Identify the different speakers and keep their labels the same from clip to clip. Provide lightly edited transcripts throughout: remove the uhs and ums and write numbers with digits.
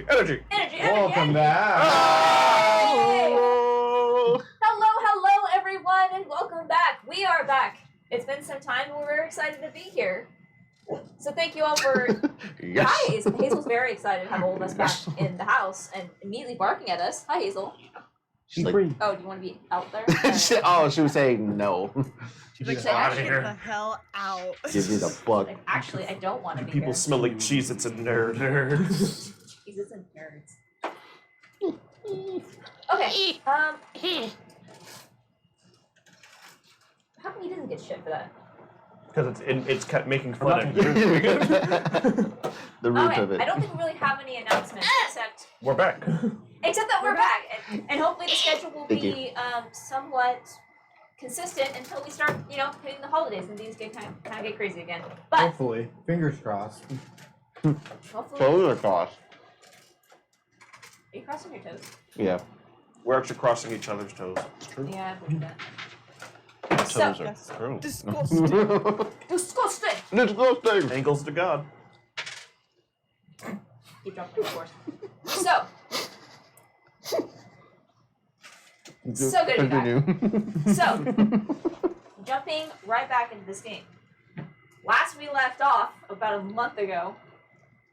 Speaker 1: Energy.
Speaker 2: Welcome back.
Speaker 1: Oh!
Speaker 3: Hello, everyone, and welcome back. We are back. It's been some time, and we're very excited to be here. So thank you all for...
Speaker 1: Yes.
Speaker 3: Hi, Hazel. Hazel's very excited to have all of us back in the house and immediately barking at us. Hi, Hazel.
Speaker 2: She's free.
Speaker 3: Oh, do you want to be out there?
Speaker 1: She was saying no.
Speaker 2: She's
Speaker 4: Like,
Speaker 2: just
Speaker 3: Get
Speaker 2: out
Speaker 4: get
Speaker 2: of
Speaker 4: the
Speaker 2: here.
Speaker 4: hell out.
Speaker 1: Give me the fuck.
Speaker 3: Like, actually, I don't want to be
Speaker 1: People
Speaker 3: here.
Speaker 1: smell like cheese. It's a nerd.
Speaker 3: Jesus and nerds. Okay, how come you didn't get shit for that?
Speaker 1: Because it's kept making fun of you.
Speaker 2: The root
Speaker 3: Okay,
Speaker 2: of it.
Speaker 3: I don't think we really have any announcements except
Speaker 1: We're back.
Speaker 3: that we're back, and hopefully the schedule will
Speaker 2: Thank
Speaker 3: be somewhat consistent until we start, hitting the holidays and things get kind of get crazy again. But
Speaker 5: Hopefully. Fingers crossed.
Speaker 3: hopefully,
Speaker 2: Toes are crossed.
Speaker 3: are you crossing your toes?
Speaker 2: Yeah.
Speaker 1: We're actually crossing each other's toes. It's true.
Speaker 3: Yeah, I believe that.
Speaker 1: Toes
Speaker 3: So,
Speaker 1: are
Speaker 4: That's
Speaker 1: gross.
Speaker 4: disgusting.
Speaker 3: disgusting.
Speaker 2: Disgusting.
Speaker 1: Angles to God.
Speaker 3: Keep dropping, of course. So good to be back. So, jumping right back into this game. Last we left off, about a month ago,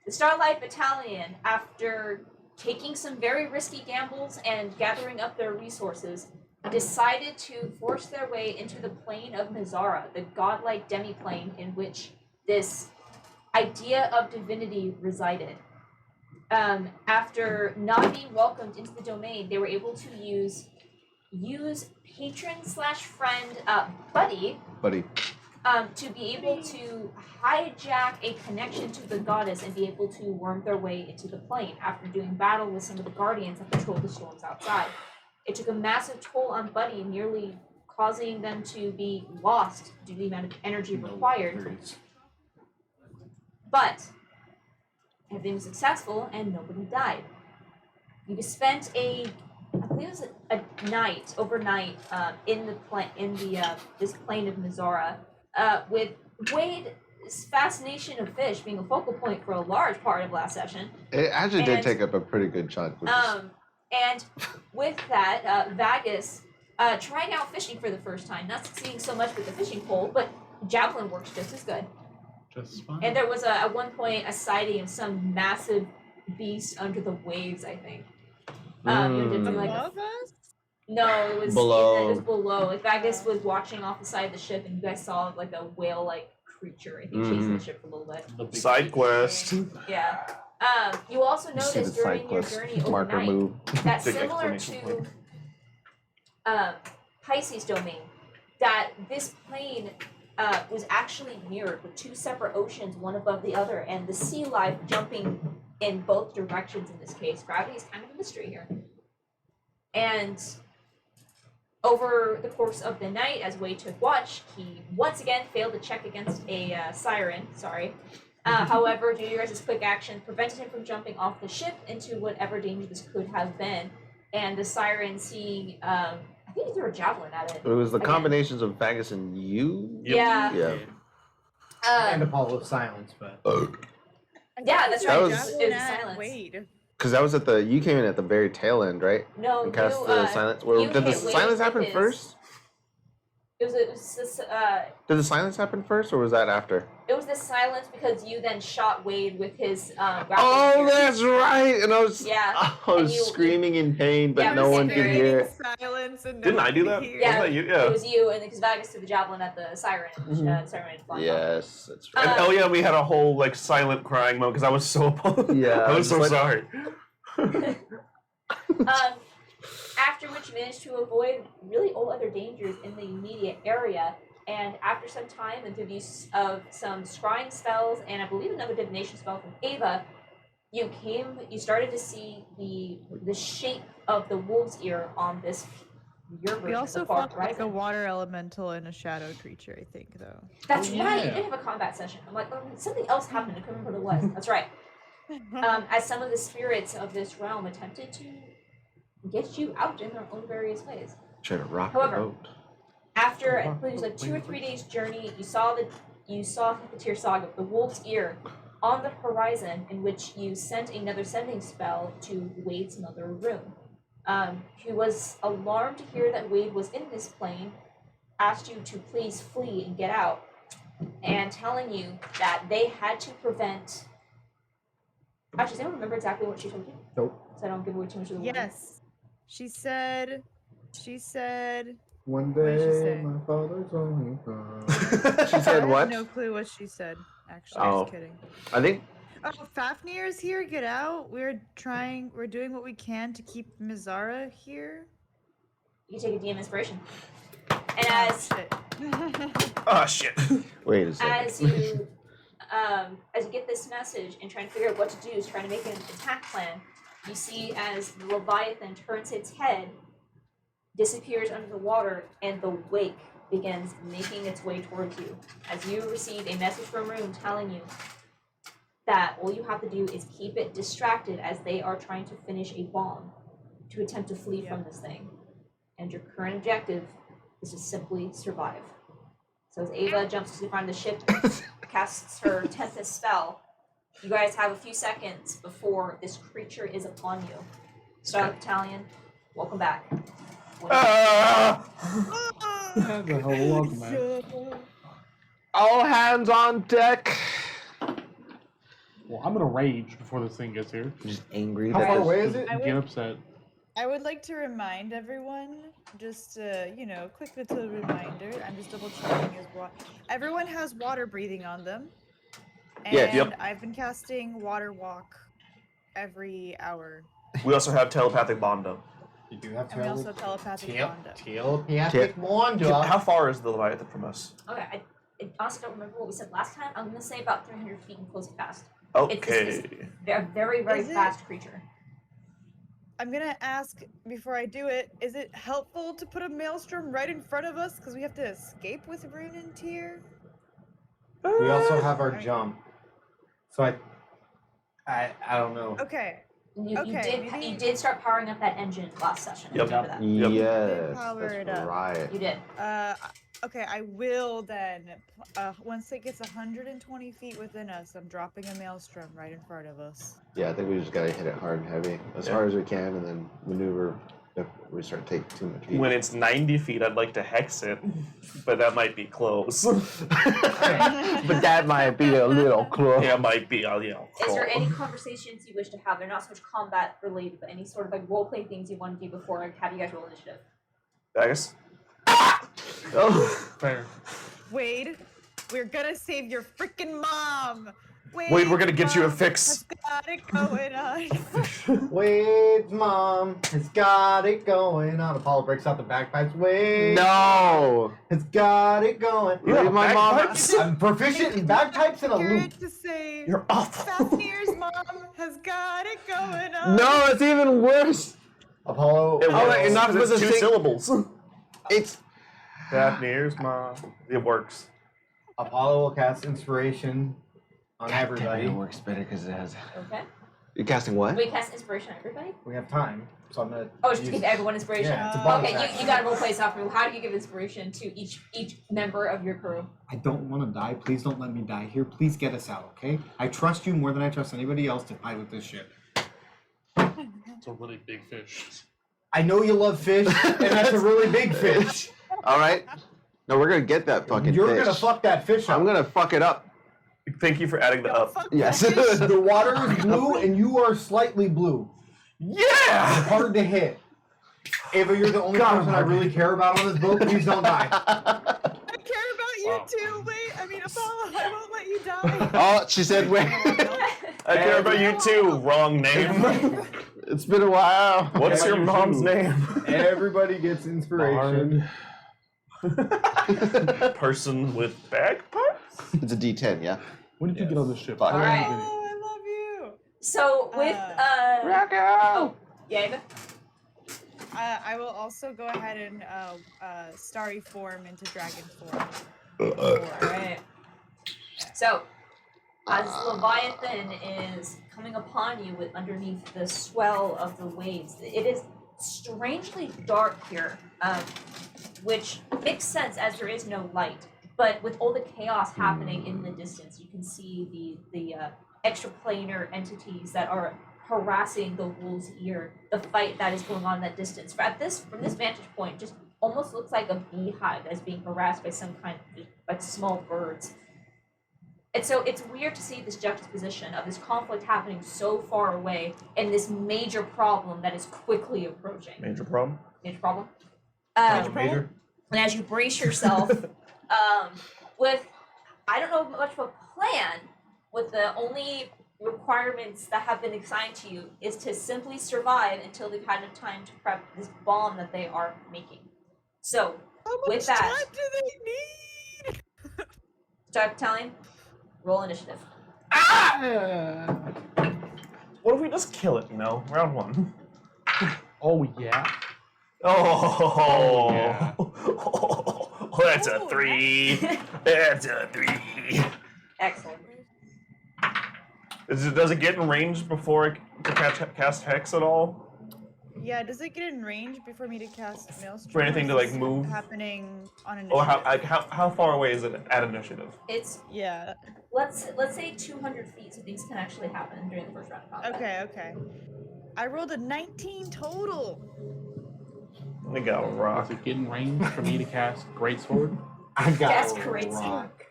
Speaker 3: the Starlight Battalion, after taking some very risky gambles and gathering up their resources, decided to force their way into the plane of Mizara, the godlike demi-plane in which this idea of divinity resided. After not being welcomed into the domain, they were able to use patron/friend Buddy to be able to hijack a connection to the goddess and be able to worm their way into the plane after doing battle with some of the guardians that patrol the storms outside. It took a massive toll on Buddy, nearly causing them to be lost due to the amount of energy required. But everything was successful and nobody died. You spent I believe it was a night, overnight, in this plane of Mizara, with Wade's fascination of fish being a focal point for a large part of last session.
Speaker 2: It actually did take up a pretty good chunk. Which
Speaker 3: And with that, Vagus trying out fishing for the first time, not succeeding so much with the fishing pole, but javelin works just as good.
Speaker 5: Just fine.
Speaker 3: And there was at one point a sighting of some massive beast under the waves, I think. You did do like
Speaker 4: Above us?
Speaker 3: no, it was
Speaker 2: Below.
Speaker 3: It was below. Like Vagus was watching off the side of the ship, and you guys saw like a whale-like creature, I think, chasing the ship for a little bit.
Speaker 1: Side quest.
Speaker 3: Yeah. You also
Speaker 2: You see
Speaker 3: noticed
Speaker 2: the
Speaker 3: during
Speaker 2: side
Speaker 3: your
Speaker 2: quest
Speaker 3: journey
Speaker 2: marker
Speaker 3: overnight
Speaker 2: move.
Speaker 3: that
Speaker 1: Big
Speaker 3: similar
Speaker 1: exclamation
Speaker 3: to Pisces domain, that this plane was actually mirrored with two separate oceans, one above the other, and the sea life jumping in both directions in this case. Gravity is kind of a mystery here. And over the course of the night, as Wade took watch, he once again failed to check against a siren, however, due to your guys' quick action, prevented him from jumping off the ship into whatever danger this could have been. And the siren seeing, I think he threw a javelin at it.
Speaker 2: It was the
Speaker 3: Again.
Speaker 2: combinations of Vagus and you.
Speaker 3: Yeah.
Speaker 2: Yeah.
Speaker 5: And Apollo's silence, but
Speaker 3: Yeah, that's
Speaker 2: That
Speaker 3: right.
Speaker 2: was-
Speaker 3: It was
Speaker 4: At
Speaker 3: silence.
Speaker 4: Wade.
Speaker 2: Because that was you came in at the very tail end, right?
Speaker 3: No,
Speaker 2: And cast
Speaker 3: you,
Speaker 2: the silence. Well,
Speaker 3: you
Speaker 2: did the
Speaker 3: hit Wade
Speaker 2: silence
Speaker 3: with
Speaker 2: happen
Speaker 3: his-
Speaker 2: first?
Speaker 3: It was this,
Speaker 2: Did the silence happen first, or was that after?
Speaker 3: it was the silence because you then shot Wade with his grappling
Speaker 2: Oh,
Speaker 3: spear.
Speaker 2: that's right. And I was,
Speaker 3: Yeah.
Speaker 2: I
Speaker 3: And
Speaker 2: was
Speaker 3: you-
Speaker 2: screaming in pain, but
Speaker 3: Yeah,
Speaker 2: no
Speaker 3: we
Speaker 2: one
Speaker 3: said
Speaker 2: could
Speaker 3: very
Speaker 2: hear it.
Speaker 4: Silence and
Speaker 1: Didn't I do that?
Speaker 4: Here.
Speaker 3: Yeah.
Speaker 1: Wasn't that you? Yeah.
Speaker 3: It was you, and because Vagus threw the javelin at the siren, and the siren had flown off.
Speaker 2: Yes, that's right.
Speaker 1: And we had a whole like silent crying moment because I was so appalled.
Speaker 2: Yeah,
Speaker 1: I was so
Speaker 2: but-
Speaker 1: sorry.
Speaker 3: After which you managed to avoid really all other dangers in the immediate area, and after some time and through the use of some scrying spells and I believe another divination spell from Ava, you started to see the shape of the wolf's ear on this your
Speaker 4: We
Speaker 3: version of
Speaker 4: also
Speaker 3: the far
Speaker 4: fought like a
Speaker 3: horizon.
Speaker 4: water elemental and a shadow creature, I think, though.
Speaker 3: That's
Speaker 5: Oh,
Speaker 3: right, you
Speaker 5: yeah.
Speaker 3: did have a combat session. I'm like, oh, something else happened, I couldn't remember what it was. That's right. As some of the spirits of this realm attempted to get you out in their own various ways.
Speaker 2: Trying to rock
Speaker 3: However,
Speaker 2: the boat.
Speaker 3: After I believe it was like 2 or 3 days journey, you saw the Tear Saga, the Wolf's Ear, on the horizon, in which you sent another sending spell to Wade's another room. Who was alarmed to hear that Wade was in this plane, asked you to please flee and get out, and telling you that they had to prevent. Actually, does anyone remember exactly what she told you?
Speaker 5: Nope.
Speaker 3: So I don't give away too much of the
Speaker 4: Yes. She said.
Speaker 5: One
Speaker 4: What did she
Speaker 5: day,
Speaker 4: say?
Speaker 5: my father's only gone.
Speaker 2: She
Speaker 4: I
Speaker 2: said
Speaker 4: have
Speaker 2: what?
Speaker 4: no clue what she said. Actually,
Speaker 2: Oh.
Speaker 4: just kidding.
Speaker 2: I think.
Speaker 4: Oh, Fafnir is here. Get out. We're doing what we can to keep Mizara here.
Speaker 3: You can take a DM inspiration. And
Speaker 4: Oh,
Speaker 3: as
Speaker 4: shit.
Speaker 1: Oh shit.
Speaker 2: Wait a second.
Speaker 3: as you get this message and trying to figure out what to do, is trying to make an attack plan, you see as the Leviathan turns its head, disappears under the water, and the wake begins making its way towards you. As you receive a message from Room telling you that all you have to do is keep it distracted as they are trying to finish a bomb to attempt to flee from this thing. And your current objective is to simply survive. So as Ava jumps to the front of the ship, casts her Tempest spell, you guys have a few seconds before this creature is upon you. Starlight Battalion, welcome back.
Speaker 5: The whole welcome back.
Speaker 2: All hands on deck.
Speaker 6: Well, I'm gonna rage before this thing gets here.
Speaker 2: Just angry
Speaker 5: How
Speaker 2: that
Speaker 5: far
Speaker 2: this-
Speaker 5: away is it?
Speaker 6: Get upset.
Speaker 4: I would like to remind everyone, just quick little reminder. I'm just double checking as well. Everyone has water breathing on them. And
Speaker 2: Yeah, yep.
Speaker 4: I've been casting water walk every hour.
Speaker 1: We also have telepathic bondo.
Speaker 5: You do have
Speaker 4: And we also telepathic Wanda.
Speaker 5: telepathic wand.
Speaker 1: How far is the Leviathan from us?
Speaker 3: Okay, I honestly don't remember what we said last time. I'm going to say about 300 feet and close it fast.
Speaker 1: Okay.
Speaker 3: They're a very, very
Speaker 4: Is it-
Speaker 3: fast creature.
Speaker 4: I'm gonna ask before I do it, is it helpful to put a maelstrom right in front of us? Because we have to escape with Rune and Tyr?
Speaker 5: We also have our
Speaker 4: Alright.
Speaker 5: jump. So I don't know.
Speaker 4: Okay.
Speaker 3: You
Speaker 4: Okay, maybe-
Speaker 3: you did start powering up that engine last session.
Speaker 1: Yep.
Speaker 3: Remember that.
Speaker 1: Yep.
Speaker 2: Yes,
Speaker 4: Power it
Speaker 2: that's
Speaker 4: up.
Speaker 2: right.
Speaker 3: You did.
Speaker 4: Okay, I will then. Once it gets 120 feet within us, I'm dropping a maelstrom right in front of us.
Speaker 2: Yeah, I think we just gotta hit it hard and heavy, as
Speaker 1: Yeah.
Speaker 2: hard as we can, and then maneuver if we start taking too much heat.
Speaker 1: When it's 90 feet, I'd like to hex it, but that might be close.
Speaker 2: But that might be a little close.
Speaker 1: Yeah, it might be.
Speaker 3: Is there any conversations you wish to have? They're not so much combat related, but any sort of like role play things you want to do before I have you guys roll initiative.
Speaker 1: I guess.
Speaker 2: Oh.
Speaker 6: Fair.
Speaker 4: Wade, we're gonna save your freaking mom!
Speaker 1: Wade, we're gonna get you a
Speaker 4: Mom
Speaker 1: fix.
Speaker 4: has got it going on.
Speaker 5: Wade's mom has got it going on. Apollo breaks out the bagpipes. Wade
Speaker 2: No!
Speaker 5: has got it going.
Speaker 1: You have
Speaker 2: Leave my mom.
Speaker 1: bagpipes?
Speaker 5: I'm proficient in bagpipes and a loop.
Speaker 4: Accurate to say,
Speaker 1: You're awful.
Speaker 4: Fafnir's mom has got it going on.
Speaker 2: No, it's even worse.
Speaker 5: Apollo.
Speaker 1: It
Speaker 2: Oh,
Speaker 1: works.
Speaker 2: wait, you're not
Speaker 1: It's
Speaker 2: supposed to
Speaker 1: two
Speaker 2: say-
Speaker 1: syllables.
Speaker 2: It's
Speaker 1: Fafnir's mom. It works.
Speaker 5: Apollo will cast inspiration on everybody.
Speaker 2: It works better because it has.
Speaker 3: Okay.
Speaker 2: You're casting what?
Speaker 3: Wait, cast inspiration on everybody?
Speaker 5: We have time, so I'm gonna.
Speaker 3: Oh, just to
Speaker 5: use-
Speaker 3: give everyone inspiration.
Speaker 5: Yeah, it's a bonus
Speaker 3: Okay,
Speaker 5: action.
Speaker 3: you got to role play stuff. How do you give inspiration to each member of your crew?
Speaker 7: I don't want to die. Please don't let me die here. Please get us out, okay? I trust you more than I trust anybody else to fight with this ship.
Speaker 6: It's a really big fish.
Speaker 5: I know you love fish, and that's a really big fish.
Speaker 2: All right. No, we're gonna get that fucking
Speaker 5: You're
Speaker 2: fish.
Speaker 5: gonna fuck that fish up.
Speaker 2: I'm gonna fuck it up.
Speaker 1: Thank you for adding the up.
Speaker 4: Fuck
Speaker 2: Yes.
Speaker 4: that fish.
Speaker 5: The water is blue, and you are slightly blue.
Speaker 1: Yeah!
Speaker 5: Hard to hit. Ava, you're the only person I really care about on this boat. Please don't die.
Speaker 4: I care about you
Speaker 6: Wow.
Speaker 4: too. Wait, I mean, Apollo, I won't let you die.
Speaker 2: Oh, she said, wait.
Speaker 1: I care about you too. Wrong name.
Speaker 2: It's been a while.
Speaker 1: What's your mom's name?
Speaker 5: Everybody gets inspiration.
Speaker 1: Person with bagpipes?
Speaker 2: It's a D10, yeah.
Speaker 6: When did you get on this ship?
Speaker 2: Fuck.
Speaker 3: All right.
Speaker 4: Oh, I love you.
Speaker 3: So with oh yeah, Ava?
Speaker 4: I will also go ahead and starry form into dragon form.
Speaker 3: Alright. So as Leviathan is coming upon you with underneath the swell of the waves, it is strangely dark here, which makes sense as there is no light. But with all the chaos happening in the distance, you can see the extraplanar entities that are harassing the wolves here. The fight that is going on in that distance. From this vantage point, just almost looks like a beehive that is being harassed by some kind of like small birds. And so it's weird to see this juxtaposition of this conflict happening so far away and this major problem that is quickly approaching.
Speaker 1: Major problem.
Speaker 3: Major problem.
Speaker 5: Major.
Speaker 3: And as you brace yourself, with I don't know much of a plan, with the only requirements that have been assigned to you is to simply survive until they've had enough time to prep this bomb that they are making. So,
Speaker 4: How much
Speaker 3: with that,
Speaker 4: time do they need?
Speaker 3: start telling. Roll initiative.
Speaker 1: What if we just kill it? Round one.
Speaker 6: Oh yeah.
Speaker 1: Oh,
Speaker 6: yeah.
Speaker 1: That's a 3. That's a 3.
Speaker 3: Excellent.
Speaker 1: Does it get in range before it to cast Hex at all?
Speaker 4: Yeah, does it get in range before me to cast Maelstrom?
Speaker 1: For anything
Speaker 4: or
Speaker 1: to,
Speaker 4: is
Speaker 1: like,
Speaker 4: this
Speaker 1: move?
Speaker 4: happening on
Speaker 1: Or
Speaker 4: initiative?
Speaker 1: how far away is it at initiative?
Speaker 3: It's
Speaker 4: Yeah.
Speaker 3: let's say 200 feet, so things can actually happen during the first round of combat.
Speaker 4: Okay. I rolled a 19 total.
Speaker 1: We got a rock.
Speaker 6: Does it get in range for me to cast Greatsword?
Speaker 5: I got
Speaker 3: That's
Speaker 5: a
Speaker 3: great.
Speaker 5: rock.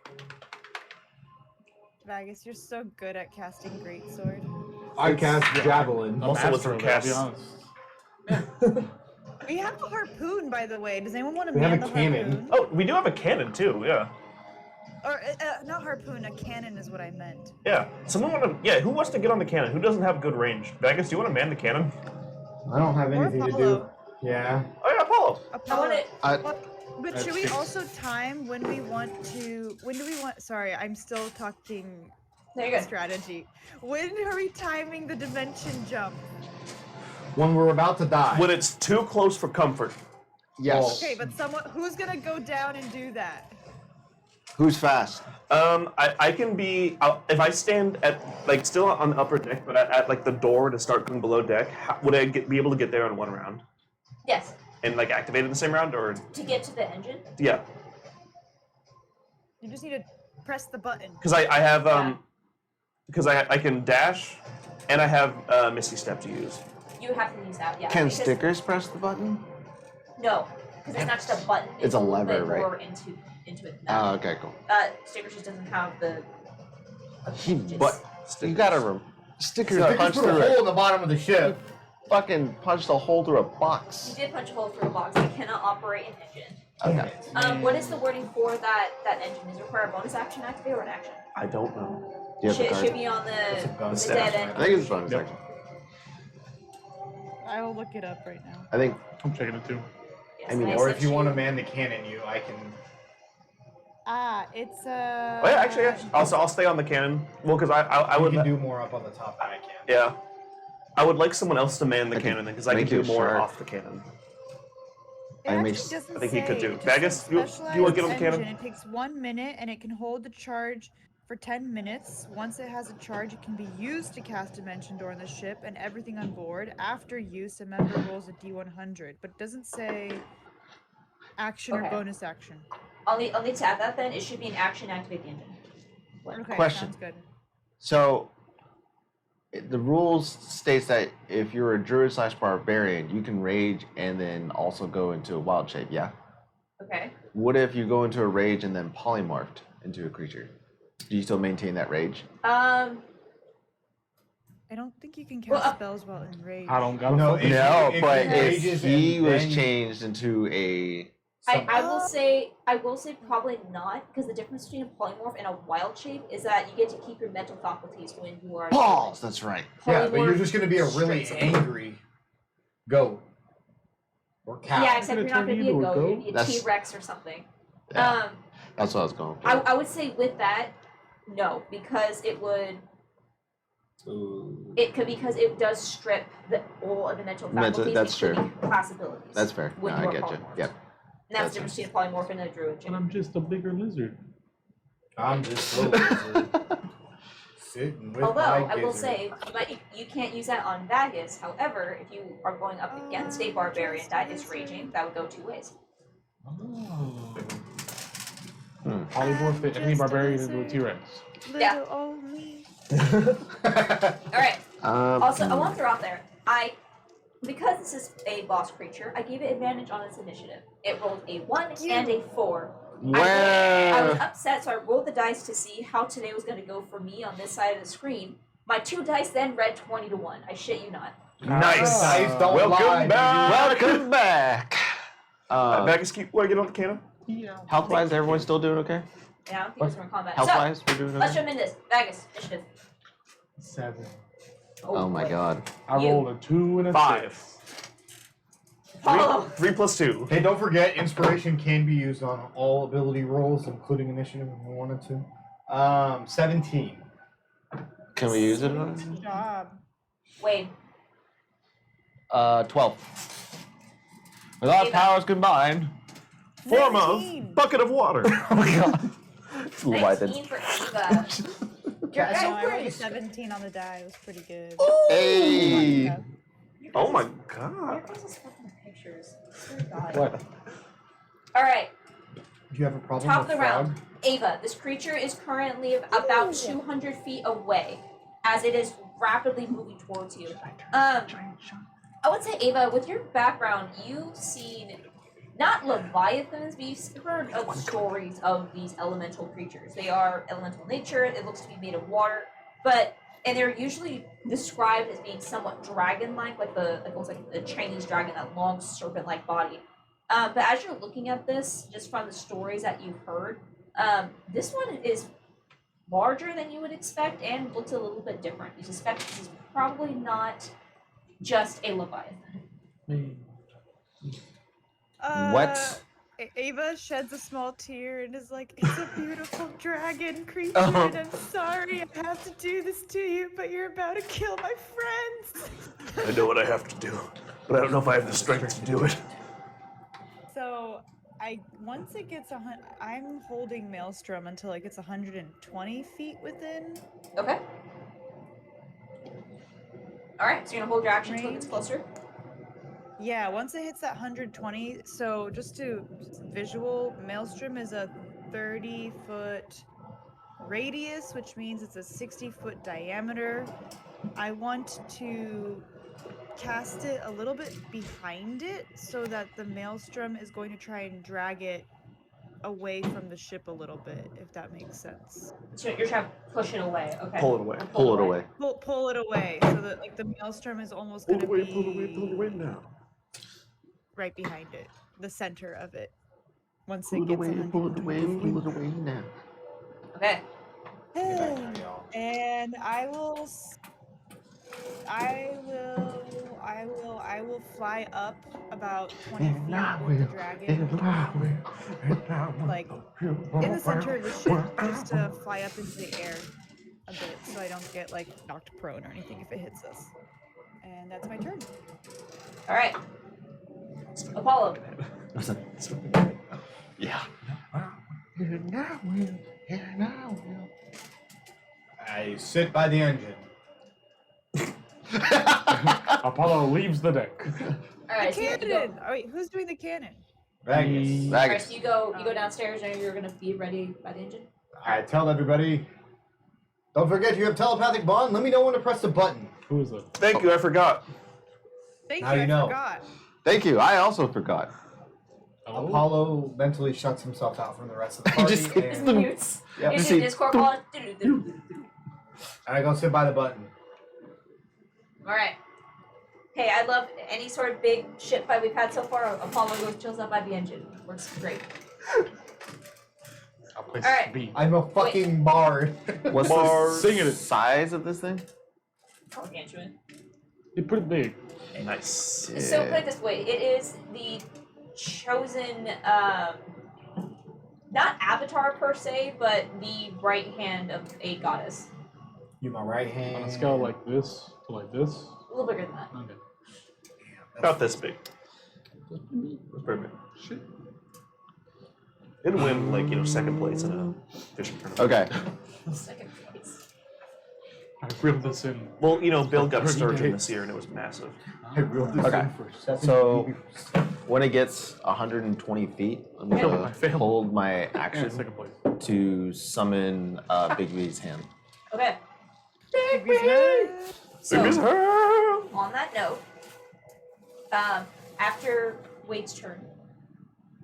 Speaker 4: Vegas, you're so good at casting Greatsword.
Speaker 5: I cast javelin.
Speaker 1: Also with
Speaker 6: Master
Speaker 1: some
Speaker 6: of it, I'll be
Speaker 1: casts.
Speaker 6: honest.
Speaker 4: We have a harpoon, by the way. Does anyone want to
Speaker 5: We have
Speaker 4: man
Speaker 5: a
Speaker 4: the
Speaker 5: cannon.
Speaker 4: harpoon?
Speaker 1: Oh, we do have a cannon too. Yeah.
Speaker 4: Or not harpoon, a cannon is what I meant.
Speaker 1: Yeah. Someone want to? Yeah. Who wants to get on the cannon? Who doesn't have good range? Vegas, do you want to man the cannon?
Speaker 5: I don't have
Speaker 4: Or
Speaker 5: anything to do.
Speaker 4: Apollo.
Speaker 5: Yeah.
Speaker 1: Oh yeah, Apollo.
Speaker 3: I want it.
Speaker 4: But should we also time when we want to? When do we want? Sorry, I'm still talking
Speaker 3: There you go.
Speaker 4: strategy. When are we timing the dimension jump?
Speaker 5: When we're about to die.
Speaker 1: When it's too close for comfort.
Speaker 2: Yes.
Speaker 4: Okay, but who's gonna go down and do that?
Speaker 2: Who's fast?
Speaker 1: I can be if I stand at like still on the upper deck, but at like the door to start going below deck. Would I be able to get there in one round
Speaker 3: Yes.
Speaker 1: and like activate it in the same round, or
Speaker 3: To get to the engine.
Speaker 1: yeah?
Speaker 4: You just need to press the button.
Speaker 1: Because I have
Speaker 3: Yeah.
Speaker 1: because I can dash, and I have Misty Step to use.
Speaker 3: You have to use that. Yeah.
Speaker 2: Can
Speaker 3: because-
Speaker 2: stickers press the button?
Speaker 3: No, because it's not just a button.
Speaker 2: It's a
Speaker 3: little
Speaker 2: lever,
Speaker 3: bit
Speaker 2: right?
Speaker 3: more into it.
Speaker 2: Oh,
Speaker 3: No.
Speaker 2: okay, cool.
Speaker 3: Stickers just doesn't have the.
Speaker 2: But you gotta stickers
Speaker 5: Stickers
Speaker 2: punch
Speaker 5: put a
Speaker 2: through
Speaker 5: hole
Speaker 2: it.
Speaker 5: in the bottom of the ship.
Speaker 2: Fucking punched a hole through a
Speaker 3: You
Speaker 2: box.
Speaker 3: did punch a hole through a box. It cannot operate an engine.
Speaker 2: Okay.
Speaker 3: What is the wording for that engine? Does it require a bonus action to activate or an action?
Speaker 1: I don't know.
Speaker 2: Do you have the
Speaker 3: Should
Speaker 2: card?
Speaker 3: be on the
Speaker 5: bonus
Speaker 3: dead
Speaker 5: action.
Speaker 3: end.
Speaker 2: I think it's bonus
Speaker 6: Yep.
Speaker 2: action.
Speaker 4: I will look it up right now.
Speaker 2: I think
Speaker 6: I'm checking it too.
Speaker 3: Yes,
Speaker 2: I mean,
Speaker 3: and
Speaker 5: Or
Speaker 3: said
Speaker 5: if you want to
Speaker 3: shoot.
Speaker 5: man the cannon, I can.
Speaker 4: It's
Speaker 1: Oh yeah, actually, yeah. I'll stay on the cannon. Well, because I
Speaker 5: You
Speaker 1: would
Speaker 5: can do more up on the top than I can.
Speaker 1: yeah. I would like someone else to man the
Speaker 2: I can
Speaker 1: cannon because I can
Speaker 2: make
Speaker 1: do
Speaker 2: you a
Speaker 1: more
Speaker 2: shark.
Speaker 1: off the cannon.
Speaker 4: It
Speaker 2: I
Speaker 4: actually
Speaker 2: makes-
Speaker 4: doesn't
Speaker 1: I think he could
Speaker 4: say,
Speaker 1: do.
Speaker 4: it just
Speaker 1: Vegas,
Speaker 4: says
Speaker 1: you wanna
Speaker 4: specialized
Speaker 1: get on the cannon?
Speaker 4: engine. It takes 1 minute and it can hold the charge for 10 minutes. Once it has a charge, it can be used to cast Dimension Door on the ship and everything on board. After use, a member rolls a D100, but it doesn't say action or
Speaker 3: Okay.
Speaker 4: bonus action.
Speaker 3: I'll need to add that then. It should be an action to activate the engine.
Speaker 4: Okay,
Speaker 2: Question.
Speaker 4: sounds good.
Speaker 2: so. The rules states that if you're a druid / barbarian, you can rage and then also go into a wild shape. Yeah.
Speaker 3: Okay.
Speaker 2: What if you go into a rage and then polymorphed into a creature? Do you still maintain that rage?
Speaker 4: I don't think you can cast
Speaker 3: Well,
Speaker 4: spells while in rage.
Speaker 6: I don't got
Speaker 5: No,
Speaker 6: a
Speaker 5: If
Speaker 2: no,
Speaker 5: you-
Speaker 2: but
Speaker 5: if he
Speaker 2: if
Speaker 5: rages
Speaker 2: he
Speaker 5: and
Speaker 2: was
Speaker 5: then-
Speaker 2: changed into a
Speaker 3: I will say probably not, because the difference between a polymorph and a wild shape is that you get to keep your mental faculties when you are
Speaker 2: balls, that's right.
Speaker 5: Yeah, but you're
Speaker 3: Polymorph
Speaker 5: just going to be a really
Speaker 3: strips away.
Speaker 5: angry goat. Or cow.
Speaker 3: Yeah, except you're not
Speaker 6: Gonna
Speaker 3: going to
Speaker 6: turn
Speaker 3: be a
Speaker 6: you into a
Speaker 3: goat. You're
Speaker 6: goat?
Speaker 3: going to be a
Speaker 2: That's-
Speaker 3: T-Rex or something.
Speaker 2: Yeah, that's what I was going for.
Speaker 3: I would say with that, no, because it would. Because it does strip all of the mental faculties,
Speaker 2: That's true.
Speaker 3: including class abilities.
Speaker 2: That's fair.
Speaker 3: when
Speaker 2: No,
Speaker 3: you
Speaker 2: I
Speaker 3: are
Speaker 2: get you.
Speaker 3: polymorphed.
Speaker 2: Yep.
Speaker 3: And that's the difference between a polymorph and a druid.
Speaker 6: But
Speaker 3: Jimmy.
Speaker 6: I'm just a bigger lizard.
Speaker 5: I'm just so sitting with
Speaker 3: Although
Speaker 5: my
Speaker 3: I will
Speaker 5: gizzard.
Speaker 3: say you can't use that on Vagus. However, if you are going up against a barbarian that is raging, that would go two ways.
Speaker 6: Oh.
Speaker 2: Hmm.
Speaker 6: Polymorph fit any
Speaker 4: Just a
Speaker 6: barbarian into a
Speaker 4: lizard.
Speaker 6: T-Rex.
Speaker 4: Little
Speaker 3: Yeah.
Speaker 4: old me.
Speaker 3: Alright. Also, I
Speaker 2: hmm.
Speaker 3: want to throw out there, because this is a boss creature, I gave it advantage on its initiative. It rolled a 1 and a 4. I was upset, so I rolled the dice to see how today was going to go for me on this side of the screen. My 2 dice then read 20 to 1. I shit you not.
Speaker 1: Nice.
Speaker 5: Dice don't lie,
Speaker 1: Welcome back.
Speaker 2: Welcome back.
Speaker 1: Bagus, want to get on the cannon?
Speaker 6: Yeah.
Speaker 2: Health-wise, everyone's still doing okay?
Speaker 3: Yeah, I don't think it's from combat.
Speaker 2: Health-wise, we're doing
Speaker 3: So, let's
Speaker 2: okay?
Speaker 3: jump in this. Bagus, initiative.
Speaker 6: 7.
Speaker 2: Oh my
Speaker 3: boy.
Speaker 2: god.
Speaker 6: I
Speaker 3: You.
Speaker 6: rolled a 2 and a
Speaker 1: 5.
Speaker 6: 6.
Speaker 3: Oh.
Speaker 1: 3 plus 2.
Speaker 5: Hey, don't forget, inspiration can be used on all ability rolls, including initiative if you wanted to. 17.
Speaker 2: Can we use it?
Speaker 4: Good job.
Speaker 3: Wade.
Speaker 2: 12. With our
Speaker 3: Ava.
Speaker 2: powers combined.
Speaker 1: Form
Speaker 4: 19.
Speaker 1: of bucket of water.
Speaker 2: Oh my god. It's
Speaker 3: 19
Speaker 2: Leviathan.
Speaker 3: for Ava. You're
Speaker 5: That's
Speaker 4: No,
Speaker 3: so
Speaker 4: I rolled a
Speaker 3: great.
Speaker 4: 17 on the die. It was pretty good.
Speaker 2: Hey!
Speaker 4: Yeah.
Speaker 1: Oh my
Speaker 3: Your
Speaker 1: god.
Speaker 3: guys' fucking pictures. Swear to God.
Speaker 6: What?
Speaker 3: Alright,
Speaker 5: Do you have a problem
Speaker 3: top of
Speaker 5: with
Speaker 3: the
Speaker 5: frog?
Speaker 3: round. Ava, this creature is currently about 200 feet away as it is rapidly moving towards you. I would say, Ava, with your background, you've seen not Leviathans, but you've heard of stories of these elemental creatures. They are elemental nature, it looks to be made of water, and they're usually described as being somewhat dragon-like, like almost like the Chinese dragon, that long serpent-like body. But as you're looking at this, just from the stories that you've heard, this one is larger than you would expect and looks a little bit different. You suspect this is probably not just a Leviathan.
Speaker 2: What?
Speaker 4: Ava sheds a small tear and is like, "It's a beautiful dragon creature,
Speaker 2: Oh.
Speaker 4: and I'm sorry I have to do this to you, but you're about to kill my friends."
Speaker 1: I know what I have to do, but I don't know if I have the strength to do it.
Speaker 4: So, once it gets I'm holding Maelstrom until it gets 120 feet within.
Speaker 3: Okay. Alright, so you're gonna hold your action until it gets closer?
Speaker 4: Yeah, once it hits that 120, so just visual, Maelstrom is a 30-foot radius, which means it's a 60-foot diameter. I want to cast it a little bit behind it so that the Maelstrom is going to try and drag it away from the ship a little bit, if that makes sense.
Speaker 3: So you're trying to push it away, okay.
Speaker 1: Pull it away.
Speaker 2: Pull it away.
Speaker 4: Pull it away so that like the Maelstrom is almost going to be
Speaker 1: Pull it away now.
Speaker 4: right behind it, the center of it. Once
Speaker 2: Pull
Speaker 4: it
Speaker 2: it
Speaker 4: gets
Speaker 2: away, pull it
Speaker 4: 120
Speaker 2: away,
Speaker 4: feet.
Speaker 2: pull it away now.
Speaker 3: Okay.
Speaker 4: And I will fly up about 20 feet with the dragon, like in the center of the ship, just to fly up into the air a bit, so I don't get like knocked prone or anything if it hits us. And that's my turn.
Speaker 3: Alright. Apollo.
Speaker 2: Yeah. Here now, Will. Here now, Will.
Speaker 5: I sit by the engine.
Speaker 6: Apollo leaves the deck.
Speaker 3: Alright, so you have to go.
Speaker 4: Cannon! Oh, wait, who's doing the cannon?
Speaker 5: Vegas.
Speaker 3: Alright, so you go downstairs and you're gonna be ready by the engine?
Speaker 5: I tell everybody, don't forget you have telepathic bond. Let me know when to press the button.
Speaker 6: Who is it?
Speaker 1: Thank you, I forgot.
Speaker 4: Thank
Speaker 5: Now
Speaker 4: you,
Speaker 5: you
Speaker 4: I
Speaker 5: know.
Speaker 4: forgot.
Speaker 2: Thank you. I also forgot.
Speaker 6: Oh.
Speaker 5: Apollo mentally shuts himself out from the rest of the party.
Speaker 2: Just-
Speaker 3: Just
Speaker 5: and,
Speaker 3: mutes.
Speaker 5: Yep.
Speaker 3: You
Speaker 2: Just
Speaker 3: see
Speaker 2: see-
Speaker 3: Discord call.
Speaker 5: and I go sit by the button.
Speaker 3: Alright. Hey, I love any sort of big ship fight we've had so far. Apollo goes chills out by the engine. Works great.
Speaker 6: A place
Speaker 3: Alright.
Speaker 6: to be.
Speaker 5: I'm a fucking bard.
Speaker 2: What's
Speaker 1: Bars.
Speaker 2: the
Speaker 6: Singing it.
Speaker 2: size of this thing?
Speaker 3: Gargantuan.
Speaker 6: It's pretty big.
Speaker 1: Nice.
Speaker 3: So put it this way, it is the chosen, not avatar per se, but the right hand of a goddess.
Speaker 5: You my right hand.
Speaker 6: On a scale like this to like this.
Speaker 3: A little bigger than that.
Speaker 6: Okay.
Speaker 1: About this big. That's pretty big.
Speaker 6: Shit.
Speaker 1: It'd win, like, second place in a fishing tournament.
Speaker 2: Okay.
Speaker 3: Second place.
Speaker 6: I reeled this in.
Speaker 1: Well, Bill got
Speaker 6: 30
Speaker 1: sturgeon
Speaker 6: days.
Speaker 1: this year and it was massive.
Speaker 5: I reeled this
Speaker 2: Okay.
Speaker 5: in for 7
Speaker 2: So-
Speaker 5: maybe-
Speaker 2: When it gets 120 feet, I'm
Speaker 6: I
Speaker 2: gonna
Speaker 6: failed.
Speaker 2: hold my
Speaker 6: Yeah,
Speaker 2: action
Speaker 6: second place.
Speaker 2: to summon Big V's hand.
Speaker 3: Okay.
Speaker 4: Baby's hurt.
Speaker 3: So,
Speaker 1: Baby's hurt.
Speaker 3: on that note, after Wade's turn,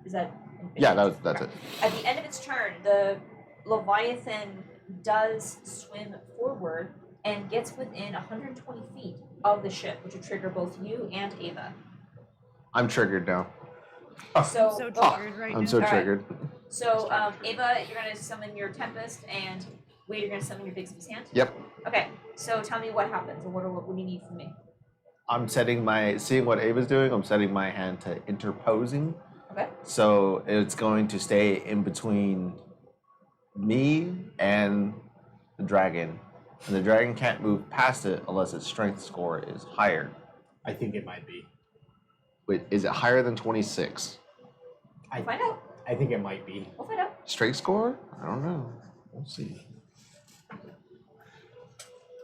Speaker 3: is that?
Speaker 2: Yeah, that's it.
Speaker 3: At the end of its turn, the Leviathan does swim forward and gets within 120 feet of the ship, which would trigger both you and Ava.
Speaker 2: I'm triggered now.
Speaker 3: So,
Speaker 4: I'm so triggered right
Speaker 2: I'm
Speaker 4: now.
Speaker 2: so
Speaker 3: Alright.
Speaker 2: triggered.
Speaker 3: So, Ava, you're gonna summon your Tempest, and Wade, you're gonna summon your Bixby's hand.
Speaker 2: Yep.
Speaker 3: Okay. So tell me what happens, or what do you need from me?
Speaker 2: I'm seeing what Ava's doing, I'm setting my hand to interposing.
Speaker 3: Okay.
Speaker 2: So it's going to stay in between me and the dragon. And the dragon can't move past it unless its strength score is higher.
Speaker 7: I think it might be.
Speaker 2: Wait, is it higher than 26?
Speaker 3: We'll find out.
Speaker 7: I think it might be.
Speaker 3: We'll find out.
Speaker 2: Strength score? I don't know. We'll see.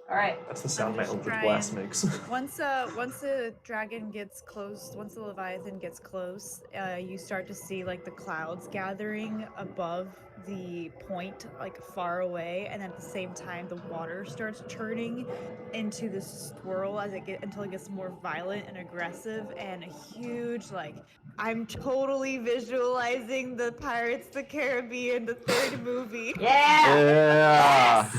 Speaker 3: All right.
Speaker 1: That's the sound my
Speaker 4: just
Speaker 1: Eldritch
Speaker 4: trying-
Speaker 1: Blast makes.
Speaker 4: Once the dragon gets close, once the Leviathan gets close, you start to see like the clouds gathering above the point, like far away, and at the same time the water starts turning into this swirl until it gets more violent and aggressive, and a huge I'm totally visualizing the Pirates of the Caribbean, the third movie.
Speaker 3: Yeah.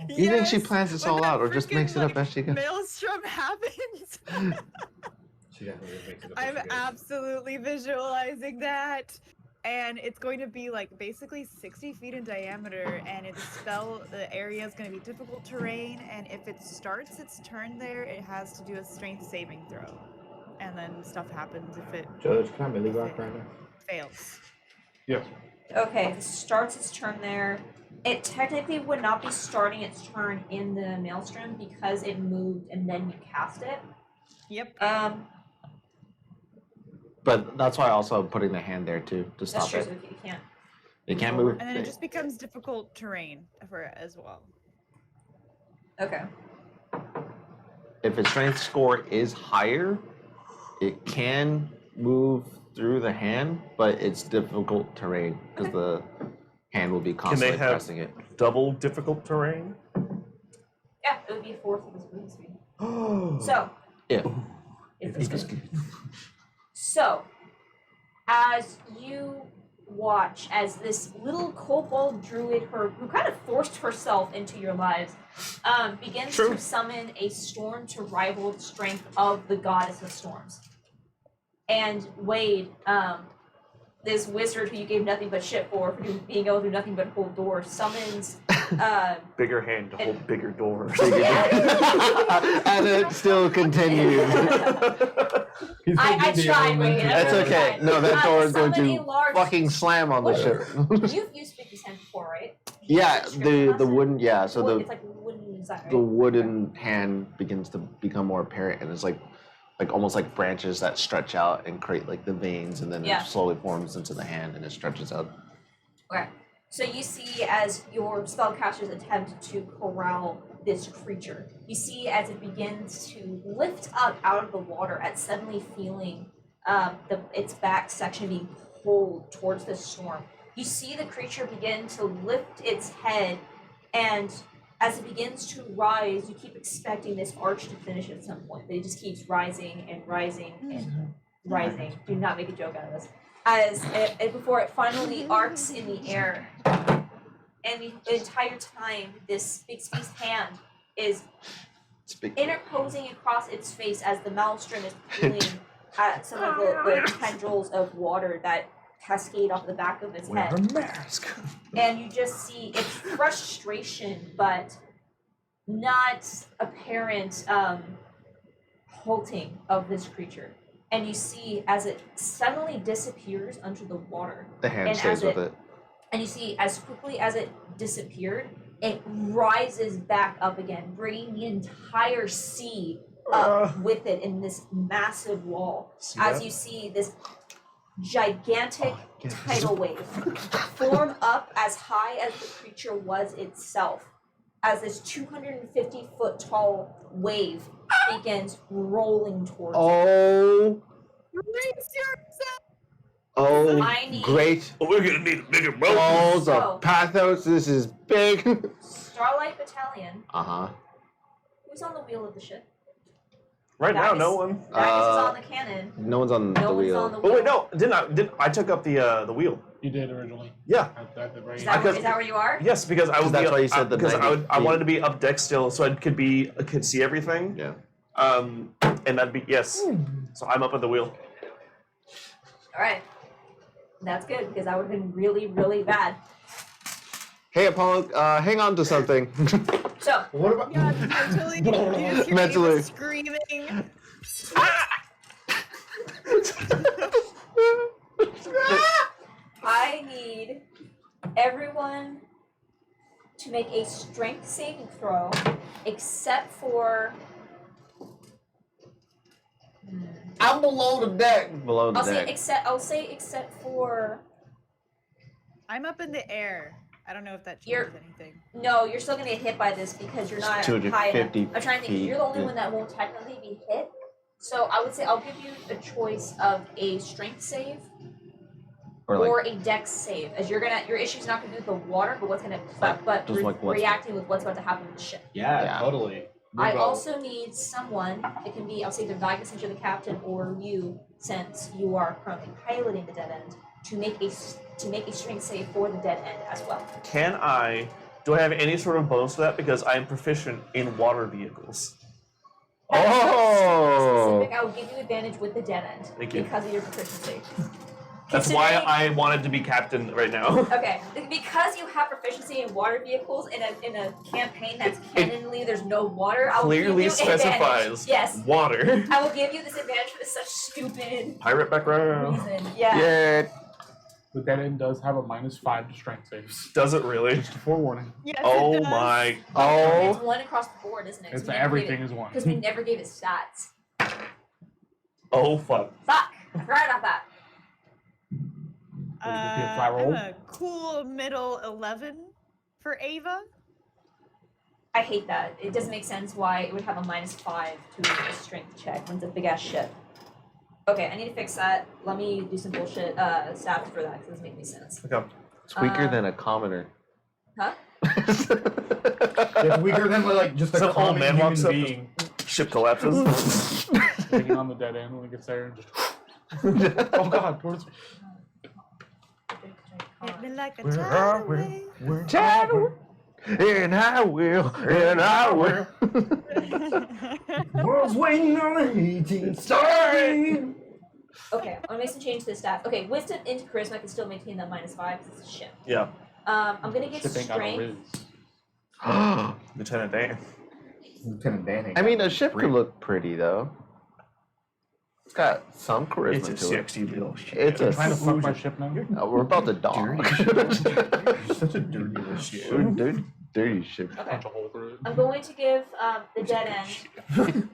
Speaker 2: You think she
Speaker 4: Yes,
Speaker 2: plans this
Speaker 4: when
Speaker 2: all
Speaker 4: that
Speaker 2: out or just
Speaker 4: freaking,
Speaker 2: makes it up as she goes?
Speaker 4: Maelstrom happens.
Speaker 7: She definitely makes it up.
Speaker 4: I'm absolutely visualizing that. And it's going to be basically 60 feet in diameter, and the area is going to be difficult terrain, and if it starts its turn there, it has to do a strength saving throw. And then stuff happens if it
Speaker 5: Judge, can I melee rock right now?
Speaker 4: fails.
Speaker 6: Yes.
Speaker 3: Okay. It starts its turn there. It technically would not be starting its turn in the maelstrom because it moved and then you cast it.
Speaker 4: Yep.
Speaker 2: But that's why also I'm putting the hand there too, to
Speaker 3: That's
Speaker 2: stop
Speaker 3: true.
Speaker 2: it.
Speaker 3: So you can't.
Speaker 2: It can't move.
Speaker 4: And then it just becomes difficult terrain for it as well.
Speaker 3: Okay.
Speaker 2: If its strength score is higher, it can move through the hand, but it's difficult terrain because the hand will be constantly
Speaker 1: have-
Speaker 2: pressing it.
Speaker 1: Double difficult terrain.
Speaker 3: Yeah, it would be a fourth of this movie speed.
Speaker 1: So
Speaker 3: So,
Speaker 2: Yeah.
Speaker 3: if it's good. So, as you watch as this little kobold druid, who kind of forced herself into your lives, begins
Speaker 1: True.
Speaker 3: to summon a storm to rival the strength of the goddess of storms. And Wade, this wizard who you gave nothing but shit for being able to do nothing but hold doors, summons
Speaker 1: bigger hand to hold bigger doors.
Speaker 2: And it still continues.
Speaker 3: I tried, Wade.
Speaker 2: That's okay. No, that door is going
Speaker 3: summon a
Speaker 2: to
Speaker 3: large-
Speaker 2: fucking slam on the
Speaker 3: What?
Speaker 2: ship.
Speaker 3: You've used 50 Cent before, right?
Speaker 2: Yeah, the
Speaker 3: Description
Speaker 2: wooden, yeah, so
Speaker 3: Wood-
Speaker 2: the
Speaker 3: it's like wooden design, right?
Speaker 2: the wooden hand begins to become more apparent, and it's like almost like branches that stretch out and create the veins, and then
Speaker 3: Yeah.
Speaker 2: it slowly forms into the hand and it stretches out.
Speaker 3: Okay. So you see as your spellcasters attempt to corral this creature, you see as it begins to lift up out of the water at suddenly feeling its back section being pulled towards the storm. You see the creature begin to lift its head, and as it begins to rise, you keep expecting this arch to finish at some point, but it just keeps rising and rising and rising. Do not make a joke out of this. Before it finally arcs in the air, and the entire time, this Bixby's hand is interposing across its face as the maelstrom is pulling at some of the tendrils of water that cascade off the back of its
Speaker 1: Wear
Speaker 3: head.
Speaker 1: a mask.
Speaker 3: And you just see its frustration, but not apparent halting of this creature. And you see as it suddenly disappears under the water.
Speaker 2: The hand
Speaker 3: And
Speaker 2: stays
Speaker 3: as
Speaker 2: with
Speaker 3: it-
Speaker 2: it.
Speaker 3: And you see as quickly as it disappeared, it rises back up again, bringing the entire sea up with it in this massive wall.
Speaker 1: See
Speaker 3: As
Speaker 1: that?
Speaker 3: you see this gigantic
Speaker 2: yes.
Speaker 3: tidal wave form up as high as the creature was itself, as this 250-foot tall wave begins rolling towards it.
Speaker 2: Oh,
Speaker 4: Brace yourself!
Speaker 2: Oh,
Speaker 3: I need-
Speaker 2: great
Speaker 1: Well, we're gonna need a bigger boat.
Speaker 2: balls
Speaker 3: So-
Speaker 2: of pathos. This is big.
Speaker 3: Starlight Battalion.
Speaker 2: Uh-huh.
Speaker 3: Who's on the wheel of the ship?
Speaker 1: Right now,
Speaker 3: Dagus-
Speaker 1: no one.
Speaker 3: Dagus is on the cannon.
Speaker 2: No one's on
Speaker 3: No
Speaker 2: the
Speaker 3: one's
Speaker 2: wheel.
Speaker 3: on the
Speaker 1: Oh
Speaker 3: wheel.
Speaker 1: wait, no, didn't I took up the wheel.
Speaker 6: You did originally.
Speaker 1: Yeah.
Speaker 6: At the very
Speaker 3: Is that,
Speaker 1: Because-
Speaker 3: is that where you are?
Speaker 1: Yes, because I would.
Speaker 2: That's
Speaker 1: be,
Speaker 2: why you said the
Speaker 1: because
Speaker 2: 90
Speaker 1: I wanted
Speaker 2: feet.
Speaker 1: to be up deck still, so I could see everything.
Speaker 2: Yeah.
Speaker 1: And that'd be yes. So I'm up at the wheel.
Speaker 3: All right. That's good because that would have been really, really bad.
Speaker 2: Hey, Apollo, hang on to something.
Speaker 3: So,
Speaker 5: What about?
Speaker 4: Yeah, mentally, you just hear
Speaker 2: Mentally.
Speaker 4: Ava screaming.
Speaker 3: I need everyone to make a strength saving throw, except for.
Speaker 2: I'm below the deck. Below the
Speaker 3: I'll say
Speaker 2: deck.
Speaker 3: except for.
Speaker 4: I'm up in the air. I don't know if that
Speaker 3: You're-
Speaker 4: changes anything.
Speaker 3: No, you're still gonna get hit by this because you're not high enough.
Speaker 2: 250
Speaker 3: I'm trying to think.
Speaker 2: feet.
Speaker 3: You're the only one that won't technically be hit. So I would say I'll give you a choice of a strength save
Speaker 2: Or like,
Speaker 3: or a dex save, as your issue's not gonna do with the water, but what's gonna but
Speaker 2: just like what's-
Speaker 3: reacting with what's about to happen with the ship.
Speaker 5: Yeah,
Speaker 2: totally.
Speaker 3: I also need someone. It can be, I'll say, the Vigus, since you're the captain, or you, since you are currently piloting the dead end, to make a strength save for the dead end as well.
Speaker 1: Do I have any sort of bonus to that because I am proficient in water vehicles?
Speaker 2: Oh!
Speaker 3: Specific, I will give you advantage with the dead end
Speaker 1: Thank you.
Speaker 3: because of your proficiency.
Speaker 1: That's why
Speaker 3: Considering-
Speaker 1: I wanted to be captain right now.
Speaker 3: Okay, because you have proficiency in water vehicles in a campaign that's canonly there's no water, I'll give
Speaker 1: Clearly
Speaker 3: you advantage.
Speaker 1: specifies
Speaker 3: Yes,
Speaker 1: water.
Speaker 3: I will give you this advantage for such stupid
Speaker 1: Pirate background.
Speaker 3: reason. Yeah.
Speaker 2: Yeah.
Speaker 6: The dead end does have a -5 to strength saves.
Speaker 1: Does it really?
Speaker 6: Just a forewarning.
Speaker 4: Yes,
Speaker 1: Oh
Speaker 4: it does.
Speaker 1: my.
Speaker 3: It's
Speaker 2: Oh.
Speaker 3: one across the board, isn't it?
Speaker 6: It's everything is one.
Speaker 3: Because we never gave it stats.
Speaker 1: Oh fuck.
Speaker 3: Fuck! I forgot about that.
Speaker 6: Would it be a flat
Speaker 4: I'm
Speaker 6: roll?
Speaker 4: a cool middle 11 for Ava.
Speaker 3: I hate that. It doesn't make sense why it would have a -5 to a strength check when it's a big ass ship. Okay, I need to fix that. Let me do some bullshit stats for that because it doesn't make any sense.
Speaker 1: Okay.
Speaker 2: It's weaker than a commoner.
Speaker 3: Huh?
Speaker 5: It's weaker than like just a
Speaker 1: Some old
Speaker 5: common
Speaker 1: man
Speaker 5: human
Speaker 1: walks up.
Speaker 5: being.
Speaker 1: Ship collapses.
Speaker 6: Taking on the dead end when it gets there and just. Oh god, towards.
Speaker 4: Hit me like a
Speaker 1: Where
Speaker 4: tidal
Speaker 1: are we?
Speaker 4: wave.
Speaker 2: Tidal. And I will. And I will.
Speaker 5: World's waiting on the 18th star.
Speaker 3: Okay, I'm gonna make some change to the stats. Okay, wisdom into charisma can still maintain that -5 because it's a ship.
Speaker 1: Yeah.
Speaker 3: I'm gonna get
Speaker 6: Ship ain't got no
Speaker 3: strength.
Speaker 6: riz.
Speaker 1: Lieutenant Dan.
Speaker 5: Lieutenant Dan.
Speaker 2: I mean, a ship could look pretty though. It's got some charisma
Speaker 1: It's a
Speaker 2: to it.
Speaker 1: sexy little ship.
Speaker 2: It's a.
Speaker 6: Trying to fuck my ship now.
Speaker 2: We're about to dog.
Speaker 5: You're such a dirty little shit.
Speaker 2: Dirty ship.
Speaker 3: Okay,
Speaker 6: Punch a hole through it.
Speaker 3: I'm going to give the dead end.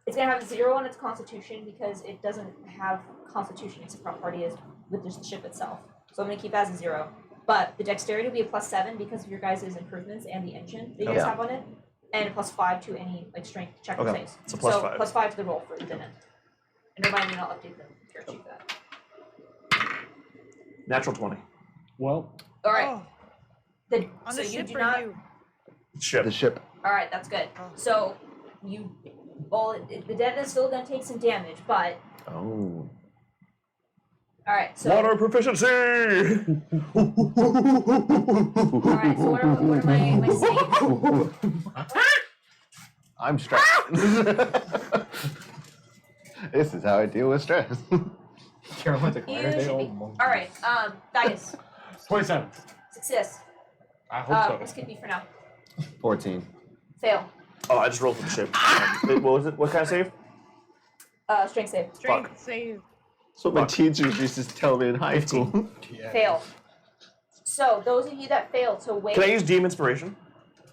Speaker 3: It's gonna have 0 on its constitution because it doesn't have constitution except for how party is with just the ship itself. So I'm gonna keep that as a 0. But the dexterity will be a +7 because of your guys' improvements and the engine that you guys
Speaker 2: Yeah.
Speaker 3: have on it, and a +5 to any like strength check or
Speaker 1: Okay,
Speaker 3: saves.
Speaker 1: so +5.
Speaker 3: +5 to the roll for the dead end. And remind me, and I'll update the character sheet for that.
Speaker 1: Natural 20.
Speaker 6: Well,
Speaker 3: All right.
Speaker 4: Oh,
Speaker 3: The,
Speaker 4: on
Speaker 3: so
Speaker 4: the
Speaker 3: you
Speaker 4: ship
Speaker 3: do
Speaker 4: or
Speaker 3: not.
Speaker 4: you?
Speaker 1: Ship.
Speaker 2: The ship.
Speaker 3: All right, that's good.
Speaker 4: Oh.
Speaker 3: So you, the dead end is still gonna take some damage, but
Speaker 2: Oh.
Speaker 3: all right. So
Speaker 1: Water proficiency.
Speaker 3: all right. So what am I saying?
Speaker 2: I'm stressed. This is how I deal with stress.
Speaker 5: Caroline's a
Speaker 3: You
Speaker 5: they
Speaker 3: should
Speaker 5: all
Speaker 3: be.
Speaker 5: monkey.
Speaker 3: All right. Dice
Speaker 6: 27.
Speaker 3: success.
Speaker 6: I hope
Speaker 3: This
Speaker 6: so.
Speaker 3: could be for now.
Speaker 2: 14.
Speaker 3: Fail.
Speaker 1: Oh, I just rolled for the ship. What was it? What kind of save?
Speaker 3: Strength save.
Speaker 4: Strength save.
Speaker 2: That's what my teachers used to tell me in high school.
Speaker 5: Yeah.
Speaker 3: Fail. So those of you that failed to wait.
Speaker 1: Can I use DM inspiration?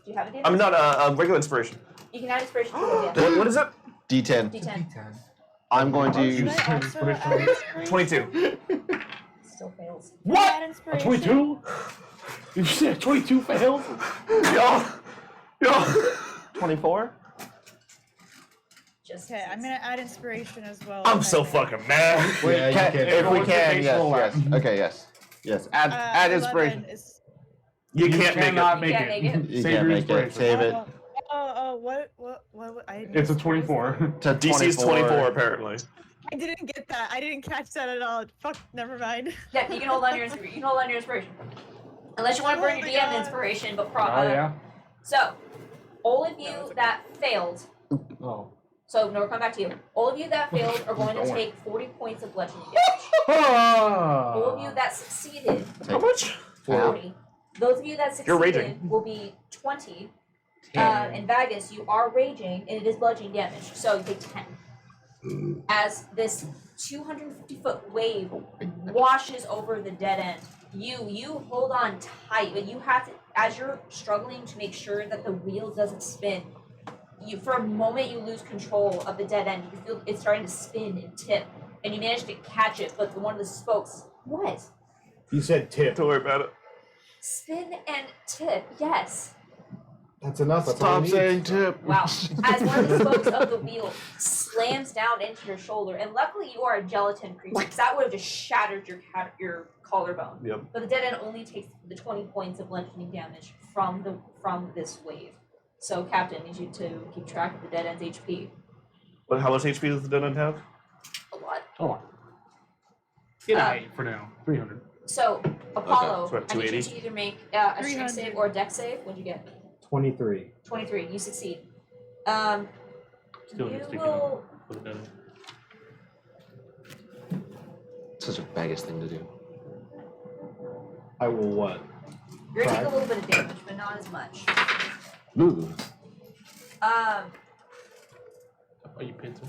Speaker 3: Do you have a DM?
Speaker 1: I mean, not regular inspiration.
Speaker 3: You can add inspiration to the DM.
Speaker 1: What is it?
Speaker 2: D10.
Speaker 3: D10.
Speaker 2: I'm going to
Speaker 4: Should
Speaker 2: use.
Speaker 4: I also add inspiration?
Speaker 1: 22.
Speaker 3: Still fails.
Speaker 4: Can I add inspiration?
Speaker 6: 22? You said 22 fails?
Speaker 1: Yo.
Speaker 2: 24?
Speaker 3: just
Speaker 4: Okay, I'm
Speaker 3: succeeds.
Speaker 4: gonna add inspiration as well.
Speaker 1: I'm
Speaker 4: if I
Speaker 1: so
Speaker 4: may.
Speaker 1: fucking mad.
Speaker 5: Yeah, you can.
Speaker 2: If we
Speaker 6: What's the
Speaker 2: can,
Speaker 6: base
Speaker 2: yes,
Speaker 6: roll at?
Speaker 2: yes. Okay, yes. Yes. Add
Speaker 4: 11
Speaker 2: inspiration.
Speaker 4: is.
Speaker 1: You can't make
Speaker 6: cannot
Speaker 1: it.
Speaker 6: make
Speaker 3: can't
Speaker 6: it.
Speaker 3: make it.
Speaker 2: You
Speaker 6: Save
Speaker 2: can't
Speaker 6: your
Speaker 2: make it.
Speaker 6: inspiration.
Speaker 2: Save it
Speaker 4: What? I
Speaker 6: It's a
Speaker 4: missed. What was
Speaker 6: 24.
Speaker 4: that?
Speaker 2: to
Speaker 1: DC is 24 apparently.
Speaker 4: I didn't get that. I didn't catch that at all. Fuck, never mind.
Speaker 3: Yeah, you can hold on to your inspiration. You can hold on to your inspiration. Unless you want to burn
Speaker 4: Oh
Speaker 3: your
Speaker 4: my
Speaker 3: DM
Speaker 4: God.
Speaker 3: inspiration, but
Speaker 6: Oh, yeah?
Speaker 3: So, all of you
Speaker 4: No, it's okay.
Speaker 3: that failed.
Speaker 6: Oh.
Speaker 3: So, no, we'll come back to you. All of you that failed are going to
Speaker 6: Don't worry.
Speaker 3: take 40 points of bludgeoning damage. All of you that succeeded,
Speaker 1: How much?
Speaker 3: 40. Those of you that
Speaker 1: You're
Speaker 3: succeeded
Speaker 1: raging.
Speaker 3: will be 20. And Vagus, you are raging, and it is bludgeoning damage, so you take 10. As this 250-foot wave washes over the dead end, you hold on tight, but you have to, as you're struggling to make sure that the wheel doesn't spin, you for a moment you lose control of the dead end. You can feel it's starting to spin and tip, and you manage to catch it, but one of the spokes, what?
Speaker 5: You said tip.
Speaker 1: Don't worry about it.
Speaker 3: Spin and tip, yes.
Speaker 5: That's enough. That's all
Speaker 2: Stop
Speaker 5: you
Speaker 2: saying
Speaker 5: need.
Speaker 2: tip.
Speaker 3: Wow. As one of the spokes of the wheel slams down into your shoulder, and luckily you are a gelatin creature, because that would have just shattered your collarbone.
Speaker 1: Yep.
Speaker 3: But the dead end only takes the 20 points of bludgeoning damage from this wave. So Captain needs you to keep track of the dead end's HP.
Speaker 1: But how much HP does the dead end have?
Speaker 3: A lot.
Speaker 6: Oh. Get out for now. 300.
Speaker 3: So Apollo,
Speaker 1: so at
Speaker 3: I need you
Speaker 1: 280?
Speaker 3: to either make a strength
Speaker 4: 300.
Speaker 3: save or a dex save. What'd you get?
Speaker 5: 23.
Speaker 3: 23. You succeed.
Speaker 6: Still
Speaker 3: You
Speaker 6: sticking
Speaker 3: will.
Speaker 6: up for the dead.
Speaker 2: Such a baggage thing to do.
Speaker 5: I will what?
Speaker 3: You're gonna take a
Speaker 5: Try.
Speaker 3: little bit of damage, but not as much.
Speaker 2: Ooh.
Speaker 6: Oh, you pencil.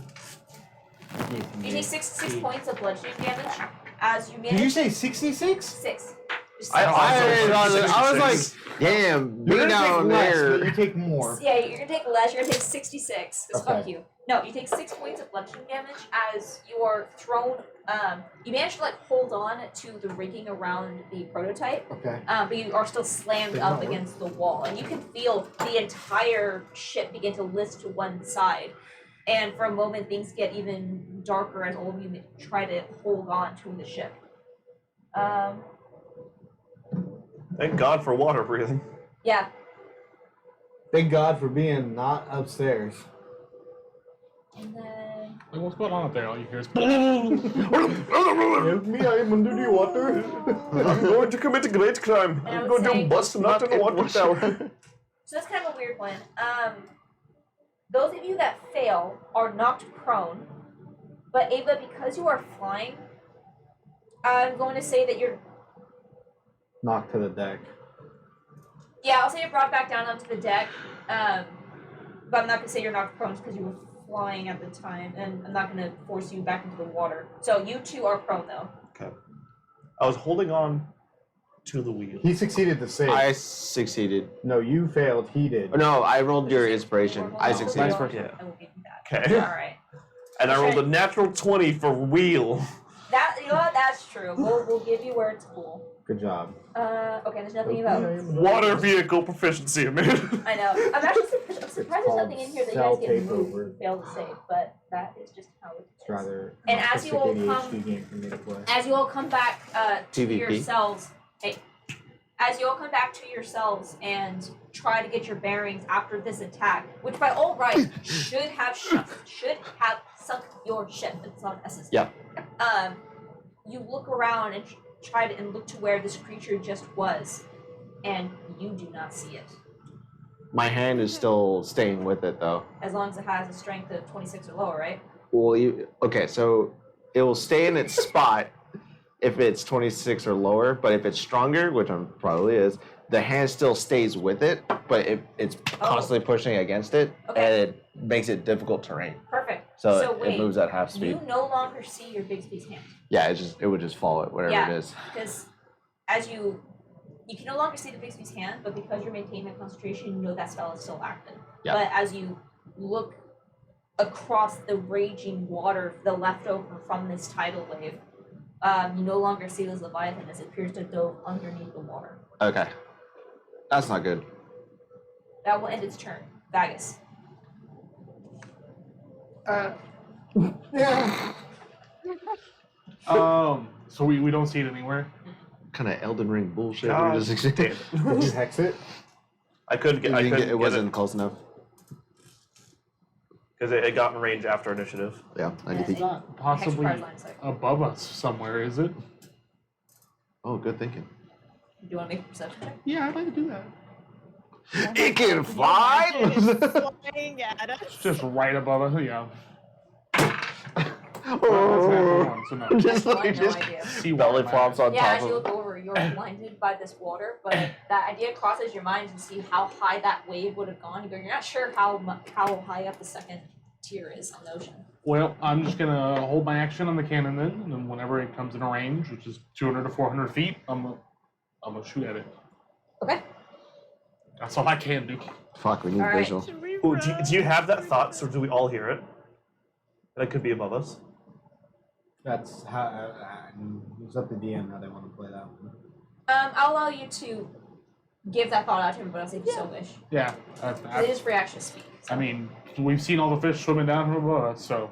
Speaker 3: You take six points of bludgeoning damage as you
Speaker 7: Did you
Speaker 3: manage
Speaker 7: say 66?
Speaker 3: 6. Just
Speaker 2: I
Speaker 3: six.
Speaker 2: was like, damn,
Speaker 5: You're
Speaker 2: me
Speaker 5: gonna take
Speaker 2: down
Speaker 5: less,
Speaker 2: there.
Speaker 5: but you take more.
Speaker 3: Yeah, you're gonna take less. You're gonna take 66. Just fuck
Speaker 5: Okay.
Speaker 3: you. No, you take 6 points of bludgeoning damage as you are thrown. You manage to hold on to the rigging around the prototype,
Speaker 5: Okay.
Speaker 3: but you are still slammed
Speaker 5: Did
Speaker 3: up
Speaker 5: not work.
Speaker 3: against the wall, and you can feel the entire ship begin to lift to one side. And for a moment, things get even darker as all of you try to hold on to the ship.
Speaker 1: Thank God for water breathing.
Speaker 3: Yeah.
Speaker 5: Thank God for being not upstairs.
Speaker 3: And then
Speaker 6: Like, what's going on up there? All you hear is.
Speaker 5: Help me, I am under the water.
Speaker 1: I'm going to commit a great crime.
Speaker 3: And I
Speaker 1: I'm
Speaker 3: would
Speaker 1: going
Speaker 3: say-
Speaker 1: to bust a nut in a water tower.
Speaker 3: So that's kind of a weird one. Those of you that fail are knocked prone, but Ava, because you are flying, I'm going to say that you're.
Speaker 5: Knocked to the deck.
Speaker 3: Yeah, I'll say you're brought back down onto the deck. But I'm not gonna say you're knocked prone because you were flying at the time, and I'm not gonna force you back into the water. So you two are prone though.
Speaker 1: Okay. I was holding on to the wheel.
Speaker 5: He succeeded the save.
Speaker 2: I succeeded.
Speaker 5: No, you failed. He did.
Speaker 2: No, I rolled your inspiration.
Speaker 3: You were
Speaker 2: I
Speaker 3: holding on to the
Speaker 2: succeeded.
Speaker 3: wheel.
Speaker 1: Yeah.
Speaker 3: I will give you that.
Speaker 1: Okay.
Speaker 3: All right.
Speaker 1: And I rolled a natural 20 for wheel.
Speaker 3: That you know what? That's true. We'll give you where it's cool.
Speaker 5: Good job.
Speaker 3: Okay. There's nothing about.
Speaker 1: Water vehicle proficiency, man.
Speaker 3: I know. I'm actually surprised there's
Speaker 5: called
Speaker 3: nothing in here that you
Speaker 5: cell
Speaker 3: guys get moved
Speaker 5: takeover.
Speaker 3: and fail to save, but that is just how it
Speaker 5: It's
Speaker 3: is.
Speaker 5: rather
Speaker 3: And
Speaker 5: an
Speaker 3: as you all
Speaker 5: autistic
Speaker 3: come-
Speaker 5: ADHD game for me to play.
Speaker 3: As you all come back to
Speaker 2: TVP.
Speaker 3: yourselves, as you all come back to yourselves and try to get your bearings after this attack, which by all rights should have sunk your ship. It's not S's.
Speaker 2: Yeah.
Speaker 3: You look around and try to and look to where this creature just was, and you do not see it.
Speaker 2: My hand is still staying with it though.
Speaker 3: As long as it has a strength of 26 or lower, right?
Speaker 2: Well, okay, so it will stay in its spot if it's 26 or lower, but if it's stronger, which I'm probably is, the hand still stays with it, but it's constantly pushing against it,
Speaker 3: Okay.
Speaker 2: and it makes it difficult terrain.
Speaker 3: Perfect.
Speaker 2: So,
Speaker 3: wait,
Speaker 2: it moves at half speed.
Speaker 3: you no longer see your Bigsby's hand.
Speaker 2: Yeah, it would just fall at whatever
Speaker 3: Yeah.
Speaker 2: it is.
Speaker 3: Because as you can no longer see the Bigsby's hand, but because you're maintaining that concentration, you know that spell is still active.
Speaker 2: Yeah.
Speaker 3: But as you look across the raging water, the leftover from this tidal wave, you no longer see this Leviathan as it appears to dove underneath the water.
Speaker 2: Okay. That's not good.
Speaker 3: That will end its turn. Vagus.
Speaker 5: Yeah.
Speaker 6: So we don't see it anywhere.
Speaker 2: Kind of Elden Ring bullshit.
Speaker 1: God
Speaker 2: We just
Speaker 1: damn
Speaker 5: Did you
Speaker 1: it.
Speaker 5: hex it?
Speaker 1: I couldn't get. I couldn't
Speaker 2: it wasn't close enough.
Speaker 1: because it got in range after initiative.
Speaker 2: Yeah, I
Speaker 3: Yeah,
Speaker 2: need
Speaker 6: It's
Speaker 2: to.
Speaker 6: not possibly
Speaker 3: Hexacar's line of sight.
Speaker 6: above us somewhere, is it?
Speaker 2: Oh, good thinking.
Speaker 3: Do you want to make a perception check?
Speaker 6: Yeah, I'd like to do that.
Speaker 2: It can fly.
Speaker 4: Flying at us.
Speaker 6: It's just right above us. Yeah. That's
Speaker 2: Oh,
Speaker 6: one, so no.
Speaker 2: just
Speaker 3: I
Speaker 2: like
Speaker 3: have no
Speaker 2: just
Speaker 3: idea.
Speaker 6: See
Speaker 2: belly
Speaker 6: water
Speaker 2: flops on
Speaker 3: Yeah,
Speaker 2: top
Speaker 3: as you
Speaker 2: of.
Speaker 3: look over, you're blinded by this water, but that idea crosses your mind to see how high that wave would have gone. You're not sure how high up the second tier is on the ocean.
Speaker 6: Well, I'm just gonna hold my action on the cannon then, and then whenever it comes in a range, which is 200 to 400 feet, I'm gonna shoot at it.
Speaker 3: Okay.
Speaker 6: That's all I can do.
Speaker 2: Fuck, we need
Speaker 3: All right.
Speaker 2: visual.
Speaker 4: Should we
Speaker 1: Ooh,
Speaker 4: run?
Speaker 1: do you have that thought, or do we all hear it? That could be above us.
Speaker 5: That's how. It's up to DM how they want to play that one.
Speaker 3: I'll allow you to give that thought out to everybody else if you so wish.
Speaker 6: Yeah.
Speaker 3: It is free action speak. So.
Speaker 6: I mean, we've seen all the fish swimming down from above us, so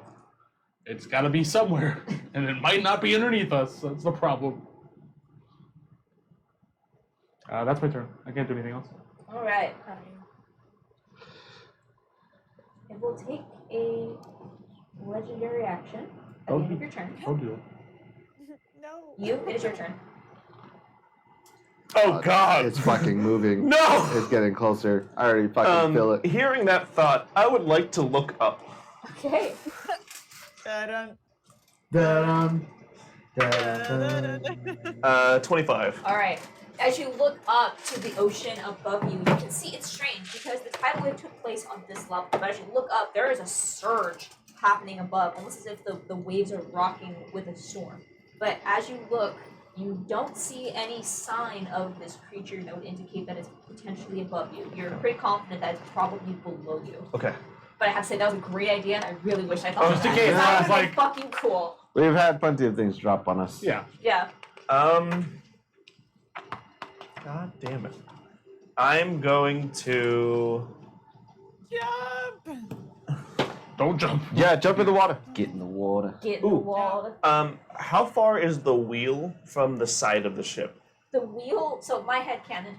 Speaker 6: it's got to be somewhere, and it might not be underneath us. That's the problem. That's my turn. I can't do anything else.
Speaker 3: All right. It will take a legendary action at the end of your turn.
Speaker 6: Don't do it.
Speaker 4: No.
Speaker 3: You, it is your turn.
Speaker 1: Oh God!
Speaker 2: It's fucking moving.
Speaker 1: No!
Speaker 2: It's getting closer. I already fucking feel it.
Speaker 1: Hearing that thought, I would like to look up.
Speaker 3: Okay.
Speaker 4: Dun,
Speaker 5: Dun, dun,
Speaker 4: dun,
Speaker 5: dun.
Speaker 4: dun.
Speaker 1: 25.
Speaker 3: All right. As you look up to the ocean above you, you can see it's strange because the tidal wave took place on this level. But as you look up, there is a surge happening above, almost as if the waves are rocking with a storm. But as you look, you don't see any sign of this creature that would indicate that it's potentially above you. You're pretty confident that it's probably below you.
Speaker 1: Okay.
Speaker 3: But I have to say, that was a great idea, and I really wish I thought
Speaker 1: Oh,
Speaker 3: of
Speaker 1: just
Speaker 3: that.
Speaker 1: in case,
Speaker 3: That
Speaker 6: I
Speaker 3: would
Speaker 6: was
Speaker 3: have been
Speaker 6: like-
Speaker 3: fucking cool.
Speaker 2: We've had plenty of things drop on us.
Speaker 6: Yeah.
Speaker 3: Yeah.
Speaker 1: God damn it. I'm going to.
Speaker 4: Jump!
Speaker 6: Don't jump.
Speaker 2: Yeah, jump in the water. Get in the water.
Speaker 3: Get in the
Speaker 1: Ooh.
Speaker 3: wall.
Speaker 1: How far is the wheel from the side of the ship?
Speaker 3: The wheel, so my headcanon,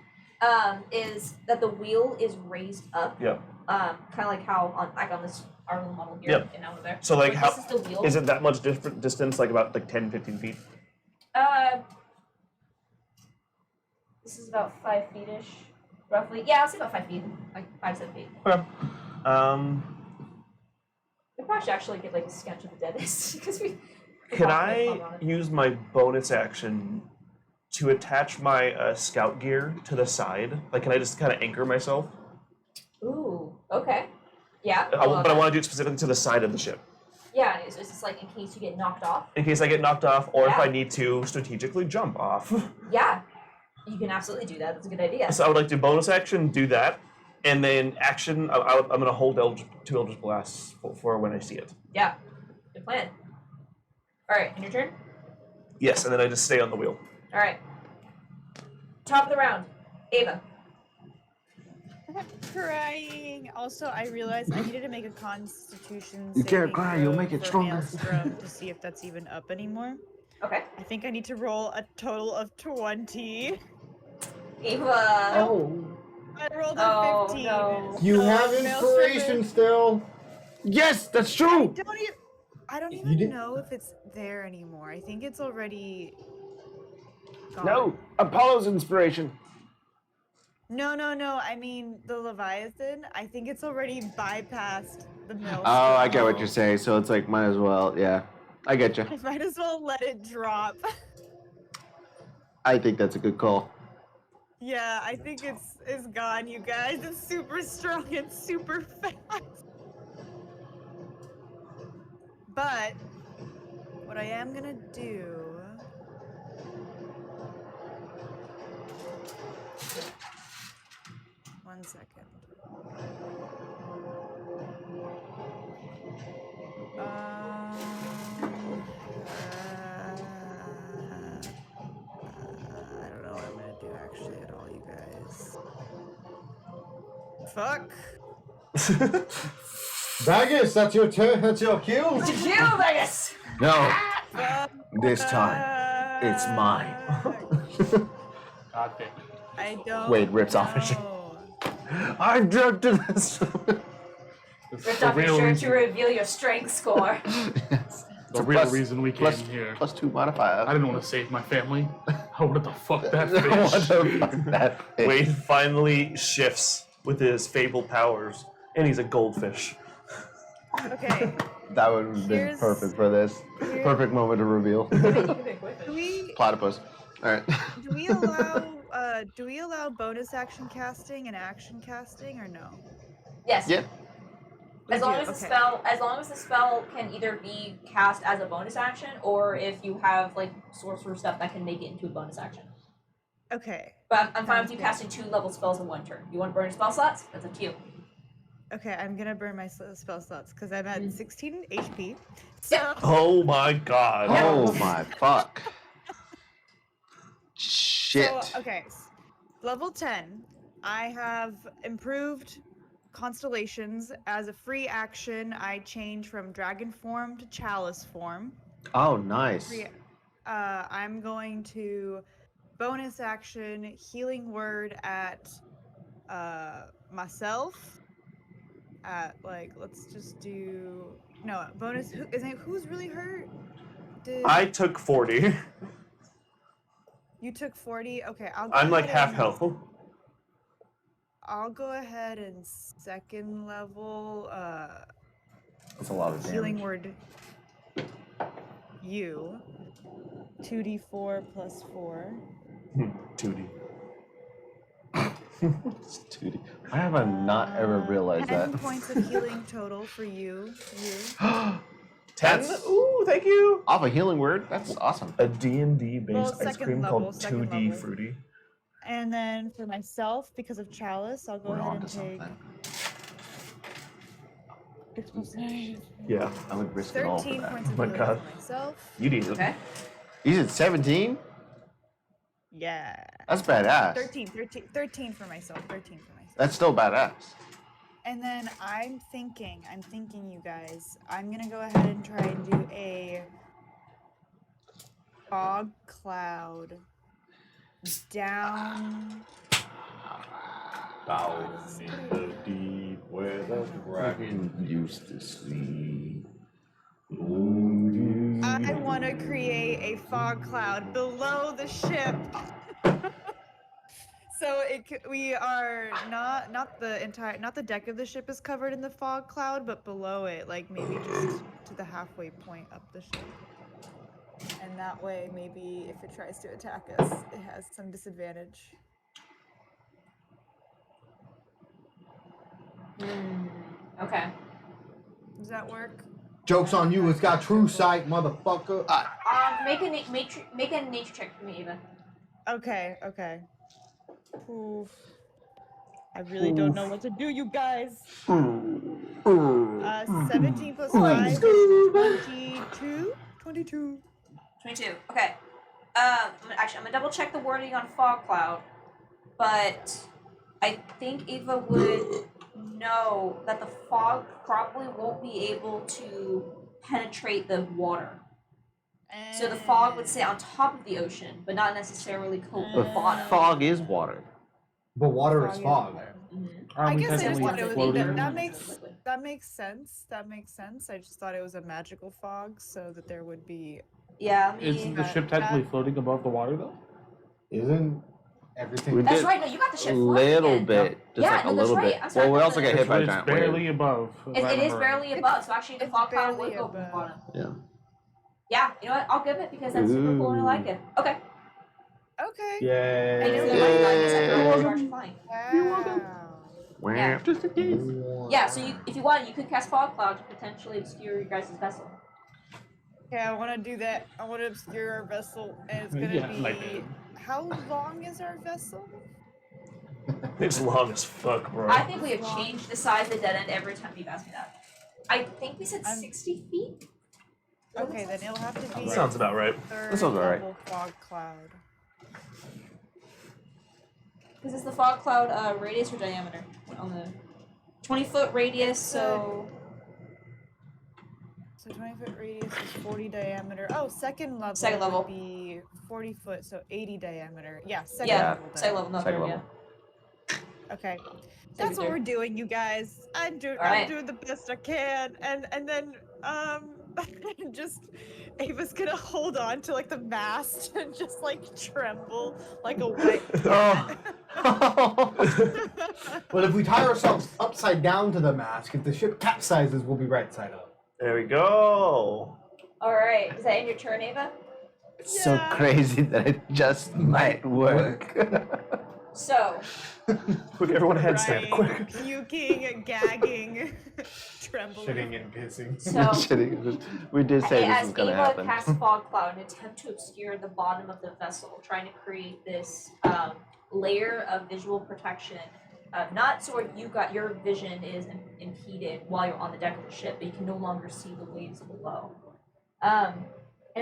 Speaker 3: is that the wheel is raised up.
Speaker 1: Yep.
Speaker 3: Kind of like how on this our little model here
Speaker 1: Yep.
Speaker 3: and over there.
Speaker 1: So, like,
Speaker 3: But
Speaker 1: how-
Speaker 3: this is the wheel.
Speaker 1: Is it that much different distance, like about like 10, 15 feet?
Speaker 3: This is about 5 feet-ish, roughly. Yeah, I'll say about 5 feet, like 5 to 7 feet.
Speaker 1: Okay.
Speaker 3: We probably should actually get like a sketch of the deadest because we.
Speaker 1: Can I use my bonus action to attach my scout gear to the side? Like, can I just kind of anchor myself?
Speaker 3: Ooh. Okay. Yeah.
Speaker 1: But I want to do it specifically to the side of the ship.
Speaker 3: Yeah, it's just like in case you get knocked off.
Speaker 1: In case I get knocked off, or if
Speaker 3: Yeah.
Speaker 1: I need to strategically jump off.
Speaker 3: Yeah. You can absolutely do that. That's a good idea.
Speaker 1: So I would like to bonus action, do that, and then action, I'm going to hold two Eldritch Blasts for when I see it.
Speaker 3: Yeah. Good plan. Alright, and your turn?
Speaker 1: Yes, and then I just stay on the wheel.
Speaker 3: Alright. Top of the round. Ava.
Speaker 4: Crying. Also, I realized I needed to make a Constitution.
Speaker 2: You can't
Speaker 4: saving
Speaker 2: cry, you'll
Speaker 4: throw
Speaker 2: make it
Speaker 4: for
Speaker 2: stronger.
Speaker 4: Maelstrom to see if that's even up anymore.
Speaker 3: Okay.
Speaker 4: I think I need to roll a total of 20.
Speaker 3: Ava.
Speaker 5: Oh,
Speaker 4: I rolled
Speaker 3: Oh,
Speaker 4: a 15.
Speaker 3: no.
Speaker 5: you
Speaker 4: So
Speaker 5: have
Speaker 4: Maelstrom
Speaker 5: inspiration
Speaker 4: is-
Speaker 5: still.
Speaker 2: Yes, that's
Speaker 4: I
Speaker 2: true.
Speaker 4: don't
Speaker 5: You
Speaker 4: even
Speaker 5: did-
Speaker 4: know if it's there anymore. I think it's already gone.
Speaker 2: No, Apollo's inspiration.
Speaker 4: No. I mean, the Leviathan, I think it's already bypassed the Maelstrom.
Speaker 2: Oh, I get what you're saying. So it's like, might as well. Yeah, I get you.
Speaker 4: I might as well let it drop.
Speaker 2: I think that's a good call.
Speaker 4: Yeah, I think it's gone, you guys. It's super strong and super fast. But what I am gonna do. One second. I don't know what I'm gonna do actually at all, you guys. Fuck.
Speaker 5: Bagus, that's your turn. That's your cue.
Speaker 3: It's you, Vegas.
Speaker 2: No, this time it's mine.
Speaker 6: God damn it.
Speaker 4: I don't.
Speaker 2: Wade rips off his shirt.
Speaker 4: know.
Speaker 2: I dreamt of this.
Speaker 6: This is
Speaker 3: Ripped
Speaker 6: the
Speaker 3: off your
Speaker 6: real
Speaker 3: shirt to
Speaker 6: reason,
Speaker 3: real your strength score.
Speaker 6: the real reason we came
Speaker 2: plus,
Speaker 6: here.
Speaker 2: plus 2 modifier.
Speaker 6: I didn't want to save my family. I wanted to fuck that
Speaker 2: What
Speaker 6: fish.
Speaker 2: the fuck that fish?
Speaker 1: Wade finally shifts with his fabled powers, and he's a goldfish.
Speaker 4: Okay.
Speaker 2: That would have been
Speaker 4: Here's-
Speaker 2: perfect for this.
Speaker 4: here-
Speaker 2: Perfect moment to reveal.
Speaker 4: Do we
Speaker 2: Platypus. Alright.
Speaker 4: do we allow bonus action casting and action casting or no?
Speaker 3: Yes.
Speaker 2: Yep.
Speaker 3: As
Speaker 4: We
Speaker 3: long
Speaker 4: do,
Speaker 3: as the
Speaker 4: okay.
Speaker 3: spell can either be cast as a bonus action, or if you have like sorcerer stuff that can make it into a bonus action.
Speaker 4: Okay.
Speaker 3: But I'm fine with
Speaker 4: Sounds
Speaker 3: you
Speaker 4: good.
Speaker 3: casting 2 level spells in one turn. You want to burn your spell slots? That's up to you.
Speaker 4: Okay, I'm gonna burn my spell slots because I'm at 16 HP. So
Speaker 1: Oh my god.
Speaker 2: Oh my fuck. Shit.
Speaker 4: So, okay, level 10. I have improved constellations. As a free action, I change from dragon form to chalice form.
Speaker 2: Oh, nice.
Speaker 4: I'm going to bonus action healing word at myself. Let's just do bonus. Who's really hurt?
Speaker 1: I took 40.
Speaker 4: You took 40. Okay,
Speaker 1: I'm like half health.
Speaker 4: I'll go ahead and second level
Speaker 2: That's a lot of
Speaker 4: healing
Speaker 2: damage.
Speaker 4: word you. 2d4 plus 4.
Speaker 1: 2D.
Speaker 2: It's 2D. Why have I not ever realized
Speaker 4: 10
Speaker 2: that?
Speaker 4: points of healing total for you.
Speaker 1: 10? Ooh, thank you.
Speaker 2: Off a healing word? That's awesome.
Speaker 1: A D&D based
Speaker 4: Well,
Speaker 1: ice
Speaker 4: second
Speaker 1: cream
Speaker 4: level,
Speaker 1: called
Speaker 4: second
Speaker 1: 2D
Speaker 4: level.
Speaker 1: Fruity.
Speaker 4: And then for myself, because of chalice, I'll go
Speaker 2: We're
Speaker 4: ahead
Speaker 2: onto
Speaker 4: and take
Speaker 2: something.
Speaker 4: 6 plus 9.
Speaker 1: Yeah.
Speaker 2: I would risk it all for
Speaker 4: 13
Speaker 2: that.
Speaker 4: points of
Speaker 1: Oh my
Speaker 4: healing
Speaker 1: God.
Speaker 4: for myself.
Speaker 1: You need it.
Speaker 3: Okay.
Speaker 2: You said 17?
Speaker 4: Yeah.
Speaker 2: That's badass.
Speaker 4: 13 for myself. 13 for myself.
Speaker 2: That's still badass.
Speaker 4: And then I'm thinking, you guys, I'm gonna go ahead and try and do a fog cloud down.
Speaker 2: Down in the deep where the dragon used to sleep.
Speaker 4: I want to create a fog cloud below the ship. So we are not the deck of the ship is covered in the fog cloud, but below it, like maybe just to the halfway point up the ship. And that way, maybe if it tries to attack us, it has some disadvantage.
Speaker 3: Okay.
Speaker 4: Does that work?
Speaker 5: Joke's on you, it's got true sight, motherfucker.
Speaker 3: Make a nature check for me, Ava.
Speaker 4: Okay. Oof. I really don't know what to do, you guys. 17 plus 5 is 22. 22.
Speaker 3: 22. Okay. I'm gonna double check the wording on fog cloud, but I think Ava would know that the fog probably won't be able to penetrate the water. So the fog would sit on top of the ocean, but not necessarily coat the
Speaker 2: But
Speaker 3: bottom.
Speaker 2: fog is water.
Speaker 5: But water is fog.
Speaker 4: I guess I just thought it was
Speaker 6: floating?
Speaker 4: that makes sense. That makes sense. I just thought it was a magical fog, so that there would be.
Speaker 3: Yeah, I
Speaker 6: Isn't
Speaker 3: mean,
Speaker 6: the ship technically floating above the water though?
Speaker 5: Isn't everything?
Speaker 2: We
Speaker 3: that's
Speaker 2: did
Speaker 3: right. No, you got the ship
Speaker 2: a
Speaker 3: flying
Speaker 2: little
Speaker 3: again.
Speaker 2: bit. Just
Speaker 3: Yeah,
Speaker 2: like
Speaker 3: no,
Speaker 2: a
Speaker 3: that's
Speaker 2: little
Speaker 3: right.
Speaker 2: bit.
Speaker 3: I'm sorry,
Speaker 2: Well, we
Speaker 3: that's
Speaker 2: also
Speaker 3: right.
Speaker 2: get hit by a
Speaker 6: It's
Speaker 2: giant
Speaker 6: barely
Speaker 2: wave.
Speaker 6: above. if I
Speaker 3: It is
Speaker 6: remember right.
Speaker 3: barely above, so actually the
Speaker 4: It's
Speaker 3: fog cloud would
Speaker 4: barely
Speaker 3: go from the
Speaker 4: above.
Speaker 3: bottom.
Speaker 2: Yeah.
Speaker 3: Yeah, you know what? I'll give it because that's super cool and I like it. Okay.
Speaker 4: Okay.
Speaker 3: I
Speaker 5: Yay.
Speaker 3: just didn't recognize that there was actually flying.
Speaker 2: Wow.
Speaker 3: Yeah.
Speaker 6: Just in case.
Speaker 3: Yeah, so if you want, you could cast fog cloud to potentially obscure your guys' vessel.
Speaker 4: Okay, I want to do that. I want to obscure our vessel, and it's gonna
Speaker 6: Yeah,
Speaker 4: be.
Speaker 6: like that.
Speaker 4: How long is our vessel?
Speaker 1: It's long as fuck, bro.
Speaker 3: I think we have changed the size of the dead end every time you've asked me that. I think we said 60 feet?
Speaker 4: Okay, then it'll have to be.
Speaker 1: Sounds about right.
Speaker 4: Third
Speaker 2: That sounds about right.
Speaker 4: level fog cloud.
Speaker 3: Because it's the fog cloud radius or diameter on the 20-foot radius, so
Speaker 4: So 20-foot radius is 40 diameter. Oh, second level.
Speaker 3: Second level.
Speaker 4: would be 40 foot, so 80 diameter. Yeah, second
Speaker 3: Yeah,
Speaker 4: level. Then.
Speaker 3: second level, not
Speaker 2: Second
Speaker 3: third,
Speaker 2: level.
Speaker 4: Okay.
Speaker 3: Second
Speaker 4: That's what
Speaker 3: tier.
Speaker 4: we're doing, you guys. I'm
Speaker 3: Alright.
Speaker 4: doing the best I can, and then just Ava's gonna hold on to like the mast and just like tremble like a wet cat.
Speaker 5: Well, if we tie ourselves upside down to the mast, if the ship capsizes, we'll be right side up.
Speaker 1: There we go.
Speaker 3: Alright, is that in your turn, Ava?
Speaker 2: It's so
Speaker 4: Yeah.
Speaker 2: crazy that it just might work.
Speaker 3: So,
Speaker 1: Quick, everyone headstand.
Speaker 4: Right.
Speaker 1: Quick.
Speaker 4: Puking, gagging, trembling.
Speaker 5: Shitting and pissing.
Speaker 3: so
Speaker 2: Kidding. We did say this
Speaker 3: as
Speaker 2: was gonna
Speaker 3: Ava
Speaker 2: happen.
Speaker 3: casts fog cloud in an attempt to obscure the bottom of the vessel, trying to create this layer of visual protection. Not so your vision is impeded while you're on the deck of the ship, but you can no longer see the waves below. And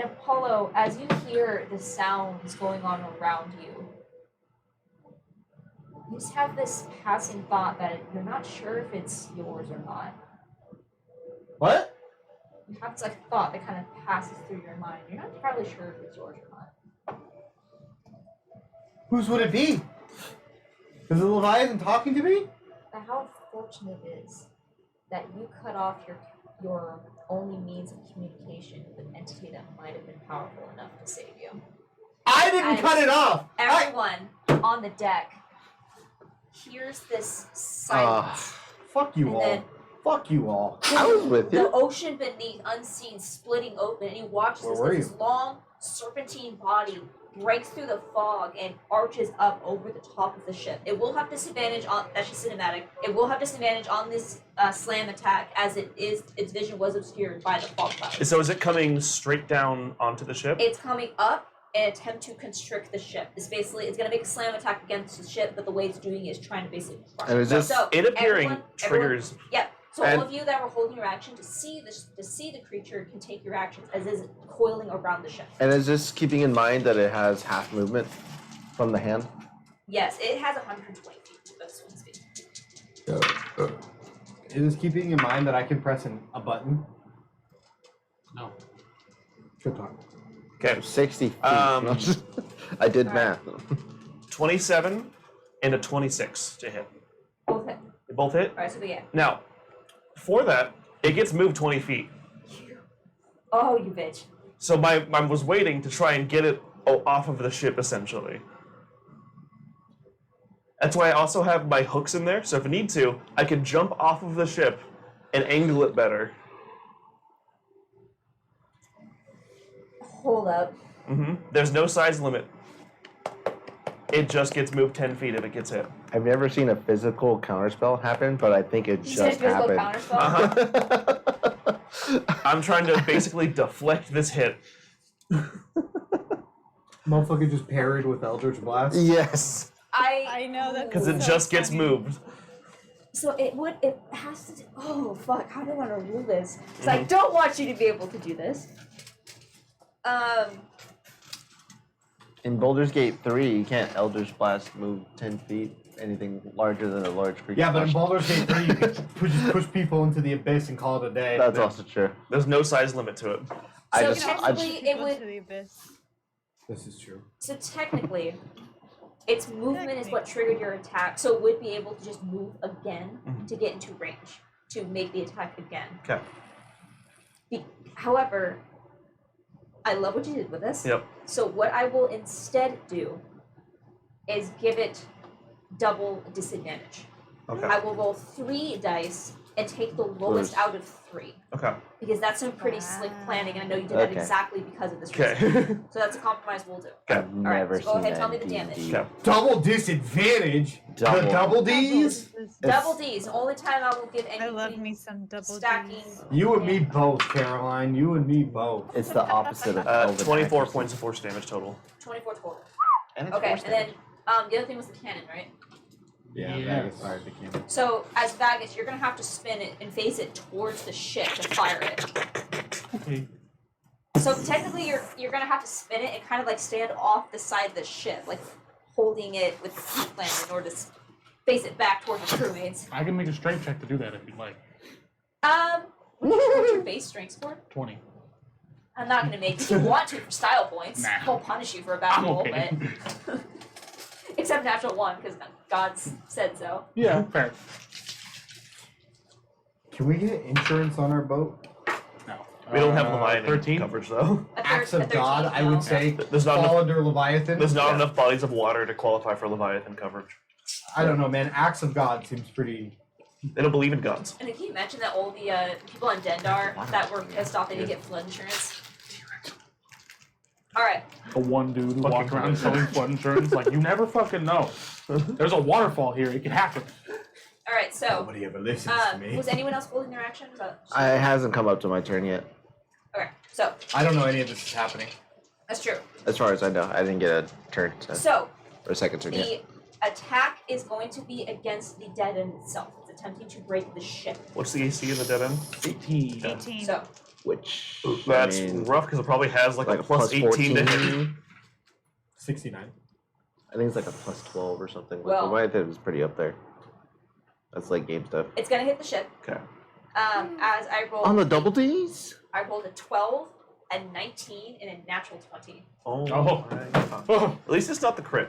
Speaker 3: Apollo, as you hear the sounds going on around you, you just have this passing thought that you're not sure if it's yours or not.
Speaker 5: What?
Speaker 3: You have this like thought that kind of passes through your mind. You're not entirely sure if it's yours or not.
Speaker 5: Whose would it be? Is the Leviathan talking to me?
Speaker 3: But how fortunate it is that you cut off your only means of communication with an entity that might have been powerful enough to save you.
Speaker 5: I didn't
Speaker 3: And
Speaker 5: cut it off!
Speaker 3: Everyone on the deck hears this silence.
Speaker 5: Fuck you
Speaker 3: And
Speaker 5: all.
Speaker 3: then
Speaker 5: Fuck you all.
Speaker 2: I was with
Speaker 3: the
Speaker 2: you.
Speaker 3: ocean beneath, unseen, splitting open, and he watches
Speaker 5: Where
Speaker 3: as
Speaker 5: were
Speaker 3: this long serpentine body breaks through the fog and arches up over the top of the ship. It will have disadvantage on that's just cinematic. It will have disadvantage on this slam attack, as its vision was obscured by the fog cloud.
Speaker 1: So is it coming straight down onto the ship?
Speaker 3: It's coming up and attempt to constrict the ship. It's gonna make a slam attack against the ship, but the way it's doing it is trying to basically crush
Speaker 2: And it's
Speaker 3: it.
Speaker 2: just-
Speaker 3: So
Speaker 1: It appearing
Speaker 3: everyone-
Speaker 1: triggers.
Speaker 3: Yeah. So
Speaker 2: And-
Speaker 3: all of you that were holding your action to see the creature can take your actions as is coiling around the ship.
Speaker 2: And is this keeping in mind that it has half movement from the hand?
Speaker 3: Yes, it has 120 feet of swing speed.
Speaker 5: It is keeping in mind that I can press a button.
Speaker 6: No.
Speaker 5: Good talk.
Speaker 1: Okay.
Speaker 2: 60 feet.
Speaker 1: Um,
Speaker 2: I did
Speaker 3: Alright.
Speaker 2: math.
Speaker 1: 27 and a 26 to hit.
Speaker 3: Both hit.
Speaker 1: They both hit.
Speaker 3: Alright, so yeah.
Speaker 1: Now, for that, it gets moved 20 feet.
Speaker 3: Oh, you bitch.
Speaker 1: So I was waiting to try and get it off of the ship, essentially. That's why I also have my hooks in there, so if I need to, I can jump off of the ship and angle it better.
Speaker 3: Hold up.
Speaker 1: There's no size limit. It just gets moved 10 feet if it gets hit.
Speaker 2: I've never seen a physical counterspell happen, but I think it
Speaker 3: You said
Speaker 2: just
Speaker 3: physical
Speaker 2: happened.
Speaker 3: counterspell?
Speaker 1: I'm trying to basically deflect this hit.
Speaker 5: Motherfucker just parried with Eldritch Blast.
Speaker 2: Yes.
Speaker 4: I know that
Speaker 1: Because it
Speaker 4: so
Speaker 1: just gets
Speaker 4: funny.
Speaker 1: moved.
Speaker 3: So it has to, oh fuck, how do I want to rule this? Because I don't want you to be able to do this.
Speaker 2: In Baldur's Gate 3, you can't Eldritch Blast move 10 feet, anything larger than a large creature.
Speaker 5: Yeah, but in Baldur's Gate 3, you can just push people into the abyss and call it a day.
Speaker 2: That's also true.
Speaker 1: There's no size limit to it.
Speaker 2: I
Speaker 3: So
Speaker 2: just,
Speaker 3: technically, it
Speaker 4: Go
Speaker 3: would.
Speaker 4: to the abyss.
Speaker 5: This is true.
Speaker 3: So technically, its movement is what triggered your attack. So it would be able to just move again to get into range to make the attack again.
Speaker 1: Okay.
Speaker 3: However, I love what you did with this.
Speaker 1: Yep.
Speaker 3: So what I will instead do is give it double disadvantage.
Speaker 1: Okay.
Speaker 3: I will roll 3 dice and take the lowest
Speaker 2: Oof.
Speaker 3: out of 3.
Speaker 1: Okay.
Speaker 3: Because that's some pretty slick planning, and I know you did that
Speaker 2: Okay.
Speaker 3: exactly because of this reason.
Speaker 1: Okay.
Speaker 3: So that's a compromise we'll do.
Speaker 2: I've
Speaker 3: Alright,
Speaker 2: never
Speaker 3: so go
Speaker 2: seen
Speaker 3: ahead,
Speaker 2: that
Speaker 3: tell me
Speaker 2: in
Speaker 3: the damage.
Speaker 2: D&D.
Speaker 1: Okay.
Speaker 5: Double disadvantage?
Speaker 2: Double.
Speaker 5: The double D's?
Speaker 3: Double D's. The only time I will give
Speaker 4: I
Speaker 3: anything
Speaker 4: love me some double
Speaker 3: stacking.
Speaker 4: Ds.
Speaker 5: You and me both, Caroline. You and me both.
Speaker 2: It's the opposite of
Speaker 1: 24
Speaker 2: accuracy.
Speaker 1: points of force damage total.
Speaker 3: 24 total.
Speaker 2: And it's
Speaker 3: Okay,
Speaker 2: force
Speaker 3: and then
Speaker 2: damage.
Speaker 3: the other thing was the cannon, right?
Speaker 5: Yeah,
Speaker 6: Yes.
Speaker 5: Vegas fired the cannon.
Speaker 3: So as Vagus, you're gonna have to spin it and face it towards the ship to fire it.
Speaker 6: Okay.
Speaker 3: So technically, you're gonna have to spin it and kind of like stand off the side of the ship, like holding it with the seat plan in order to face it back toward the crewmates.
Speaker 6: I can make a strength check to do that if you'd like.
Speaker 3: What's your base strength score?
Speaker 6: 20.
Speaker 3: I'm not gonna make. If you want to for style points,
Speaker 6: Nah.
Speaker 3: I'll punish you for a bad
Speaker 6: I'm
Speaker 3: roll,
Speaker 6: okay.
Speaker 3: but except natural 1 because God said so.
Speaker 6: Yeah, fair.
Speaker 5: Can we get insurance on our boat?
Speaker 6: No.
Speaker 1: We don't have Leviathan
Speaker 6: 13.
Speaker 1: coverage though.
Speaker 5: Acts
Speaker 3: A
Speaker 5: of
Speaker 3: 13,
Speaker 5: God, I
Speaker 3: no.
Speaker 5: would say
Speaker 1: There's not
Speaker 5: fall
Speaker 1: enough.
Speaker 5: under Leviathan.
Speaker 1: There's not
Speaker 5: Yeah.
Speaker 1: enough bodies of water to qualify for Leviathan coverage.
Speaker 5: I don't know, man. Acts of God seems pretty.
Speaker 1: They don't believe in gods.
Speaker 3: And then can you mention that all the people on Dendar that were pissed off they didn't get flood insurance? Alright,
Speaker 6: The one dude who
Speaker 1: Fucking
Speaker 6: walked around
Speaker 1: crazy.
Speaker 6: selling flood insurance. Like, you never fucking know. There's a waterfall here. It could happen.
Speaker 3: alright, so,
Speaker 5: Nobody ever listens to me.
Speaker 3: was anyone else holding their action?
Speaker 2: It hasn't come up to my turn yet.
Speaker 3: Okay, so,
Speaker 5: I don't know any of this is happening.
Speaker 3: that's true.
Speaker 2: As far as I know, I didn't get a turn
Speaker 3: So,
Speaker 2: or a second turn yet.
Speaker 3: the attack is going to be against the dead end itself. It's attempting to break the ship.
Speaker 1: What's the AC of the dead end?
Speaker 6: 18.
Speaker 4: 18.
Speaker 3: So,
Speaker 2: Which
Speaker 1: That's
Speaker 2: I mean,
Speaker 1: rough because it probably has like a plus 18 to hit.
Speaker 2: 14.
Speaker 5: 69.
Speaker 2: I think it's like a plus 12 or something. Like,
Speaker 3: Well-
Speaker 2: the Leviathan was pretty up there. That's like game stuff.
Speaker 3: it's going to hit the ship.
Speaker 1: Okay.
Speaker 3: As I rolled.
Speaker 2: On the double D's?
Speaker 3: I rolled a 12, a 19, and a natural 20.
Speaker 1: Oh.
Speaker 6: Oh.
Speaker 1: Right. At least it's not the crit.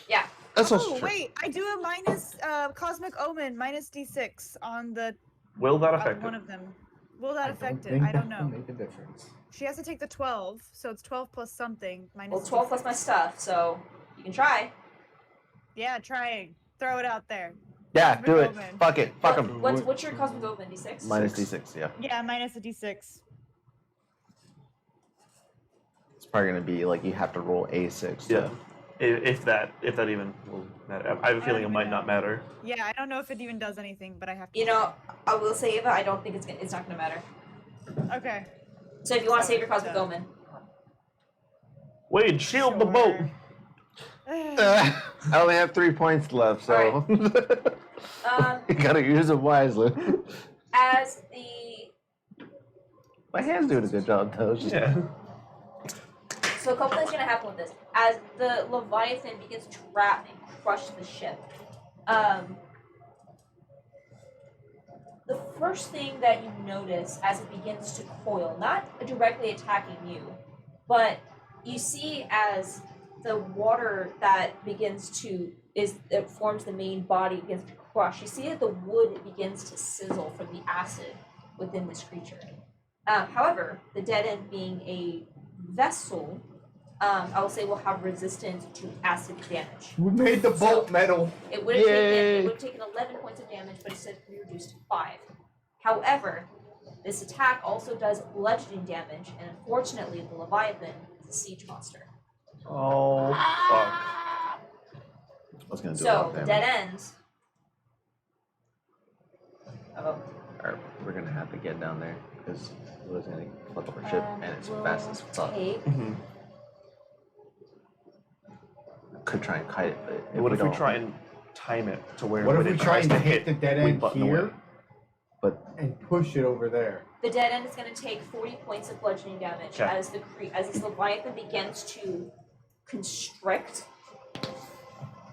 Speaker 3: Yeah.
Speaker 2: That's also
Speaker 4: Oh,
Speaker 2: true.
Speaker 4: wait. I do a minus Cosmic Omen, minus D6 on the
Speaker 1: Will that affect
Speaker 4: one
Speaker 1: it?
Speaker 4: of them. Will that affect it?
Speaker 5: think
Speaker 4: I don't
Speaker 5: that will
Speaker 4: know.
Speaker 5: make a difference.
Speaker 4: She has to take the 12, so it's 12 plus something. Minus
Speaker 3: Well, 12 plus my stuff, so you can try.
Speaker 4: Yeah, try. Throw it out there.
Speaker 2: Yeah,
Speaker 4: Cosmic
Speaker 2: do it.
Speaker 4: Omen.
Speaker 2: Fuck it. Fuck him.
Speaker 3: What's your Cosmic Omen, D6?
Speaker 2: Minus D6, yeah.
Speaker 4: Yeah, minus a D6.
Speaker 2: It's probably going to be like you have to roll A6. so-
Speaker 1: Yeah. If that even will matter. I have a feeling it
Speaker 4: even
Speaker 1: might
Speaker 4: know.
Speaker 1: not matter.
Speaker 4: Yeah, I don't know if it even does anything, but I have to.
Speaker 3: You know, I will say, Eva, I don't think it's not going to matter.
Speaker 4: Okay.
Speaker 3: So if you want to
Speaker 4: So
Speaker 3: save your Cosmic
Speaker 4: it's,
Speaker 3: Omen.
Speaker 1: Wade, shield the boat.
Speaker 4: Sure.
Speaker 2: I only have 3 points left, so you gotta use them wisely.
Speaker 3: As the
Speaker 2: My hand's doing a good job, though. It's just-
Speaker 1: Yeah.
Speaker 3: So a couple things are going to happen with this. As the Leviathan begins to wrap and crush the ship, the first thing that you notice as it begins to coil, not directly attacking you, but you see as the water that that forms the main body begins to crush, you see that the wood begins to sizzle from the acid within this creature. However, the dead end being a vessel, I will say will have resistance to acid damage.
Speaker 5: We made the boat metal.
Speaker 3: It would have
Speaker 2: Yay.
Speaker 3: taken 11 points of damage, but instead we reduced to 5. However, this attack also does bludgeoning damage, and unfortunately, the Leviathan is a siege monster.
Speaker 1: Oh fuck.
Speaker 2: I was gonna do a lot
Speaker 3: So
Speaker 2: of
Speaker 3: the
Speaker 2: damage.
Speaker 3: dead ends.
Speaker 2: Alright, we're gonna have to get down there because it was gonna fuck up our ship and it's
Speaker 3: will
Speaker 2: fast as fuck.
Speaker 3: take
Speaker 1: Mhm.
Speaker 2: Could try and kite it, but
Speaker 1: What if we
Speaker 2: don't,
Speaker 1: try and time it to where
Speaker 5: What if
Speaker 1: when
Speaker 5: we
Speaker 1: it
Speaker 5: try
Speaker 1: tries
Speaker 5: and
Speaker 1: to
Speaker 5: hit the dead
Speaker 1: we
Speaker 5: end
Speaker 1: button
Speaker 5: here
Speaker 1: away?
Speaker 2: But
Speaker 5: and push it over there?
Speaker 3: the dead end is going to take 40 points of bludgeoning damage
Speaker 1: Okay.
Speaker 3: as as this Leviathan begins to constrict.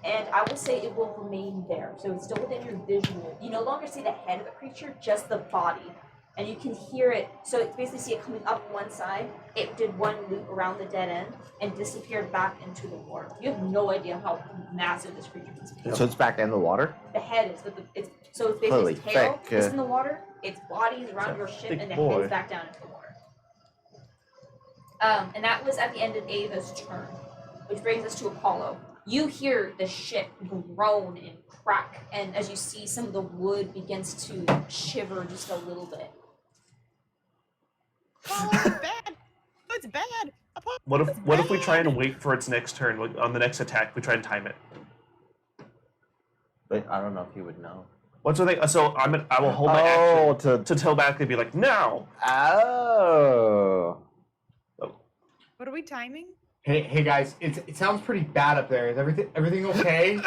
Speaker 3: And I will say it will remain there. So it's still within your visual. You no longer see the head of the creature, just the body. And you can hear it. So it's basically see it coming up one side. It did one loop around the dead end and disappeared back into the water. You have no idea how massive this creature is.
Speaker 2: so it's back in the water.
Speaker 3: The head is, but it's basically
Speaker 2: Holy
Speaker 3: its tail
Speaker 2: feck,
Speaker 3: is in the water, its body is around
Speaker 1: It's a
Speaker 3: your ship,
Speaker 1: thick
Speaker 3: and the
Speaker 1: boy.
Speaker 3: head's back down into the water. And that was at the end of Ava's turn, which brings us to Apollo. You hear the ship groan and crack, and as you see some of the wood begins to shiver just a little bit.
Speaker 4: Oh, it's bad. Oh, it's bad. Apollo,
Speaker 1: What if we try and
Speaker 4: bad.
Speaker 1: wait for its next turn? Like, on the next attack, we try and time it.
Speaker 2: But I don't know if he would know.
Speaker 1: What's the thing? So I will hold my
Speaker 2: Oh,
Speaker 1: action to telepathically be like, now.
Speaker 2: Oh.
Speaker 4: What are we timing?
Speaker 5: Hey guys, it sounds pretty bad up there. Is everything okay?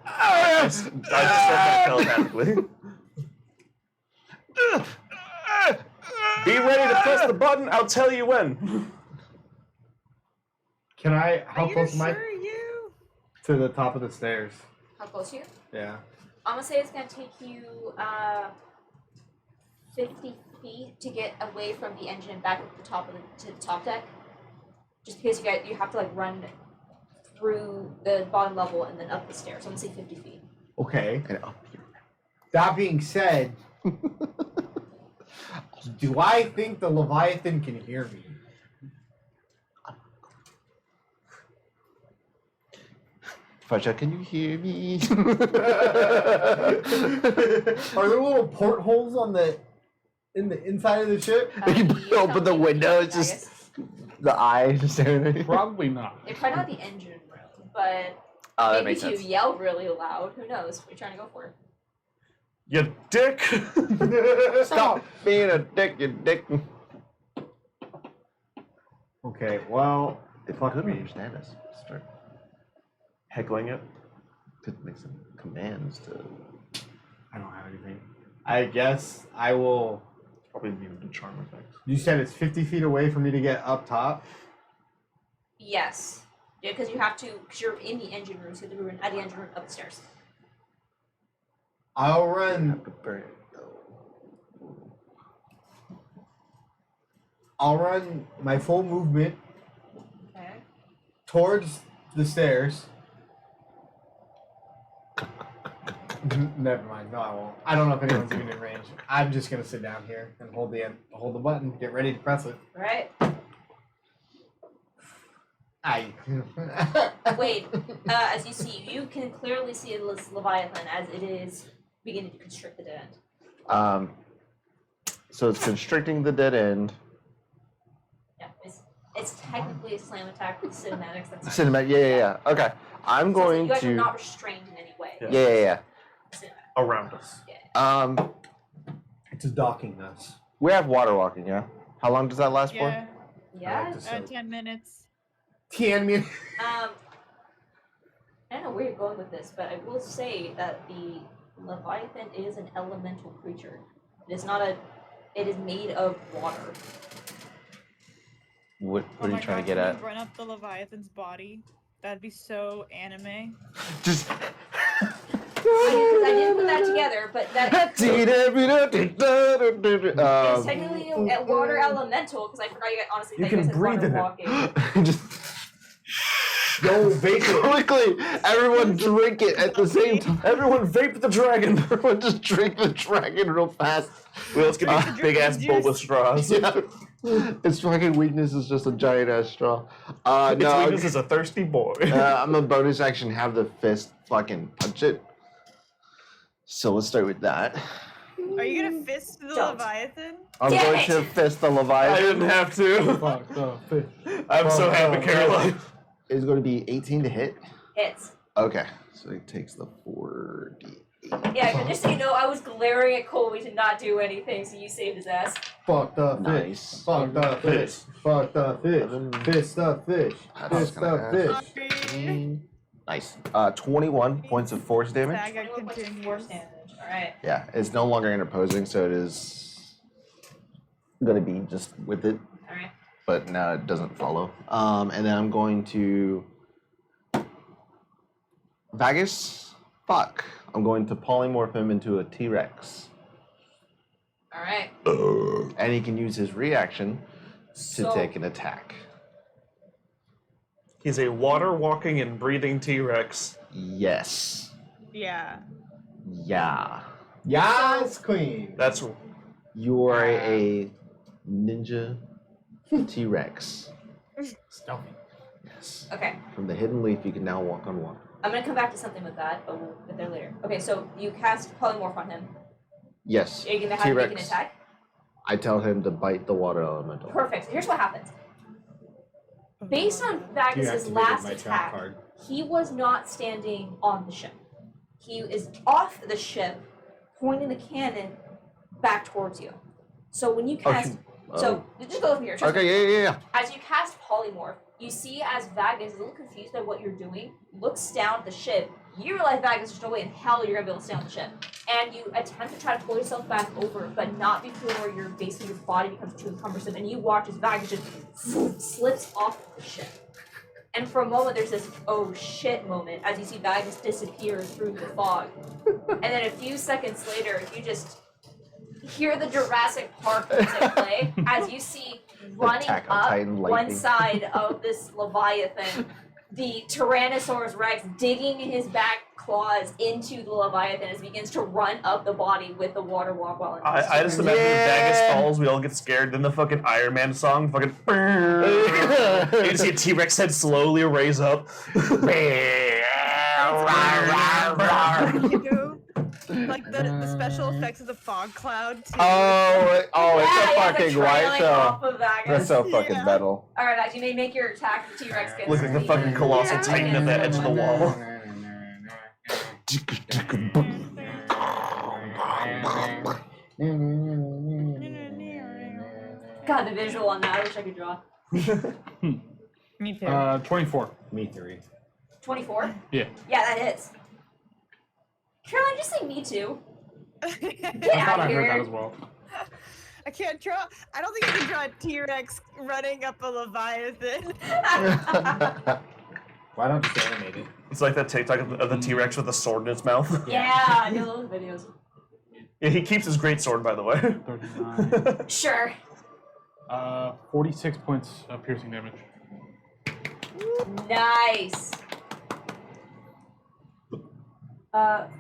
Speaker 1: I just said that telepathically. Be ready to press the button. I'll tell you when.
Speaker 5: Can I? How
Speaker 4: Are you
Speaker 5: close am I
Speaker 4: sure you?
Speaker 5: to the top of the stairs?
Speaker 3: How close are you?
Speaker 5: Yeah.
Speaker 3: I'm gonna say it's gonna take you 50 feet to get away from the engine and back up to the top deck. Just because you have to like run through the bottom level and then up the stairs. So I'm gonna say 50 feet.
Speaker 5: Okay.
Speaker 2: And up here.
Speaker 5: That being said, do I think the Leviathan can hear me?
Speaker 2: Fasha, can you hear me?
Speaker 5: Are there little portholes in the inside of the ship?
Speaker 2: You
Speaker 3: You
Speaker 2: open the
Speaker 3: tell me.
Speaker 2: window, it's
Speaker 3: I
Speaker 2: just
Speaker 3: guess.
Speaker 2: the eye just staring at you.
Speaker 6: Probably not.
Speaker 3: They're probably not the engine room, but
Speaker 2: Oh, that
Speaker 3: maybe
Speaker 2: makes
Speaker 3: if you
Speaker 2: sense.
Speaker 3: yell really loud, who knows what you're trying to go for.
Speaker 1: You dick!
Speaker 2: Stop being a dick, you dick.
Speaker 5: Okay, well,
Speaker 2: If
Speaker 5: fuck
Speaker 2: you could
Speaker 5: me.
Speaker 2: understand us, start
Speaker 1: Heckling it.
Speaker 2: could make some commands to.
Speaker 5: I don't have anything. I guess I will.
Speaker 1: Probably needed a charm effect.
Speaker 5: You said it's 50 feet away for me to get up top.
Speaker 3: Yes. Yeah, because you have to, because you're in the engine room, so you have to run out of the engine room upstairs.
Speaker 5: I'll
Speaker 2: You
Speaker 5: run.
Speaker 2: have to burn it, though.
Speaker 5: I'll run my full movement
Speaker 3: Okay.
Speaker 5: towards the stairs. Never mind. No, I won't. I don't know if anyone's even in range. I'm just gonna sit down here and hold the button. Get ready to press it.
Speaker 3: Right?
Speaker 5: Aye.
Speaker 3: Wait, as you see, you can clearly see this Leviathan as it is beginning to constrict the dead end.
Speaker 2: So it's constricting the dead end.
Speaker 3: Yeah, it's technically a slam attack with cinematics. That's
Speaker 2: Cinematic, yeah. Okay, I'm
Speaker 3: So
Speaker 2: going
Speaker 3: you guys are
Speaker 2: to.
Speaker 3: not restrained in any way.
Speaker 2: Yeah.
Speaker 3: Cinematic.
Speaker 1: Around us.
Speaker 5: It's a docking nest.
Speaker 2: We have water walking, yeah? How long does that last
Speaker 4: Yeah,
Speaker 3: Yeah.
Speaker 5: So-
Speaker 4: 10 minutes.
Speaker 5: 10 minutes.
Speaker 3: I don't know where you're going with this, but I will say that the Leviathan is an elemental creature. It is not a. It is made of water.
Speaker 2: for? What
Speaker 4: Oh
Speaker 2: are
Speaker 4: my
Speaker 2: you trying
Speaker 4: God,
Speaker 2: to get
Speaker 4: can
Speaker 2: at?
Speaker 4: you run up the Leviathan's body? That'd be so anime.
Speaker 2: Just.
Speaker 3: I didn't put that together, but that is technically a water elemental because I forgot you guys honestly.
Speaker 1: You
Speaker 3: that you
Speaker 1: can
Speaker 3: guys said
Speaker 1: breathe
Speaker 3: water
Speaker 1: in it.
Speaker 3: walking.
Speaker 2: Just
Speaker 5: Yo, bacon.
Speaker 2: quickly, everyone drink it at the same time.
Speaker 1: Everyone vape the dragon!
Speaker 2: Everyone just drink the dragon real fast.
Speaker 1: Well, let's get these big ass
Speaker 4: Juice.
Speaker 1: boba straws.
Speaker 2: Yeah. Its fucking weakness is just a giant ass straw.
Speaker 1: Its
Speaker 2: No,
Speaker 1: weakness is a thirsty boy.
Speaker 2: I'm a bonus action. Have the fist fucking punch it. So let's start with that.
Speaker 4: Are you gonna fist the
Speaker 3: Don't.
Speaker 4: Leviathan?
Speaker 2: I'm
Speaker 3: Damn
Speaker 2: going
Speaker 3: it!
Speaker 2: to fist the
Speaker 1: I
Speaker 2: Leviathan.
Speaker 1: didn't have to.
Speaker 6: Fuck the fish.
Speaker 1: I'm so happy, Caroline.
Speaker 2: It's going to be 18 to hit.
Speaker 3: Hits.
Speaker 2: Okay, so he takes the 4d8.
Speaker 3: Yeah, but just so you know, I was glaring at Colby to not do anything, so you saved his ass.
Speaker 5: Fuck the fish.
Speaker 2: Nice.
Speaker 5: Fuck the fish. Fuck the fish. Fist the fish.
Speaker 2: That's
Speaker 5: Fist
Speaker 2: gonna
Speaker 5: the
Speaker 2: happen.
Speaker 5: fish.
Speaker 2: Nice. 21 points of force damage.
Speaker 4: Saga
Speaker 3: 21 points of
Speaker 4: continues.
Speaker 3: force damage. Alright.
Speaker 2: Yeah, it's no longer interposing, so it is going to be just with it,
Speaker 3: Alright.
Speaker 2: but now it doesn't follow. And then I'm going to Vagus. Fuck. I'm going to polymorph him into a T-Rex.
Speaker 3: Alright.
Speaker 2: And he can use his reaction to
Speaker 3: So,
Speaker 2: take an attack.
Speaker 1: He's a water walking and breathing T-Rex.
Speaker 2: Yes.
Speaker 4: Yeah.
Speaker 2: Yeah.
Speaker 5: Yes, queen.
Speaker 1: That's
Speaker 2: You are a ninja T-Rex.
Speaker 5: Stealthy.
Speaker 2: Yes.
Speaker 3: okay.
Speaker 2: From the hidden leaf, you can now walk on water.
Speaker 3: I'm gonna come back to something with that, but we'll get there later. Okay, so you cast polymorph on him.
Speaker 2: Yes.
Speaker 3: Are you gonna have him make an
Speaker 2: T-Rex.
Speaker 3: attack?
Speaker 2: I tell him to bite the water elemental.
Speaker 3: Perfect. So here's what happens. Based on Vagus's last attack, he was not standing on the ship. He is off the ship, pointing the cannon back towards you. So when you cast, so just go with me here. trust me.
Speaker 2: Okay, yeah.
Speaker 3: As you cast polymorph, you see as Vagus is a little confused by what you're doing, looks down at the ship. You realize Vagus, there's no way in hell you're gonna be able to stay on the ship. And you attempt to try to pull yourself back over, but not before your basically your body becomes too cumbersome. And you watch as Vagus just slips off the ship. And for a moment, there's this oh shit moment as you see Vagus disappear through the fog. And then a few seconds later, you just hear the Jurassic Park music play as you see running
Speaker 2: Attack on
Speaker 3: up
Speaker 2: Titan
Speaker 3: one
Speaker 2: lightning.
Speaker 3: side of this Leviathan, the Tyrannosaurus Rex digging his back claws into the Leviathan as it begins to run up the body with the water walk while it
Speaker 1: I just imagine Vegas falls, we all get scared, then the fucking Iron Man song, fucking. You just see a T-Rex head slowly raise up.
Speaker 4: Like the special effects of the fog cloud too.
Speaker 2: Oh, it's a fucking white
Speaker 3: trailing
Speaker 2: show.
Speaker 3: off of that.
Speaker 2: That's so fucking
Speaker 4: Yeah.
Speaker 2: metal.
Speaker 3: Alright, guys, you may make your attack. The T-Rex gets
Speaker 1: Look like the
Speaker 3: the-
Speaker 1: fucking colossal titan at the edge of the wall.
Speaker 3: God, the visual on that, I wish I could draw.
Speaker 4: Me too.
Speaker 6: 24.
Speaker 5: Me 3.
Speaker 3: 24?
Speaker 6: Yeah.
Speaker 3: Yeah, that hits. Caroline, just say me too. Get
Speaker 6: I
Speaker 3: out
Speaker 6: thought
Speaker 3: of
Speaker 6: I heard that
Speaker 3: here.
Speaker 6: as well.
Speaker 4: I can't draw. I don't think I can draw a T-Rex running up a Leviathan.
Speaker 5: Why don't you just animate it?
Speaker 1: It's like that TikTok of the T-Rex with a sword in its mouth.
Speaker 3: Yeah, I know those videos.
Speaker 1: Yeah, he keeps his great sword, by the way.
Speaker 6: 39.
Speaker 3: Sure.
Speaker 6: 46 points of piercing damage.
Speaker 3: Nice.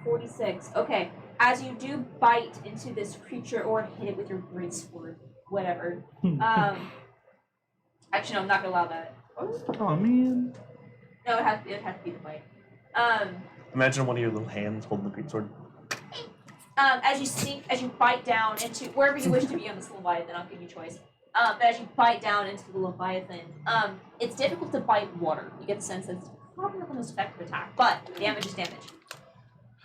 Speaker 3: 46. Okay. As you do bite into this creature or hit it with your great sword, whatever. Actually, no, I'm not gonna allow that.
Speaker 6: Oh, man.
Speaker 3: No, it has to be the bite.
Speaker 1: Imagine one of your little hands holding the great sword.
Speaker 3: As you bite down into wherever you wish to be on this Leviathan, I'll give you a choice. But as you bite down into the Leviathan, it's difficult to bite water. You get the sense that it's probably not the most effective attack, but damage is damage.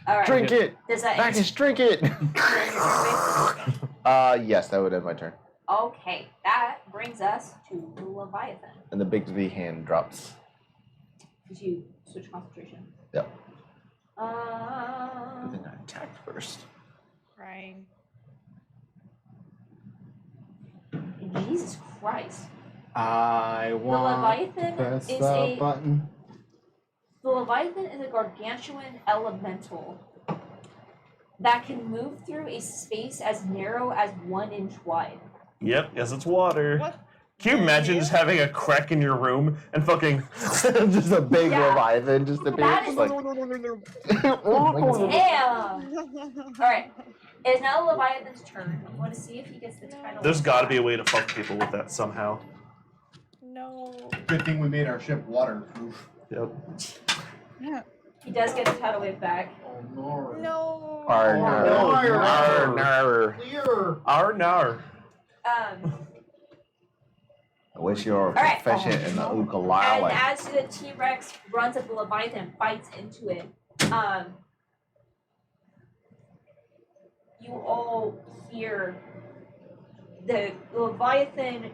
Speaker 3: All right.
Speaker 2: Drink it!
Speaker 3: Does that
Speaker 2: Bacchus, drink it!
Speaker 3: end your turn?
Speaker 2: Yes, that would end my turn.
Speaker 3: Okay, that brings us to the Leviathan.
Speaker 2: And the big V hand drops.
Speaker 3: Did you switch concentration?
Speaker 2: Yep. I think I attacked first.
Speaker 4: Right.
Speaker 3: Jesus Christ.
Speaker 5: I
Speaker 3: The
Speaker 5: want
Speaker 3: Leviathan
Speaker 5: press
Speaker 3: is
Speaker 5: the button.
Speaker 3: The Leviathan is a gargantuan elemental that can move through a space as narrow as 1 inch wide.
Speaker 1: Yep, yes, it's water.
Speaker 4: What?
Speaker 1: Can you imagine just having a crack in your room and fucking.
Speaker 2: Just a big
Speaker 3: Yeah.
Speaker 2: Leviathan just
Speaker 3: That
Speaker 2: appears
Speaker 3: is-
Speaker 2: like.
Speaker 3: Damn! Alright, it is now the Leviathan's turn. I'm going to see if he gets the title.
Speaker 1: There's gotta be a way to fuck people with that somehow.
Speaker 4: No.
Speaker 7: Good thing we made our ship waterproof.
Speaker 1: Yep.
Speaker 3: He does get the tidal wave back.
Speaker 7: Oh no.
Speaker 4: No.
Speaker 2: Arr,
Speaker 7: Clear.
Speaker 1: Arnar.
Speaker 2: I wish you were
Speaker 3: Alright.
Speaker 2: proficient in the
Speaker 3: And
Speaker 2: ukulele.
Speaker 3: as the T-Rex runs up the Leviathan and bites into it, you all hear the Leviathan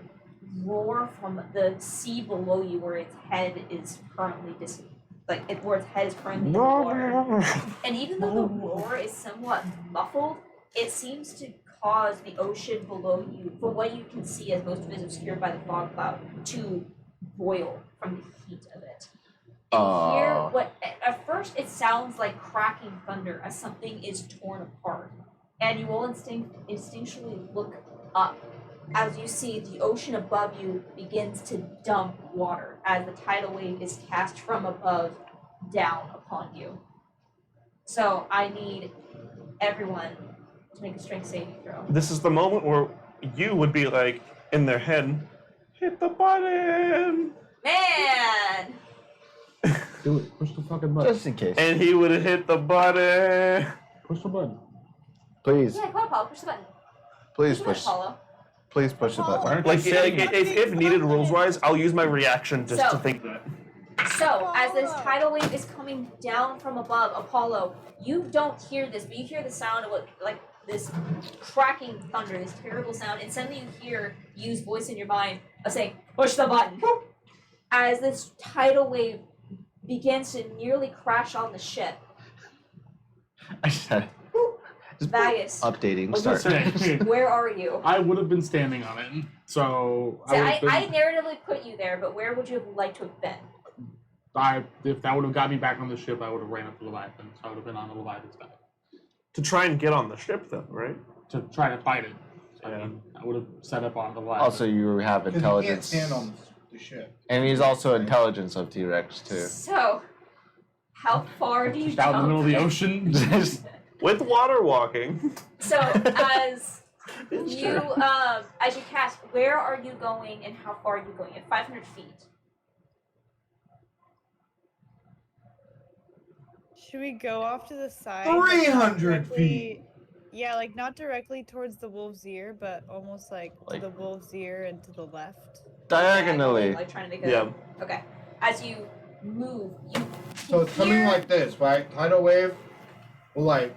Speaker 3: roar from the sea below you, where its head is currently where its head is currently in the water. And even though the roar is somewhat muffled, it seems to cause the ocean below you, from what you can see, as most of it is obscured by the fog cloud, to boil from the heat of it. And you hear what at first it sounds like cracking thunder as something is torn apart, and you will instinctually look up as you see the ocean above you begins to dump water as the tidal wave is cast from above down upon you. So I need everyone to make a strength saving throw.
Speaker 1: This is the moment where you would be like, in their head, hit the button!
Speaker 3: Man!
Speaker 6: Do it. Push the fucking button.
Speaker 2: Just in case.
Speaker 1: And he would have hit the button.
Speaker 6: Push the button.
Speaker 2: Please,
Speaker 3: Yeah, come on, Apollo, push the button.
Speaker 2: please
Speaker 3: Come on,
Speaker 2: push.
Speaker 3: Apollo.
Speaker 2: Please push the button.
Speaker 1: Like if needed rules wise, I'll use my reaction just to think that.
Speaker 3: So, as this tidal wave is coming down from above, Apollo, you don't hear this, but you hear the sound of what, like this cracking thunder, this terrible sound, and suddenly you hear Yu's voice in your mind of saying, "Push the button." As this tidal wave begins to nearly crash on the ship,
Speaker 2: I said. Just
Speaker 3: Vagus,
Speaker 2: updating.
Speaker 6: I was gonna
Speaker 2: Start.
Speaker 6: say,
Speaker 3: where are you?
Speaker 6: I would have been standing on it. So
Speaker 3: So
Speaker 6: I would
Speaker 3: I
Speaker 6: have
Speaker 3: narratively put you there, but where would you have liked to have been?
Speaker 6: if that would have got me back on the ship, I would have ran up to Leviathan. So I would have been on the Leviathan's back.
Speaker 1: To try and get on the ship, then, right?
Speaker 6: to try to bite it. I mean, I would have set up on the left.
Speaker 2: Also, you have
Speaker 7: Because you can't
Speaker 2: intelligence.
Speaker 7: stand on the ship.
Speaker 2: And he's also intelligence of T-Rex, too.
Speaker 3: So, how far do you
Speaker 6: Just out in the middle of the ocean.
Speaker 1: With water walking.
Speaker 3: So as you cast, where are you going and how far are you going? At 500 feet.
Speaker 4: Should we go off to the side? but not
Speaker 7: 300
Speaker 4: directly-
Speaker 7: feet.
Speaker 4: Yeah, like not directly towards the wolf's ear, but almost like to
Speaker 2: Like-
Speaker 4: the wolf's ear and to the left.
Speaker 2: Diagonally.
Speaker 3: Like trying to make a,
Speaker 1: Yeah.
Speaker 3: Okay. As you move, you
Speaker 7: So it's coming
Speaker 3: hear-
Speaker 7: like this, right? Tidal wave will like.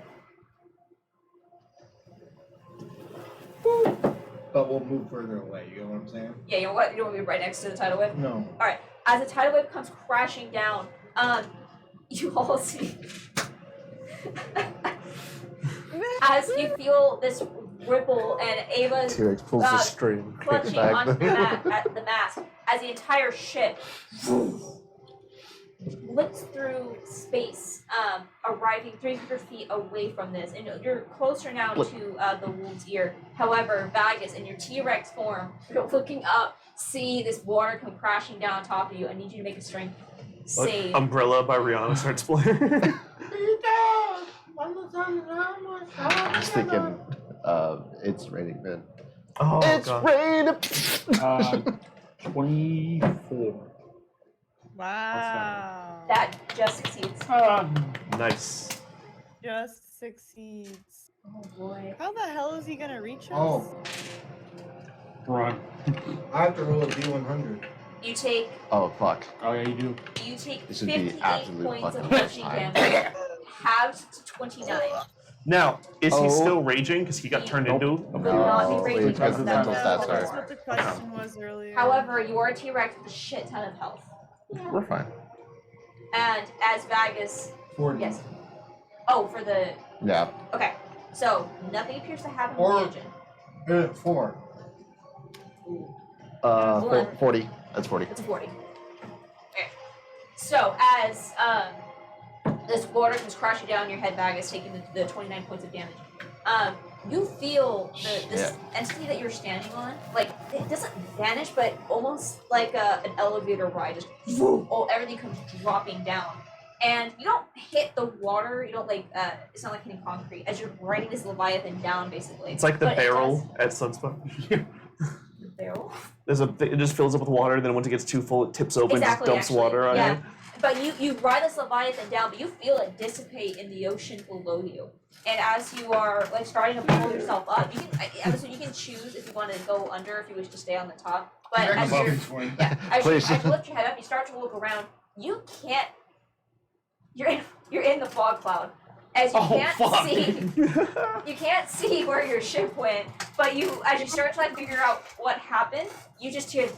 Speaker 7: Boop, but we'll move further away. You know what I'm saying?
Speaker 3: Yeah, you know what? You don't want to be right next to the tidal wave.
Speaker 7: No.
Speaker 3: Alright. As the tidal wave comes crashing down, you all see as you feel this ripple and Ava's
Speaker 2: T-Rex pulls the string.
Speaker 3: clutching
Speaker 2: back.
Speaker 3: onto the mast as the entire ship flips through space, arriving 300 feet away from this. And you're closer now to the wolf's ear. However, Vagus, in your T-Rex form, you're looking up, see this water come crashing down on top of you. I need you to make a strength save.
Speaker 1: Umbrella by Rihanna starts playing.
Speaker 2: I'm just thinking, it's raining men.
Speaker 1: Oh,
Speaker 2: It's
Speaker 1: God.
Speaker 2: raining.
Speaker 6: 24.
Speaker 4: Wow.
Speaker 3: That just succeeds.
Speaker 1: Nice.
Speaker 4: Just succeeds.
Speaker 3: Oh boy.
Speaker 4: How the hell is he gonna reach us?
Speaker 7: Oh,
Speaker 6: Run.
Speaker 7: I have to roll a D100.
Speaker 3: You take
Speaker 2: Oh, fuck.
Speaker 6: Oh yeah, you do.
Speaker 2: This would be
Speaker 3: 58
Speaker 2: absolute
Speaker 3: points of
Speaker 2: fucking
Speaker 3: pushing
Speaker 2: fine.
Speaker 3: damage, halved to 29.
Speaker 1: Now, is he
Speaker 2: Oh.
Speaker 1: still raging because he got turned
Speaker 6: Nope.
Speaker 1: into?
Speaker 3: Will not be
Speaker 2: No,
Speaker 3: rated
Speaker 2: because
Speaker 3: because
Speaker 2: the mental
Speaker 3: of
Speaker 2: stats
Speaker 3: that.
Speaker 4: That's
Speaker 2: are.
Speaker 4: what the question was earlier.
Speaker 3: However, you are a T-Rex with a shit ton of health.
Speaker 2: We're fine.
Speaker 3: And as Vagus,
Speaker 7: 40.
Speaker 3: yes. Oh, for the
Speaker 2: Yeah.
Speaker 3: okay. So nothing appears to happen
Speaker 7: Or-
Speaker 3: with the engine.
Speaker 7: 4.
Speaker 3: One.
Speaker 2: 40. That's 40.
Speaker 3: It's 40. Okay. So as this water comes crashing down your head, Vagus, taking the 29 points of damage. You feel this entity that you're standing on, like it doesn't vanish, but almost like an elevator ride, just everything comes dropping down, and you don't hit the water. You don't like it's not like hitting concrete as you're riding this Leviathan down, basically.
Speaker 1: It's like the
Speaker 3: But it
Speaker 1: barrel at Sunspot.
Speaker 3: The barrel.
Speaker 1: It just fills up with water, then once it gets too full, it tips over
Speaker 3: Exactly,
Speaker 1: and just dumps water on
Speaker 3: yeah.
Speaker 1: you.
Speaker 3: But you ride this Leviathan down, but you feel it dissipate in the ocean below you. And as you are like starting to pull yourself up, you can so you can choose if you want to go under, if you wish to stay on the top. But as
Speaker 7: Above
Speaker 3: you're,
Speaker 7: is fine.
Speaker 3: yeah, as
Speaker 2: Please.
Speaker 3: you lift your head up, you start to look around. You can't. You're in the fog cloud, as you can't see. You can't see where your ship went, but as you start to like figure out what happened, you just hear.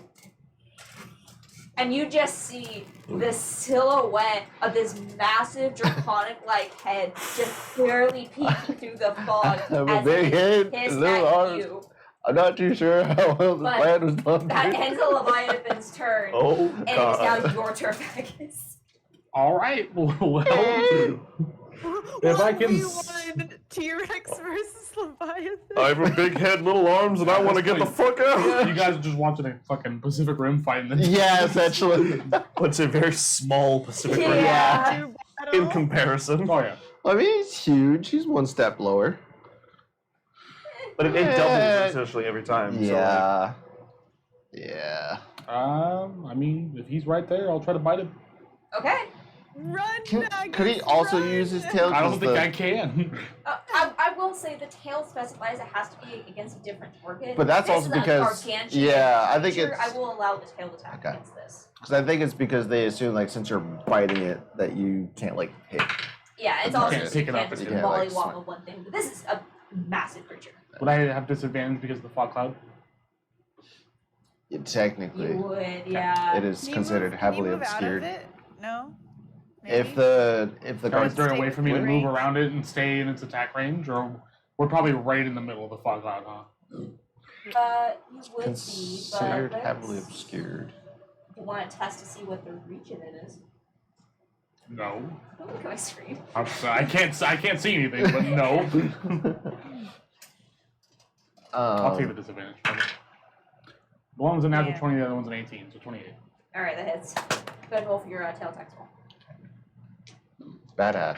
Speaker 3: And you just see the silhouette of this massive draconic-like head just barely peeking through the fog
Speaker 2: I have a
Speaker 3: as
Speaker 2: big
Speaker 3: it
Speaker 2: head,
Speaker 3: hissed
Speaker 2: little
Speaker 3: at
Speaker 2: arms.
Speaker 3: you.
Speaker 2: I'm not too sure how well the
Speaker 3: But
Speaker 2: plan was done.
Speaker 3: That ends the Leviathan's turn,
Speaker 1: Oh,
Speaker 3: and it is now
Speaker 1: God.
Speaker 3: your turn, Vegas.
Speaker 6: All right. Well, if I can s-
Speaker 4: 1v1 T-Rex versus Leviathan.
Speaker 1: I have a big head, little arms, and I want to get the fuck out.
Speaker 6: you guys are just watching a fucking Pacific Rim fight, and then
Speaker 2: Yeah, essentially.
Speaker 1: It's a very small Pacific Rim
Speaker 3: Yeah.
Speaker 4: Do battle.
Speaker 1: in comparison.
Speaker 6: Oh yeah.
Speaker 2: I mean, he's huge. He's one step lower.
Speaker 1: But it doubles essentially every time. So like,
Speaker 2: Yeah. Yeah.
Speaker 6: I mean, if he's right there, I'll try to bite him.
Speaker 3: Okay.
Speaker 4: Run,
Speaker 2: Could he also use his tail?
Speaker 6: I don't
Speaker 2: 'Cause
Speaker 6: think
Speaker 2: the-
Speaker 6: I can.
Speaker 3: I will say the tail specifies it has to be against a different target.
Speaker 2: But that's
Speaker 3: This
Speaker 2: also
Speaker 3: is a
Speaker 2: because-
Speaker 3: gargantuan
Speaker 2: yeah, I think
Speaker 3: creature.
Speaker 2: it's-
Speaker 3: I will allow the tail attack
Speaker 2: Okay.
Speaker 3: against this.
Speaker 2: Because I think it's because they assume, like, since you're biting it, that you can't, like, hit.
Speaker 3: Yeah, it's
Speaker 2: You
Speaker 3: also
Speaker 6: can't
Speaker 3: just
Speaker 6: pick
Speaker 3: you
Speaker 6: it up
Speaker 3: can't
Speaker 6: and
Speaker 3: just
Speaker 2: you can't, like,
Speaker 3: mollywop of one thing. But this is a massive creature.
Speaker 6: Would I have disadvantage because of the fog cloud?
Speaker 2: Technically,
Speaker 3: You would, yeah.
Speaker 2: it is
Speaker 4: Can you
Speaker 2: considered
Speaker 4: move-
Speaker 2: heavily
Speaker 4: can you move
Speaker 2: obscured.
Speaker 4: Out of it? No.
Speaker 2: If
Speaker 4: Maybe?
Speaker 2: the
Speaker 6: Or is there a
Speaker 4: stay
Speaker 6: way for me to
Speaker 4: within
Speaker 6: move
Speaker 4: range.
Speaker 6: around it and stay in its attack range? Or we're probably right in the middle of the fog cloud, huh?
Speaker 3: You would be,
Speaker 2: considered
Speaker 3: but
Speaker 2: heavily
Speaker 3: let's-
Speaker 2: obscured.
Speaker 3: you want to test to see what the reach of it is.
Speaker 6: No.
Speaker 3: Don't look at my screen.
Speaker 6: I can't see anything, but no. I'll take the disadvantage. Okay. The one was a natural
Speaker 4: Yeah.
Speaker 6: 20, the other one's an 18, so 28.
Speaker 3: All right, that hits. Go ahead and roll for your tail tax roll.
Speaker 2: Badass.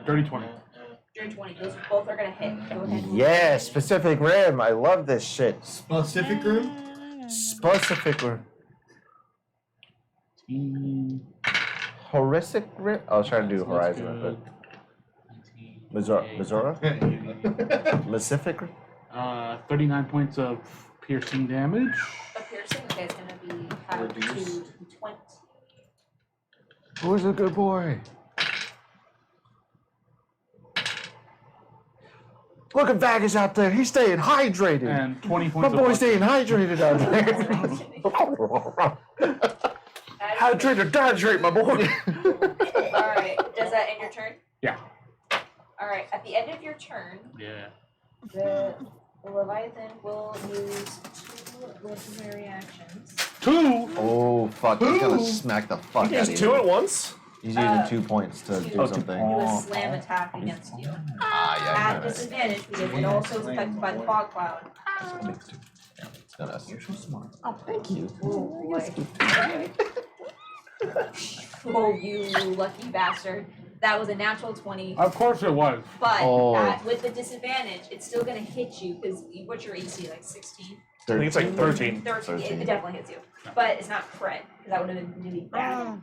Speaker 6: Dirty 20.
Speaker 3: Dirty 20. Those both are gonna hit. Go ahead. and roll.
Speaker 2: Yeah, specific rim. I love this shit.
Speaker 7: Specific room?
Speaker 2: Specific rim. Horrific rim? I was trying to do Horizon, but Missouri? Pacific rim?
Speaker 6: 39 points of piercing damage.
Speaker 3: A piercing. Okay, it's gonna be half to 20.
Speaker 2: Who's a good boy? Look at Vagus out there. He's staying hydrated.
Speaker 6: And 20
Speaker 2: My
Speaker 6: points of
Speaker 2: boy's
Speaker 6: bludgeoning.
Speaker 2: staying hydrated out there. Hydrate, dehydrate, my boy.
Speaker 3: All right. Does that end your turn?
Speaker 6: Yeah.
Speaker 3: All right. At the end of your turn,
Speaker 6: Yeah.
Speaker 3: the Leviathan will use 2 legendary actions.
Speaker 6: 2?
Speaker 2: Oh, fuck. He's gonna smack the fuck out of
Speaker 1: There's
Speaker 2: you.
Speaker 1: 2 at once.
Speaker 2: He's using 2 points to
Speaker 3: two.
Speaker 2: do
Speaker 3: Oh,
Speaker 2: something.
Speaker 3: Do a slam attack against you.
Speaker 2: Ah,
Speaker 3: At
Speaker 2: yeah,
Speaker 3: disadvantage because it also is affected by the fog cloud.
Speaker 2: it's gonna. You're so smart. Oh, thank you.
Speaker 3: Oh boy. Okay. Oh, you lucky bastard. That was a natural 20.
Speaker 6: Of course it was.
Speaker 3: But
Speaker 2: Oh.
Speaker 3: with the disadvantage, it's still going to hit you because what's your AC? Like 16?
Speaker 1: I think it's like 13.
Speaker 3: 13. It definitely hits you. But it's not crit because that would have been really bad.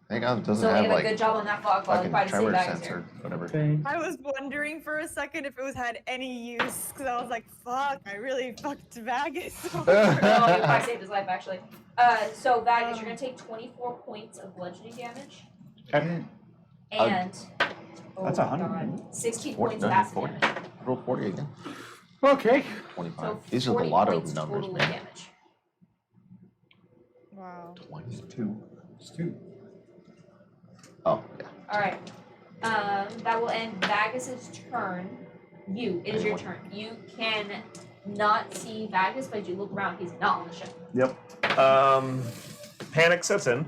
Speaker 2: Thank God it doesn't
Speaker 3: So we
Speaker 2: have
Speaker 3: have a
Speaker 2: like
Speaker 3: good job on that fog cloud.
Speaker 2: fucking
Speaker 3: Probably stay
Speaker 2: tremor
Speaker 3: back
Speaker 2: sensor,
Speaker 3: here.
Speaker 2: whatever.
Speaker 4: I was wondering for a second if it was had any use, because I was like, fuck, I really fucked Vagus.
Speaker 3: No, you probably saved his life actually. So Vagus, you're going to take 24 points of bludgeoning damage.
Speaker 6: Okay.
Speaker 3: And
Speaker 8: That's 100.
Speaker 3: God, 16
Speaker 2: 40,
Speaker 3: points of acid
Speaker 2: 40.
Speaker 3: damage.
Speaker 2: Roll 40 again.
Speaker 6: Okay.
Speaker 2: 25.
Speaker 3: So
Speaker 2: These are the
Speaker 3: 40
Speaker 2: lotto
Speaker 3: points
Speaker 2: numbers,
Speaker 3: total
Speaker 2: man.
Speaker 3: damage.
Speaker 4: Wow.
Speaker 2: 22.
Speaker 7: It's 2.
Speaker 2: Oh, yeah.
Speaker 3: Alright. That will end Vagus's turn. It is your turn. You can not see Vagus, but as you look around, he's not on the ship.
Speaker 1: Yep. Panic sets in.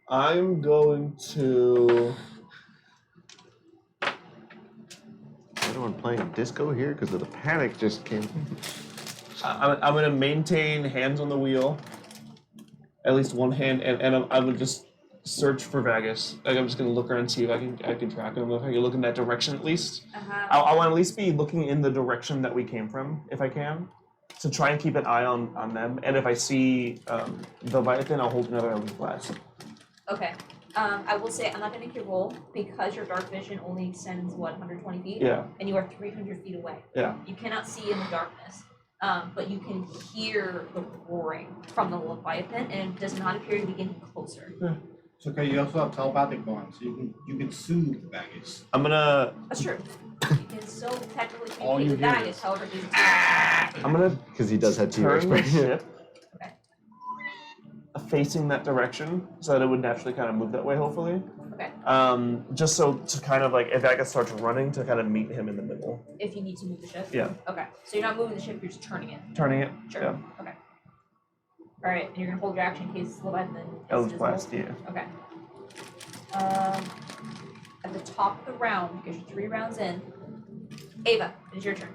Speaker 1: I'm going to.
Speaker 2: Anyone playing disco here? Because of the panic just came.
Speaker 1: I'm going to maintain hands on the wheel. At least one hand, and I would just search for Vagus. Like I'm just going to look around and see if I can track him. If I can look in that direction at least. I want to at least be looking in the direction that we came from, if I can, to try and keep an eye on them. And if I see the Leviathan, I'll hold another Eldritch Blast.
Speaker 3: Okay. I will say I'm not going to make you roll because your dark vision only extends 120 feet.
Speaker 1: Yeah.
Speaker 3: And you are 300 feet away.
Speaker 1: Yeah.
Speaker 3: You cannot see in the darkness, but you can hear the roaring from the Leviathan, and it does not appear to be getting closer.
Speaker 7: It's okay, you also have telepathic bonds, so you can soothe Vagus.
Speaker 1: I'm gonna.
Speaker 3: That's true. You can still technically
Speaker 6: All you
Speaker 3: communicate with
Speaker 6: hear
Speaker 3: Vagus,
Speaker 6: is,
Speaker 3: however, he's
Speaker 1: I'm gonna
Speaker 2: Because he does have 2
Speaker 1: turn the
Speaker 2: experience.
Speaker 1: ship facing that direction so that it would naturally kind of move that way, hopefully.
Speaker 3: Okay.
Speaker 1: Just so to kind of like if Vagus starts running to kind of meet him in the middle.
Speaker 3: If you need to move the ship.
Speaker 1: Yeah.
Speaker 3: Okay. So you're not moving the ship, you're just turning it.
Speaker 1: Turning it.
Speaker 3: Sure.
Speaker 1: Yeah.
Speaker 3: Okay. Alright, and you're gonna hold your action in case Leviathan is
Speaker 1: Eldritch
Speaker 3: visible.
Speaker 1: Blast, yeah.
Speaker 3: Okay. At the top of the round, because you're 3 rounds in, Ava, it is your turn.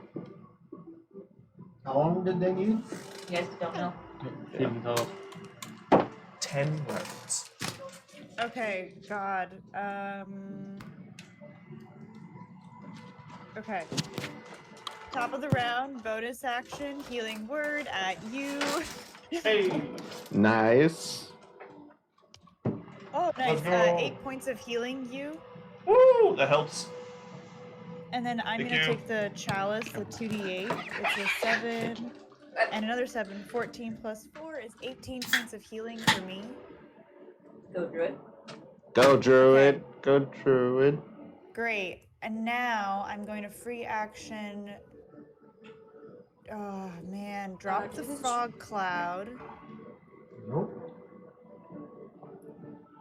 Speaker 7: How long did they need?
Speaker 3: You guys don't know.
Speaker 6: She didn't tell us.
Speaker 1: 10 rounds.
Speaker 4: Okay, God. Okay. Top of the round, bonus action, healing word at you.
Speaker 6: Hey.
Speaker 2: Nice.
Speaker 4: Oh, nice.
Speaker 1: Let's go.
Speaker 4: 8 points of healing you.
Speaker 1: Woo! That helps.
Speaker 4: And then I'm
Speaker 1: Thank
Speaker 4: gonna
Speaker 1: you.
Speaker 4: take the chalice, the 2d8. It's a 7 and another 7. 14 plus 4 is 18 points of healing for me.
Speaker 3: Go through it.
Speaker 2: Go, Druid. Go, Druid.
Speaker 4: Great. And now I'm going to free action. Oh man, drop the fog cloud.
Speaker 7: Nope.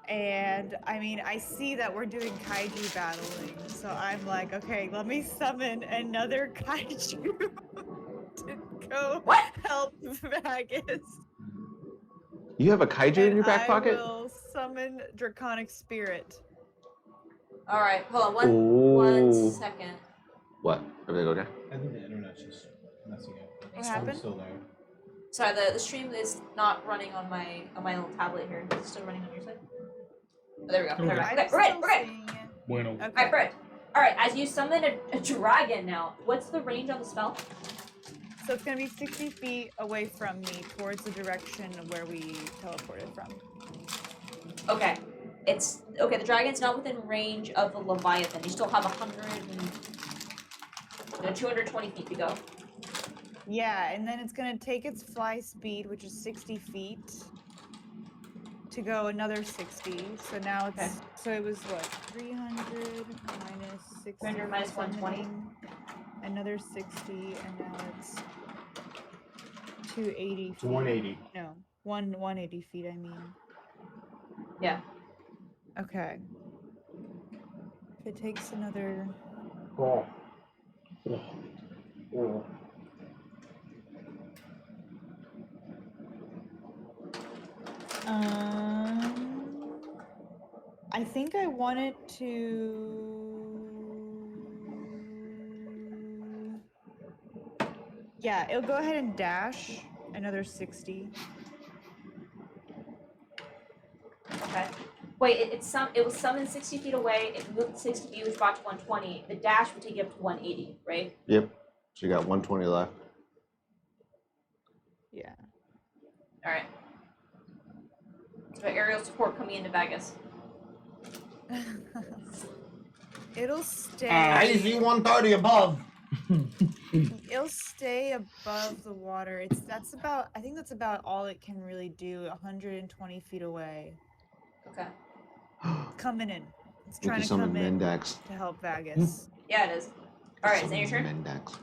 Speaker 4: And I mean, I see that we're doing kaiju battling, so I'm like, okay, let me summon another kaiju to go help Vagus.
Speaker 2: You have a kaiju in your back
Speaker 4: I
Speaker 2: pocket?
Speaker 4: will summon draconic spirit.
Speaker 3: All right, hold on one
Speaker 2: Ooh.
Speaker 3: second.
Speaker 2: What? Everything okay?
Speaker 7: I think the internet's just messing up.
Speaker 4: What
Speaker 7: It's
Speaker 4: happened?
Speaker 7: still there.
Speaker 3: Sorry, the stream is not running on my little tablet here. Is it still running on your side? Oh, there we go.
Speaker 6: Okay.
Speaker 3: There we go.
Speaker 4: I'm
Speaker 3: Okay, we're good.
Speaker 4: still
Speaker 3: We're good.
Speaker 4: seeing it.
Speaker 6: Bueno.
Speaker 4: Okay.
Speaker 3: Alright, Fred. Alright, as you summon a dragon now, what's the range on the spell?
Speaker 4: So it's gonna be 60 feet away from me, towards the direction where we teleported from.
Speaker 3: Okay. The dragon's not within range of the Leviathan. You still have 220 feet to go.
Speaker 4: Yeah, and then it's gonna take its fly speed, which is 60 feet, to go another 60. So now it's
Speaker 3: Okay.
Speaker 4: so it was what 300 minus 60.
Speaker 3: 300 minus 120.
Speaker 4: summoning, Another 60, and now it's 280.
Speaker 5: It's 180.
Speaker 4: No, 180 feet. I mean.
Speaker 3: Yeah.
Speaker 4: Okay. If it takes another.
Speaker 5: Oh. Oh.
Speaker 4: I think I want it to. Yeah, it'll go ahead and dash another 60.
Speaker 3: Okay. Wait, it was summoned 60 feet away, it moved 60 feet, which brought to 120. The dash would take you up to 180, right?
Speaker 2: Yep. So you got 120 left.
Speaker 4: Yeah.
Speaker 3: Alright. So aerial support coming into Vegas.
Speaker 4: It'll stay.
Speaker 7: AC 130 above.
Speaker 4: It'll stay above the water. I think that's about all it can really do. 120 feet away.
Speaker 3: Okay.
Speaker 4: Coming in. It's
Speaker 2: Thank you
Speaker 4: trying to
Speaker 2: so much,
Speaker 4: come in
Speaker 2: Mendax.
Speaker 4: to help Vegas.
Speaker 3: Yeah, it is. Alright, is that your turn?
Speaker 2: Mendax.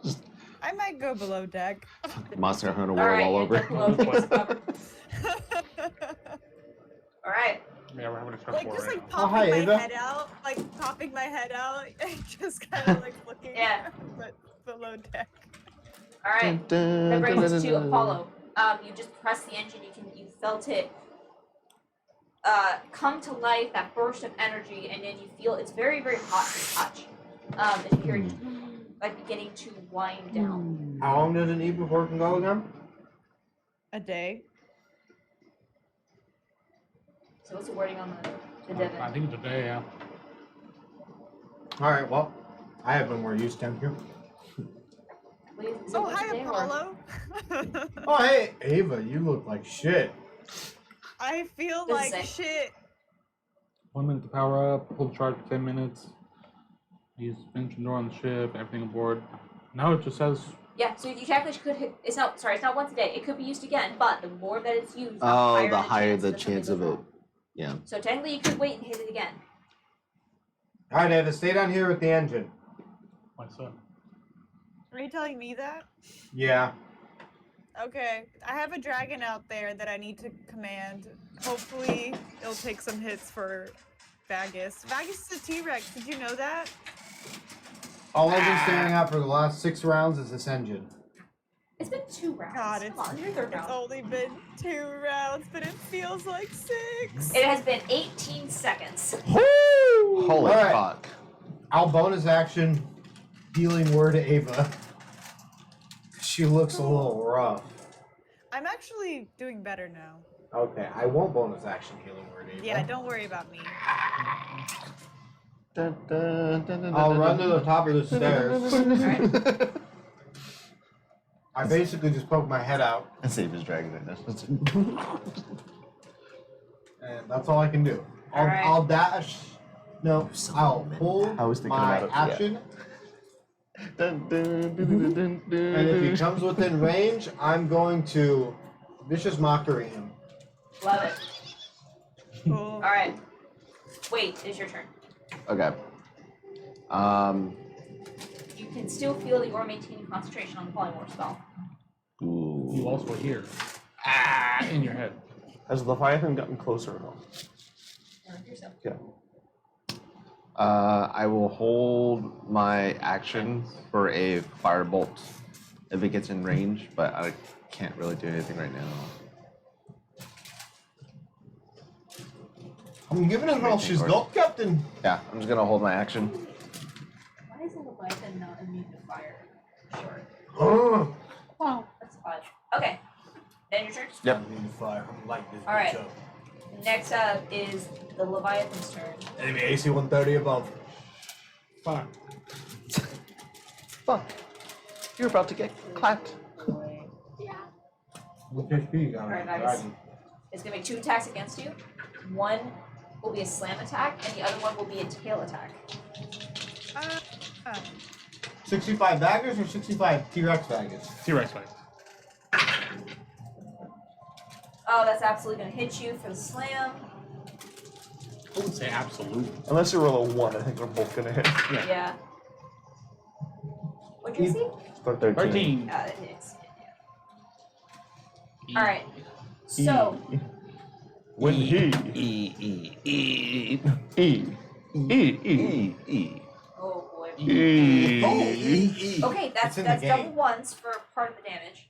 Speaker 2: Just
Speaker 4: I might go below deck.
Speaker 2: Monster Hunter World
Speaker 3: Alright,
Speaker 2: all
Speaker 3: yeah,
Speaker 2: over.
Speaker 3: duck below, take some cover. Alright.
Speaker 6: Yeah, we're having a tough
Speaker 4: Like
Speaker 6: war
Speaker 4: just
Speaker 6: right
Speaker 4: like
Speaker 6: now.
Speaker 5: Oh, hi,
Speaker 4: popping my
Speaker 5: Ava.
Speaker 4: head out, just kind of like looking,
Speaker 3: Yeah.
Speaker 4: but below deck.
Speaker 3: Alright. That brings us to Apollo. You just pressed the engine, you felt it come to life, that burst of energy, and then you feel it's very, very hot to touch. And you hear it like beginning to wind down.
Speaker 5: How long does it need before it can go again?
Speaker 4: A day.
Speaker 3: So what's the wording on the
Speaker 6: I
Speaker 3: divot?
Speaker 6: think it's a day, yeah.
Speaker 5: Alright, well, I have no more use, thank you.
Speaker 3: Please, is it
Speaker 4: Oh,
Speaker 3: what's
Speaker 4: hi,
Speaker 3: the day or-
Speaker 4: Apollo.
Speaker 5: Oh, hey, Ava, you look like shit.
Speaker 4: I feel
Speaker 3: Doesn't
Speaker 4: like
Speaker 3: say.
Speaker 4: shit.
Speaker 6: 1 minute to power up, hold charge for 10 minutes. Use engine door on the ship, everything aboard. Now it just says
Speaker 3: Yeah, so you technically could hit. It's not once a day. It could be used again, but the more that it's used,
Speaker 2: Oh,
Speaker 3: the
Speaker 2: higher the
Speaker 3: that
Speaker 2: chance
Speaker 3: something
Speaker 2: of
Speaker 3: goes
Speaker 2: it.
Speaker 3: wrong.
Speaker 2: Yeah.
Speaker 3: So technically, you could wait and hit it again.
Speaker 5: Alright, Ava, stay down here with the engine.
Speaker 6: my son.
Speaker 4: Are you telling me that?
Speaker 5: Yeah.
Speaker 4: Okay, I have a dragon out there that I need to command. Hopefully, it'll take some hits for Vagus. Vagus is a T-Rex. Did you know that?
Speaker 5: All I've been staring at for the last 6 rounds is this engine.
Speaker 3: It's been 2 rounds.
Speaker 4: God,
Speaker 3: Come on, your third
Speaker 4: It's
Speaker 3: round.
Speaker 4: only been 2 rounds, but it feels like 6.
Speaker 3: It has been 18 seconds.
Speaker 2: Holy
Speaker 5: Alright.
Speaker 2: fuck.
Speaker 5: I'll bonus action healing word to Ava. She looks a little rough.
Speaker 4: I'm actually doing better now.
Speaker 5: Okay, I won't bonus action healing word Ava.
Speaker 4: Yeah, don't worry about me.
Speaker 5: I'll run to the top of the stairs.
Speaker 3: Alright.
Speaker 5: I basically just poke my head out,
Speaker 2: And save his dragon right now.
Speaker 5: and that's all I can do.
Speaker 3: Alright.
Speaker 5: I'll dash. No, I'll hold
Speaker 2: I was thinking
Speaker 5: my
Speaker 2: about it, yeah.
Speaker 5: action, and if he comes within range, I'm going to vicious mockery him.
Speaker 3: Love it.
Speaker 4: Cool.
Speaker 3: Alright. Wait, it's your turn.
Speaker 2: Okay.
Speaker 3: You can still feel that you are maintaining concentration on the polymorph spell.
Speaker 2: Ooh.
Speaker 6: You also hear in your head.
Speaker 1: Has Leviathan gotten closer at all?
Speaker 2: Yeah. I will hold my action for a firebolt if it gets in range, but I can't really do anything right now.
Speaker 8: I'm giving it all she's got, Captain.
Speaker 2: Yeah, I'm just gonna hold my action.
Speaker 3: Why is a Leviathan not immune to fire? Sure.
Speaker 8: Oh.
Speaker 3: Wow, that's odd. Okay. Then your turn.
Speaker 2: Yep.
Speaker 8: I'm in fire. I'm light this
Speaker 3: All right.
Speaker 8: bitch up.
Speaker 3: Next up is the Leviathan's turn.
Speaker 8: Enemy AC 130 above.
Speaker 6: Fuck.
Speaker 2: Fuck. You're about to get clapped.
Speaker 8: What HP you got?
Speaker 3: Alright, guys. It's gonna be 2 attacks against you. One will be a slam attack, and the other one will be a tail attack.
Speaker 5: 65 daggers or 65 T-Rex daggers?
Speaker 6: T-Rex fight.
Speaker 3: Oh, that's absolutely gonna hit you for the slam.
Speaker 6: I would say absolute.
Speaker 1: Unless you roll a 1, I think we're both gonna hit.
Speaker 3: Yeah. What'd you see?
Speaker 6: 13.
Speaker 3: It hits. Yeah. Alright. So,
Speaker 1: When he
Speaker 3: oh boy.
Speaker 1: E.
Speaker 3: Okay, that's
Speaker 5: It's in the
Speaker 3: double
Speaker 5: game.
Speaker 3: ones for part of the damage.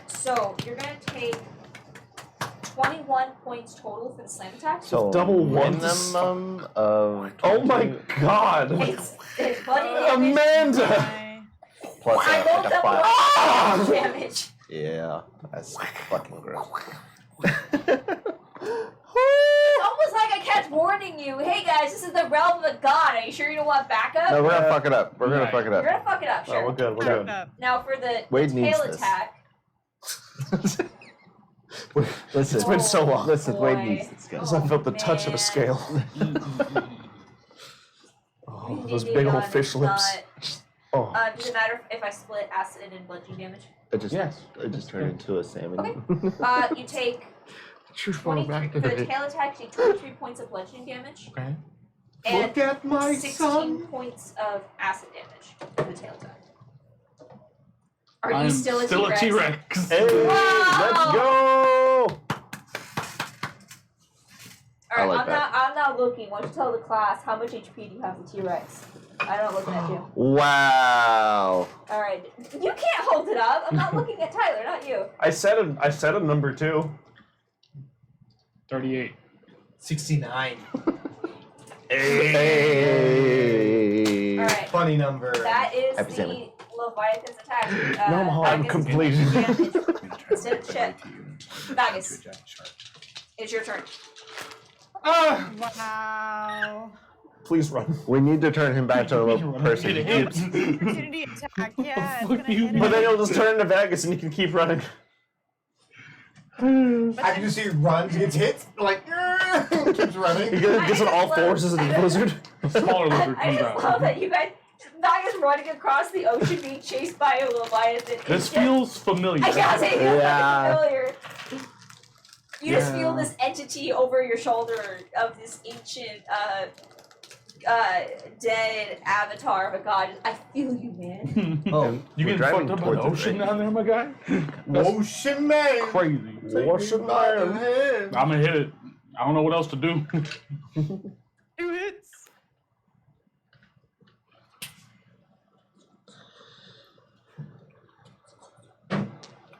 Speaker 3: So you're gonna take 21 points total for the slam attack.
Speaker 2: So
Speaker 1: double ones.
Speaker 2: minimum of.
Speaker 1: Oh my god!
Speaker 3: It's bloody damage.
Speaker 1: Amanda!
Speaker 2: Plus
Speaker 3: I rolled
Speaker 2: like a
Speaker 3: double
Speaker 2: 5.
Speaker 3: damage.
Speaker 2: Yeah, that's fucking gross.
Speaker 3: It's almost like I kept warning you. Hey guys, this is the realm of a god. Are you sure you don't want backup?
Speaker 2: No, we're gonna fuck it up. We're gonna
Speaker 6: Right.
Speaker 2: fuck it
Speaker 3: You're
Speaker 2: up.
Speaker 3: gonna fuck it up,
Speaker 1: Oh,
Speaker 3: sure.
Speaker 1: we're good, we're good.
Speaker 3: Now for the
Speaker 2: Wade needs
Speaker 3: tail
Speaker 2: this.
Speaker 3: attack.
Speaker 2: Listen,
Speaker 1: It's been so long.
Speaker 2: listen,
Speaker 3: boy.
Speaker 2: Wade needs this, guys.
Speaker 1: I felt the touch of a
Speaker 3: man.
Speaker 1: scale. Oh,
Speaker 3: You
Speaker 1: those
Speaker 3: did
Speaker 1: big old
Speaker 3: not-
Speaker 1: fish lips. Oh.
Speaker 3: Does it matter if I split acid and bludgeoning damage?
Speaker 2: It just,
Speaker 6: Yes.
Speaker 2: it just turned into a salmon.
Speaker 3: Okay. You take 23 for the tail attack. You take 23 points of bludgeoning damage
Speaker 6: Okay.
Speaker 3: and
Speaker 5: Look at my
Speaker 3: 16
Speaker 5: son.
Speaker 3: points of acid damage for the tail attack. Are you
Speaker 6: I'm
Speaker 3: still a T-Rex?
Speaker 6: T-Rex.
Speaker 2: Hey,
Speaker 3: Wow.
Speaker 2: let's go!
Speaker 3: All right,
Speaker 2: like that.
Speaker 3: I'm not looking. Why don't you tell the class how much HP do you have with T-Rex? I'm not looking at you.
Speaker 2: Wow.
Speaker 3: All right, you can't hold it up. I'm not looking at Tyler, not you.
Speaker 1: I said a number 2.
Speaker 6: 38.
Speaker 8: 69.
Speaker 2: Hey.
Speaker 3: All right,
Speaker 5: Funny number.
Speaker 3: that is
Speaker 2: Happy
Speaker 3: the
Speaker 2: salmon.
Speaker 3: Leviathan's attack.
Speaker 1: No, I'm
Speaker 3: Vagus,
Speaker 1: complete.
Speaker 3: damage. Instead of shit. Vagus, it's your turn.
Speaker 4: Wow.
Speaker 1: Please run.
Speaker 2: We need to turn him back to a little person.
Speaker 6: Get hit.
Speaker 4: Opportunity attack. Yeah, it's
Speaker 6: Fuck
Speaker 4: gonna
Speaker 6: you.
Speaker 4: hit
Speaker 1: But then
Speaker 4: it.
Speaker 1: he'll just turn into Vegas and you can keep running.
Speaker 5: I can just see he runs, gets hit, like, keeps running.
Speaker 1: He gets on all fours as a blizzard.
Speaker 6: A smaller lizard
Speaker 3: I
Speaker 6: comes
Speaker 3: just love
Speaker 6: out.
Speaker 3: that you guys, Vagus running across the ocean being chased by a Leviathan.
Speaker 6: This
Speaker 3: It's just-
Speaker 6: feels familiar.
Speaker 3: I gotta say, it feels
Speaker 2: Yeah.
Speaker 3: familiar. You just feel
Speaker 2: Yeah.
Speaker 3: this entity over your shoulder of this ancient, dead avatar of a god. I feel you, man.
Speaker 8: Oh,
Speaker 6: You
Speaker 2: We're
Speaker 6: getting
Speaker 2: driving
Speaker 6: fucked up by the
Speaker 2: towards it,
Speaker 6: ocean
Speaker 2: right?
Speaker 6: down there, my guy?
Speaker 5: Ocean man.
Speaker 6: Crazy.
Speaker 1: Ocean man.
Speaker 6: I'm gonna hit it. I don't know what else to do.
Speaker 4: 2 hits.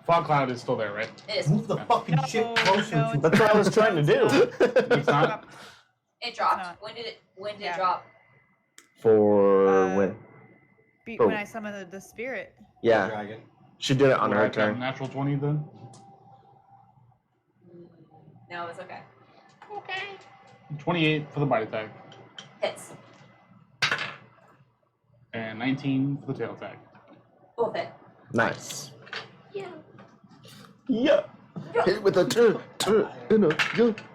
Speaker 6: Fog cloud is still there, right?
Speaker 3: It is.
Speaker 8: move the fucking
Speaker 4: No,
Speaker 8: shit closer
Speaker 4: no,
Speaker 8: to.
Speaker 1: That's what I was trying to do.
Speaker 6: It's not.
Speaker 3: It dropped.
Speaker 4: not.
Speaker 3: When did it
Speaker 4: Yeah.
Speaker 3: drop?
Speaker 2: For when?
Speaker 4: When I summon the spirit.
Speaker 2: Yeah,
Speaker 5: Dragon.
Speaker 2: she did it on
Speaker 6: Would I
Speaker 2: her
Speaker 6: have got a
Speaker 2: turn.
Speaker 6: natural 20 then?
Speaker 3: No, it's okay.
Speaker 6: 28 for the bite attack.
Speaker 3: Hits.
Speaker 6: And 19 for the tail attack.
Speaker 3: Both hit.
Speaker 2: Nice.
Speaker 3: Yeah.
Speaker 1: Yeah.
Speaker 2: Hit with a turn,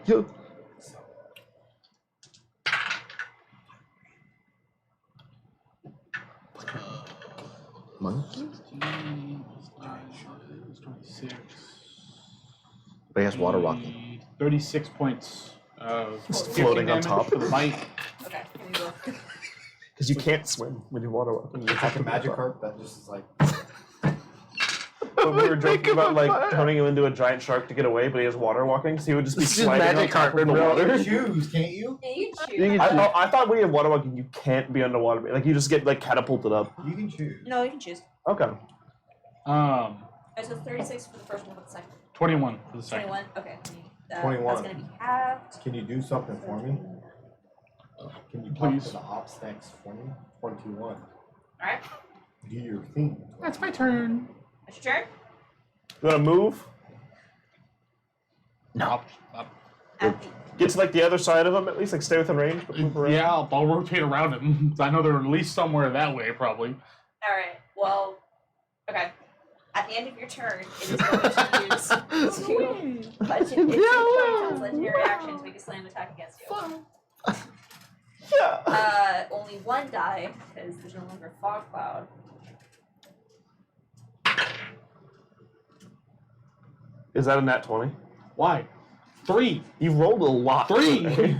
Speaker 2: yo. Monkey?
Speaker 6: 26.
Speaker 2: But he has water walking.
Speaker 6: 36 points of
Speaker 1: Just
Speaker 6: piercing
Speaker 1: floating on
Speaker 6: damage
Speaker 1: top.
Speaker 6: for the bite.
Speaker 3: Okay. Here you go.
Speaker 1: Because you can't swim when you water walking. You
Speaker 5: It's
Speaker 1: have
Speaker 5: like
Speaker 1: to
Speaker 5: a
Speaker 1: be
Speaker 5: magic
Speaker 1: above.
Speaker 5: carp that just is like.
Speaker 1: But we were joking about like turning him into a giant shark to get away, but he has water walking, so he would just be
Speaker 2: It's just
Speaker 1: sliding on
Speaker 2: magic
Speaker 1: top
Speaker 2: carp
Speaker 1: of the
Speaker 2: in real
Speaker 1: water.
Speaker 2: life.
Speaker 5: Choose, can't you?
Speaker 3: Yeah, you
Speaker 2: You
Speaker 3: choose.
Speaker 2: can-
Speaker 1: I thought when you have water walking, you can't be underwater. Like you just get like catapulted up.
Speaker 5: You can choose.
Speaker 3: No, you can choose.
Speaker 1: Okay.
Speaker 3: So 36 for the first one. What's the second?
Speaker 6: 21 for the second.
Speaker 3: 21. Okay.
Speaker 8: 21.
Speaker 3: That's gonna be halved.
Speaker 8: Can you do something for me? Can you talk
Speaker 6: Please.
Speaker 8: to the ops next for me? 21.
Speaker 3: All right.
Speaker 8: Do your thing.
Speaker 6: That's my turn.
Speaker 3: That's your turn.
Speaker 1: You want to move?
Speaker 6: Up.
Speaker 1: Get to like the other side of him at least, like stay within range, but move around.
Speaker 6: Yeah, I'll rotate around him. I know they're at least somewhere that way, probably.
Speaker 3: All right. Well. Okay. At the end of your turn, it is going to use two budget points legendary action to make a slam attack against you.
Speaker 1: Yeah.
Speaker 3: Only one die because there's no longer fog cloud.
Speaker 1: Is that a nat 20?
Speaker 6: Why? 3.
Speaker 1: You rolled a lot.
Speaker 6: 3.
Speaker 1: today.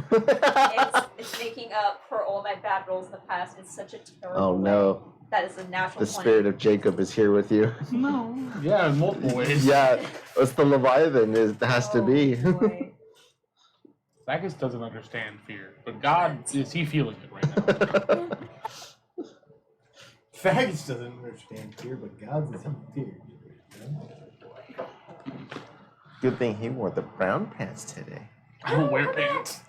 Speaker 3: It's making up for all my bad rolls in the past. It's such a terrible
Speaker 2: Oh
Speaker 3: way.
Speaker 2: no.
Speaker 3: That is a natural
Speaker 2: The
Speaker 3: 20.
Speaker 2: spirit of Jacob is here with you.
Speaker 6: No. Yeah, in multiple ways.
Speaker 2: Yeah, it's the Leviathan. It has to be.
Speaker 3: Boy.
Speaker 6: Bacchus doesn't understand fear, but God, is he feeling it right now?
Speaker 8: Faggots doesn't understand fear, but God's doesn't fear.
Speaker 2: Good thing he wore the brown pants today.
Speaker 6: I don't wear pants.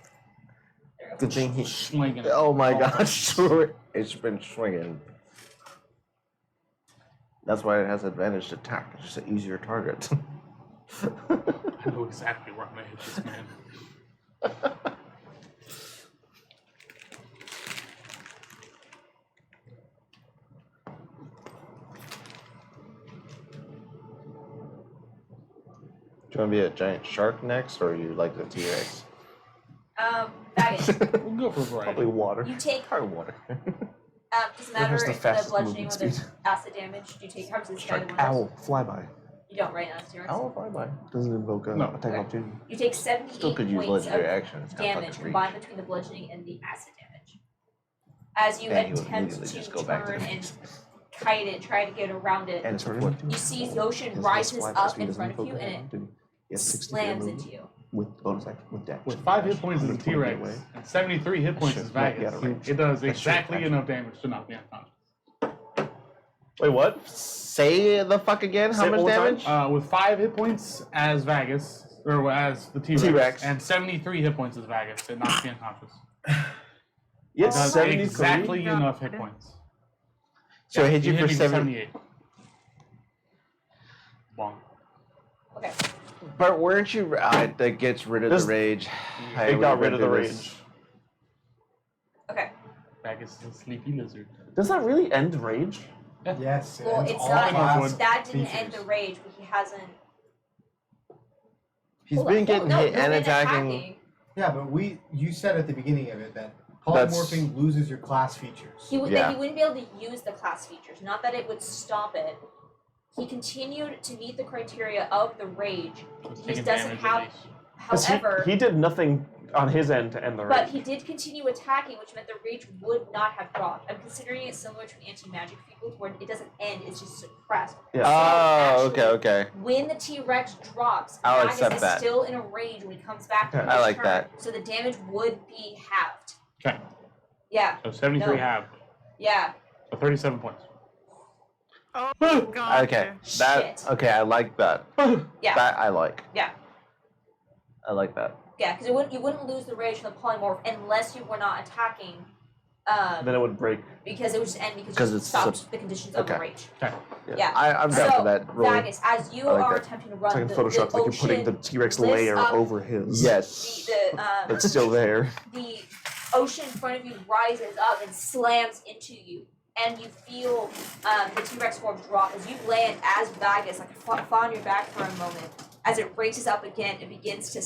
Speaker 2: Good thing he.
Speaker 6: Swinging.
Speaker 2: Oh my gosh, it's been swinging. That's why it has advantage to attack. It's just an easier target.
Speaker 6: I know exactly where I'm gonna hit this man.
Speaker 2: Do you want to be a giant shark next, or you like the T-Rex?
Speaker 3: Baggage.
Speaker 6: We'll go for a variety.
Speaker 1: Probably water.
Speaker 3: You take,
Speaker 2: Probably water.
Speaker 3: doesn't
Speaker 1: What
Speaker 3: matter
Speaker 1: has the
Speaker 3: if the
Speaker 1: fastest
Speaker 3: bludgeoning or
Speaker 1: movement
Speaker 3: the
Speaker 1: speed?
Speaker 3: acid damage. Do you take, how much does this guy do?
Speaker 1: Owl, flyby.
Speaker 3: You don't right now, it's yours.
Speaker 1: Owl, flyby. Doesn't invoke a
Speaker 6: No.
Speaker 1: attack
Speaker 3: Okay.
Speaker 1: opportunity.
Speaker 3: You take 78
Speaker 2: Still could use
Speaker 3: points
Speaker 2: legendary
Speaker 3: of
Speaker 2: action. It's kind of
Speaker 3: damage
Speaker 2: fucking
Speaker 3: combined between the bludgeoning and the acid damage. As you
Speaker 2: And you would
Speaker 3: attempt
Speaker 2: immediately
Speaker 3: to
Speaker 2: just go back to
Speaker 3: turn
Speaker 2: the
Speaker 3: and
Speaker 2: base.
Speaker 3: kite it, try to get around it,
Speaker 2: And it's
Speaker 1: Turn.
Speaker 2: 14.
Speaker 3: you see the ocean rises up in front of you and it slams into you.
Speaker 1: With bonus action, with dash.
Speaker 6: With 5 hit points as a
Speaker 1: 120
Speaker 6: T-Rex
Speaker 1: away.
Speaker 6: and 73 hit points
Speaker 1: That
Speaker 6: as
Speaker 1: should not be
Speaker 6: Vegas,
Speaker 1: out of range.
Speaker 6: it does
Speaker 1: That should
Speaker 6: exactly
Speaker 1: actually-
Speaker 6: enough damage to knock me unconscious.
Speaker 1: Wait, what?
Speaker 2: Say the fuck again. How
Speaker 1: Say it
Speaker 2: much
Speaker 1: one more time.
Speaker 2: damage?
Speaker 6: With 5 hit points as Vegas, or as the T-Rex,
Speaker 1: T-Rex.
Speaker 6: and 73 hit points as Vegas, it knocks me unconscious.
Speaker 1: You
Speaker 6: It
Speaker 1: had
Speaker 6: does
Speaker 1: 73?
Speaker 6: exactly enough hit points.
Speaker 2: So
Speaker 6: Yeah,
Speaker 2: I hit
Speaker 6: he
Speaker 2: you for
Speaker 6: me
Speaker 2: 70.
Speaker 6: Bonk.
Speaker 3: Okay.
Speaker 2: But weren't you? That gets rid of
Speaker 1: This-
Speaker 2: the rage.
Speaker 1: It got rid of the rage.
Speaker 3: Okay.
Speaker 6: Vegas is a sleepy lizard.
Speaker 1: Does that really end rage?
Speaker 8: Yes.
Speaker 3: Well,
Speaker 8: ends
Speaker 3: it's
Speaker 8: all
Speaker 3: not.
Speaker 8: class
Speaker 3: That didn't end
Speaker 8: features.
Speaker 3: the rage, but he hasn't.
Speaker 2: He's
Speaker 3: Hold
Speaker 2: been
Speaker 3: on,
Speaker 2: getting
Speaker 3: no,
Speaker 2: hit
Speaker 3: you've
Speaker 2: and
Speaker 3: been
Speaker 2: attacking.
Speaker 8: Yeah, but you said at the beginning of it that
Speaker 2: That's-
Speaker 8: polymorphing loses your class features.
Speaker 3: He,
Speaker 2: Yeah.
Speaker 3: he wouldn't be able to use the class features. Not that it would stop it. He continued to meet the criteria of the rage. He
Speaker 6: Taking
Speaker 3: doesn't
Speaker 6: damage
Speaker 3: have.
Speaker 6: at least.
Speaker 1: 'Cause
Speaker 3: However,
Speaker 1: he did nothing on his end to end the rage.
Speaker 3: but he did continue attacking, which meant the rage would not have dropped. I'm considering it similar to an anti-magic field, where it doesn't end; it's just suppressed.
Speaker 1: Yeah.
Speaker 2: Oh,
Speaker 3: actually,
Speaker 2: okay.
Speaker 3: When the T-Rex drops,
Speaker 2: I'll
Speaker 3: Magus
Speaker 2: accept
Speaker 3: is
Speaker 2: that.
Speaker 3: still in a rage when he comes back to
Speaker 1: Yeah,
Speaker 3: his
Speaker 2: I like
Speaker 3: turn,
Speaker 2: that.
Speaker 3: So the damage would be halved.
Speaker 6: Okay,
Speaker 3: Yeah,
Speaker 6: so 73
Speaker 3: No.
Speaker 6: half,
Speaker 3: yeah.
Speaker 6: so 37 points.
Speaker 4: Oh my god.
Speaker 2: Okay. That.
Speaker 3: Shit.
Speaker 2: Okay, I like that.
Speaker 3: Yeah.
Speaker 2: That I like.
Speaker 3: Yeah.
Speaker 2: I like that.
Speaker 3: Yeah, because you wouldn't lose the rage from the polymorph unless you were not attacking,
Speaker 1: Then it would break.
Speaker 3: because it would just end because
Speaker 2: 'Cause
Speaker 3: you
Speaker 2: it's
Speaker 3: stopped the conditions of the
Speaker 2: okay.
Speaker 3: rage.
Speaker 6: Okay.
Speaker 3: Yeah.
Speaker 2: I'm down
Speaker 3: So,
Speaker 2: for that rule.
Speaker 3: Vagus, as you
Speaker 2: I like
Speaker 3: are
Speaker 2: that.
Speaker 3: attempting to
Speaker 1: It's
Speaker 3: run,
Speaker 1: like in
Speaker 3: the
Speaker 1: Photoshop, like you're putting the
Speaker 3: ocean
Speaker 1: T-Rex
Speaker 3: lifts
Speaker 1: layer
Speaker 3: up-
Speaker 1: over his.
Speaker 2: Yes.
Speaker 1: It's still there.
Speaker 3: the ocean in front of you rises up and slams into you, and you feel the T-Rex form drop as you land as Vagus, like fall on your back for a moment. As it races up again, it begins to,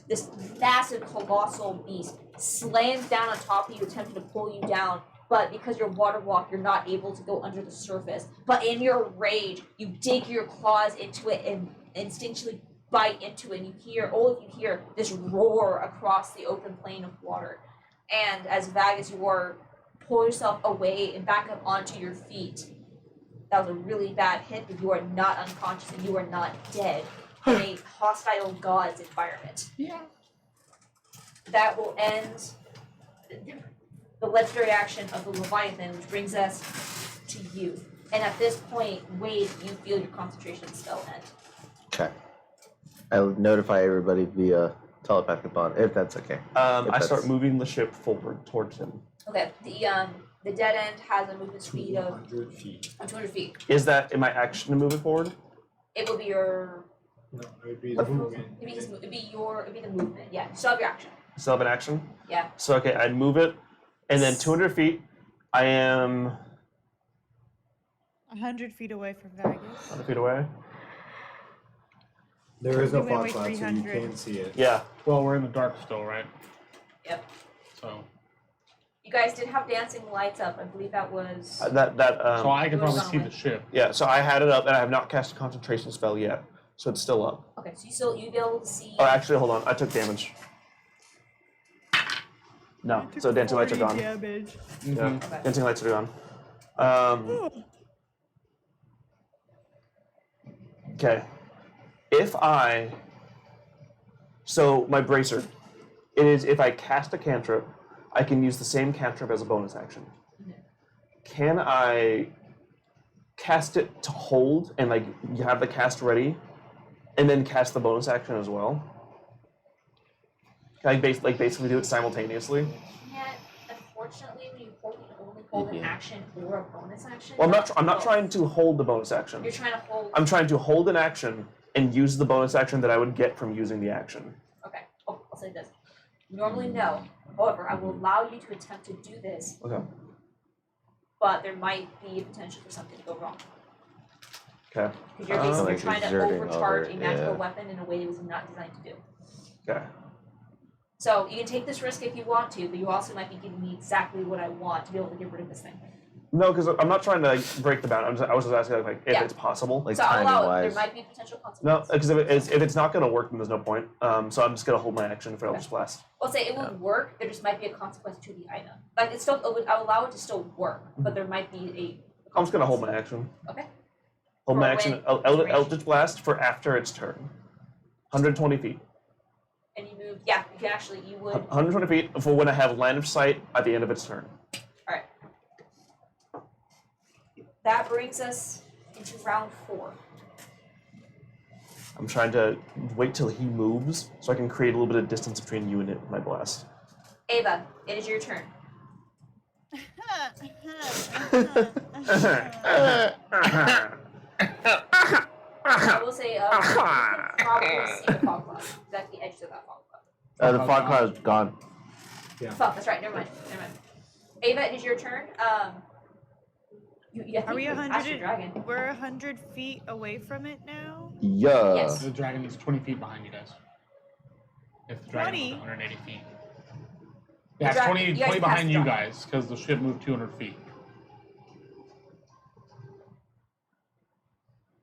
Speaker 3: this massive colossal beast slams down on top of you, attempting to pull you down. But because you're water walk, you're not able to go under the surface. But in your rage, you dig your claws into it and instinctually bite into it. And all of you hear this roar across the open plain of water. And as Vagus, you pull yourself away and back up onto your feet. That was a really bad hit, but you are not unconscious and you are not dead in a hostile gods environment.
Speaker 6: Yeah.
Speaker 3: That will end the legendary action of the Leviathan, which brings us to you. And at this point, Wade, you feel your concentration spell end.
Speaker 2: Okay. I'll notify everybody via telepathic bond, if that's okay.
Speaker 1: I start moving the ship forward towards him.
Speaker 3: Okay. The dead end has a movement speed of
Speaker 8: 200 feet.
Speaker 3: 200 feet.
Speaker 1: Is that in my action to move it forward?
Speaker 3: It will be your.
Speaker 8: No, it would be the movement.
Speaker 3: It'd be the movement. Yeah. You still have your action.
Speaker 1: Still have an action?
Speaker 3: Yeah.
Speaker 1: So, okay, I'd move it, and then 200 feet, I am
Speaker 4: 100 feet away from Vegas.
Speaker 1: 100 feet away.
Speaker 8: There is no
Speaker 4: We went
Speaker 8: fog
Speaker 4: away
Speaker 8: cloud, so you
Speaker 4: 300.
Speaker 8: can see it.
Speaker 1: Yeah.
Speaker 6: Well, we're in the dark still, right?
Speaker 3: Yep.
Speaker 6: So
Speaker 3: You guys did have dancing lights up. I believe that was.
Speaker 6: so I can
Speaker 3: Yours
Speaker 6: probably
Speaker 3: on
Speaker 6: see
Speaker 3: way.
Speaker 6: the ship.
Speaker 1: Yeah, so I had it up, and I have not cast a concentration spell yet, so it's still up.
Speaker 3: Okay, so you'd be able to see.
Speaker 1: Oh, actually, hold on. I took damage. No, so dancing lights are
Speaker 4: 40
Speaker 1: gone.
Speaker 4: damage.
Speaker 1: Yeah,
Speaker 3: Okay.
Speaker 1: dancing lights are gone. Okay. So my bracer, it is if I cast a cantrip, I can use the same cantrip as a bonus action. Can I cast it to hold and like you have the cast ready, and then cast the bonus action as well? Can I basically do it simultaneously?
Speaker 3: Can't, unfortunately, when you only hold an action or a bonus action.
Speaker 1: Well, I'm not trying to hold the bonus action.
Speaker 3: You're trying to hold.
Speaker 1: I'm trying to hold an action and use the bonus action that I would get from using the action.
Speaker 3: Okay. Oh, I'll say this. Normally, no. However, I will allow you to attempt to do this,
Speaker 1: Okay.
Speaker 3: but there might be a potential for something to go wrong.
Speaker 1: Okay.
Speaker 3: Because you're basically
Speaker 2: Like
Speaker 3: trying to
Speaker 2: exerting
Speaker 3: overcharge
Speaker 2: over-
Speaker 3: a magical
Speaker 2: yeah.
Speaker 3: weapon in a way it was not designed to do.
Speaker 1: Okay.
Speaker 3: So you can take this risk if you want to, but you also might be giving me exactly what I want to be able to get rid of this thing.
Speaker 1: No, because I'm not trying to like, break the bound. I was just asking like if
Speaker 3: Yeah.
Speaker 1: it's possible.
Speaker 2: Like
Speaker 3: so I'll allow it.
Speaker 2: timing-wise.
Speaker 3: There might be potential
Speaker 1: No,
Speaker 3: consequences.
Speaker 1: because if it's not going to work, then there's no point. So I'm just going to hold my action for Eldritch Blast.
Speaker 3: I'll say it would work. There just might be a consequence to the item. Like it's still, I'll allow it to still work, but there might be a.
Speaker 1: I'm just going to hold my action.
Speaker 3: Okay.
Speaker 1: Hold
Speaker 3: For
Speaker 1: my
Speaker 3: when
Speaker 1: action.
Speaker 3: it's range.
Speaker 1: Eldritch Blast for after its turn. 120 feet.
Speaker 3: And you move. Yeah, you can actually. You would.
Speaker 1: 120 feet for when I have line of sight at the end of its turn.
Speaker 3: That brings us into round 4.
Speaker 1: I'm trying to wait till he moves so I can create a little bit of distance between you and it with my blast.
Speaker 3: Ava, it is your turn. I will say, you can probably see the fog cloud. It's at the edge of that fog cloud.
Speaker 2: The fog cloud's gone.
Speaker 3: Fuck, that's right. Never mind. Ava, it is your turn. You
Speaker 4: Are we
Speaker 3: ask your
Speaker 4: 100?
Speaker 3: dragon.
Speaker 4: We're 100 feet away from it now?
Speaker 2: Yeah.
Speaker 3: Yes.
Speaker 6: The dragon is 20 feet behind you guys. If the dragon
Speaker 4: 20?
Speaker 6: was 180 feet. Yeah, it's
Speaker 3: dragon-
Speaker 6: 20,
Speaker 3: you guys
Speaker 6: 20
Speaker 3: passed
Speaker 6: behind
Speaker 3: the
Speaker 6: you
Speaker 3: dragon.
Speaker 6: guys, because the ship moved 200 feet.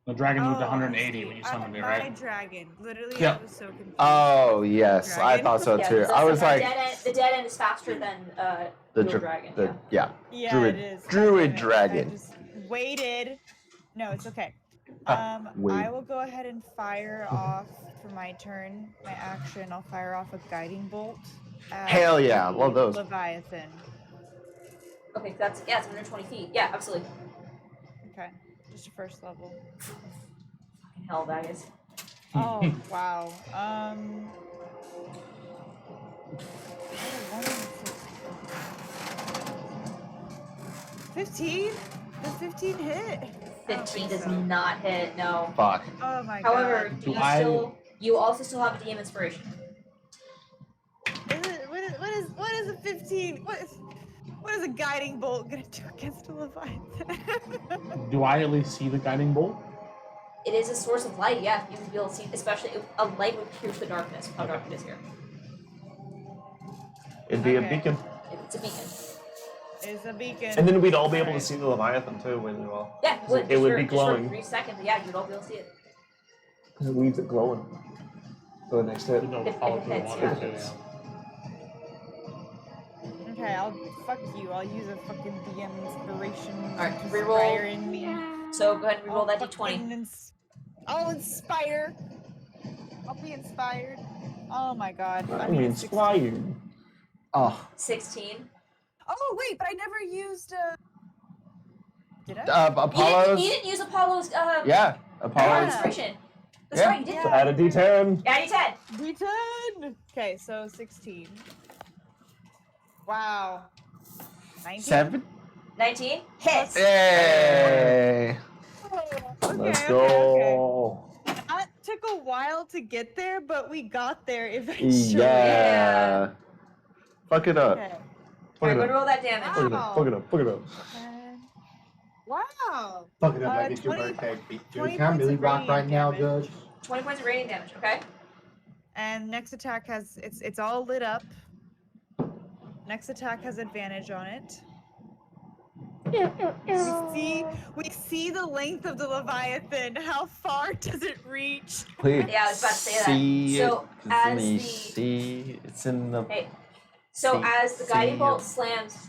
Speaker 6: The dragon moved
Speaker 4: Oh, I
Speaker 6: 180
Speaker 4: see.
Speaker 6: when you summoned it,
Speaker 4: My
Speaker 6: right?
Speaker 4: dragon. Literally,
Speaker 1: Yeah.
Speaker 4: I was so confused.
Speaker 2: Oh yes, I
Speaker 4: Dragon?
Speaker 2: thought so
Speaker 3: Yeah,
Speaker 2: too.
Speaker 3: so
Speaker 2: I was
Speaker 3: the
Speaker 2: like
Speaker 3: the dead end is faster than
Speaker 2: the
Speaker 3: your dragon.
Speaker 2: yeah.
Speaker 4: Yeah,
Speaker 2: Druid-
Speaker 4: it is.
Speaker 2: Druid
Speaker 4: Goddammit.
Speaker 2: dragon.
Speaker 4: I just waited. No, it's okay.
Speaker 2: wait.
Speaker 4: I will go ahead and fire off for my turn, my action. I'll fire off a guiding bolt. at
Speaker 2: Hell yeah, love those.
Speaker 4: Leviathan.
Speaker 3: Okay, that's it's 120 feet. Yeah, absolutely.
Speaker 4: Okay, just a first level.
Speaker 3: Fucking hell, that is.
Speaker 4: Oh wow. 15? Does 15 hit? I don't
Speaker 3: 15
Speaker 4: think
Speaker 3: does
Speaker 4: so.
Speaker 3: not hit. No.
Speaker 2: Fuck.
Speaker 4: Oh my
Speaker 3: However,
Speaker 4: god.
Speaker 3: do you
Speaker 6: I-
Speaker 3: still? You also still have a DM inspiration.
Speaker 4: What is a 15? What is a guiding bolt gonna do against a Leviathan?
Speaker 6: Do I at least see the guiding bolt?
Speaker 3: It is a source of light. Yeah, you would be able to see, especially if a light would pierce the darkness. How dark it is here.
Speaker 1: It'd be
Speaker 4: Okay.
Speaker 1: a beacon.
Speaker 3: It's a beacon.
Speaker 4: It's a beacon.
Speaker 1: And then we'd all be able to
Speaker 4: Alright.
Speaker 1: see the Leviathan too really well.
Speaker 3: Yeah, you would.
Speaker 1: It would
Speaker 3: Just
Speaker 1: be
Speaker 3: for- just for
Speaker 1: glowing.
Speaker 3: 3 seconds. Yeah, you'd all be able to see it.
Speaker 1: It leaves it glowing. For the next hit.
Speaker 6: No,
Speaker 3: If-
Speaker 6: follow
Speaker 3: if it
Speaker 6: through
Speaker 3: hits,
Speaker 6: water
Speaker 3: yeah.
Speaker 6: too,
Speaker 4: Okay, I'll fuck you. I'll use a fucking DM inspiration.
Speaker 3: Alright,
Speaker 4: to
Speaker 3: reroll.
Speaker 4: inspire in me.
Speaker 3: So go ahead and reroll that
Speaker 4: I'll
Speaker 3: d20.
Speaker 4: fucking I'll inspire. I'll be inspired. Oh my god.
Speaker 1: I
Speaker 4: mean,
Speaker 1: mean,
Speaker 4: it's 16.
Speaker 1: inspired.
Speaker 2: Oh,
Speaker 3: 16.
Speaker 4: Oh wait, but I never used Did I?
Speaker 2: Apollo's.
Speaker 3: You didn't use Apollo's
Speaker 2: Yeah, Apollo's.
Speaker 3: inspiration. That's
Speaker 2: Yeah.
Speaker 3: right, you did.
Speaker 1: So add a D10.
Speaker 3: Yeah, you said.
Speaker 4: D10! Okay, so 16. Wow. 19?
Speaker 2: 7.
Speaker 3: 19 hits.
Speaker 2: Yay!
Speaker 4: Okay,
Speaker 2: Let's
Speaker 4: okay,
Speaker 2: go.
Speaker 4: okay. That took a while to get there, but we got there eventually.
Speaker 2: Yeah. Fuck it up.
Speaker 4: Okay.
Speaker 3: Alright, go to roll that damage.
Speaker 1: Fuck it up. Fuck it up. Fuck it up.
Speaker 4: Wow.
Speaker 5: Fuck it up like it's your
Speaker 4: 20
Speaker 5: birthday. Dude,
Speaker 4: 20
Speaker 5: can I
Speaker 4: points
Speaker 5: really
Speaker 4: of
Speaker 5: rock right
Speaker 4: radiant
Speaker 5: now,
Speaker 4: damage.
Speaker 5: Judge?
Speaker 3: 20 points of radiant damage, okay?
Speaker 4: And next attack has it's all lit up. Next attack has advantage on it. We see the length of the Leviathan. How far does it reach?
Speaker 2: Please.
Speaker 3: Yeah, I was about to say that.
Speaker 2: See
Speaker 3: So,
Speaker 2: it.
Speaker 3: as
Speaker 2: Let me
Speaker 3: the-
Speaker 2: see. It's in the.
Speaker 3: Hey. So
Speaker 2: See-
Speaker 3: as the guiding
Speaker 2: see
Speaker 3: bolt
Speaker 2: it.
Speaker 3: slams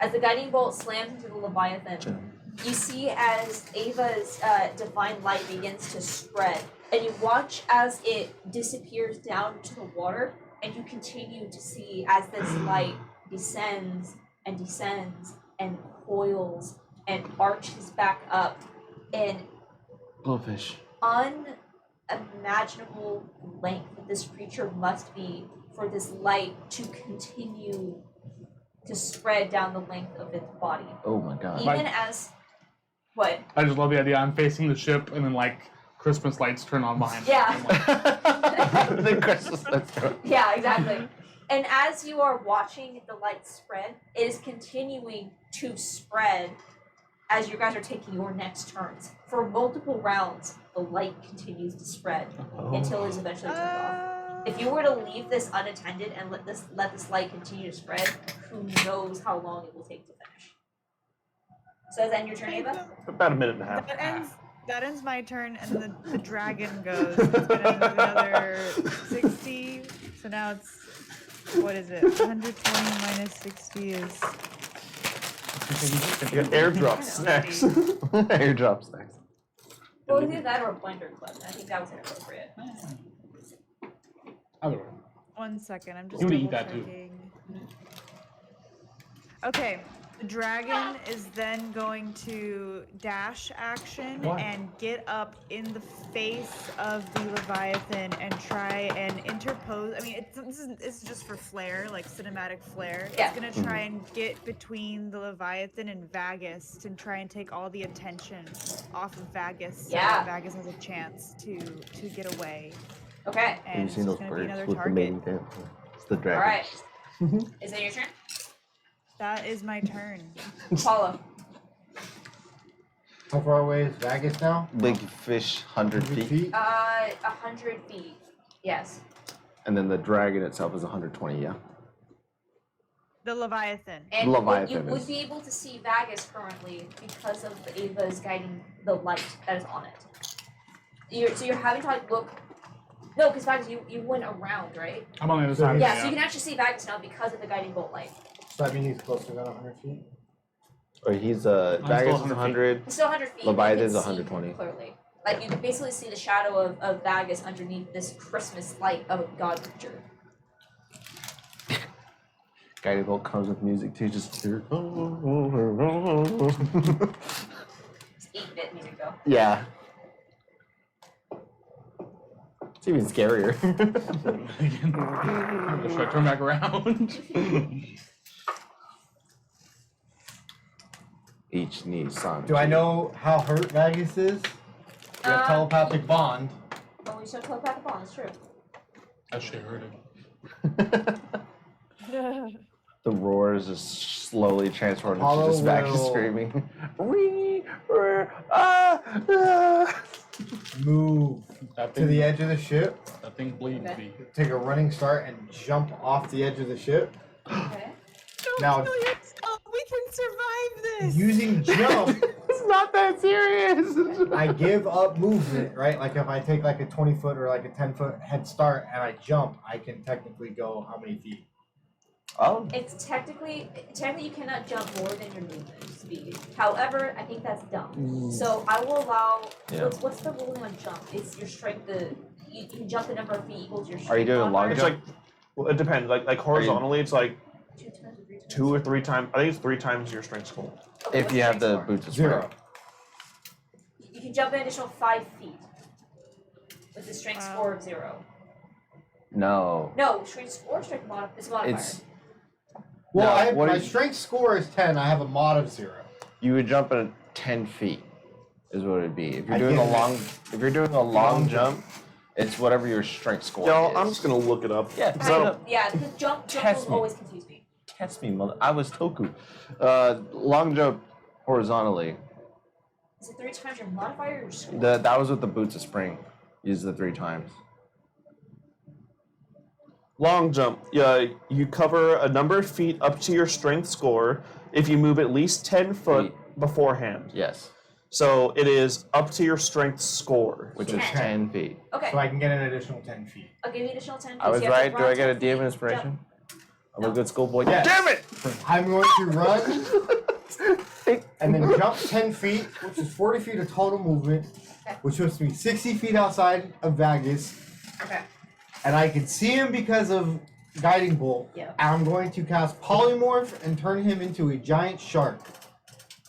Speaker 3: as the guiding bolt slams into the Leviathan, you see as Ava's divine light begins to spread, and you watch as it disappears down into the water, and you continue to see as this light descends and descends and coils and arches back up in
Speaker 2: Blowfish.
Speaker 3: unimaginable length that this creature must be for this light to continue to spread down the length of its body.
Speaker 2: Oh my god.
Speaker 3: Even as what?
Speaker 6: I just love the idea. I'm facing the ship, and then like Christmas lights turn on behind me.
Speaker 3: Yeah.
Speaker 6: I'm like,
Speaker 2: The Christmas lights go.
Speaker 3: Yeah, exactly. And as you are watching the light spread, it is continuing to spread as you guys are taking your next turns. For multiple rounds, the light continues to spread until it is eventually turned off. If you were to leave this unattended and let this light continue to spread, who knows how long it will take to finish. So does that end your turn, Ava?
Speaker 1: About a minute and a half.
Speaker 4: That ends my turn, and then the dragon goes. It's gonna move another 60. So now it's, what is it? 120 minus 60 is.
Speaker 1: Airdrop snacks.
Speaker 2: Airdrop snacks.
Speaker 3: Well, either that or a blinder club. I think that was inappropriate.
Speaker 6: either way.
Speaker 4: 1 second, I'm just
Speaker 6: You would
Speaker 4: double
Speaker 6: eat that too.
Speaker 4: checking. Okay, the dragon is then going to dash action
Speaker 5: What?
Speaker 4: and get up in the face of the Leviathan and try and interpose. I mean, this is just for flair, like cinematic flair.
Speaker 3: Yeah.
Speaker 4: It's gonna try and get between the Leviathan and Vagus to try and take all the attention off of Vagus. So
Speaker 3: Yeah.
Speaker 4: that Vagus has a chance to get away.
Speaker 3: Okay.
Speaker 2: Have you
Speaker 4: And
Speaker 2: seen
Speaker 4: it's
Speaker 2: those
Speaker 4: gonna be
Speaker 2: birds
Speaker 4: another
Speaker 2: with the
Speaker 4: target.
Speaker 2: mating dance? It's the dragon.
Speaker 3: Alright. Is that your turn?
Speaker 4: That is my turn.
Speaker 3: Apollo.
Speaker 5: How far away is Vegas now?
Speaker 2: Big fish, 100 feet.
Speaker 3: 100 feet. Yes.
Speaker 2: And then the dragon itself is 120, yeah?
Speaker 4: The Leviathan.
Speaker 3: And
Speaker 2: Leviathan
Speaker 3: you would
Speaker 2: is-
Speaker 3: be able to see Vagus currently because of Ava's guiding the light that is on it. So you're having to like look. No, because Vagus, you went around, right?
Speaker 6: I'm on the other side.
Speaker 3: Yeah,
Speaker 6: of
Speaker 3: so
Speaker 6: it,
Speaker 3: you can actually see Vagus now because of the guiding bolt light.
Speaker 5: So that means he's closer than 100 feet?
Speaker 2: Or he's
Speaker 6: still
Speaker 2: Vagus is
Speaker 6: 100 feet.
Speaker 2: 100.
Speaker 3: It's still 100 feet. but you
Speaker 2: Leviathan's
Speaker 3: can see
Speaker 2: 120.
Speaker 3: Clearly. Like you can basically see the shadow of Vagus underneath this Christmas light of a god creature.
Speaker 2: Guiding bolt comes with music too, just
Speaker 3: It's 8-bit music though.
Speaker 2: yeah. It's even scarier.
Speaker 6: Should I turn back around?
Speaker 2: Each Nissan.
Speaker 5: Do I know how hurt Vegas is? We have telepathic bond.
Speaker 3: Oh, you should telepathic bond, that's true.
Speaker 6: That shit hurted.
Speaker 2: The roars is slowly transformed into
Speaker 5: Apollo
Speaker 2: just Vagus
Speaker 5: will-
Speaker 2: screaming. Wee, ah, ah.
Speaker 5: Move
Speaker 6: That
Speaker 5: to
Speaker 6: thing,
Speaker 5: the edge of the ship,
Speaker 6: that thing bleeds
Speaker 3: Okay.
Speaker 6: me.
Speaker 5: take a running start, and jump off the edge of the ship.
Speaker 3: Okay.
Speaker 4: Don't
Speaker 5: Now-
Speaker 4: kill yourself. We can survive this.
Speaker 5: Using jump,
Speaker 2: It's not that serious.
Speaker 5: I give up movement, right? Like if I take like a 20-foot or like a 10-foot head start and I jump, I can technically go how many feet?
Speaker 2: Oh,
Speaker 3: It's technically you cannot jump more than your movement speed. However, I think that's dumb. So I will allow.
Speaker 2: Yeah.
Speaker 3: What's the ruling on jump? It's your strength. You can jump the number of feet equals your strength.
Speaker 2: Are you doing a long
Speaker 3: modifier.
Speaker 1: It's like, well, it depends. Like horizontally, it's like
Speaker 3: 2 times or 3 times
Speaker 1: 2 or 3 times. I think it's 3 times your strength score.
Speaker 3: Okay,
Speaker 2: If
Speaker 3: what's
Speaker 2: you
Speaker 3: your
Speaker 2: have the
Speaker 3: strength score?
Speaker 2: boots of spring.
Speaker 5: 0.
Speaker 3: You can jump an additional 5 feet with a strength
Speaker 4: Wow.
Speaker 3: score of 0.
Speaker 2: No.
Speaker 3: No, strength score, strength it's a modifier.
Speaker 2: It's
Speaker 5: Well,
Speaker 2: No,
Speaker 5: I have,
Speaker 2: what
Speaker 5: my
Speaker 2: is-
Speaker 5: strength score is 10. I have a mod of 0.
Speaker 2: you would jump at 10 feet is what it'd be. If you're
Speaker 5: I
Speaker 2: doing a
Speaker 5: get it.
Speaker 2: long if you're doing a long jump, it's whatever your strength score
Speaker 1: Yo,
Speaker 2: is.
Speaker 1: I'm just gonna look it up.
Speaker 2: Yeah,
Speaker 1: Because I don't-
Speaker 3: Yeah, because jump
Speaker 2: Test
Speaker 3: will
Speaker 2: me.
Speaker 3: always confuse me.
Speaker 2: Test me, mother. I was Toku. Long jump horizontally.
Speaker 3: Is it 3 times your modifier or your score?
Speaker 2: That was with the boots of spring. Use the 3 times.
Speaker 1: Long jump. Yeah, you cover a number of feet up to your strength score if you move at least 10 foot beforehand.
Speaker 2: Yes,
Speaker 1: So it is up to your strength score.
Speaker 2: which
Speaker 3: So
Speaker 2: is
Speaker 3: 10.
Speaker 2: 10 feet.
Speaker 3: Okay,
Speaker 5: So I can get an additional 10 feet.
Speaker 3: I'll give you additional 10 feet.
Speaker 2: I was
Speaker 3: so you have to
Speaker 2: right. Do
Speaker 3: run
Speaker 2: I get a
Speaker 3: 10
Speaker 2: DM
Speaker 3: feet,
Speaker 2: inspiration?
Speaker 3: jump.
Speaker 2: I'm a good schoolboy.
Speaker 5: Yes.
Speaker 2: Damn it!
Speaker 5: I'm going to run and then jump 10 feet, which is 40 feet of total movement,
Speaker 3: Okay.
Speaker 5: which puts me 60 feet outside of Vagus.
Speaker 3: Okay.
Speaker 5: And I can see him because of Guiding Bolt.
Speaker 3: Yeah.
Speaker 5: And I'm going to cast Polymorph and turn him into a giant shark.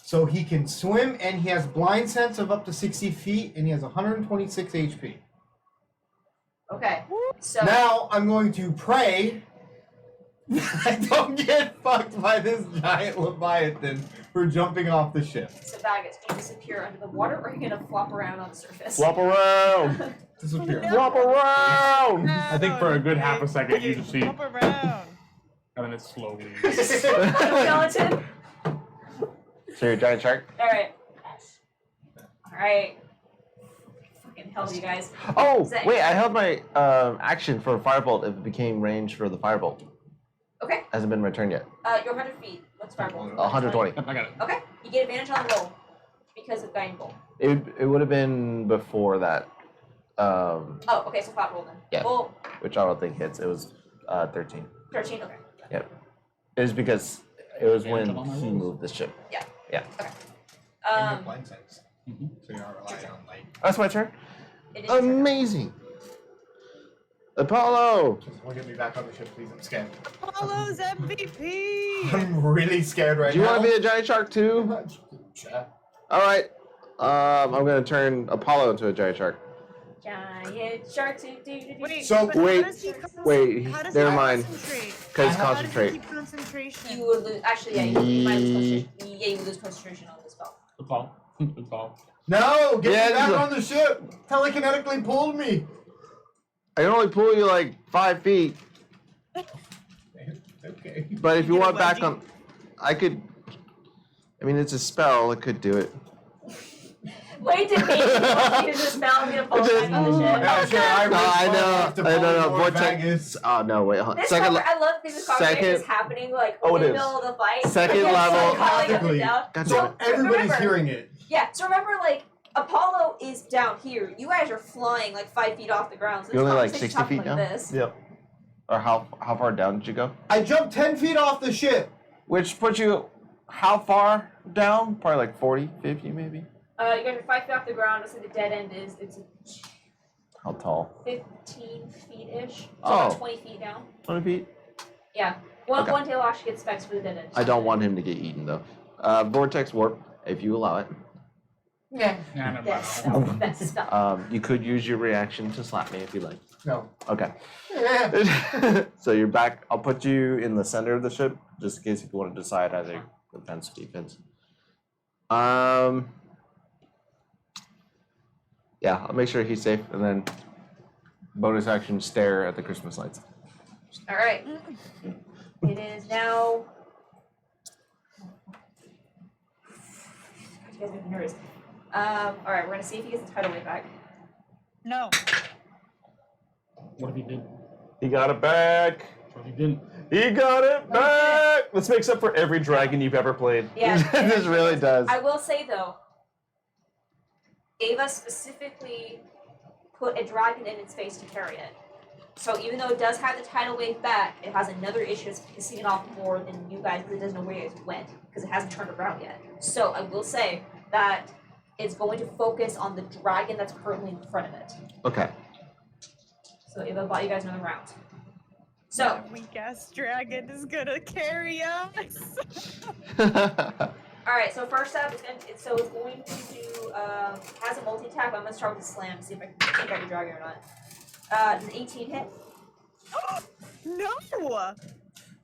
Speaker 5: So he can swim and he has blind sense of up to 60 feet and he has 126 HP.
Speaker 3: Okay. So
Speaker 5: Now I'm going to pray that I don't get fucked by this giant Leviathan for jumping off the ship.
Speaker 3: So Baggett, do you disappear under the water or are you gonna flop around on the surface?
Speaker 1: Flop around!
Speaker 5: Disappear.
Speaker 1: Flop around!
Speaker 6: I think for a good half a second you just see,
Speaker 4: Hop around.
Speaker 6: and then it slowly.
Speaker 3: Skeleton?
Speaker 2: So you're a giant shark?
Speaker 3: Alright. Alright. Fucking hell, you guys.
Speaker 2: Oh,
Speaker 3: Is that-
Speaker 2: wait, I held my action for Firebolt if it became range for the Firebolt.
Speaker 3: Okay.
Speaker 2: Hasn't been returned yet.
Speaker 3: You're 100 feet. What's fireball?
Speaker 2: 120.
Speaker 6: I got it.
Speaker 3: Okay. You get advantage on the roll because of guiding bolt.
Speaker 2: It would have been before that,
Speaker 3: Oh, okay, so flat roll then.
Speaker 2: Yeah.
Speaker 3: Well,
Speaker 2: which I don't think hits. It was 13.
Speaker 3: 13, okay.
Speaker 2: Yep. It was because it was when
Speaker 6: Advantage on my
Speaker 2: he
Speaker 6: rolls.
Speaker 2: moved the ship.
Speaker 5: And you have blind sense.
Speaker 6: Mhm.
Speaker 5: So you're not relying on light.
Speaker 2: That's my turn.
Speaker 3: It is your turn.
Speaker 2: Amazing. Apollo.
Speaker 5: Just want to get me back on the ship, please. I'm scared.
Speaker 4: Apollo's MVP.
Speaker 5: I'm really scared right
Speaker 2: Do you
Speaker 5: now.
Speaker 2: want to be a giant shark too?
Speaker 5: Sure.
Speaker 2: All right. I'm gonna turn Apollo into a giant shark.
Speaker 3: Giant shark do do do do.
Speaker 4: Wait,
Speaker 5: So-
Speaker 4: but
Speaker 2: wait,
Speaker 4: how does he
Speaker 2: wait,
Speaker 4: How does
Speaker 2: never
Speaker 4: he
Speaker 2: mind.
Speaker 4: concentrate?
Speaker 2: Cause
Speaker 5: How
Speaker 4: How does he
Speaker 2: concentrate.
Speaker 4: keep concentration?
Speaker 3: You would lose. Actually, yeah, you might lose concentration. Yeah, you would lose concentration on the spell.
Speaker 6: Good call. Good call.
Speaker 5: No, get
Speaker 2: Yeah,
Speaker 5: me back
Speaker 2: this is-
Speaker 5: on the ship. Telekinetically pulled me.
Speaker 2: I can only pull you like 5 feet,
Speaker 5: Okay.
Speaker 2: but if you
Speaker 4: You get a
Speaker 2: want back
Speaker 4: wedgie?
Speaker 2: on, I could. I mean, it's a spell. It could do it.
Speaker 3: Wait to me. You just spell and get pulled back on the ship.
Speaker 5: Yeah, sure. I
Speaker 2: No, I
Speaker 5: respond
Speaker 2: know.
Speaker 5: to
Speaker 2: I know.
Speaker 5: polymorph
Speaker 2: Vortex.
Speaker 5: Vagus.
Speaker 2: Oh no! Wait. hold-
Speaker 3: This
Speaker 2: Second.
Speaker 3: I love this conversation is
Speaker 2: second-
Speaker 3: happening like
Speaker 1: Oh,
Speaker 3: in
Speaker 1: it
Speaker 3: the
Speaker 1: is.
Speaker 3: middle of the fight.
Speaker 2: Second
Speaker 3: Like, it's
Speaker 2: level.
Speaker 3: like calling up and
Speaker 5: Practically.
Speaker 3: down.
Speaker 2: God
Speaker 5: So
Speaker 2: damn it.
Speaker 5: everybody's
Speaker 3: remember-
Speaker 5: hearing it.
Speaker 3: Yeah, so remember, like, Apollo is down here. You guys are flying like 5 feet off the ground. So
Speaker 2: You're
Speaker 3: this
Speaker 2: only, like,
Speaker 3: conversation's
Speaker 2: 60
Speaker 3: happening
Speaker 2: feet
Speaker 3: like
Speaker 2: down?
Speaker 3: this.
Speaker 1: Yep.
Speaker 2: Or how far down did you go?
Speaker 5: I jumped 10 feet off the ship.
Speaker 2: Which puts you how far down? Probably like 40, 50 maybe.
Speaker 3: You guys are 5 feet off the ground. So the dead end is it's
Speaker 2: How tall?
Speaker 3: 15 feet ish. So
Speaker 2: Oh.
Speaker 3: about 20 feet down.
Speaker 2: 20 feet?
Speaker 3: Yeah.
Speaker 2: Okay.
Speaker 3: One tail actually gets specs for the dead end.
Speaker 2: I don't want him to get eaten though. Vortex warp, if you allow it.
Speaker 5: Yeah.
Speaker 6: Yeah, never
Speaker 3: Yes,
Speaker 6: mind.
Speaker 3: that's the spell.
Speaker 2: You could use your reaction to slap me if you like.
Speaker 5: No.
Speaker 2: Okay.
Speaker 5: Yeah.
Speaker 2: So you're back. I'll put you in the center of the ship, just in case if you want to decide either defense or defense. Yeah, I'll make sure he's safe, and then bonus action stare at the Christmas lights.
Speaker 3: All right. It is now. You guys make me nervous. All right, we're gonna see if he gets the tidal wave back.
Speaker 4: No.
Speaker 6: What if he did?
Speaker 1: He got it back.
Speaker 6: What if he didn't?
Speaker 1: He got it back. This makes up for every dragon you've ever played.
Speaker 3: Yeah.
Speaker 2: This really does.
Speaker 3: I will say though, Ava specifically put a dragon in its face to carry it. So even though it does have the tidal wave back, it has another issue. It's pissing it off more than you guys because it doesn't know where you guys went because it hasn't turned around yet. So I will say that it's going to focus on the dragon that's currently in front of it.
Speaker 2: Okay.
Speaker 3: So Ava bought you guys another round. So,
Speaker 4: That weak ass dragon is gonna carry us.
Speaker 3: all right. So first up, it's going to do has a multi attack. I'm gonna start with a slam. See if I can take out your dragon or not. Does an 18 hit?
Speaker 4: No.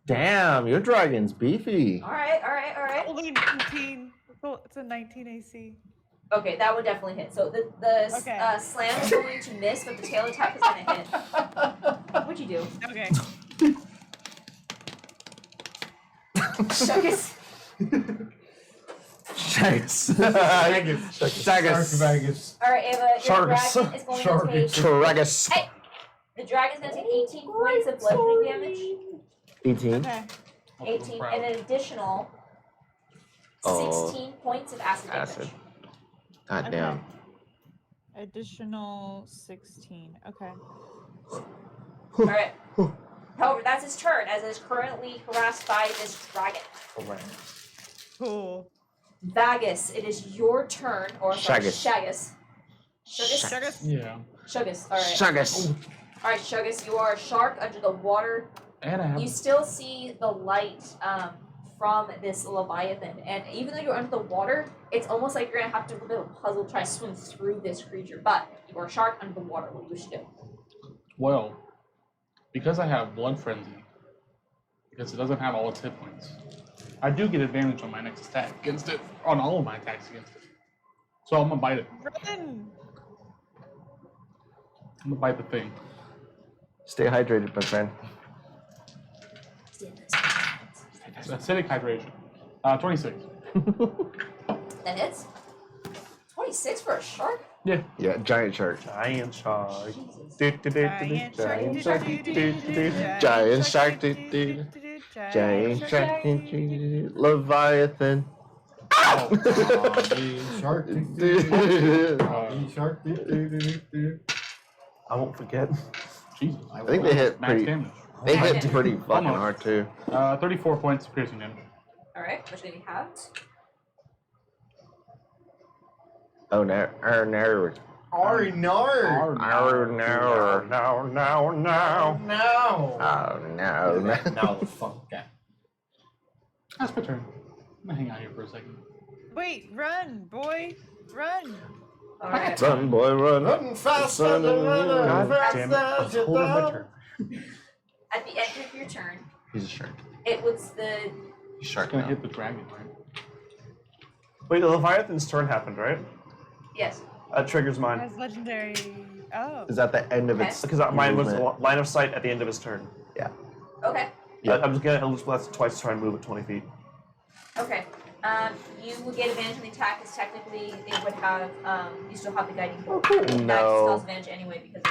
Speaker 2: Damn, your dragon's beefy.
Speaker 3: All right.
Speaker 4: Only 19. It's a 19 AC.
Speaker 3: Okay, that would definitely hit. So the
Speaker 4: Okay.
Speaker 3: slam is going to miss, but the tail attack is going to hit. What'd you do?
Speaker 4: Okay.
Speaker 3: Shuckus.
Speaker 2: Shagus.
Speaker 5: Shagus. Vegas.
Speaker 3: All right, Ava, your
Speaker 1: Sharks.
Speaker 3: dragon is going
Speaker 5: Sharks.
Speaker 3: to take.
Speaker 2: Tragus.
Speaker 3: Hey, the dragon's going to take 18 points of bludgeoning damage.
Speaker 2: 18.
Speaker 4: Okay.
Speaker 3: 18, and an additional 16 points of acid damage.
Speaker 2: Acid. God damn.
Speaker 4: Additional 16. Okay.
Speaker 3: All right. However, that's his turn, as it is currently harassed by this dragon.
Speaker 4: Cool.
Speaker 3: Vagus, it is your turn, or sorry,
Speaker 2: Shagus.
Speaker 3: Shagus.
Speaker 6: Yeah.
Speaker 3: Shuggus. All right.
Speaker 2: Shagus.
Speaker 3: All right, Shuggus, you are a shark under the water.
Speaker 6: And I have.
Speaker 3: You still see the light from this Leviathan, and even though you're under the water, it's almost like you're gonna have to do a bit of a puzzle to try to swim through this creature. But you are a shark under the water. What do you wish to do?
Speaker 6: Well, because I have Blood Frenzy, because it doesn't have all its hit points, I do get advantage on my next attack against it, on all of my attacks against it. So I'm gonna bite it.
Speaker 4: Run.
Speaker 6: I'm gonna bite the thing.
Speaker 2: Stay hydrated, my friend.
Speaker 6: Acidic hydration. 26.
Speaker 3: That hits. 26 for a shark.
Speaker 6: Yeah.
Speaker 2: Yeah, giant shark.
Speaker 1: Giant shark.
Speaker 4: Giant shark.
Speaker 2: Giant shark. Giant shark. Giant shark. Leviathan.
Speaker 5: Shark. Shark.
Speaker 1: I won't forget.
Speaker 6: Jesus.
Speaker 2: I think they hit
Speaker 6: Max
Speaker 2: pretty.
Speaker 6: damage.
Speaker 2: They hit
Speaker 3: Okay.
Speaker 2: pretty fucking
Speaker 6: Almost.
Speaker 2: hard too.
Speaker 6: 34 points of piercing damage.
Speaker 3: All right, which one you have?
Speaker 2: Oh no! Oh no!
Speaker 5: Ari nar.
Speaker 2: Oh no! No! No! No!
Speaker 5: No.
Speaker 2: Oh no! No!
Speaker 8: Now the fuck guy.
Speaker 6: That's my turn. I'm gonna hang out here for a second.
Speaker 4: Wait, run, boy. Run.
Speaker 3: All right.
Speaker 2: Run, boy, run!
Speaker 5: Running faster
Speaker 2: Son
Speaker 5: than
Speaker 2: of a-
Speaker 5: running.
Speaker 1: God
Speaker 5: Fast
Speaker 1: damn it.
Speaker 5: as you
Speaker 6: Hold on my
Speaker 5: thought.
Speaker 6: turn.
Speaker 3: At the end of your turn,
Speaker 2: He's a shark.
Speaker 3: it was the
Speaker 2: He's a shark
Speaker 6: It's gonna
Speaker 2: now.
Speaker 6: hit the dragon, right?
Speaker 1: Wait, the Leviathan's turn happened, right?
Speaker 3: yes.
Speaker 1: That triggers mine.
Speaker 4: That's legendary. Oh.
Speaker 2: Is that the end of its?
Speaker 1: Because mine was
Speaker 2: movement?
Speaker 1: line of sight at the end of his turn.
Speaker 3: Okay.
Speaker 2: Yeah.
Speaker 1: I'm just gonna use blast twice to try and move it 20 feet.
Speaker 3: Okay. You would get advantage on the attack, because technically it would have you still have the guiding bolt. That still
Speaker 2: No.
Speaker 3: has advantage anyway because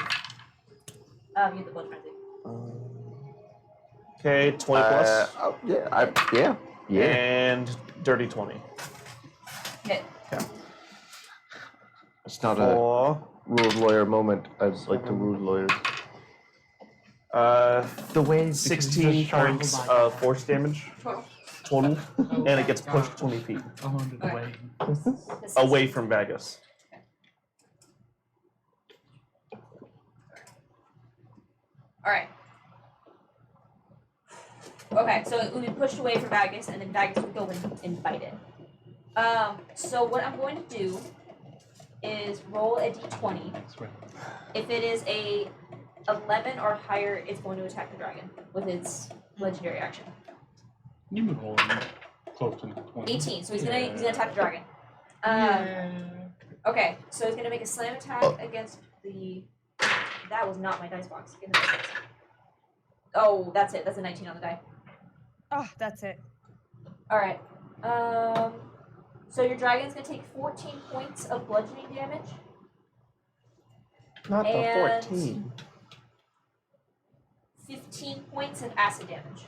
Speaker 3: you have the blood frenzy.
Speaker 1: Okay, 20 plus.
Speaker 2: Oh yeah. Yeah.
Speaker 1: And dirty 20.
Speaker 3: Hit.
Speaker 2: It's not a
Speaker 1: For
Speaker 2: ruled lawyer moment. I just like to rule lawyers.
Speaker 1: the way 16 points of force damage
Speaker 3: 12.
Speaker 1: total, and it gets pushed 20 feet
Speaker 3: Okay. This is-
Speaker 1: away from Vagus.
Speaker 3: All right. Okay, so it would be pushed away from Vagus, and then Vagus would go and bite it. So what I'm going to do is roll a d20. If it is a 11 or higher, it's going to attack the dragon with its legendary action.
Speaker 6: You've been rolling close to 20.
Speaker 3: 18, so he's gonna attack the dragon. Okay, so he's gonna make a slam attack against the. That was not my dice box. Give me the dice. Oh, that's it. That's a 19 on the die.
Speaker 4: Oh, that's it.
Speaker 3: All right. So your dragon's gonna take 14 points of bludgeoning damage.
Speaker 2: Not
Speaker 3: And-
Speaker 2: the 14.
Speaker 3: 15 points of acid damage.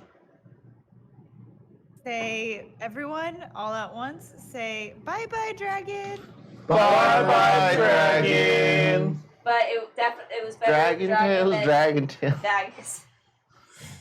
Speaker 4: Say, everyone, all at once, say, bye-bye, dragon.
Speaker 2: Bye, dragon.
Speaker 3: But it was better.
Speaker 2: Dragon
Speaker 3: than
Speaker 2: tails, dragon tails.
Speaker 3: Daggers.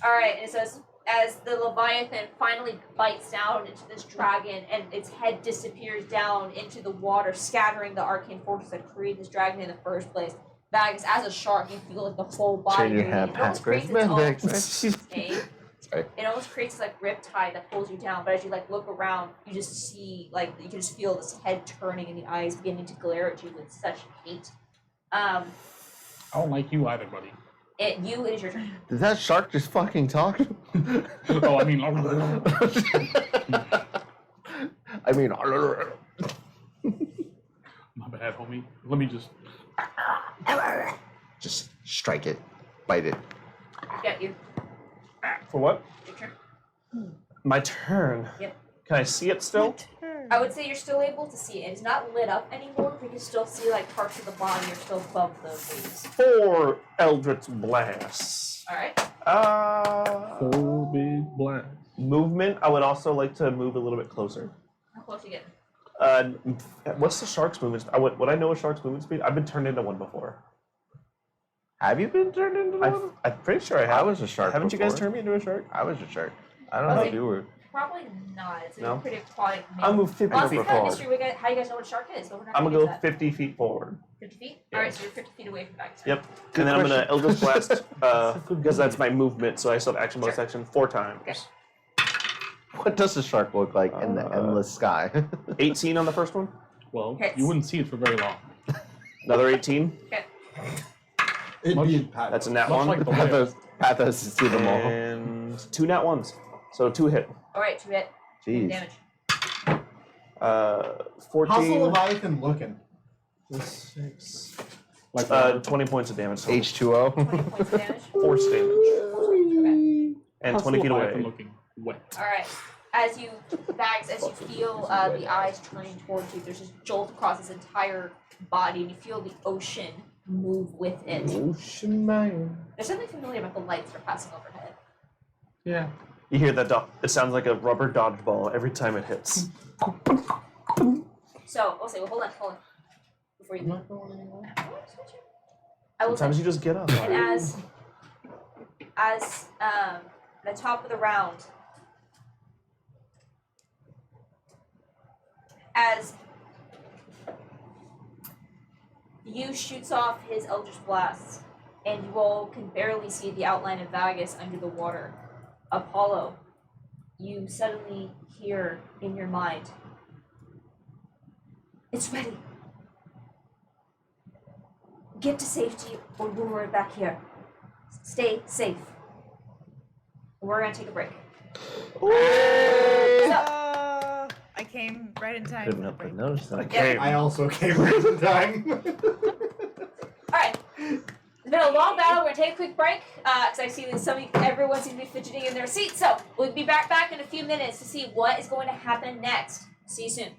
Speaker 3: Alright, and so as the Leviathan finally bites down into this dragon and its head disappears down into the water, scattering the arcane forces that created this dragon in the first place, Bags, as a shark, you feel like the whole body.
Speaker 2: Turn your
Speaker 3: moving.
Speaker 2: head
Speaker 3: It almost
Speaker 2: backwards.
Speaker 3: creates its own tape.
Speaker 2: Sorry.
Speaker 3: It almost creates this like riptide that pulls you down. But as you like look around, you just see like you can just feel this head turning and the eyes beginning to glare at you with such hate.
Speaker 6: I don't like you either, buddy.
Speaker 3: It is your turn.
Speaker 2: Did that shark just fucking talk?
Speaker 6: Oh, I mean,
Speaker 2: I mean,
Speaker 6: my bad, homie. Let me just.
Speaker 2: just strike it, bite it.
Speaker 3: Yeah, you.
Speaker 1: For what?
Speaker 3: Your turn.
Speaker 1: My turn.
Speaker 3: Yep.
Speaker 1: Can I see it still?
Speaker 3: I would say you're still able to see it. It's not lit up anymore, but you can still see like parts of the body are still above the waves.
Speaker 1: 4 Eldritch Blasts.
Speaker 3: Alright.
Speaker 6: Four big blasts.
Speaker 1: Movement. I would also like to move a little bit closer.
Speaker 3: How close you get?
Speaker 1: What's the shark's movement? Would I know a shark's movement speed? I've been turned into one before.
Speaker 2: Have you been turned into one?
Speaker 1: I'm pretty sure I have.
Speaker 2: I was a shark.
Speaker 1: Haven't you guys
Speaker 2: before.
Speaker 1: turned me into a shark?
Speaker 2: I was a shark. I don't know
Speaker 3: Okay.
Speaker 2: if you were.
Speaker 3: Probably not. It's like
Speaker 1: No?
Speaker 3: a pretty aquatic
Speaker 1: I'll
Speaker 3: mammal.
Speaker 1: move 50
Speaker 3: Well,
Speaker 1: feet
Speaker 3: it's kind of
Speaker 1: forward.
Speaker 3: mystery how you guys know what a shark is, but we're not
Speaker 1: I'm
Speaker 3: gonna
Speaker 1: gonna
Speaker 3: get
Speaker 1: go
Speaker 3: into
Speaker 1: 50 feet forward.
Speaker 3: that. 50 feet?
Speaker 1: Yeah.
Speaker 3: Alright, so you're 50 feet away from back.
Speaker 1: Yep. And then I'm gonna Eldritch Blast because that's my movement, so I still have action bonus
Speaker 3: Sure.
Speaker 1: action 4 times.
Speaker 3: Okay.
Speaker 2: What does a shark look like in the endless sky?
Speaker 1: 18 on the first one.
Speaker 6: Well,
Speaker 3: Hits.
Speaker 6: you wouldn't see it for very long.
Speaker 1: Another 18.
Speaker 3: Okay.
Speaker 8: It'd
Speaker 6: Much-
Speaker 8: be in Pat.
Speaker 1: That's a nat
Speaker 6: Much
Speaker 1: one.
Speaker 6: like the whale.
Speaker 2: Pathos to see them all.
Speaker 1: And 2 nat ones. So 2 hit.
Speaker 3: Alright, 2 hit.
Speaker 2: Jeez.
Speaker 3: Damage.
Speaker 1: 14.
Speaker 5: How's the Leviathan looking?
Speaker 1: 6.
Speaker 6: Like
Speaker 1: 20 points of damage. total.
Speaker 2: H2O.
Speaker 3: 20 points of damage.
Speaker 1: Force damage.
Speaker 3: Okay.
Speaker 1: And 20 feet away.
Speaker 6: Looking wet.
Speaker 3: Alright. As you feel the eyes turning towards you, there's this jolt across his entire body, and you feel the ocean move with it.
Speaker 1: Ocean man.
Speaker 3: There's something familiar about the lights that are passing overhead.
Speaker 6: Yeah.
Speaker 1: You hear that? It sounds like a rubber dodgeball every time it hits.
Speaker 3: So, we'll say, well, hold on. Before you leave. I will say,
Speaker 1: Sometimes you just get up.
Speaker 3: and as the top of the round, as Yu shoots off his Eldritch Blasts, and you all can barely see the outline of Vagus under the water. Apollo, you suddenly hear in your mind, "It's ready. Get to safety or we'll right back here. Stay safe." We're gonna take a break.
Speaker 4: I came right in time.
Speaker 2: Couldn't
Speaker 4: for the
Speaker 2: help but
Speaker 4: break.
Speaker 2: notice that.
Speaker 1: Okay.
Speaker 5: I also came right in time.
Speaker 3: Alright. It's been a long battle. We're gonna take a quick break because I see that everyone seems to be fidgeting in their seats. So we'll be back in a few minutes to see what is going to happen next. See you soon.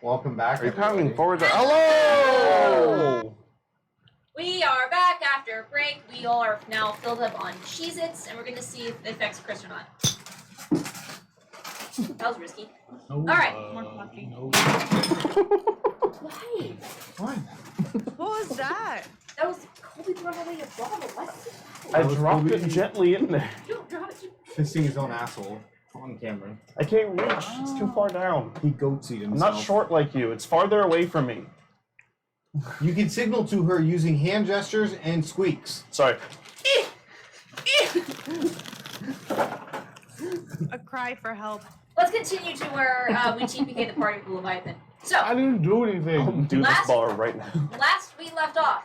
Speaker 5: Welcome back.
Speaker 2: Are you
Speaker 5: everybody.
Speaker 2: coming forward? Hello!
Speaker 3: We are back after a break. We are now filled up on Cheez-Its, and we're going to see if it affects Chris or not. That was risky.
Speaker 6: No,
Speaker 3: All right.
Speaker 4: More coffee.
Speaker 6: No.
Speaker 3: Why?
Speaker 5: Why?
Speaker 4: What was that?
Speaker 3: That was Colby throwing away your bottle. Why did you
Speaker 1: I
Speaker 5: was
Speaker 1: dropped
Speaker 5: hoping-
Speaker 1: it gently in there.
Speaker 3: You don't drop it.
Speaker 5: Fisting his own asshole on camera.
Speaker 1: I can't reach. It's too far down.
Speaker 5: He goatsied
Speaker 1: I'm
Speaker 5: himself.
Speaker 1: not short like you. It's farther away from me.
Speaker 5: You can signal to her using hand gestures and squeaks.
Speaker 1: Sorry.
Speaker 4: A cry for help.
Speaker 3: Let's continue to where we TPK the party with the Leviathan. So,
Speaker 6: I didn't do
Speaker 1: I'll
Speaker 6: anything.
Speaker 1: do this
Speaker 3: Last-
Speaker 1: bar right now.
Speaker 3: last we left off,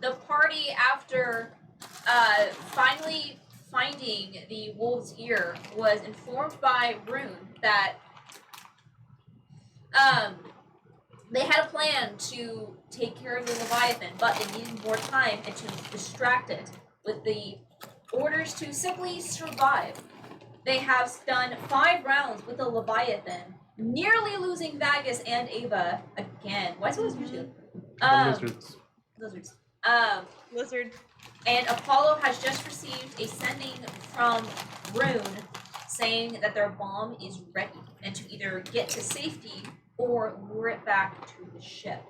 Speaker 3: the party, after finally finding the wolf's ear, was informed by Rune that they had a plan to take care of the Leviathan, but they needed more time and to distract it with the orders to simply survive. They have done 5 rounds with the Leviathan, nearly losing Vagus and Ava again. Why is it always usually?
Speaker 6: Lizards.
Speaker 3: Lizards.
Speaker 4: Lizard.
Speaker 3: And Apollo has just received a sending from Rune saying that their bomb is ready and to either get to safety or lure it back to the ship.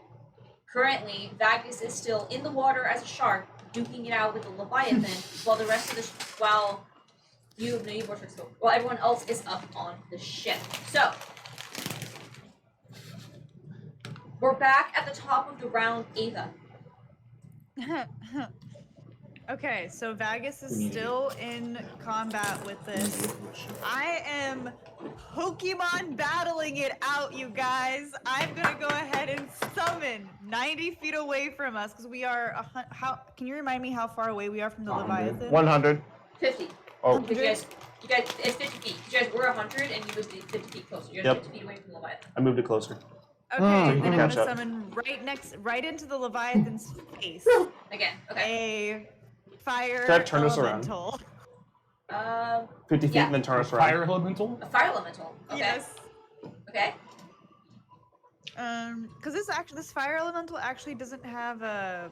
Speaker 3: Currently, Vagus is still in the water as a shark, duking it out with the Leviathan, while the rest of the while everyone else is up on the ship. So we're back at the top of the round, Ava.
Speaker 4: Okay, so Vagus is still in combat with this. I am Pokemon battling it out, you guys. I'm gonna go ahead and summon 90 feet away from us because we are how? Can you remind me how far away we are from the Leviathan?
Speaker 1: 100.
Speaker 3: 50.
Speaker 1: Oh,
Speaker 3: You guys, it's 50 feet. You guys were 100 and you would be 50 feet closer. You're
Speaker 1: Yep.
Speaker 3: 50 feet away from the Leviathan.
Speaker 1: I moved it closer.
Speaker 4: Okay,
Speaker 1: you
Speaker 4: then
Speaker 1: can
Speaker 4: I'm
Speaker 1: catch
Speaker 4: gonna
Speaker 1: up.
Speaker 4: summon right into the Leviathan's face
Speaker 3: Again, okay.
Speaker 4: a fire
Speaker 1: Dad, turn us around.
Speaker 4: elemental.
Speaker 1: 50 feet
Speaker 3: Yeah.
Speaker 1: and then turn us around.
Speaker 6: Fire elemental?
Speaker 3: A fire elemental. Okay.
Speaker 4: Yes.
Speaker 3: Okay.
Speaker 4: Because this fire elemental actually doesn't have a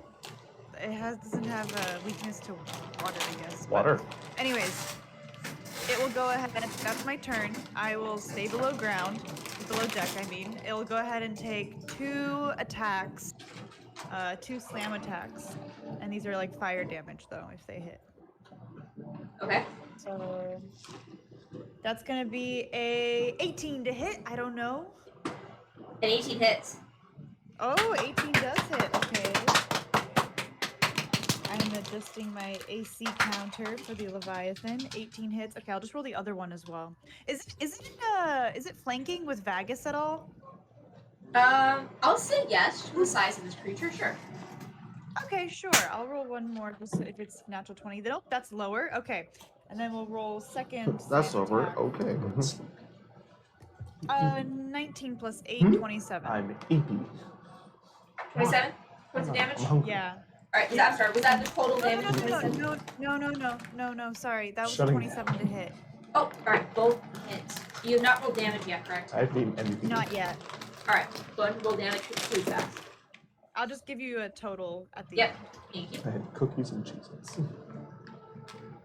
Speaker 4: doesn't have a weakness to water, I guess. but
Speaker 1: Water.
Speaker 4: anyways, it will go ahead. That's my turn. I will stay below ground, below deck. I mean, it will go ahead and take 2 attacks, 2 slam attacks, and these are like fire damage though if they hit.
Speaker 3: Okay.
Speaker 4: So that's gonna be a 18 to hit. I don't know.
Speaker 3: And 18 hits.
Speaker 4: Oh, 18 does hit. Okay. I'm adjusting my AC counter for the Leviathan. 18 hits. Okay, I'll just roll the other one as well. Is it flanking with Vagus at all?
Speaker 3: I'll say yes to the size of this creature, sure.
Speaker 4: Okay, sure. I'll roll one more just if it's natural 20. Nope, that's lower. Okay. And then we'll roll second.
Speaker 2: That's
Speaker 4: slam
Speaker 2: over.
Speaker 4: attack.
Speaker 2: Okay.
Speaker 4: 19 plus 8, 27.
Speaker 1: I'm 80.
Speaker 3: 27 points of damage?
Speaker 1: I'm hungry.
Speaker 4: Yeah.
Speaker 3: Alright, was that the total
Speaker 4: No,
Speaker 3: damage?
Speaker 4: no,
Speaker 3: 27?
Speaker 4: no, sorry. That was
Speaker 1: Shutting
Speaker 4: 27 to hit.
Speaker 3: Oh, alright, both hits. You have not rolled damage yet, correct?
Speaker 1: I have the MVP.
Speaker 4: Not yet.
Speaker 3: Alright, go ahead and roll damage pretty fast.
Speaker 4: I'll just give you a total at the
Speaker 3: Yep.
Speaker 4: end.
Speaker 3: Thank you.
Speaker 1: I had cookies and cheeses.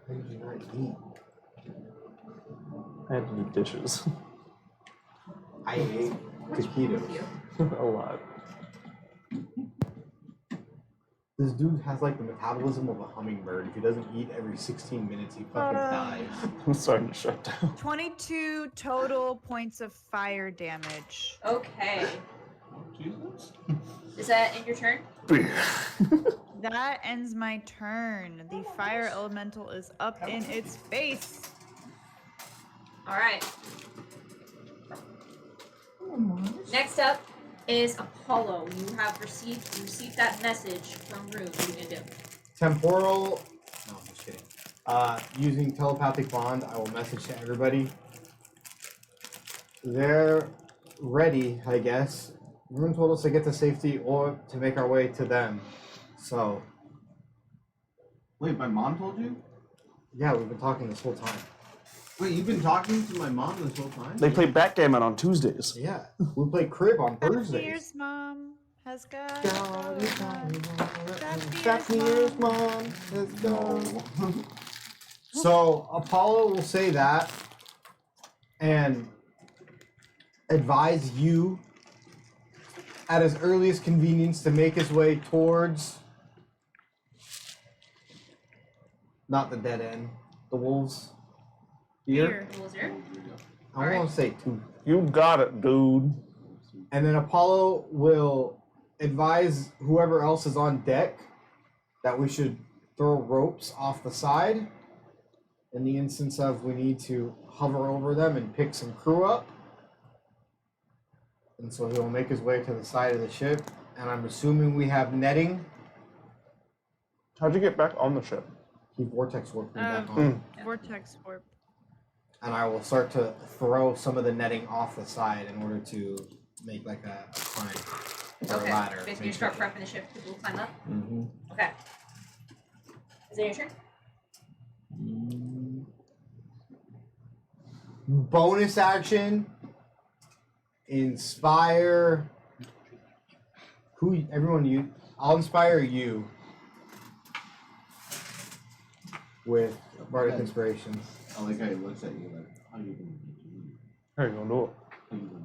Speaker 5: How did you not eat?
Speaker 1: I had to do dishes.
Speaker 5: I ate taquitos.
Speaker 1: A lot.
Speaker 5: This dude has like the metabolism of a hummingbird. If he doesn't eat every 16 minutes, he fucking dies.
Speaker 1: I'm starting to shut down.
Speaker 4: 22 total points of fire damage.
Speaker 3: Okay.
Speaker 6: Jesus.
Speaker 3: Is that in your turn?
Speaker 4: That ends my turn. The fire elemental is up in its face.
Speaker 3: Alright. Next up is Apollo. You have received that message from Rune. What are you gonna do?
Speaker 5: Temporal. No, I'm just kidding. Using telepathic bond, I will message to everybody. They're ready, I guess. Rune told us to get to safety or to make our way to them. So,
Speaker 9: Wait, my mom told you?
Speaker 5: yeah, we've been talking this whole time.
Speaker 7: Wait, you've been talking to my mom this whole time?
Speaker 1: They play backgammon on Tuesdays.
Speaker 5: Yeah. We play crib on
Speaker 4: Happy
Speaker 5: Thursdays.
Speaker 4: Year's mom has got
Speaker 5: Happy Year's, Mom. Let's go. So Apollo will say that and advise you at his earliest convenience to make his way towards not the dead end, the wolves. Here.
Speaker 3: What was here?
Speaker 5: I want to say two.
Speaker 1: You got it, dude.
Speaker 5: And then Apollo will advise whoever else is on deck that we should throw ropes off the side in the instance of we need to hover over them and pick some crew up. And so he'll make his way to the side of the ship. And I'm assuming we have netting.
Speaker 1: How'd you get back on the ship?
Speaker 5: He vortex warped me back on.
Speaker 4: Vortex warp.
Speaker 5: And I will start to throw some of the netting off the side in order to make like a climb or a ladder.
Speaker 3: Basically, you start prepping the ship, people will climb up.
Speaker 5: Mm-hmm.
Speaker 3: Okay. Is that your turn?
Speaker 5: Bonus action. Inspire. Who? Everyone, you. I'll inspire you with bardic inspiration.
Speaker 7: I like how he looks at you like, how you gonna
Speaker 1: How you gonna do it?
Speaker 7: how you gonna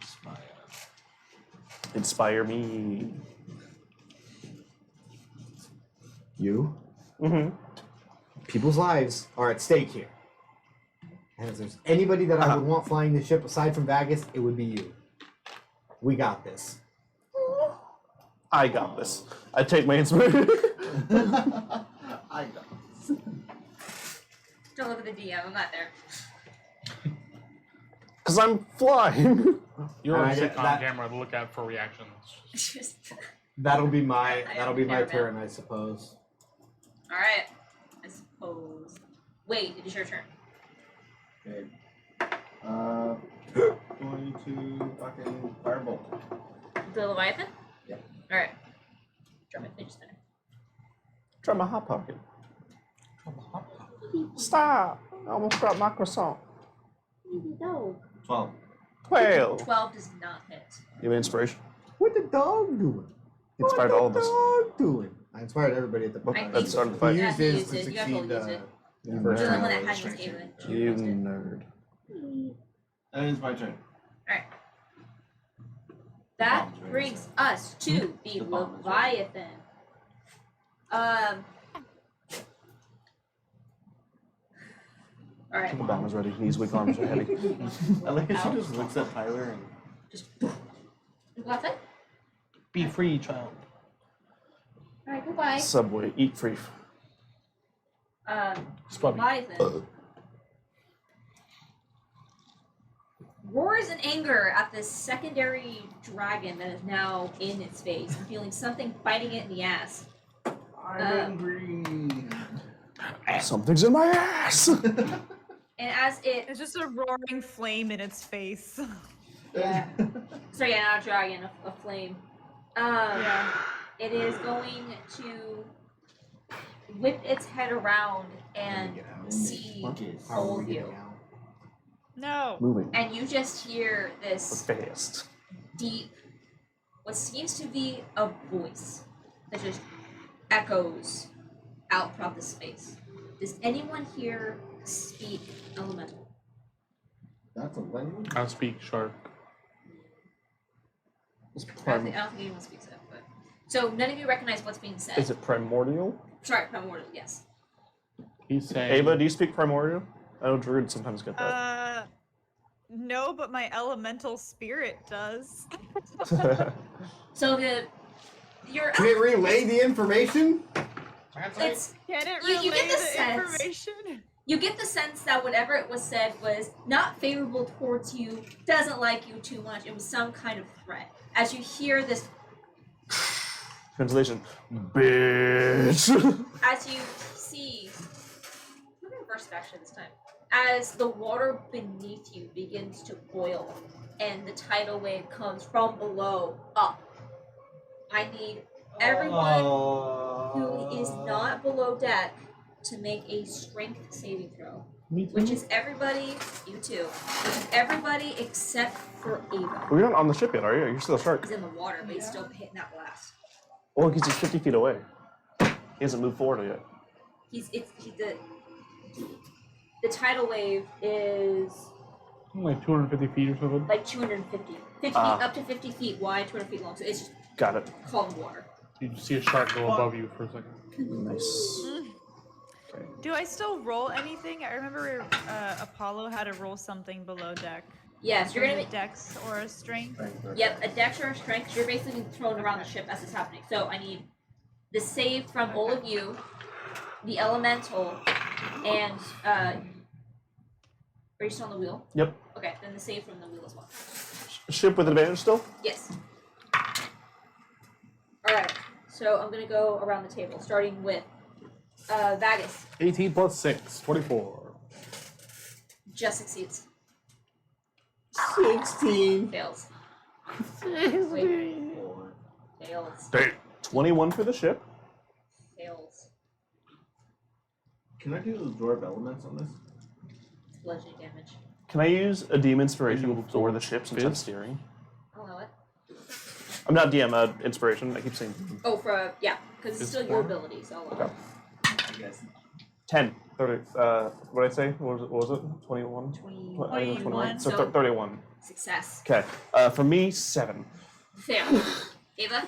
Speaker 7: inspire?
Speaker 1: Inspire me.
Speaker 5: You.
Speaker 1: Mm-hmm.
Speaker 5: People's lives are at stake here. And if there's anybody that I would want flying the ship aside from Vagus, it would be you. We got this.
Speaker 1: I got this. I take my inspiration.
Speaker 7: I got
Speaker 3: Don't look at the DM, I'm not there.
Speaker 1: Because I'm flying.
Speaker 6: You're
Speaker 5: And
Speaker 6: on
Speaker 5: I
Speaker 6: a
Speaker 5: get
Speaker 6: sitcom
Speaker 5: that-
Speaker 6: camera to look at for reactions.
Speaker 5: That'll be my
Speaker 3: I
Speaker 5: that'll be my
Speaker 3: understand
Speaker 5: turn, I suppose.
Speaker 3: Alright. I suppose. Wait, it is your turn.
Speaker 7: Okay. Going to fucking firebolt.
Speaker 3: The Leviathan?
Speaker 7: Yeah.
Speaker 3: Alright. Drum and finish there.
Speaker 1: Try my hot pocket. Stop! I almost dropped my croissant.
Speaker 3: No.
Speaker 7: 12.
Speaker 1: 12.
Speaker 3: 12 does not hit.
Speaker 1: You have inspiration?
Speaker 5: What the dog doing?
Speaker 1: Inspired all of us.
Speaker 5: Dog doing? I inspired everybody at the
Speaker 3: I
Speaker 1: That started the fight.
Speaker 5: He
Speaker 3: Yeah,
Speaker 5: used
Speaker 3: he
Speaker 5: his
Speaker 3: used
Speaker 5: to
Speaker 3: it. You have to
Speaker 5: succeed
Speaker 3: use it.
Speaker 1: You
Speaker 5: first
Speaker 3: You're the
Speaker 1: nerd.
Speaker 3: one
Speaker 5: round.
Speaker 3: that had his game.
Speaker 1: You nerd.
Speaker 7: That is my turn.
Speaker 3: Alright. That
Speaker 7: Bombs, right?
Speaker 3: brings us to the
Speaker 7: The bombs,
Speaker 3: Leviathan. Alright.
Speaker 1: The bomb is ready. His weak arms are heavy.
Speaker 7: I like how she just looks at Tyler and
Speaker 3: Just what's that?
Speaker 6: Be free, child.
Speaker 3: Alright, goodbye.
Speaker 1: Subway, eat free.
Speaker 6: Spubby.
Speaker 3: Leviathan roars in anger at this secondary dragon that is now in its face and feeling something biting it in the ass.
Speaker 7: I'm angry.
Speaker 1: Something's in my ass.
Speaker 3: And as it
Speaker 4: It's just a roaring flame in its face.
Speaker 3: Yeah. Sorry, yeah, not a dragon, a flame. It is going to whip its head around and see all of you.
Speaker 4: No.
Speaker 1: Moving
Speaker 3: And you just hear this
Speaker 1: fast.
Speaker 3: deep, what seems to be a voice that just echoes out throughout the space. Does anyone here speak elemental?
Speaker 7: That's a language?
Speaker 6: I speak shark.
Speaker 1: Is,
Speaker 3: I don't think anyone speaks it, but so none of you recognize what's being said.
Speaker 1: is it primordial?
Speaker 3: Sorry, primordial, yes.
Speaker 6: He's saying.
Speaker 1: Ava, do you speak primordial? I know druids sometimes get that.
Speaker 4: No, but my elemental spirit does.
Speaker 3: So your
Speaker 5: Can it relay the information?
Speaker 3: it's
Speaker 4: Can it
Speaker 3: You-
Speaker 4: relay
Speaker 3: you get the
Speaker 4: the
Speaker 3: sense.
Speaker 4: information?
Speaker 3: you get the sense that whatever it was said was not favorable towards you, doesn't like you too much. It was some kind of threat. As you hear this,
Speaker 1: Translation, bitch.
Speaker 3: as you see, we're gonna reverse it actually this time. As the water beneath you begins to boil, and the tidal wave comes from below up. I need everyone who is not below deck to make a strength saving throw,
Speaker 8: Me too.
Speaker 3: which is everybody, you too, which is everybody except for Ava.
Speaker 1: Well, you're not on the ship yet, are you? You're still a shark.
Speaker 3: He's in the water, but he's still hitting that blast.
Speaker 1: Well, because he's 50 feet away. He hasn't moved forward yet.
Speaker 3: The tidal wave is
Speaker 6: Like 250 feet or something.
Speaker 3: like 250. 50 feet, up to 50 feet wide, 200 feet long. So it's just
Speaker 1: Got it.
Speaker 3: calm water.
Speaker 6: You just see a shark go above you for a second.
Speaker 1: Nice.
Speaker 4: Do I still roll anything? I remember Apollo had to roll something below deck.
Speaker 3: Yes, you're gonna
Speaker 4: Either
Speaker 3: be.
Speaker 4: dex or a strength.
Speaker 3: Yep, a dex or a strength. You're basically being thrown around the ship as it's happening. So I need the save from all of you, the elemental, and are you still on the wheel?
Speaker 1: Yep.
Speaker 3: Okay, then the save from the wheel as well.
Speaker 1: Ship with advantage still?
Speaker 3: Yes. Alright, so I'm gonna go around the table, starting with Vagus.
Speaker 6: 18 plus 6, 24.
Speaker 3: Just succeeds.
Speaker 5: 16.
Speaker 3: Fails. Wait. Fails.
Speaker 1: 21 for the ship.
Speaker 3: Fails.
Speaker 8: Can I do absorb elements on this?
Speaker 3: Bludgeoning damage.
Speaker 1: Can I use a DM inspiration to absorb the ship since I'm
Speaker 6: Fizz?
Speaker 1: steering?
Speaker 3: I don't know what.
Speaker 1: I'm not DM, inspiration. I keep saying
Speaker 3: Oh, for yeah, because it's
Speaker 6: It's
Speaker 3: still your
Speaker 6: four?
Speaker 3: ability, so
Speaker 1: Okay.
Speaker 8: I guess.
Speaker 1: 10. 30. What did I say? What was it? 21?
Speaker 3: 20
Speaker 1: I think it was
Speaker 4: 21.
Speaker 1: So
Speaker 3: So-
Speaker 1: 31.
Speaker 3: success.
Speaker 1: Okay. For me, 7.
Speaker 3: Fail. Ava?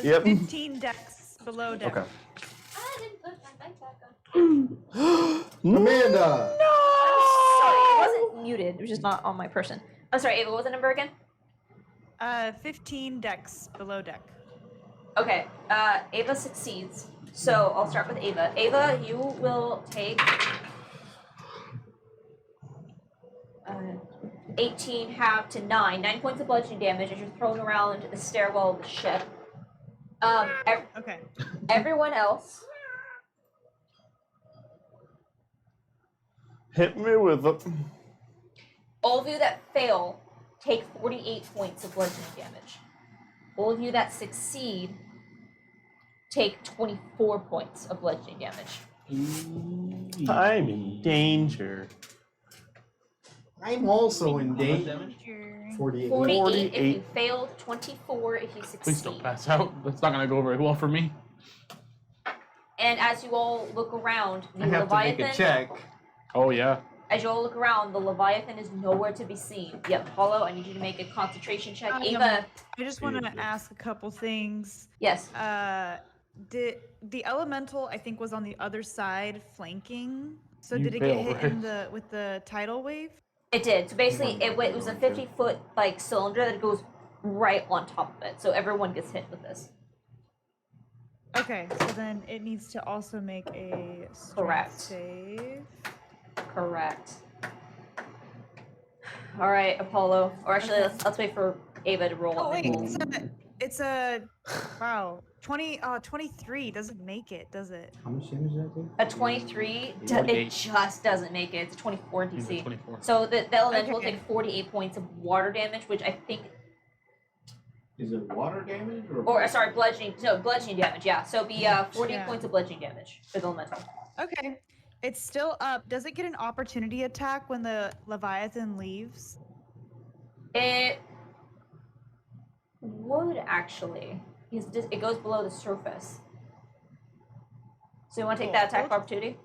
Speaker 1: Yep.
Speaker 4: 15 dex below deck.
Speaker 1: Okay.
Speaker 3: I didn't put my mic back on.
Speaker 5: Amanda.
Speaker 3: Sorry, it wasn't muted. It was just not on my person. I'm sorry, Ava, what was the number again?
Speaker 4: 15 dex below deck.
Speaker 3: Okay, Ava succeeds. So I'll start with Ava. Ava, you will take 18 half to 9 points of bludgeoning damage as you're thrown around the stairwell of the ship.
Speaker 4: Okay.
Speaker 3: Everyone else,
Speaker 1: Hit me with it.
Speaker 3: all of you that fail, take 48 points of bludgeoning damage. All of you that succeed, take 24 points of bludgeoning damage.
Speaker 1: I'm in danger.
Speaker 5: I'm also in
Speaker 8: How much
Speaker 5: danger.
Speaker 8: damage?
Speaker 5: 48.
Speaker 3: 48 if you
Speaker 1: 48.
Speaker 3: failed, 24 if you
Speaker 6: Please
Speaker 3: succeed.
Speaker 6: don't pass out. That's not going to go very well for me.
Speaker 3: And as you all look around, the
Speaker 7: I have to make
Speaker 3: Leviathan,
Speaker 7: a check.
Speaker 6: Oh, yeah.
Speaker 3: as you all look around, the Leviathan is nowhere to be seen. Yep, Apollo, I need you to make a concentration check. Ava,
Speaker 4: I just want to ask a couple things.
Speaker 3: yes.
Speaker 4: The elemental, I think, was on the other side flanking. So
Speaker 6: You
Speaker 4: did it get
Speaker 6: failed,
Speaker 4: hit
Speaker 6: right?
Speaker 4: in with the tidal wave?
Speaker 3: It did. So basically, it was a 50-foot like cylinder that goes right on top of it. So everyone gets hit with this.
Speaker 4: Okay, so then it needs to also make a strength
Speaker 3: Correct.
Speaker 4: save.
Speaker 3: Correct. All right, Apollo. Or actually, let's wait for Ava to roll.
Speaker 4: Oh
Speaker 3: up.
Speaker 4: wait, it's a wow. 23 doesn't make it, does it?
Speaker 8: How much damage did that do?
Speaker 3: A 23, it
Speaker 6: 48.
Speaker 3: just doesn't make it. It's a 24
Speaker 6: He's
Speaker 3: DC.
Speaker 6: at 24.
Speaker 3: So the elemental will
Speaker 4: Okay.
Speaker 3: take 48 points of water damage, which I think,
Speaker 8: Is it water damage or?
Speaker 3: or sorry, bludgeoning damage. Yeah, so it'd be 48
Speaker 4: Yeah.
Speaker 3: points of bludgeoning damage for the elemental.
Speaker 4: Okay. It's still up. Does it get an opportunity attack when the Leviathan leaves?
Speaker 3: It would actually, because it goes below the surface. So you want to take that attack of opportunity?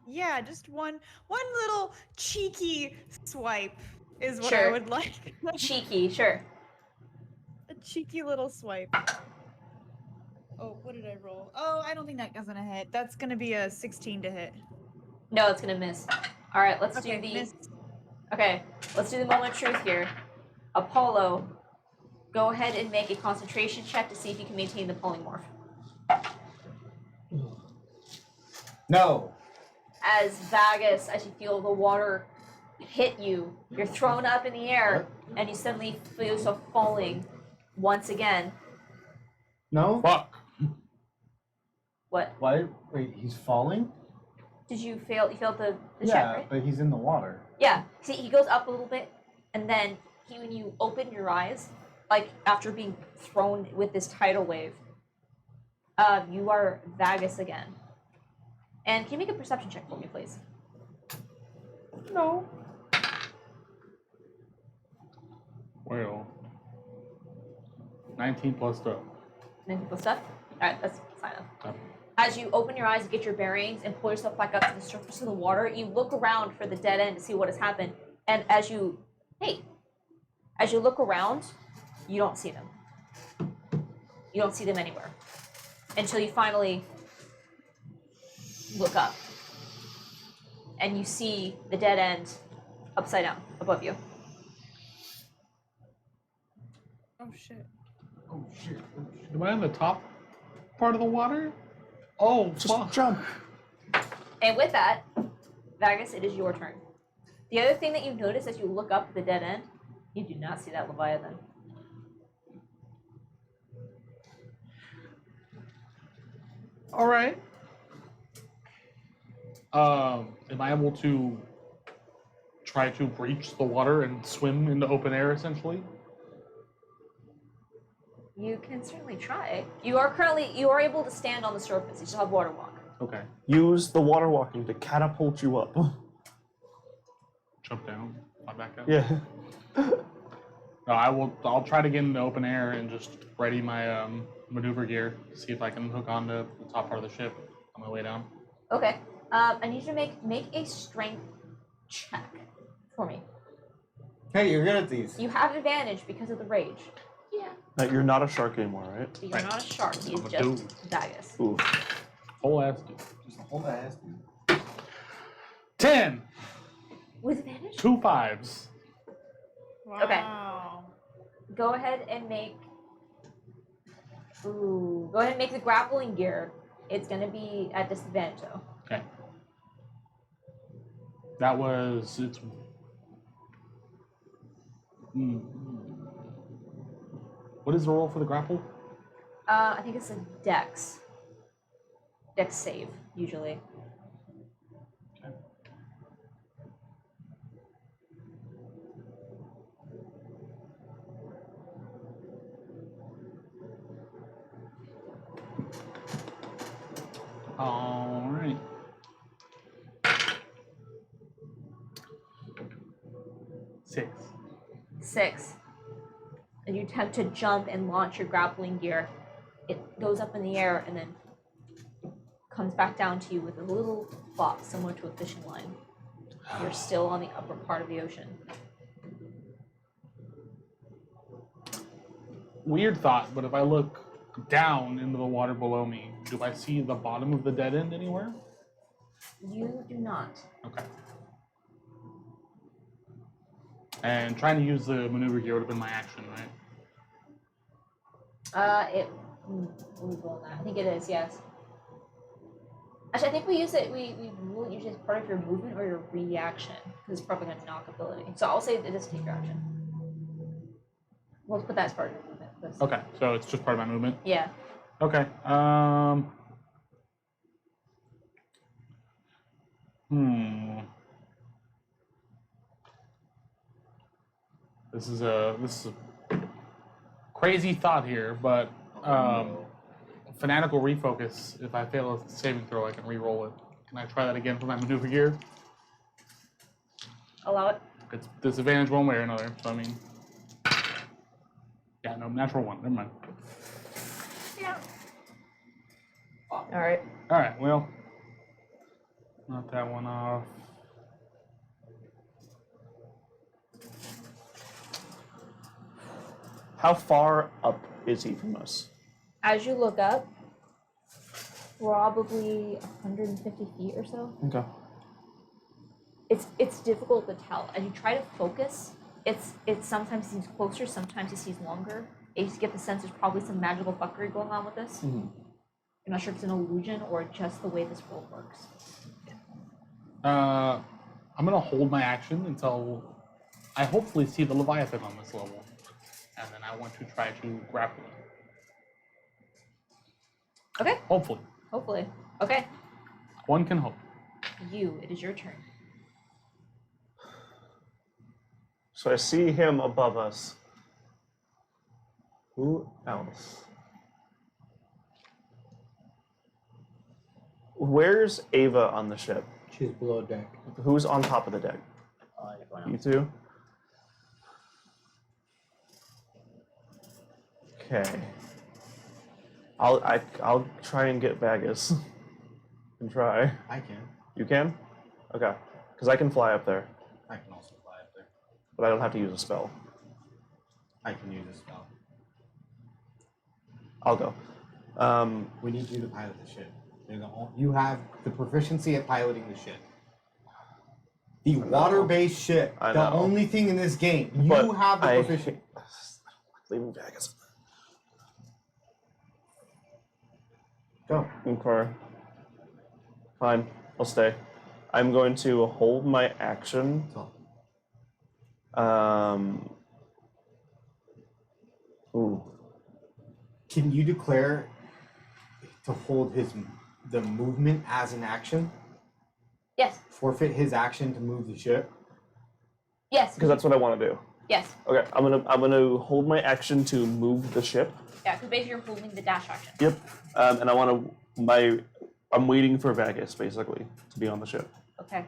Speaker 4: Yeah, just one little cheeky swipe is what
Speaker 3: Sure.
Speaker 4: I would like.
Speaker 3: Cheeky, sure.
Speaker 4: A cheeky little swipe. Oh, what did I roll? Oh, I don't think that gonna hit. That's gonna be a 16 to hit.
Speaker 3: No, it's gonna miss. All right, let's
Speaker 4: Okay,
Speaker 3: do the.
Speaker 4: missed.
Speaker 3: Okay, let's do the moment of truth here. Apollo, go ahead and make a concentration check to see if you can maintain the polymorph.
Speaker 5: No.
Speaker 3: As Vagus, as you feel the water hit you, you're thrown up in the air, and you suddenly feel yourself falling once again.
Speaker 5: No.
Speaker 6: Fuck.
Speaker 3: What?
Speaker 7: Why? Wait, he's falling?
Speaker 3: Did you fail? You failed the check,
Speaker 7: Yeah,
Speaker 3: right?
Speaker 7: but he's in the water.
Speaker 3: Yeah. See, he goes up a little bit, and then when you open your eyes, like after being thrown with this tidal wave, you are Vagus again. And can you make a perception check for me, please?
Speaker 6: No. Well, 19 plus 12.
Speaker 3: 19 plus stuff? Alright, that's fine enough.
Speaker 6: Okay.
Speaker 3: As you open your eyes, get your bearings, and pull yourself back up to the surface of the water, you look around for the dead end to see what has happened. And as you look around, you don't see them. You don't see them anywhere. Until you finally look up. And you see the dead end upside down above you.
Speaker 4: Oh shit.
Speaker 6: Oh shit. Am I in the top part of the water? Oh,
Speaker 1: Just jump.
Speaker 3: And with that, Vagus, it is your turn. The other thing that you notice as you look up at the dead end, you do not see that Leviathan.
Speaker 6: All right. Am I able to try to breach the water and swim in the open air, essentially?
Speaker 3: You can certainly try. You are able to stand on the surface. You still have water walk.
Speaker 6: Okay.
Speaker 1: Use the water walking to catapult you up.
Speaker 6: Jump down, fly back up.
Speaker 1: Yeah.
Speaker 6: No, I'll try to get in the open air and just ready my maneuver gear. See if I can hook onto the top part of the ship on my way down.
Speaker 3: Okay. I need you to make a strength check for me.
Speaker 7: Hey, you're good at these.
Speaker 3: You have advantage because of the rage.
Speaker 1: You're not a shark anymore, right?
Speaker 3: But you're not a shark. He's
Speaker 6: I'm a
Speaker 3: just
Speaker 6: dude.
Speaker 3: Vagus.
Speaker 1: Ooh.
Speaker 6: Whole ass dude.
Speaker 7: Just a whole ass.
Speaker 6: 10!
Speaker 3: With advantage?
Speaker 6: 2 5s.
Speaker 4: Wow.
Speaker 3: Go ahead and make. Ooh. Go ahead and make the grappling gear. It's gonna be at disadvantage though.
Speaker 6: Okay. That was it's. What is the roll for the grapple?
Speaker 3: I think it's a dex. Dex save, usually.
Speaker 6: Okay. All right. Six.
Speaker 3: 6. And you attempt to jump and launch your grappling gear. It goes up in the air and then comes back down to you with a little flop similar to a fishing line. You're still on the upper part of the ocean.
Speaker 6: Weird thought, but if I look down into the water below me, do I see the bottom of the dead end anywhere?
Speaker 3: You do not.
Speaker 6: Okay. And trying to use the maneuver gear would have been my action, right?
Speaker 3: Let me go on that. I think it is, yes. Actually, I think we use it. We will use it as part of your movement or your reaction because it's probably going to knock ability. So I'll say it does take your action. We'll put that as part of your movement.
Speaker 6: Okay, so it's just part of my movement.
Speaker 3: Yeah.
Speaker 6: Okay. This is a crazy thought here, but fanatical refocus. If I fail a saving throw, I can re-roll it. Can I try that again for my maneuver gear?
Speaker 3: Allow it.
Speaker 6: It's disadvantage one way or another. So I mean, yeah, no, natural one. Never mind.
Speaker 3: Yeah. All right.
Speaker 6: All right. Well, knock that one off.
Speaker 1: How far up is he from us?
Speaker 3: As you look up, probably 150 feet or so.
Speaker 1: Okay.
Speaker 3: It's difficult to tell. As you try to focus, it sometimes seems closer, sometimes it seems longer. You just get the sense there's probably some magical fuckery going on with this.
Speaker 1: Mm-hmm.
Speaker 3: You're not sure if it's an illusion or just the way this world works.
Speaker 6: I'm gonna hold my action until I hopefully see the Leviathan on this level, and then I want to try to grapple it.
Speaker 3: Okay.
Speaker 6: Hopefully,
Speaker 3: Hopefully. Okay.
Speaker 6: one can hope.
Speaker 3: It is your turn.
Speaker 1: So I see him above us. Who else? Where's Ava on the ship?
Speaker 5: She's below deck.
Speaker 1: Who's on top of the deck? You two? Okay. I'll try and get Vagus. And try.
Speaker 5: I can.
Speaker 1: You can? Okay. Because I can fly up there,
Speaker 5: I can also fly up there.
Speaker 1: but I don't have to use a spell.
Speaker 5: I can use a spell.
Speaker 1: I'll go.
Speaker 5: We need you to pilot the ship. You have the proficiency at piloting the ship. The water-based ship.
Speaker 1: I
Speaker 5: The
Speaker 1: know.
Speaker 5: only thing in this game. You
Speaker 1: But
Speaker 5: have the
Speaker 1: I
Speaker 5: proficiency.
Speaker 1: leaving Vagus.
Speaker 5: Go.
Speaker 1: Okay. Fine. I'll stay. I'm going to hold my action. Ooh.
Speaker 5: Can you declare to hold the movement as an action?
Speaker 3: Yes.
Speaker 5: Forfeit his action to move the ship?
Speaker 3: Yes.
Speaker 1: Because that's what I want to do.
Speaker 3: Yes.
Speaker 1: Okay, I'm gonna hold my action to move the ship.
Speaker 3: Yeah, because basically you're holding the dash action.
Speaker 1: Yep. And I'm waiting for Vagus basically to be on the ship.
Speaker 3: Okay.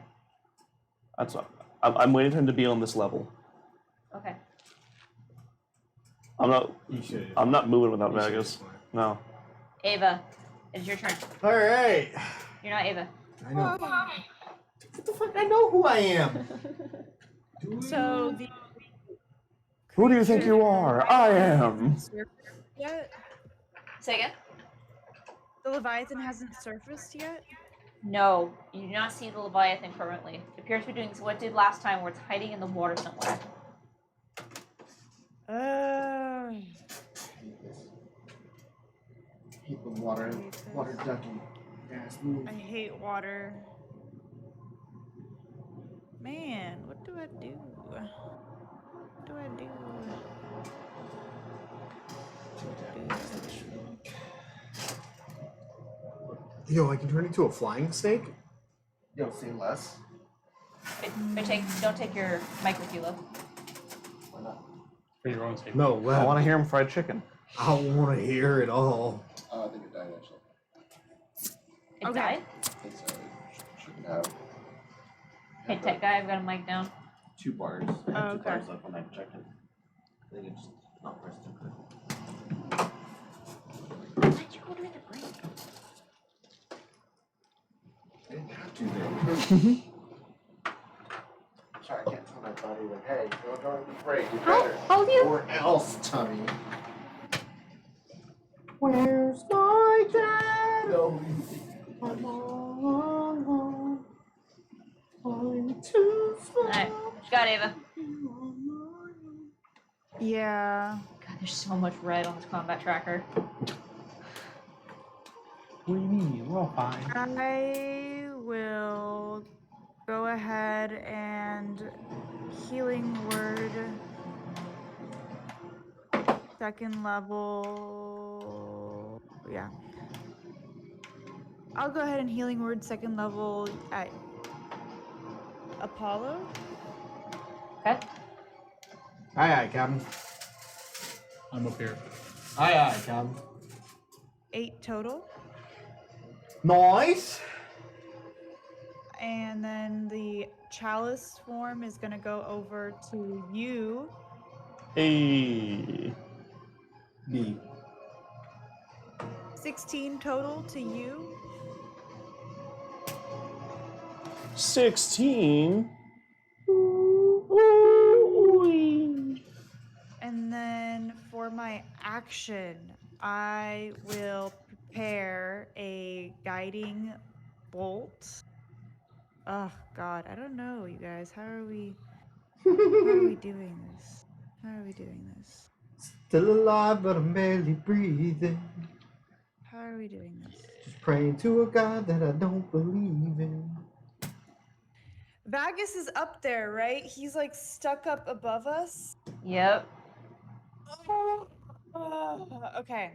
Speaker 1: That's what I'm waiting for him to be on this level.
Speaker 3: Okay.
Speaker 5: You should.
Speaker 1: I'm not moving without
Speaker 5: You should
Speaker 1: Vagus.
Speaker 5: just fly.
Speaker 1: No.
Speaker 3: Ava, it's your turn.
Speaker 5: All right.
Speaker 3: You're not Ava.
Speaker 5: I know. What the fuck? I know who I am.
Speaker 4: So the
Speaker 1: Who do you think you are? I am.
Speaker 4: yet?
Speaker 3: Say again?
Speaker 4: The Leviathan hasn't surfaced yet?
Speaker 3: No, you do not see the Leviathan currently. It appears to be doing what it did last time, where it's hiding in the water somewhere.
Speaker 7: Hate the water ducky. Gas move.
Speaker 4: I hate water. Man, what do I do? What do I do?
Speaker 5: Yo, I can turn into a flying snake?
Speaker 7: Yo, say less.
Speaker 3: Don't take your mic with you, though.
Speaker 7: Why not?
Speaker 6: For your own safety.
Speaker 5: No,
Speaker 1: I
Speaker 5: well,
Speaker 1: want to hear him fried chicken.
Speaker 5: I don't want to hear it all.
Speaker 7: I think it died actually.
Speaker 3: It
Speaker 4: Okay.
Speaker 3: died?
Speaker 7: It's shouldn't have.
Speaker 3: Hey, tech guy, I've got a mic down.
Speaker 7: 2 bars. I
Speaker 4: Oh,
Speaker 7: had 2
Speaker 4: okay.
Speaker 7: bars up when I checked it. I think it's not pressed too good.
Speaker 3: Why'd you go during the break?
Speaker 7: I didn't have to though. Sorry, I can't tell my body like, hey, go during the break. You better.
Speaker 3: How old are you?
Speaker 7: Or else, tummy.
Speaker 5: Where's my dad?
Speaker 7: No.
Speaker 5: I'm all alone. I'm too small.
Speaker 3: Alright, what you got, Ava?
Speaker 4: Yeah.
Speaker 3: God, there's so much red on this combat tracker.
Speaker 6: What do you mean? We're all fine.
Speaker 4: I will go ahead and healing word second level. Yeah. I'll go ahead and healing word second level at Apollo.
Speaker 3: Okay?
Speaker 5: Aye, aye, Captain.
Speaker 6: I'm up here.
Speaker 5: Aye, aye, Captain.
Speaker 4: 8 total.
Speaker 5: Nice.
Speaker 4: And then the chalice form is going to go over to you.
Speaker 1: Hey.
Speaker 5: B.
Speaker 4: 16 total to you.
Speaker 1: 16.
Speaker 4: And then for my action, I will prepare a guiding bolt. Oh God, I don't know, you guys. How are we doing this? How are we doing this?
Speaker 5: Still alive, but I'm barely breathing.
Speaker 4: How are we doing this?
Speaker 5: Just praying to a God that I don't believe in.
Speaker 4: Vagus is up there, right? He's like stuck up above us.
Speaker 3: Yep.
Speaker 4: Okay.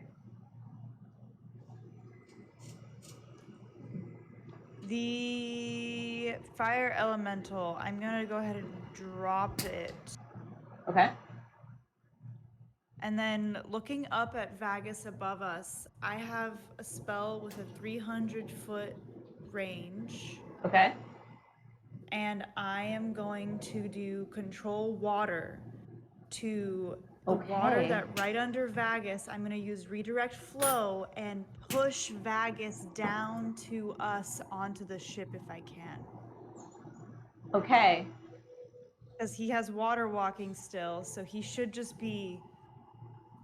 Speaker 4: The fire elemental, I'm gonna go ahead and drop it.
Speaker 3: Okay.
Speaker 4: And then looking up at Vagus above us, I have a spell with a 300-foot range,
Speaker 3: Okay.
Speaker 4: and I am going to do control water to the water
Speaker 3: Okay.
Speaker 4: that right under Vagus. I'm going to use redirect flow and push Vagus down to us onto the ship if I can.
Speaker 3: Okay.
Speaker 4: Because he has water walking still, so he should just be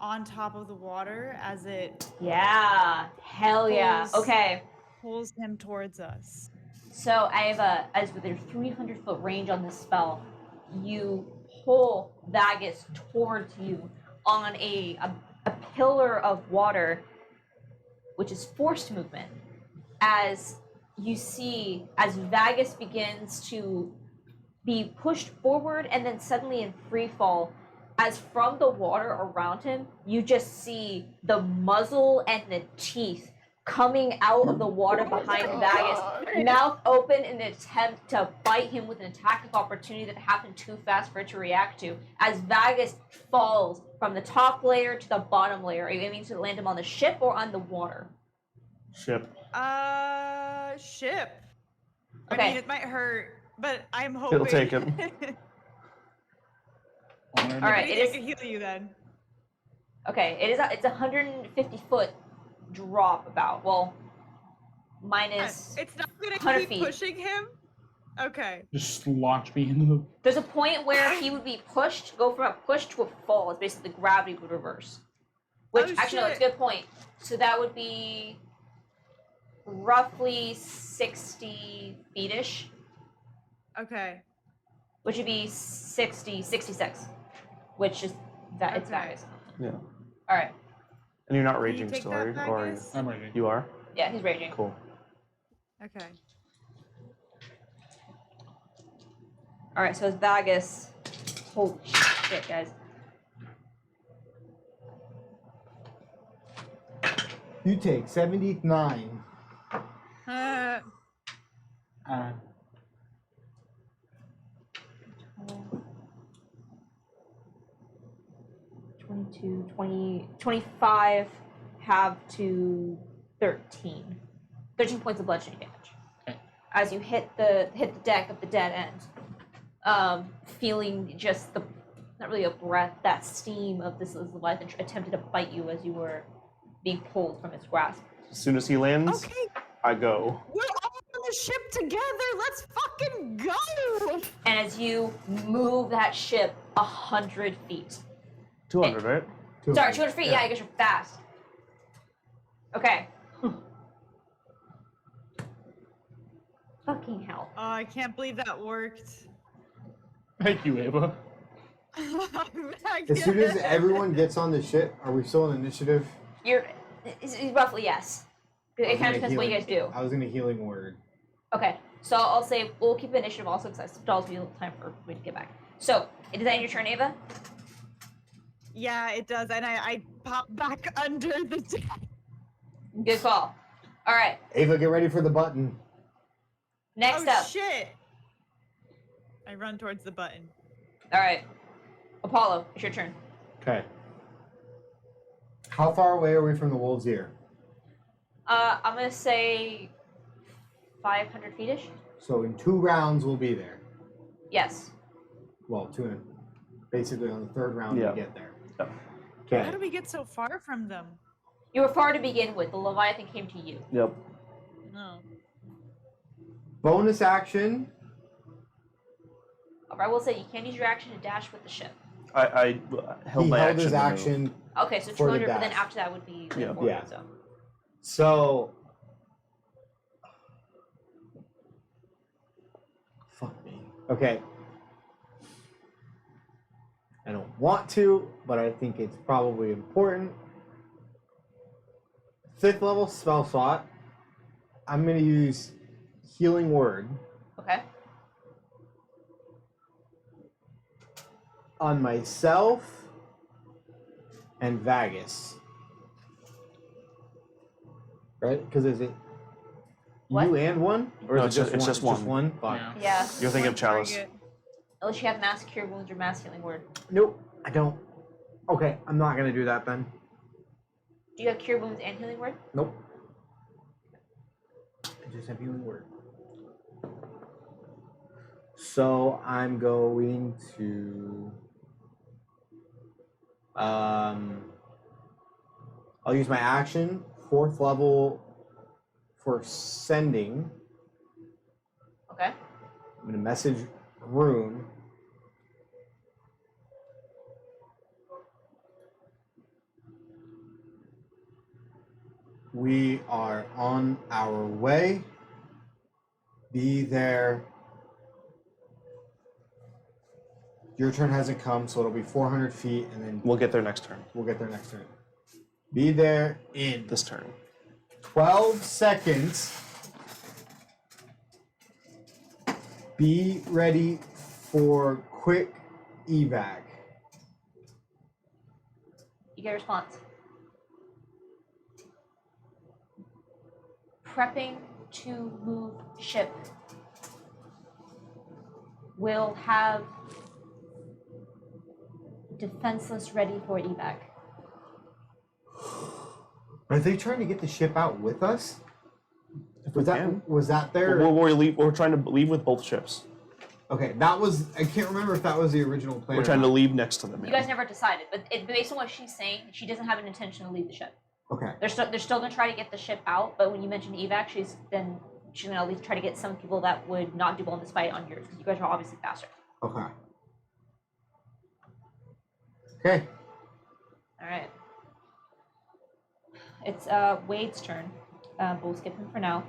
Speaker 4: on top of the water as it
Speaker 3: Yeah. Hell yeah.
Speaker 4: Pulls.
Speaker 3: Okay.
Speaker 4: pulls him towards us.
Speaker 3: So I have as with your 300-foot range on this spell, you pull Vagus towards you on a pillar of water, which is forced movement. As you see, as Vagus begins to be pushed forward and then suddenly in free fall, as from the water around him, you just see the muzzle and the teeth coming out of the water behind Vagus, mouth open in an attempt to bite him with an attack of opportunity that happened too fast for it to react to, as Vagus falls from the top layer to the bottom layer. Are you aiming to land him on the ship or on the water?
Speaker 1: Ship.
Speaker 4: Ship. I
Speaker 3: Okay.
Speaker 4: mean, it might hurt, but I'm hoping.
Speaker 1: It'll take him.
Speaker 3: All right,
Speaker 4: Maybe
Speaker 3: it
Speaker 4: I
Speaker 3: is
Speaker 4: can heal you then.
Speaker 3: okay. It's 150-foot drop about. Well, minus.
Speaker 4: It's not gonna
Speaker 3: 100
Speaker 4: keep
Speaker 3: feet.
Speaker 4: pushing him. Okay.
Speaker 6: Just launch me into the.
Speaker 3: There's a point where he would be pushed, go from a push to a fall. It's basically the gravity would reverse. Which
Speaker 4: Oh,
Speaker 3: actually no, it's a
Speaker 4: shit.
Speaker 3: good point. So that would be roughly 60 feet-ish,
Speaker 4: Okay.
Speaker 3: which would be 66, which is that it's
Speaker 4: Okay.
Speaker 3: Vagus.
Speaker 1: Yeah.
Speaker 3: All right.
Speaker 1: And you're not
Speaker 4: Can you
Speaker 1: raging
Speaker 4: take
Speaker 1: still,
Speaker 4: that,
Speaker 1: are you? Or are you?
Speaker 4: Vagus?
Speaker 6: I'm ready.
Speaker 1: You are?
Speaker 3: Yeah, he's raging.
Speaker 1: Cool.
Speaker 4: Okay.
Speaker 3: All right, so it's Vagus. Holy shit, guys.
Speaker 5: You take 79.
Speaker 6: Uh,
Speaker 3: 22, 20, 25, half to 13. 13 points of bludgeoning damage.
Speaker 6: Okay.
Speaker 3: As you hit the deck of the dead end, feeling just the, not really a breath, that steam of this Leviathan attempted to bite you as you were being pulled from its grasp.
Speaker 1: As soon as he lands,
Speaker 4: Okay,
Speaker 1: I go.
Speaker 4: we're all on the ship together. Let's fucking go.
Speaker 3: And as you move that ship 100 feet.
Speaker 1: 200, right?
Speaker 3: Sorry, 200 feet, yeah, I guess you're fast. Okay. Fucking hell.
Speaker 4: Oh, I can't believe that worked.
Speaker 6: thank you, Ava.
Speaker 5: As soon as everyone gets on the ship, are we still in initiative?
Speaker 3: It's roughly yes. It kind of depends what you guys do.
Speaker 5: I was in a healing word.
Speaker 3: Okay, so I'll say we'll keep the initiative also because I still have time for me to get back. So, is that your turn, Ava?
Speaker 4: Yeah, it does, and I pop back under the deck.
Speaker 3: Good call. All right,
Speaker 5: Ava, get ready for the button.
Speaker 3: next
Speaker 4: Oh
Speaker 3: up.
Speaker 4: shit! I run towards the button.
Speaker 3: All right, Apollo, it's your turn.
Speaker 5: Okay. How far away are we from the wolves here?
Speaker 3: I'm gonna say 500 feet-ish.
Speaker 5: So in 2 rounds, we'll be there.
Speaker 3: Yes.
Speaker 5: Well, basically on the 3rd round,
Speaker 1: Yeah.
Speaker 5: we get there.
Speaker 1: Yep.
Speaker 4: How
Speaker 5: Okay.
Speaker 4: do we get so far from them?
Speaker 3: You were far to begin with. The Leviathan came to you.
Speaker 1: Yep.
Speaker 4: No.
Speaker 5: Bonus action.
Speaker 3: I will say you can use your action to dash with the ship.
Speaker 1: I held
Speaker 5: He
Speaker 1: my
Speaker 5: held
Speaker 1: action.
Speaker 5: his
Speaker 1: to move.
Speaker 5: action.
Speaker 3: Okay, so
Speaker 5: For the
Speaker 3: 200, but then
Speaker 5: dash.
Speaker 3: after that would be
Speaker 1: Yeah.
Speaker 3: forward,
Speaker 5: Yeah.
Speaker 3: so.
Speaker 5: So. Fuck me. Okay. I don't want to, but I think it's probably important. 5th level spell slot. I'm going to use Healing Word
Speaker 3: Okay.
Speaker 5: on myself and Vagus. Right? Because is it
Speaker 3: What?
Speaker 5: you and one? Or
Speaker 1: No,
Speaker 5: is it
Speaker 1: it's just one.
Speaker 5: Fuck.
Speaker 6: Yeah.
Speaker 3: Yeah.
Speaker 1: You're thinking of
Speaker 4: One
Speaker 1: Chalice.
Speaker 4: target.
Speaker 3: Unless you have mass cure wounds or mass healing word.
Speaker 5: Nope, I don't. Okay, I'm not going to do that then.
Speaker 3: Do you have cure wounds and healing word?
Speaker 5: Nope. I
Speaker 7: just have healing word. So I'm going to I'll use my action, 4th level for sending.
Speaker 3: Okay.
Speaker 5: I'm gonna message Rune. We are on our way. Be there. Your turn hasn't come, so it'll be 400 feet, and then
Speaker 1: We'll get there next turn.
Speaker 5: we'll get there next turn. Be there in
Speaker 1: This turn.
Speaker 5: 12 seconds. Be ready for quick evac.
Speaker 3: You get a response. Prepping to move ship. Will have defenseless ready for evac.
Speaker 5: Are they trying to get the ship out with us?
Speaker 1: If we can.
Speaker 5: Was that their?
Speaker 1: We're trying to leave with both ships.
Speaker 5: Okay, that was. I can't remember if that was the original plan.
Speaker 1: We're
Speaker 5: or
Speaker 1: trying to
Speaker 5: not.
Speaker 1: leave next to them.
Speaker 3: You
Speaker 1: Yeah.
Speaker 3: guys never decided, but based on what she's saying, she doesn't have an intention to leave the ship.
Speaker 5: Okay.
Speaker 3: They're still gonna try to get the ship out, but when you mentioned evac, she's gonna at least try to get some people that would not do well in this fight on yours because you guys are obviously faster.
Speaker 5: Okay. Okay.
Speaker 3: All right. It's Wade's turn. But we'll skip him for now.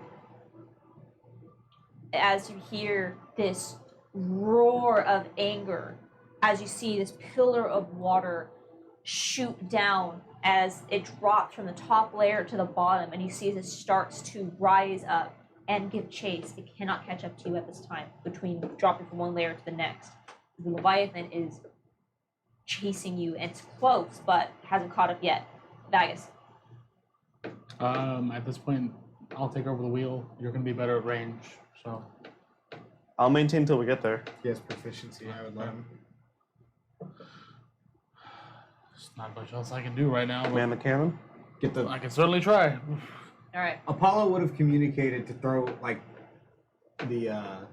Speaker 3: As you hear this roar of anger, as you see this pillar of water shoot down as it drops from the top layer to the bottom, and you see as it starts to rise up and give chase. It cannot catch up to you at this time between dropping from one layer to the next. The Leviathan is chasing you, and it's close, but hasn't caught up yet. Vagus.
Speaker 6: At this point, I'll take over the wheel. You're gonna be better at range, so.
Speaker 1: I'll maintain until we get there.
Speaker 5: He has proficiency. I would let him.
Speaker 6: There's not much else I can do right now.
Speaker 1: Man the cannon.
Speaker 5: Get the.
Speaker 6: I can certainly try.
Speaker 3: All right.
Speaker 5: Apollo would have communicated to throw like the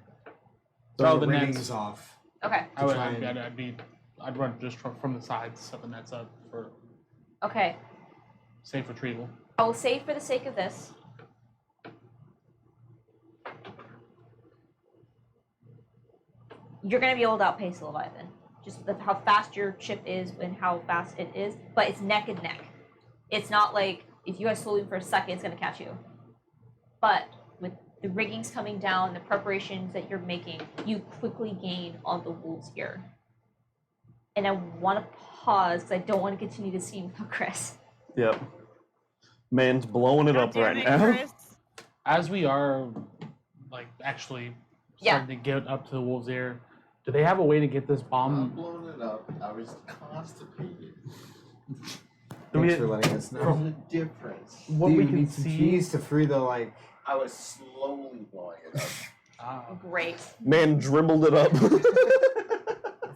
Speaker 6: Throw the
Speaker 5: riggings
Speaker 6: nets.
Speaker 5: off.
Speaker 3: Okay.
Speaker 6: I would.
Speaker 5: try and-
Speaker 6: I'd run just from the sides, set the nets up for
Speaker 3: Okay.
Speaker 6: safe retrieval.
Speaker 3: I will say for the sake of this. You're going to be able to outpace the Leviathan. Just how fast your ship is and how fast it is, but it's neck and neck. It's not like if you guys slow him for a second, it's going to catch you. But with the riggings coming down, the preparations that you're making, you quickly gain on the wolf's ear. And I want to pause because I don't want to continue to see without Chris.
Speaker 1: Yep. Man's blowing it
Speaker 4: God
Speaker 1: up
Speaker 4: damn
Speaker 1: right
Speaker 4: it,
Speaker 1: now.
Speaker 4: Chris.
Speaker 6: As we are, like, actually starting to get up to the wolf's ear, do they have a way to get this
Speaker 8: I'm
Speaker 6: bomb?
Speaker 8: blowing it up. I was constipated.
Speaker 5: Thanks for letting us know.
Speaker 8: There's a difference.
Speaker 6: What
Speaker 5: Do
Speaker 6: we
Speaker 5: you
Speaker 6: can
Speaker 5: need some
Speaker 6: see.
Speaker 5: cheese to free the like.
Speaker 8: I was slowly blowing it up.
Speaker 3: Great.
Speaker 1: Man dribbled it up.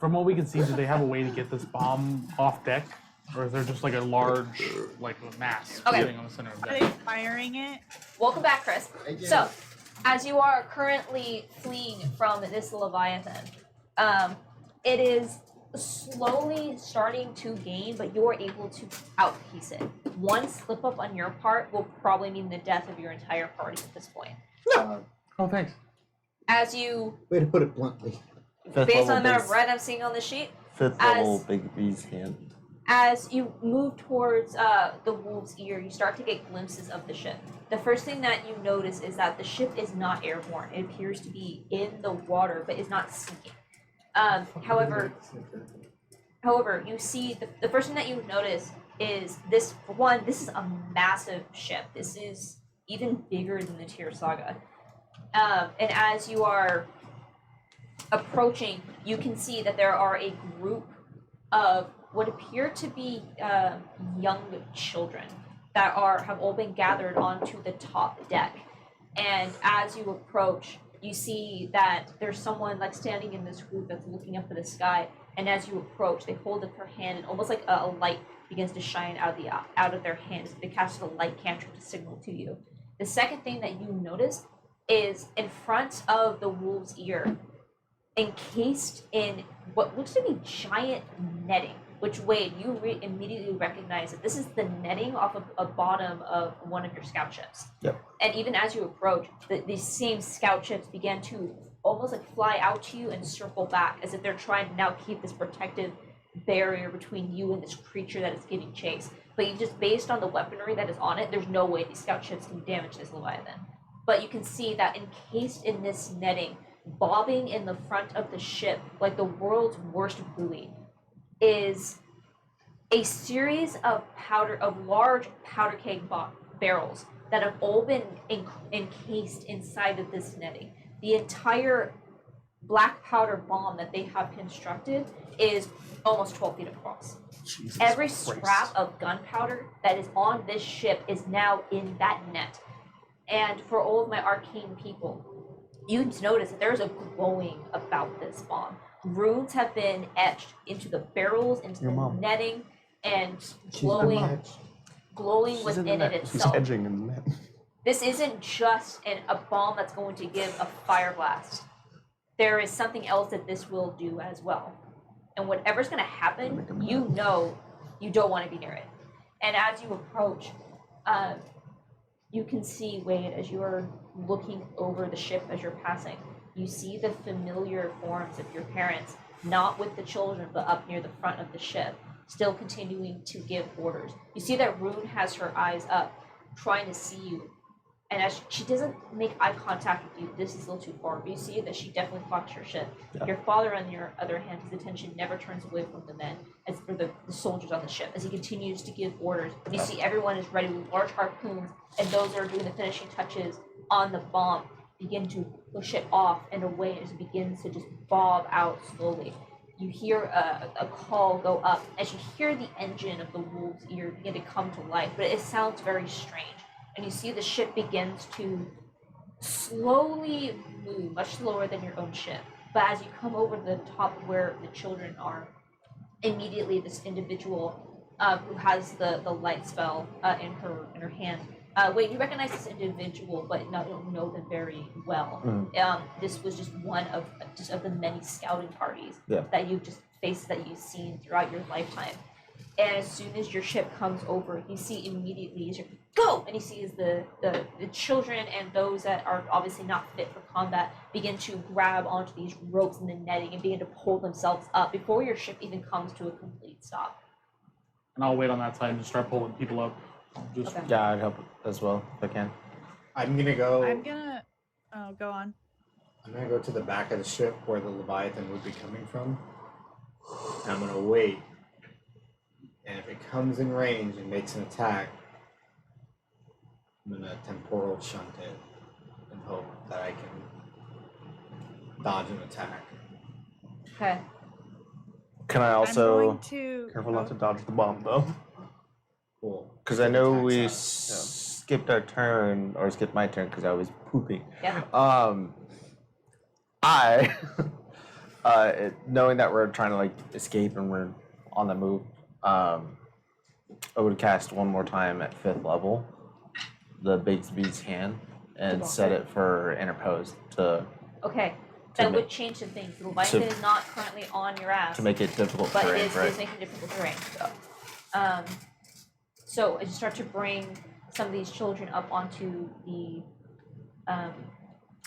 Speaker 6: From what we can see, do they have a way to get this bomb off deck? Or is there just like a large, like, mass
Speaker 3: Okay.
Speaker 6: sitting on the center of
Speaker 4: Are
Speaker 6: deck?
Speaker 4: they firing it?
Speaker 3: Welcome back, Chris.
Speaker 8: Again.
Speaker 3: So, as you are currently fleeing from this Leviathan, it is slowly starting to gain, but you're able to outpiece it. One slip up on your part will probably mean the death of your entire party at this point.
Speaker 6: Oh, thanks.
Speaker 3: As you,
Speaker 5: Way to put it bluntly.
Speaker 3: based on the amount of red I'm seeing on the sheet,
Speaker 2: Fifth
Speaker 3: as-
Speaker 2: level Big B's hand.
Speaker 3: as you move towards the wolf's ear, you start to get glimpses of the ship. The first thing that you notice is that the ship is not airborne. It appears to be in the water, but is not sinking. However, you see the first thing that you notice is this. For one, this is a massive ship. This is even bigger than the Tyr Saga. And as you are approaching, you can see that there are a group of what appear to be young children that have all been gathered onto the top deck. And as you approach, you see that there's someone like standing in this group that's looking up at the sky. And as you approach, they hold up their hand, and almost like a light begins to shine out of their hands. They cast a light cantrip to signal to you. The second thing that you notice is in front of the wolf's ear, encased in what looks to be giant netting. Which Wade, you immediately recognize that this is the netting off of a bottom of one of your scout ships.
Speaker 2: Yep.
Speaker 3: And even as you approach, these same scout ships began to almost like fly out to you and circle back as if they're trying to now keep this protective barrier between you and this creature that is giving chase. But you just based on the weaponry that is on it, there's no way these scout ships can damage this Leviathan. But you can see that encased in this netting, bobbing in the front of the ship like the world's worst buoy, is a series of large powder keg barrels that have all been encased inside of this netting. The entire black powder bomb that they have constructed is almost 12 feet across.
Speaker 1: Jesus
Speaker 3: Every
Speaker 1: Christ.
Speaker 3: scrap of gunpowder that is on this ship is now in that net. And for all of my arcane people, you notice that there's a glowing about this bomb. Runes have been etched into the barrels, into
Speaker 2: Your
Speaker 3: the
Speaker 2: mom.
Speaker 3: netting, and
Speaker 8: She's
Speaker 3: glowing
Speaker 1: She's in
Speaker 3: within
Speaker 1: the
Speaker 3: it
Speaker 1: net. She's
Speaker 3: itself.
Speaker 1: edging in the net.
Speaker 3: This isn't just a bomb that's going to give a fire blast. There is something else that this will do as well. And whatever's going to happen, you know you don't want to be near it. And as you approach, you can see, Wade, as you are looking over the ship as you're passing, you see the familiar forms of your parents, not with the children, but up near the front of the ship, still continuing to give orders. You see that Rune has her eyes up, trying to see you. And as she doesn't make eye contact with you, this is a little too far, but you see that she definitely clocks your ship.
Speaker 2: Yeah.
Speaker 3: Your father, on the other hand, his attention never turns away from the men, or the soldiers on the ship, as he continues to give orders. You see everyone is ready with large harpoons, and those that are doing the finishing touches on the bomb begin to push it off and away as it begins to just bob out slowly. You hear a call go up as you hear the engine of the wolf's ear begin to come to life, but it sounds very strange. And you see the ship begins to slowly move, much slower than your own ship. But as you come over the top where the children are, immediately this individual who has the light spell in her hand. Wait, you recognize this individual, but not don't know them very well. This was just one of the many scouting parties that you've just faced, that you've seen throughout your lifetime. And as soon as your ship comes over, you see immediately as you go, and you see as the children and those that are obviously not fit for combat begin to grab onto these ropes and the netting and begin to pull themselves up before your ship even comes to a complete stop.
Speaker 6: And I'll wait on that side and just start pulling people up. Just
Speaker 3: Okay.
Speaker 2: Yeah, I'd help as well if I can.
Speaker 5: I'm gonna go.
Speaker 4: Oh, go on.
Speaker 5: I'm gonna go to the back of the ship where the Leviathan would be coming from. And I'm gonna wait. And if it comes in range and makes an attack, I'm gonna temporal shunt it and hope that I can dodge an attack.
Speaker 3: Okay.
Speaker 2: Can I
Speaker 4: I'm
Speaker 2: also
Speaker 4: going to.
Speaker 1: Careful not to dodge the bomb, though.
Speaker 5: Cool.
Speaker 2: Because I know we
Speaker 5: Attack size.
Speaker 2: skipped our turn, or skipped my turn because I was pooping.
Speaker 3: Yeah.
Speaker 2: I, knowing that we're trying to like escape and we're on the move, I would cast one more time at 5th level, the Bigsby's hand, and set it for interpose to
Speaker 3: Okay.
Speaker 2: To
Speaker 3: That
Speaker 2: ma-
Speaker 3: would change some things. The Leviathan is not currently on your ass,
Speaker 2: make it difficult
Speaker 3: but
Speaker 2: terrain,
Speaker 3: it is
Speaker 2: right?
Speaker 3: making difficult terrain. So as you start to bring some of these children up onto the,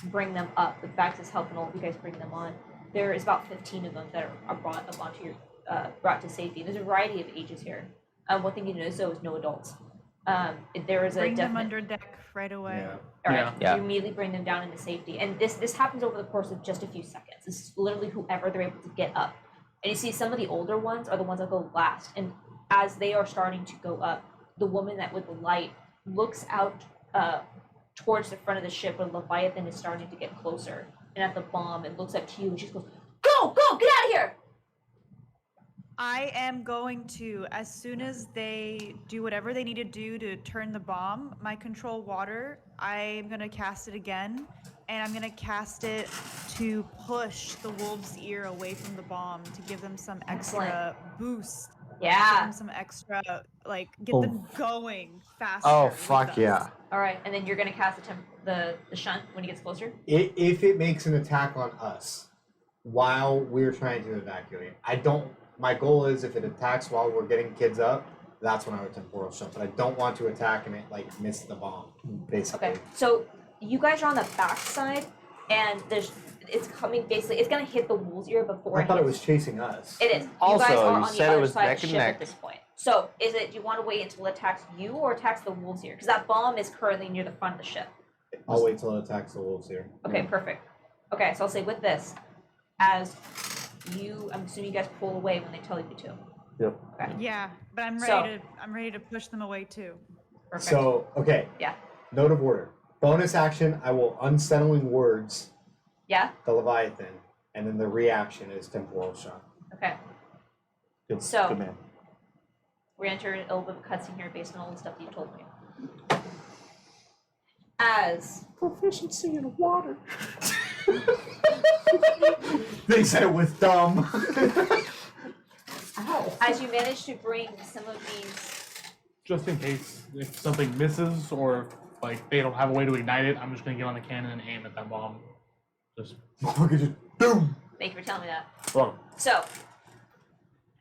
Speaker 3: bring them up. The fact is helping all of you guys bring them on. There is about 15 of them that are brought up onto your, brought to safety. There's a variety of ages here. One thing you notice though is no adults. There is a
Speaker 4: Bring them
Speaker 3: definite.
Speaker 4: under deck right away.
Speaker 5: Yeah.
Speaker 3: All right,
Speaker 2: Yeah.
Speaker 3: you immediately bring them down into safety, and this happens over the course of just a few seconds. This is literally whoever they're able to get up, and you see some of the older ones are the ones that go last. And as they are starting to go up, the woman that with the light looks out towards the front of the ship where Leviathan is starting to get closer, and at the bomb, and looks up to you, and she goes, "Go, go, get out of here!"
Speaker 4: I am going to, as soon as they do whatever they need to do to turn the bomb, my control water, I'm going to cast it again, and I'm going to cast it to push the wolf's ear away from the bomb to give them some extra boost Give
Speaker 3: Yeah.
Speaker 4: them some extra, like, get
Speaker 2: Oh.
Speaker 4: them going faster.
Speaker 2: Oh
Speaker 4: with
Speaker 2: fuck
Speaker 4: us.
Speaker 2: yeah!
Speaker 3: All right, and then you're gonna cast the shunt when he gets closer.
Speaker 5: If it makes an attack on us while we're trying to evacuate, my goal is if it attacks while we're getting kids up, that's when I would temporal shot. But I don't want to attack and it like miss the bomb, basically.
Speaker 3: Okay, so you guys are on the back side, and it's coming. Basically, it's gonna hit the wolf's ear before.
Speaker 5: I thought it
Speaker 3: hits.
Speaker 5: was chasing us.
Speaker 3: It is. You
Speaker 2: Also,
Speaker 3: guys are
Speaker 2: you
Speaker 3: on the
Speaker 2: said it
Speaker 3: other
Speaker 2: was
Speaker 3: side
Speaker 2: neck
Speaker 3: of the
Speaker 2: and
Speaker 3: ship
Speaker 2: neck.
Speaker 3: at this point. So, do you want to wait until it attacks you or attacks the wolf's ear? Because that bomb is currently near the front of the ship.
Speaker 5: I'll wait till it attacks the wolves here.
Speaker 3: Okay, perfect. Okay, so I'll say with this, as I'm assuming you guys pull away when they tell you to.
Speaker 2: Yep.
Speaker 3: Okay,
Speaker 4: Yeah, but I'm
Speaker 3: So-
Speaker 4: ready to push them away too.
Speaker 3: perfect.
Speaker 5: So, okay.
Speaker 3: Yeah.
Speaker 5: Note of order. Bonus action, I will unsettling words
Speaker 3: Yeah.
Speaker 5: the Leviathan, and then the reaction is temporal shot.
Speaker 3: Okay.
Speaker 2: Good,
Speaker 3: So-
Speaker 2: good man.
Speaker 3: We enter a little bit of a cutscene here based on all the stuff that you told me. As
Speaker 2: Proficiency in water.
Speaker 5: They said it was dumb.
Speaker 3: as you manage to bring some of these,
Speaker 6: Just in case if something misses or like they don't have a way to ignite it, I'm just gonna get on the cannon and aim at that bomb. Just
Speaker 5: Motherfucker just boom.
Speaker 3: thank you for telling me that.
Speaker 2: Wrong.
Speaker 3: So,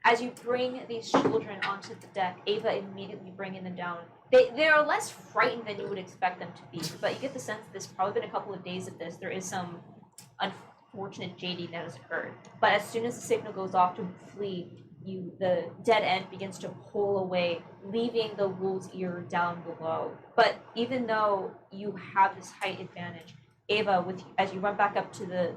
Speaker 3: as you bring these children onto the deck, Ava immediately bringing them down. They are less frightened than you would expect them to be, but you get the sense that there's probably been a couple of days of this. There is some unfortunate jading that has occurred. But as soon as the signal goes off to flee, the dead end begins to pull away, leaving the wolf's ear down below. But even though you have this height advantage, Ava, as you run back up to the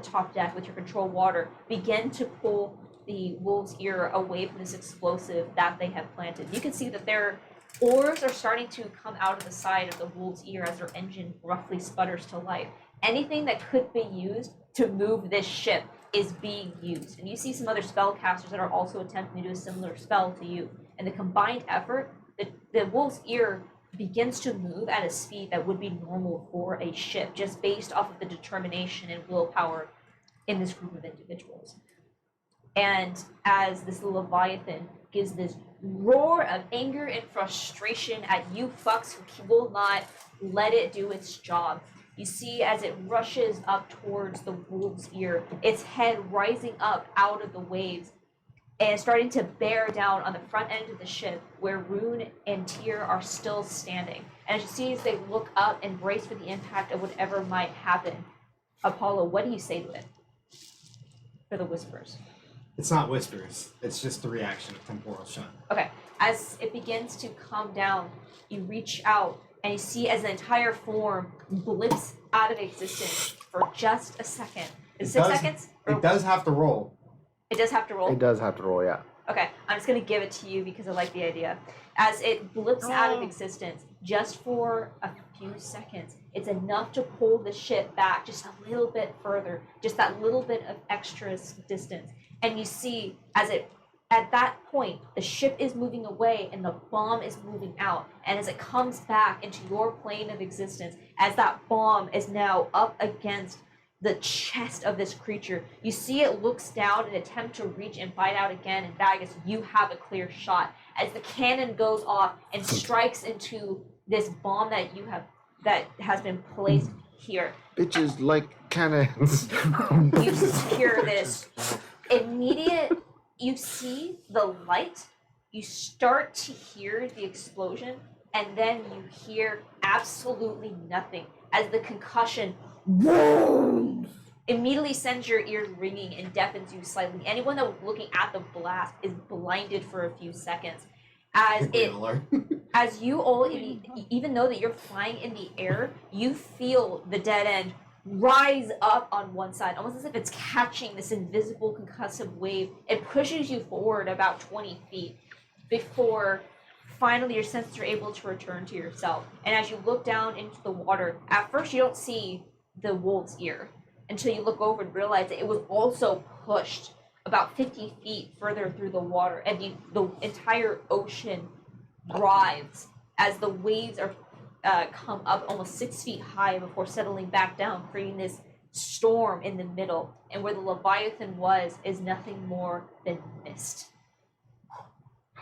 Speaker 3: top deck with your control water, begin to pull the wolf's ear away from this explosive that they have planted. You can see that their oars are starting to come out of the side of the wolf's ear as their engine roughly sputters to life. Anything that could be used to move this ship is being used. And you see some other spellcasters that are also attempting to do a similar spell to you. And the combined effort, the wolf's ear begins to move at a speed that would be normal for a ship, just based off of the determination and willpower in this group of individuals. And as this Leviathan gives this roar of anger and frustration at you fucks who will not let it do its job, you see as it rushes up towards the wolf's ear, its head rising up out of the waves and starting to bear down on the front end of the ship where Rune and Tyr are still standing. And as you see as they look up and brace for the impact of whatever might happen, Apollo, what do you say to it? For the whispers.
Speaker 5: It's not whispers. It's just the reaction of temporal shot.
Speaker 3: Okay, as it begins to come down, you reach out and you see as the entire form blips out of existence for just a second. Is it 6 seconds?
Speaker 5: It does have to roll.
Speaker 3: It does have to roll?
Speaker 2: It does have to roll, yeah.
Speaker 3: Okay, I'm just gonna give it to you because I like the idea. As it blips out of
Speaker 4: Oh.
Speaker 3: existence, just for a few seconds, it's enough to pull the ship back just a little bit further, just that little bit of extra distance. And you see, at that point, the ship is moving away and the bomb is moving out. And as it comes back into your plane of existence, as that bomb is now up against the chest of this creature, you see it looks down and attempt to reach and bite out again, and Vagus, you have a clear shot. As the cannon goes off and strikes into this bomb that has been placed here,
Speaker 2: Bitches like cannons.
Speaker 3: you hear this immediate, you see the light, you start to hear the explosion, and then you hear absolutely nothing as the concussion immediately sends your ears ringing and deafens you slightly. Anyone that was looking at the blast is blinded for a few seconds as you all, even though that you're flying in the air, you feel the dead end rise up on one side, almost as if it's catching this invisible concussive wave. It pushes you forward about 20 feet before finally your senses are able to return to yourself. And as you look down into the water, at first you don't see the wolf's ear until you look over and realize that it was also pushed about 50 feet further through the water, and the entire ocean writhes as the waves are come up almost 6 feet high before settling back down, creating this storm in the middle. And where the Leviathan was is nothing more than mist.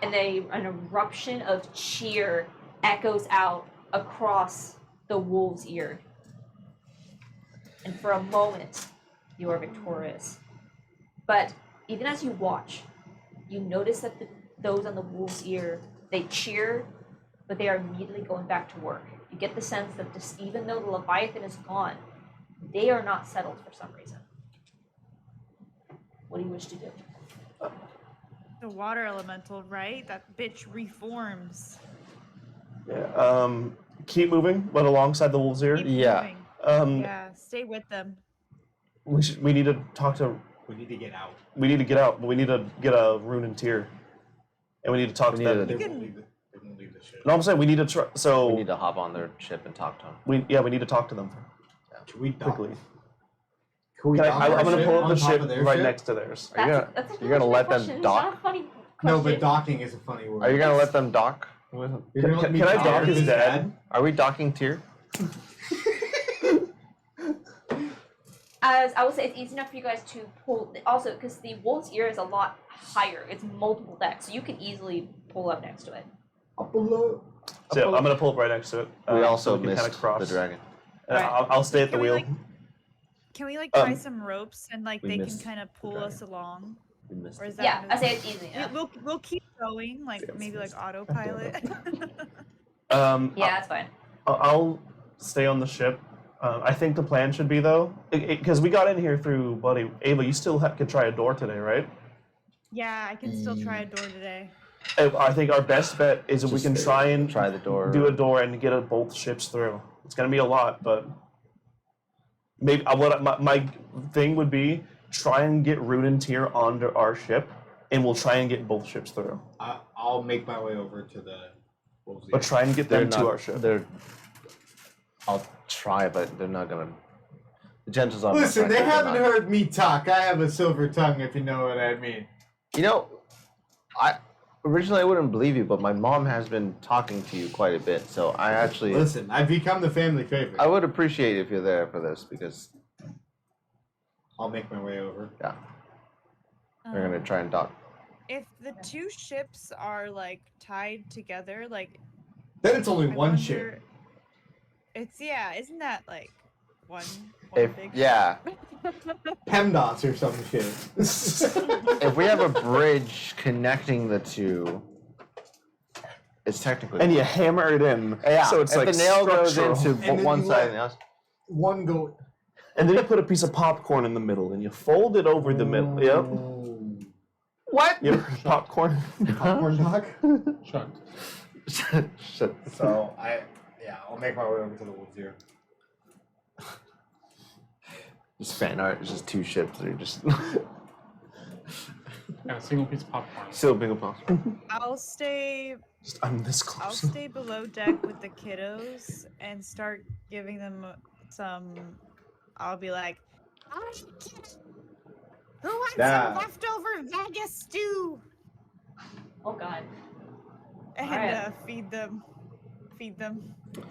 Speaker 3: and an eruption of cheer echoes out across the wolf's ear. And for a moment, you are victorious. But even as you watch, you notice that those on the wolf's ear, they cheer, but they are immediately going back to work. You get the sense that even though the Leviathan is gone, they are not settled for some reason. What do you wish to do?
Speaker 4: The water elemental, right? That bitch reforms.
Speaker 1: Yeah. Keep moving, but alongside the wolves here.
Speaker 4: Keep
Speaker 2: Yeah.
Speaker 4: moving. Yeah, stay with them.
Speaker 1: We need to talk to.
Speaker 5: We need to get out.
Speaker 1: We need to get out, but we need to get a rune and tier, and we need to talk to them.
Speaker 5: They won't leave the ship.
Speaker 1: No, I'm saying we need to try. So
Speaker 2: We need to hop on their ship and talk to them.
Speaker 1: we need to talk to them
Speaker 5: Can we dock?
Speaker 1: quickly.
Speaker 5: Can we
Speaker 1: Can
Speaker 5: dock
Speaker 1: I'm
Speaker 5: our
Speaker 1: going to
Speaker 5: ship
Speaker 1: pull up
Speaker 5: on
Speaker 1: the
Speaker 5: top
Speaker 1: ship
Speaker 5: of their
Speaker 1: right
Speaker 5: ship?
Speaker 1: next to theirs.
Speaker 2: Are you gonna-
Speaker 3: That's a
Speaker 2: you're gonna let them
Speaker 3: question. It's
Speaker 2: dock?
Speaker 3: not a funny question.
Speaker 5: No, but docking is a funny word.
Speaker 2: Are you gonna let them dock?
Speaker 5: You're gonna let me
Speaker 1: Can I
Speaker 5: dock
Speaker 1: dock his dad?
Speaker 2: Are we docking tier?
Speaker 3: As I would say, it's easy enough for you guys to pull. Also, because the wolf's ear is a lot higher, it's multiple decks, so you can easily pull up next to it.
Speaker 5: Up below.
Speaker 1: So I'm going to pull up right next to it.
Speaker 2: We also
Speaker 1: so we can
Speaker 2: missed
Speaker 1: kinda cross.
Speaker 2: the dragon.
Speaker 1: And I'll stay at the
Speaker 4: Can we,
Speaker 1: wheel.
Speaker 4: like, Can we like tie
Speaker 1: Um,
Speaker 4: some ropes and like
Speaker 2: we
Speaker 4: they can
Speaker 2: missed
Speaker 4: kind of
Speaker 2: the
Speaker 4: pull
Speaker 2: dragon.
Speaker 4: us along?
Speaker 2: We missed
Speaker 4: Or is
Speaker 2: it.
Speaker 4: that
Speaker 3: Yeah,
Speaker 4: gonna
Speaker 3: I say it's easy enough.
Speaker 4: we'll keep going, like
Speaker 1: Yeah, it's
Speaker 4: maybe like
Speaker 1: fine.
Speaker 4: autopilot.
Speaker 3: Yeah, that's fine.
Speaker 1: I'll stay on the ship. I think the plan should be though, because we got in here through Buddy. Ava, you still could try a door today, right?
Speaker 4: Yeah, I can still try a door today.
Speaker 1: I think our best bet is if we
Speaker 2: Just
Speaker 1: can try and
Speaker 2: try the door.
Speaker 1: do a door and get both ships through. It's gonna be a lot, but maybe my thing would be try and get Rune and Tier onto our ship, and we'll try and get both ships through.
Speaker 5: I'll make my way over to the.
Speaker 1: But try and get
Speaker 2: They're
Speaker 1: them
Speaker 2: not,
Speaker 1: to our ship.
Speaker 2: I'll try, but they're not gonna. The chances are.
Speaker 5: Listen, they
Speaker 2: they're
Speaker 5: haven't
Speaker 2: not.
Speaker 5: heard me talk. I have a silver tongue, if you know what I mean.
Speaker 2: You know, originally I wouldn't believe you, but my mom has been talking to you quite a bit, so I actually.
Speaker 5: Listen, I've become the family favorite.
Speaker 2: I would appreciate if you're there for this because
Speaker 5: I'll make my way over.
Speaker 2: yeah, we're gonna try and dock.
Speaker 4: If the two ships are like tied together, like
Speaker 5: Then it's only
Speaker 4: I
Speaker 5: one
Speaker 4: wonder-
Speaker 5: ship.
Speaker 4: isn't that like one
Speaker 2: If
Speaker 4: big
Speaker 2: yeah,
Speaker 5: PEMDOS or some shit.
Speaker 2: if we have a bridge connecting the two, it's technically.
Speaker 1: And you hammer it in.
Speaker 2: yeah,
Speaker 1: So it's
Speaker 2: if
Speaker 1: like
Speaker 2: the nail goes
Speaker 1: structural.
Speaker 2: into
Speaker 5: And then
Speaker 2: one
Speaker 5: you
Speaker 2: side
Speaker 5: let-
Speaker 2: and the other.
Speaker 5: One go.
Speaker 1: And then you put a piece of popcorn in the middle, and you fold it over the middle. Yep.
Speaker 5: Ooh.
Speaker 2: What?
Speaker 1: Yep. Popcorn.
Speaker 5: Popcorn dog.
Speaker 6: Shut.
Speaker 2: Shit.
Speaker 5: So I'll make my way over to the woods here.
Speaker 2: Just fan art. It's just two ships. They're just
Speaker 6: And a single piece of popcorn.
Speaker 2: still big of popcorn.
Speaker 4: I'll stay
Speaker 1: I'm this
Speaker 4: I'll
Speaker 1: close.
Speaker 4: stay below deck with the kiddos and start giving them some. I'll be like, who wants
Speaker 5: Yeah.
Speaker 4: some leftover Vegas stew?
Speaker 3: Oh god.
Speaker 4: And
Speaker 3: Alright.
Speaker 4: feed them.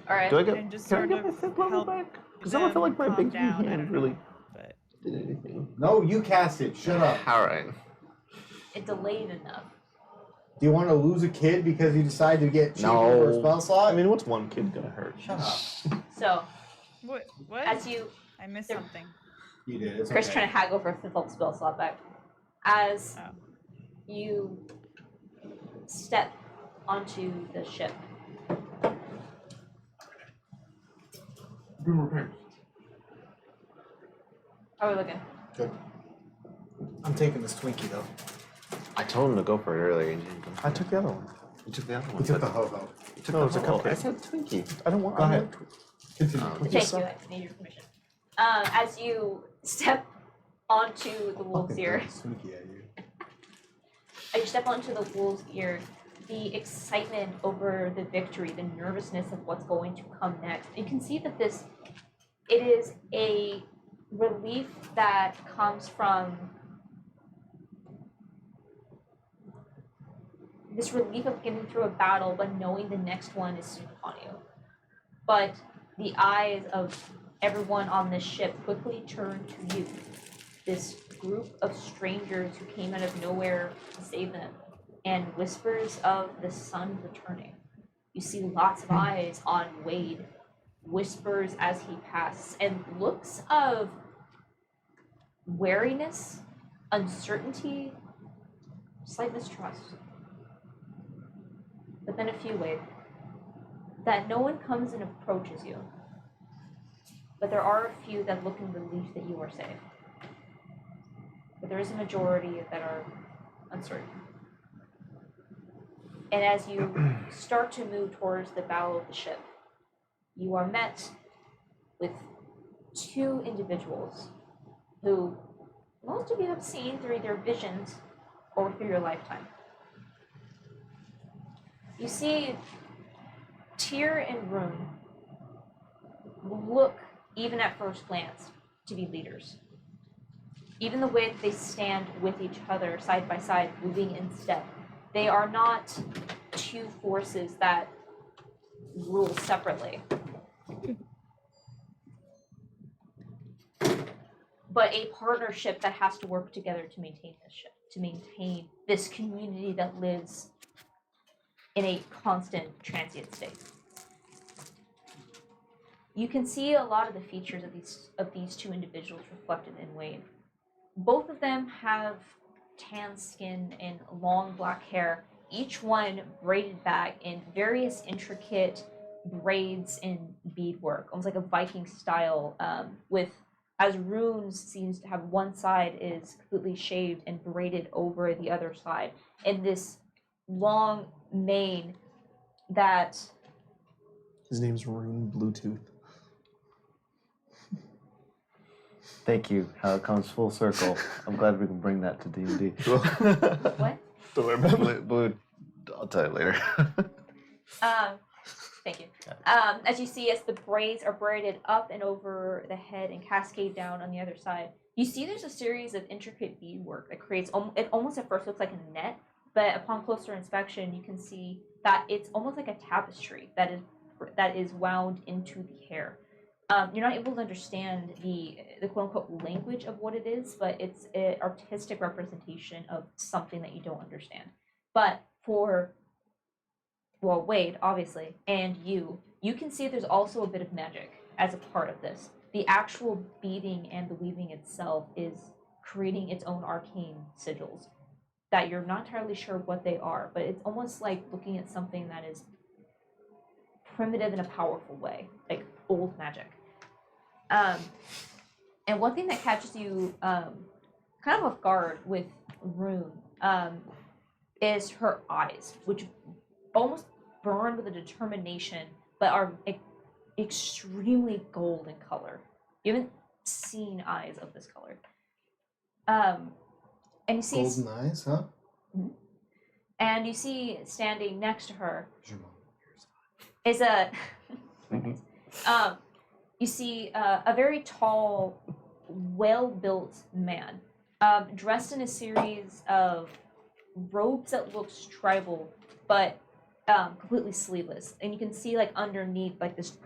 Speaker 3: Alright.
Speaker 2: Do I get?
Speaker 4: And just
Speaker 1: Can I
Speaker 4: sort
Speaker 1: get my
Speaker 4: of
Speaker 1: fifth level
Speaker 4: help
Speaker 1: back? Because I don't feel like my
Speaker 4: them
Speaker 1: big
Speaker 4: calm down. I
Speaker 1: hand
Speaker 4: don't know,
Speaker 1: really
Speaker 4: but
Speaker 1: did anything.
Speaker 5: No, you cast it. Shut up.
Speaker 2: All right.
Speaker 3: It delayed enough.
Speaker 5: Do you want to lose a kid because you decide to get cheaper for a
Speaker 2: No.
Speaker 5: spell slot?
Speaker 1: I mean, what's one kid gonna hurt?
Speaker 5: shut up.
Speaker 3: So,
Speaker 4: what?
Speaker 3: as you
Speaker 4: I missed
Speaker 3: there-
Speaker 4: something.
Speaker 5: You did. It's
Speaker 3: Chris
Speaker 5: okay.
Speaker 3: trying to haggle for a fifth level spell slot back. As
Speaker 4: Oh.
Speaker 3: you step onto the ship, how are we looking?
Speaker 5: Good.
Speaker 7: I'm taking this Twinkie though.
Speaker 2: I told him to go for it earlier. And he didn't go.
Speaker 1: I took the other one.
Speaker 2: You took the other
Speaker 5: We
Speaker 2: one.
Speaker 5: took the
Speaker 2: but-
Speaker 5: ho-ho.
Speaker 2: you took
Speaker 1: No,
Speaker 2: the
Speaker 1: it's a
Speaker 2: whole-
Speaker 1: cupcake.
Speaker 2: I said Twinkie.
Speaker 1: I don't want.
Speaker 5: Go
Speaker 1: I
Speaker 5: ahead.
Speaker 1: want-
Speaker 5: Continue.
Speaker 2: Um,
Speaker 3: Thank you. I need your permission. As you step onto the wolf's ear,
Speaker 5: Sneaky at you.
Speaker 3: as you step onto the wolf's ear, the excitement over the victory, the nervousness of what's going to come next. You can see that it is a relief that comes from this relief of getting through a battle, but knowing the next one is soon upon you. But the eyes of everyone on this ship quickly turn to you, this group of strangers who came out of nowhere to save them. and whispers of the sun returning. You see lots of eyes on Wade, whispers as he passes, and looks of wariness, uncertainty, slight mistrust. But then a few Wade. That no one comes and approaches you. But there are a few that look in relief that you are safe. But there is a majority that are uncertain. And as you start to move towards the bow of the ship, you are met with two individuals who most of you have seen through their visions or through your lifetime. You see Tyr and Rune look, even at first glance, to be leaders. Even the way that they stand with each other side by side, moving in step, they are not two forces that rule separately, but a partnership that has to work together to maintain this ship, to maintain this community that lives in a constant transient state. You can see a lot of the features of these two individuals reflected in Wade. Both of them have tan skin and long black hair, each one braided back in various intricate braids and beadwork, almost like a Viking style, with, as Runes seems to have one side is completely shaved and braided over the other side, and this long mane that...
Speaker 1: His name's Rune Bluetooth.
Speaker 2: Thank you. How it comes full circle. I'm glad we can bring that to D&D.
Speaker 3: What?
Speaker 1: Don't worry about it.
Speaker 2: Blue, I'll tell you later.
Speaker 3: Thank you. As you see, as the braids are braided up and over the head and cascade down on the other side, you see there's a series of intricate beadwork that creates, it almost at first looks like a net, but upon closer inspection, you can see that it's almost like a tapestry that is wound into the hair. You're not able to understand the quote-unquote language of what it is, but it's an artistic representation of something that you don't understand. But for, well, Wade, obviously, and you can see there's also a bit of magic as a part of this. The actual beading and the weaving itself is creating its own arcane sigils that you're not entirely sure what they are, but it's almost like looking at something that is primitive in a powerful way, like old magic. And one thing that catches you kind of off guard with Rune is her eyes, which almost burn with a determination, but are extremely gold in color. You haven't seen eyes of this color. And you see
Speaker 5: Golden eyes, huh?
Speaker 3: and you see standing next to her is a you see a very tall, well-built man, dressed in a series of robes that looks tribal, but completely sleeveless. And you can see like underneath like this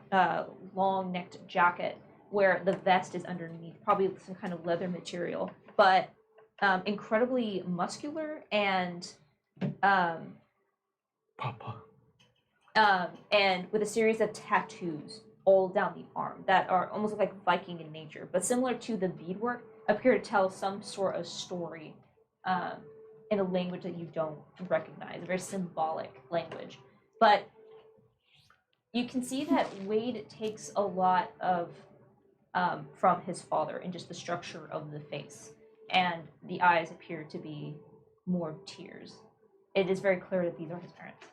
Speaker 3: long-necked jacket where the vest is underneath, probably some kind of leather material, but incredibly muscular and and with a series of tattoos all down the arm that are almost like Viking in nature, but similar to the beadwork, appear to tell some sort of story in a language that you don't recognize, a very symbolic language. But you can see that Wade takes a lot of from his father in just the structure of the face, and the eyes appear to be more tears. It is very clear that these are his parents.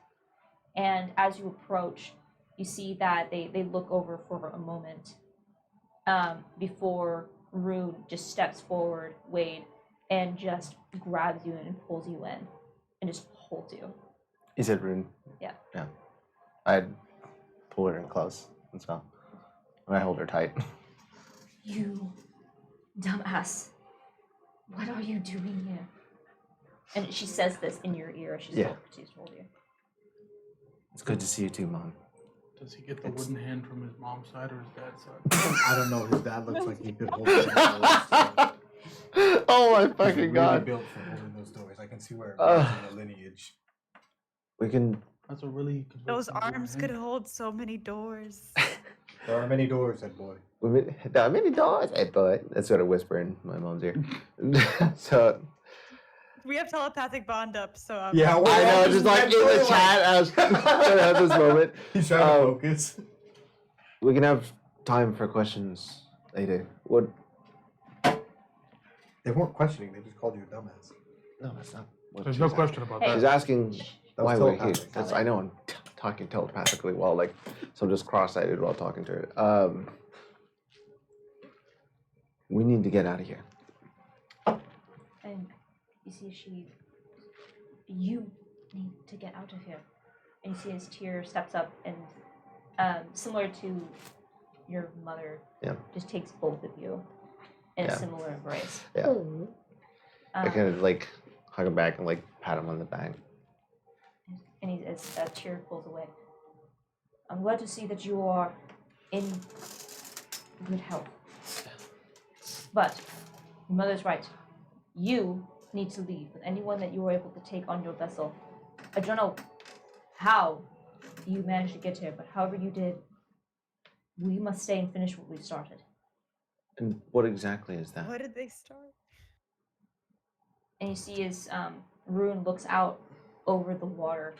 Speaker 3: And as you approach, you see that they look over for a moment before Rune just steps forward, Wade, and just grabs you and pulls you in and just holds you.
Speaker 2: You said Rune?
Speaker 3: Yeah.
Speaker 2: Yeah. I'd pull her in close, and so I hold her tight.
Speaker 3: You dumbass. What are you doing here? And she says this in your ear as she's told you.
Speaker 2: It's good to see you too, Mom.
Speaker 6: Does he get the wooden hand from his mom's side or his dad's side?
Speaker 7: I don't know. His dad looks like he could hold it.
Speaker 2: Oh my
Speaker 7: He's
Speaker 2: fucking
Speaker 7: really
Speaker 2: god.
Speaker 7: built for holding those doors. I can
Speaker 5: can see where it
Speaker 2: Uh.
Speaker 5: runs in the lineage.
Speaker 2: We can.
Speaker 6: That's a really good way
Speaker 4: Those
Speaker 6: to do my
Speaker 4: arms
Speaker 6: head.
Speaker 4: could hold so many doors.
Speaker 5: There are many doors, head boy.
Speaker 2: There are many doors, but that's sort of whisper in my mom's ear. So
Speaker 4: We have telepathic bond up, so
Speaker 5: Yeah,
Speaker 2: I know, just like in the chat, I was trying to have this moment.
Speaker 5: He's trying to focus.
Speaker 2: We can have time for questions later. What?
Speaker 5: They weren't questioning. They just called you a dumbass.
Speaker 2: No, that's not. What
Speaker 6: There's
Speaker 2: she's
Speaker 6: no
Speaker 2: asking.
Speaker 6: question about
Speaker 3: Hey.
Speaker 2: She's
Speaker 6: that.
Speaker 2: asking
Speaker 5: That
Speaker 2: why
Speaker 5: was
Speaker 2: we're here.
Speaker 5: telepathic.
Speaker 2: That's, I know I'm talking telepathically while like, so I'm just cross-eyed while talking to her. We need to get out of here.
Speaker 3: And you see, you need to get out of here. And you see his tear steps up and, similar to your mother,
Speaker 2: Yeah.
Speaker 3: just takes both of you in
Speaker 2: Yeah.
Speaker 3: a similar embrace.
Speaker 2: Yeah. I
Speaker 3: Um,
Speaker 2: kind of like hug him back and like pat him on the back.
Speaker 3: and he, as a tear pulls away. I'm glad to see that you are in good health. But your mother's right. You need to leave with anyone that you were able to take on your vessel. I don't know how you managed to get here, but however you did, we must stay and finish what we started.
Speaker 2: And what exactly is that?
Speaker 4: What did they start?
Speaker 3: And you see as Rune looks out over the water.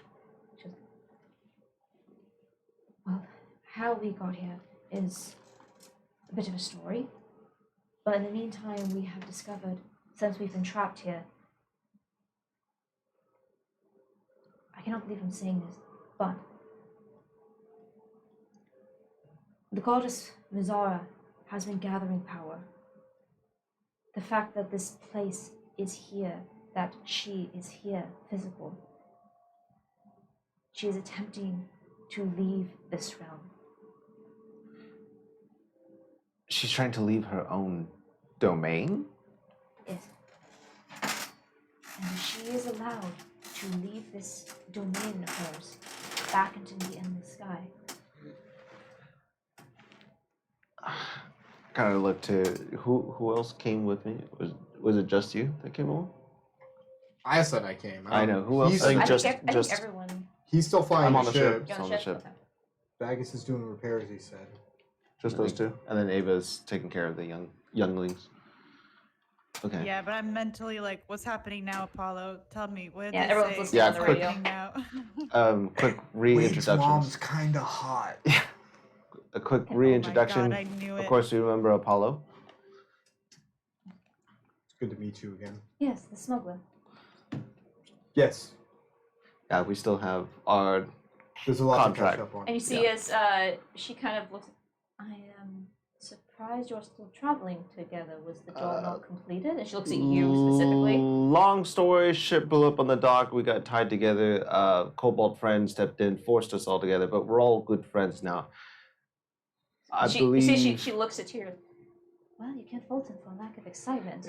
Speaker 3: Just, well, how we got here is a bit of a story. But in the meantime, we have discovered, since we've been trapped here, I cannot believe I'm saying this, but the goddess Mizara has been gathering power. The fact that this place is here, that she is here, physical. She is attempting to leave this realm.
Speaker 2: She's trying to leave her own domain?
Speaker 3: Yes. And if she is allowed to leave this domain of hers back into the endless sky.
Speaker 2: Kind of look to who else came with me? Was it just you that came along?
Speaker 5: I said I came.
Speaker 2: I know. Who else?
Speaker 5: He's,
Speaker 2: I think
Speaker 3: I
Speaker 2: just-
Speaker 3: think everyone.
Speaker 5: he's still flying
Speaker 2: I'm on
Speaker 5: the
Speaker 2: the
Speaker 5: ship.
Speaker 2: ship. It's on the ship.
Speaker 3: Okay.
Speaker 5: Bagus is doing repairs, he said.
Speaker 1: Just those two.
Speaker 2: And then Ava's taking care of the younglings. Okay.
Speaker 4: Yeah, but I'm mentally like, what's happening now, Apollo? Tell me, what did
Speaker 3: Yeah,
Speaker 4: they
Speaker 3: everyone's
Speaker 4: say?
Speaker 3: listening
Speaker 2: Yeah,
Speaker 3: on the
Speaker 2: quick-
Speaker 3: radio.
Speaker 4: What's happening now?
Speaker 2: Quick
Speaker 5: Wade's
Speaker 2: reintroductions.
Speaker 5: mom's kinda hot.
Speaker 2: A quick
Speaker 3: Oh my
Speaker 2: reintroduction.
Speaker 4: God, I knew
Speaker 2: Of
Speaker 4: it.
Speaker 2: course, you remember Apollo.
Speaker 5: It's good to meet you again.
Speaker 3: Yes, the smuggler.
Speaker 5: Yes,
Speaker 2: Yeah, we still have our.
Speaker 5: there's a lot
Speaker 2: Contract.
Speaker 5: to catch up on.
Speaker 3: And you see as she kind of looks, I am surprised you're still traveling together. Was the job not completed? And she looks at you specifically.
Speaker 2: Long story, ship blew up on the dock. We got tied together. Cobalt friend stepped in, forced us all together, but we're all good friends now. I
Speaker 3: You
Speaker 2: believe.
Speaker 3: see she looks at you. Well, you can't fault him for lack of excitement.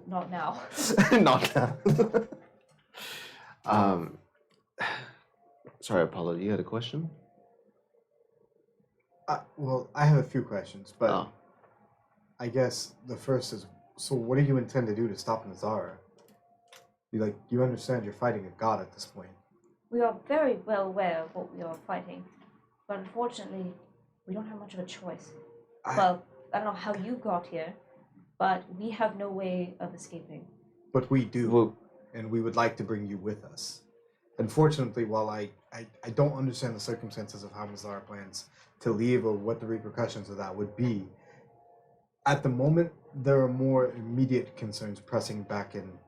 Speaker 3: Not now.
Speaker 2: Not now. Sorry, Apollo. You had a question?
Speaker 5: Well, I have a few questions, but
Speaker 2: Oh.
Speaker 5: I guess the first is, so what do you intend to do to stop Nazara? You understand you're fighting a god at this point.
Speaker 3: We are very well aware of what we are fighting, but unfortunately, we don't have much of a choice. Well, I don't know how you got here, but we have no way of escaping.
Speaker 5: But we do,
Speaker 2: Well,
Speaker 5: and we would like to bring you with us. Unfortunately, while I don't understand the circumstances of how Mazar plans to leave or what the repercussions of that would be, at the moment, there are more immediate concerns pressing back in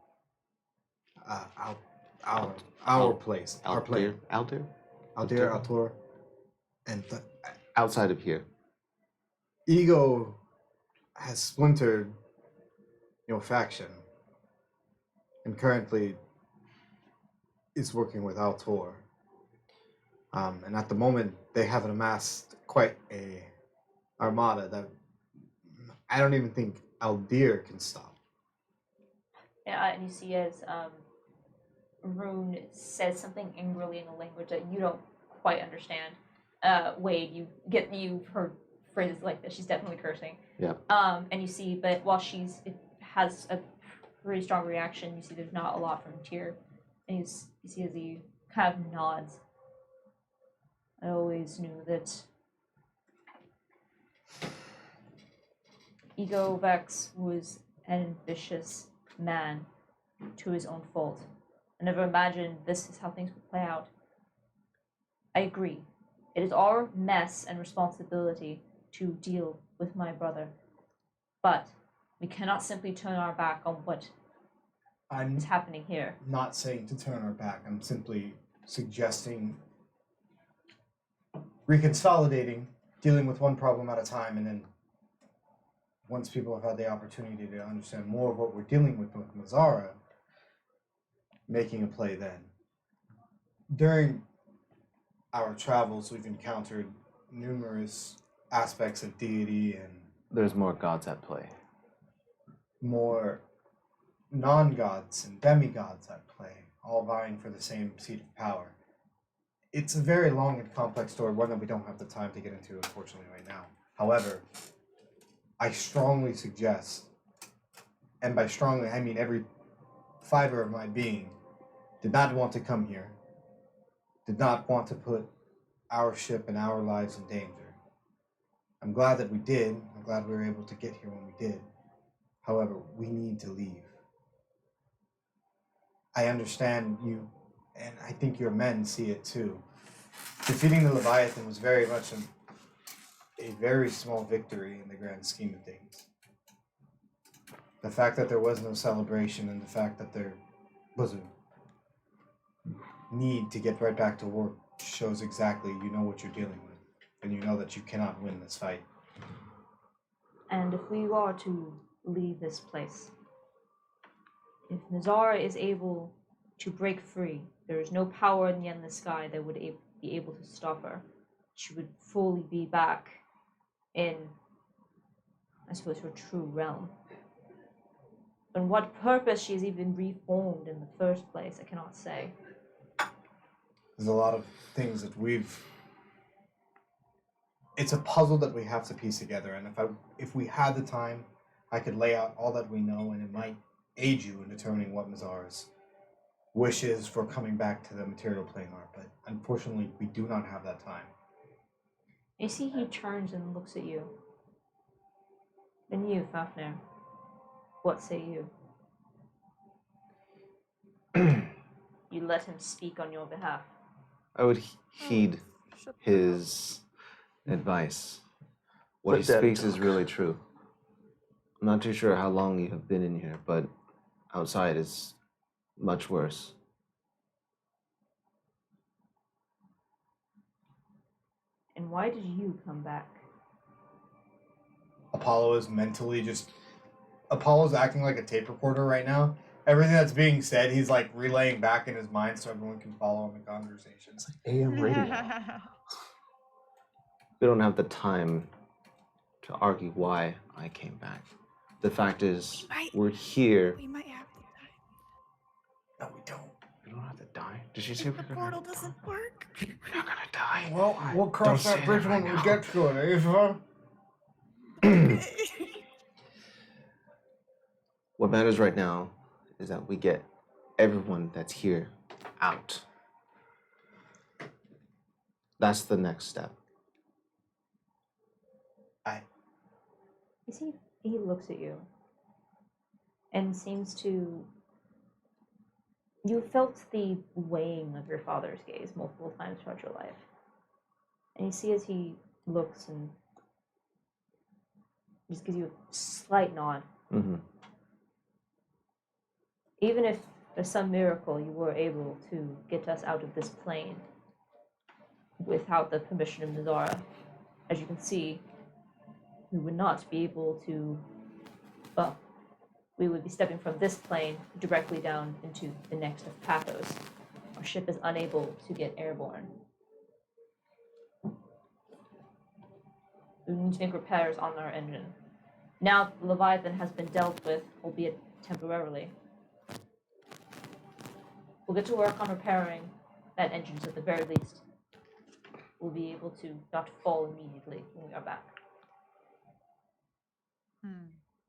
Speaker 5: our place, our plane.
Speaker 2: Out there?
Speaker 5: Aldir, Altor, and
Speaker 2: Outside of here.
Speaker 5: Ego has splintered your faction, and currently is working with Altor. And at the moment, they haven't amassed quite a armada that I don't even think Aldir can stop.
Speaker 3: Yeah, and you see as Rune says something angrily in a language that you don't quite understand. Wade, you've heard phrases like this. She's definitely cursing.
Speaker 2: Yeah.
Speaker 3: And you see, but while it has a pretty strong reaction. You see there's not a lot from Tyr. And you see as he kind of nods. I always knew that Ego Vex was an ambitious man to his own fault. I never imagined this is how things would play out. I agree. It is our mess and responsibility to deal with my brother. But we cannot simply turn our back on what
Speaker 5: I'm
Speaker 3: is happening here.
Speaker 5: not saying to turn our back. I'm simply suggesting reconsolidating, dealing with one problem at a time, and then once people have had the opportunity to understand more of what we're dealing with Mazzara, making a play then. During our travels, we've encountered numerous aspects of deity and
Speaker 2: There's more gods at play.
Speaker 5: more non-gods and demigods at play, all vying for the same seat of power. It's a very long and complex story, one that we don't have the time to get into, unfortunately, right now. However, I strongly suggest, and by strongly I mean every fiber of my being, did not want to come here, did not want to put our ship and our lives in danger. I'm glad that we did. I'm glad we were able to get here when we did. However, we need to leave. I understand you, and I think your men see it too. Defeating the Leviathan was very much a very small victory in the grand scheme of things. The fact that there was no celebration and the fact that there was a need to get right back to work shows exactly you know what you're dealing with, and you know that you cannot win this fight.
Speaker 3: And if we are to leave this place, if Nazara is able to break free, there is no power in the endless sky that would be able to stop her. She would fully be back in, I suppose, her true realm. And what purpose she is even reformed in the first place, I cannot say.
Speaker 5: There's a lot of things that it's a puzzle that we have to piece together, and if we had the time, I could lay out all that we know, and it might aid you in determining what Mazar's wishes for coming back to the material plane are, but unfortunately, we do not have that time.
Speaker 3: You see he turns and looks at you. And you, Fafnir, what say you? You let him speak on your behalf.
Speaker 2: I would heed
Speaker 4: Shut
Speaker 2: his advice. What he
Speaker 1: Let Dad
Speaker 2: speaks is
Speaker 1: talk.
Speaker 2: really true. I'm not too sure how long you have been in here, but outside is much worse.
Speaker 3: And why did you come back?
Speaker 5: Apollo is mentally Apollo's acting like a tape recorder right now. Everything that's being said, he's like relaying back in his mind so everyone can follow in the conversations.
Speaker 1: AM radio.
Speaker 2: We don't have the time to argue why I came back. The fact is, we're here.
Speaker 4: We might have to die.
Speaker 5: No, we don't.
Speaker 2: We don't have to die. Did she say we're
Speaker 4: The
Speaker 2: gonna
Speaker 4: portal
Speaker 2: die?
Speaker 4: doesn't work.
Speaker 2: We're not gonna die.
Speaker 5: Well, we'll cross
Speaker 2: Don't
Speaker 5: that
Speaker 2: say
Speaker 5: bridge
Speaker 2: that
Speaker 5: when
Speaker 2: right
Speaker 5: we
Speaker 2: now.
Speaker 5: get to it, Ava.
Speaker 2: What matters right now is that we get everyone that's here out. That's the next step.
Speaker 3: You see, he looks at you and seems to. You felt the weighing of your father's gaze multiple times throughout your life. And you see as he looks and just gives you a slight nod.
Speaker 2: Mm-hmm.
Speaker 3: Even if there's some miracle you were able to get us out of this plane without the permission of Nazara, as you can see, we would not be able to, well, we would be stepping from this plane directly down into the next of Pathos. Our ship is unable to get airborne. We need to make repairs on our engine. Now Leviathan has been dealt with, albeit temporarily. We'll get to work on repairing that engine, so at the very least, we'll be able to not fall immediately when we are back.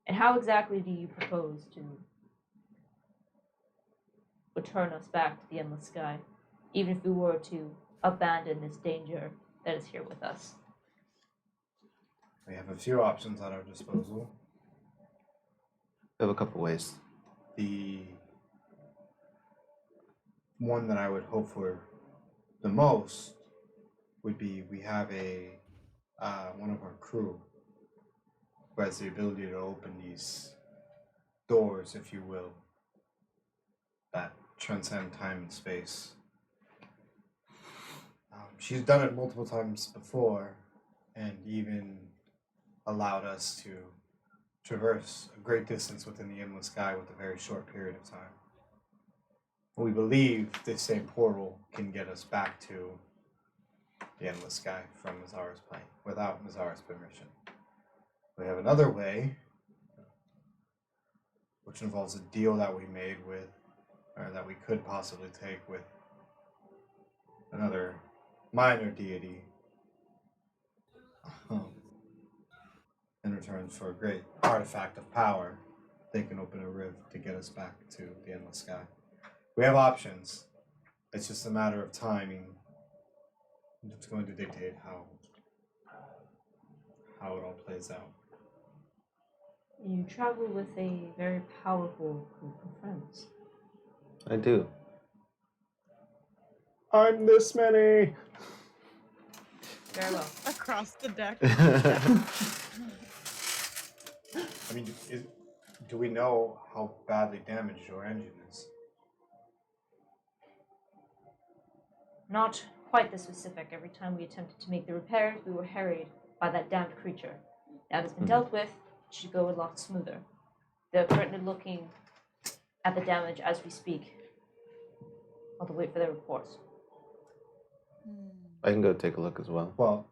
Speaker 3: And how exactly do you propose to return us back to the endless sky, even if we were to abandon this danger that is here with us.
Speaker 5: We have a few options at our disposal.
Speaker 2: We have a couple ways.
Speaker 5: The one that I would hope for the most would be we have one of our crew who has the ability to open these doors, if you will, that transcend time and space. She's done it multiple times before and even allowed us to traverse a great distance within the endless sky with a very short period of time. We believe this same portal can get us back to the endless sky from Mazara's plane without Mazara's permission. We have another way, which involves a deal that we made with, or that we could possibly take with another minor deity in return for a great artifact of power. They can open a rift to get us back to the endless sky. We have options. It's just a matter of timing. It's going to dictate how it all plays out.
Speaker 3: You travel with a very powerful group of friends.
Speaker 2: I do.
Speaker 1: I'm this many.
Speaker 3: Very well.
Speaker 4: Across the deck.
Speaker 5: I mean, do we know how badly damaged your engine is?
Speaker 3: Not quite this specific. Every time we attempted to make the repairs, we were harried by that damned creature. Now it has been dealt with. It should go a lot smoother. They're currently looking at the damage as we speak. I'll have to wait for their reports.
Speaker 2: I can go take a look as well.
Speaker 5: Well,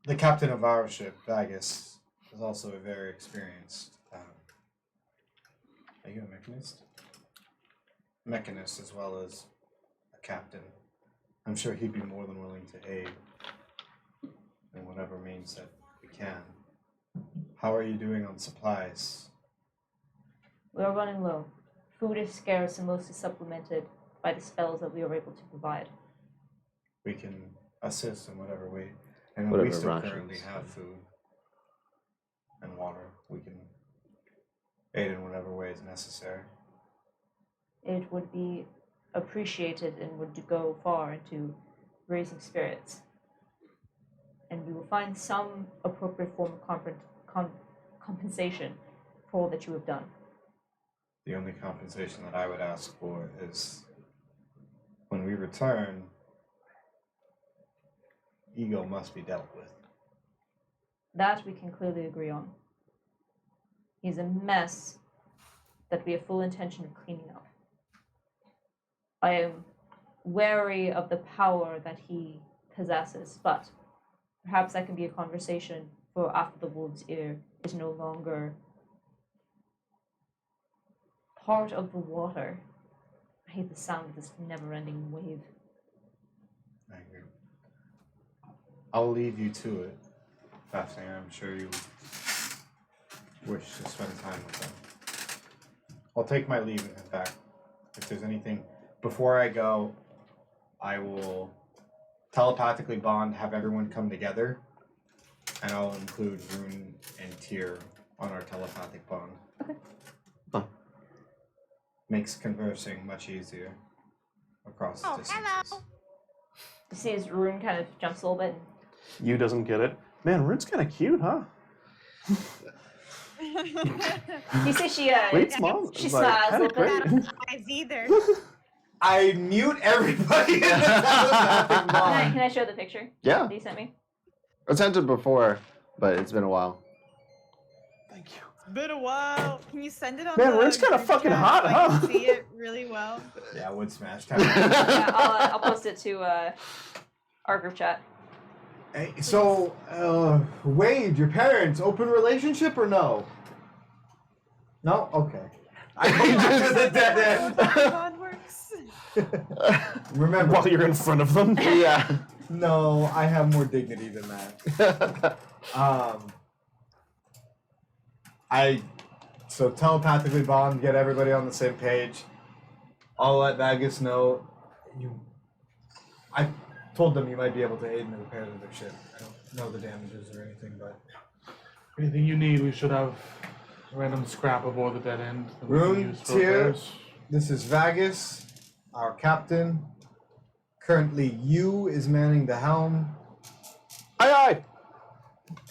Speaker 5: the captain of our ship, Vagus, is also a very experienced. Are you a mechanist? Mechanist as well as a captain. I'm sure he'd be more than willing to aid in whatever means that we can. How are you doing on supplies?
Speaker 3: We are running low. Food is scarce and mostly supplemented by the spells that we are able to provide.
Speaker 5: We can assist in whatever way. And
Speaker 2: Whatever
Speaker 5: we still
Speaker 2: rations.
Speaker 5: currently have food and water. We can aid in whatever way is necessary.
Speaker 3: It would be appreciated and would go far into raising spirits. And we will find some appropriate form of compensation for all that you have done.
Speaker 5: The only compensation that I would ask for is when we return, ego must be dealt with.
Speaker 3: That we can clearly agree on. He's a mess that we have full intention of cleaning up. I am wary of the power that he possesses, but perhaps that can be a conversation for after the wolf's ear is no longer part of the water. I hate the sound of this never-ending wave.
Speaker 5: I agree. I'll leave you to it. Fascinating. I'm sure you wish to spend time with them. I'll take my leave and head back. If there's anything before I go, I will telepathically bond, have everyone come together, and I'll include Rune and Tyr on our telepathic bond.
Speaker 3: Okay.
Speaker 2: Huh.
Speaker 5: Makes conversing much easier across distances.
Speaker 4: Hello.
Speaker 3: You see as Rune kind of jumps a little bit.
Speaker 1: You doesn't get it. Man, Rune's kind of cute, huh?
Speaker 3: You see she
Speaker 1: Sweet smile.
Speaker 3: she
Speaker 1: It's like,
Speaker 3: smiles a
Speaker 1: kinda
Speaker 3: little bit.
Speaker 1: great.
Speaker 4: Eyes either.
Speaker 5: I mute everybody in the telepathic bond.
Speaker 3: Can I show the picture
Speaker 2: Yeah.
Speaker 3: that you sent me?
Speaker 2: I sent it before, but it's been a while.
Speaker 1: Thank you.
Speaker 4: It's been a while. Can you send it on
Speaker 1: Man,
Speaker 4: the
Speaker 1: Rune's kinda
Speaker 4: group
Speaker 1: fucking
Speaker 4: chat
Speaker 1: hot,
Speaker 4: so I
Speaker 1: huh?
Speaker 4: can see it really well.
Speaker 5: Yeah, wood smash time.
Speaker 3: Yeah, I'll post it to our group chat.
Speaker 5: Hey, so, Wade, your parents, open relationship or no? No? Okay. I go back to the dead end.
Speaker 4: Bond works.
Speaker 5: Remember,
Speaker 1: While you're in front of them.
Speaker 2: Yeah.
Speaker 5: no, I have more dignity than that. I So telepathically bond, get everybody on the same page. I'll let Vagus know. I told them you might be able to aid in the repairs of their ship. I don't know the damages or anything, but
Speaker 6: Anything you need, we should have random scrap aboard the dead end. that we can
Speaker 5: Rune,
Speaker 6: use for
Speaker 5: Tyr,
Speaker 6: repairs.
Speaker 5: this is Vagus, our captain. Currently, you is manning the helm.
Speaker 2: Aye, aye.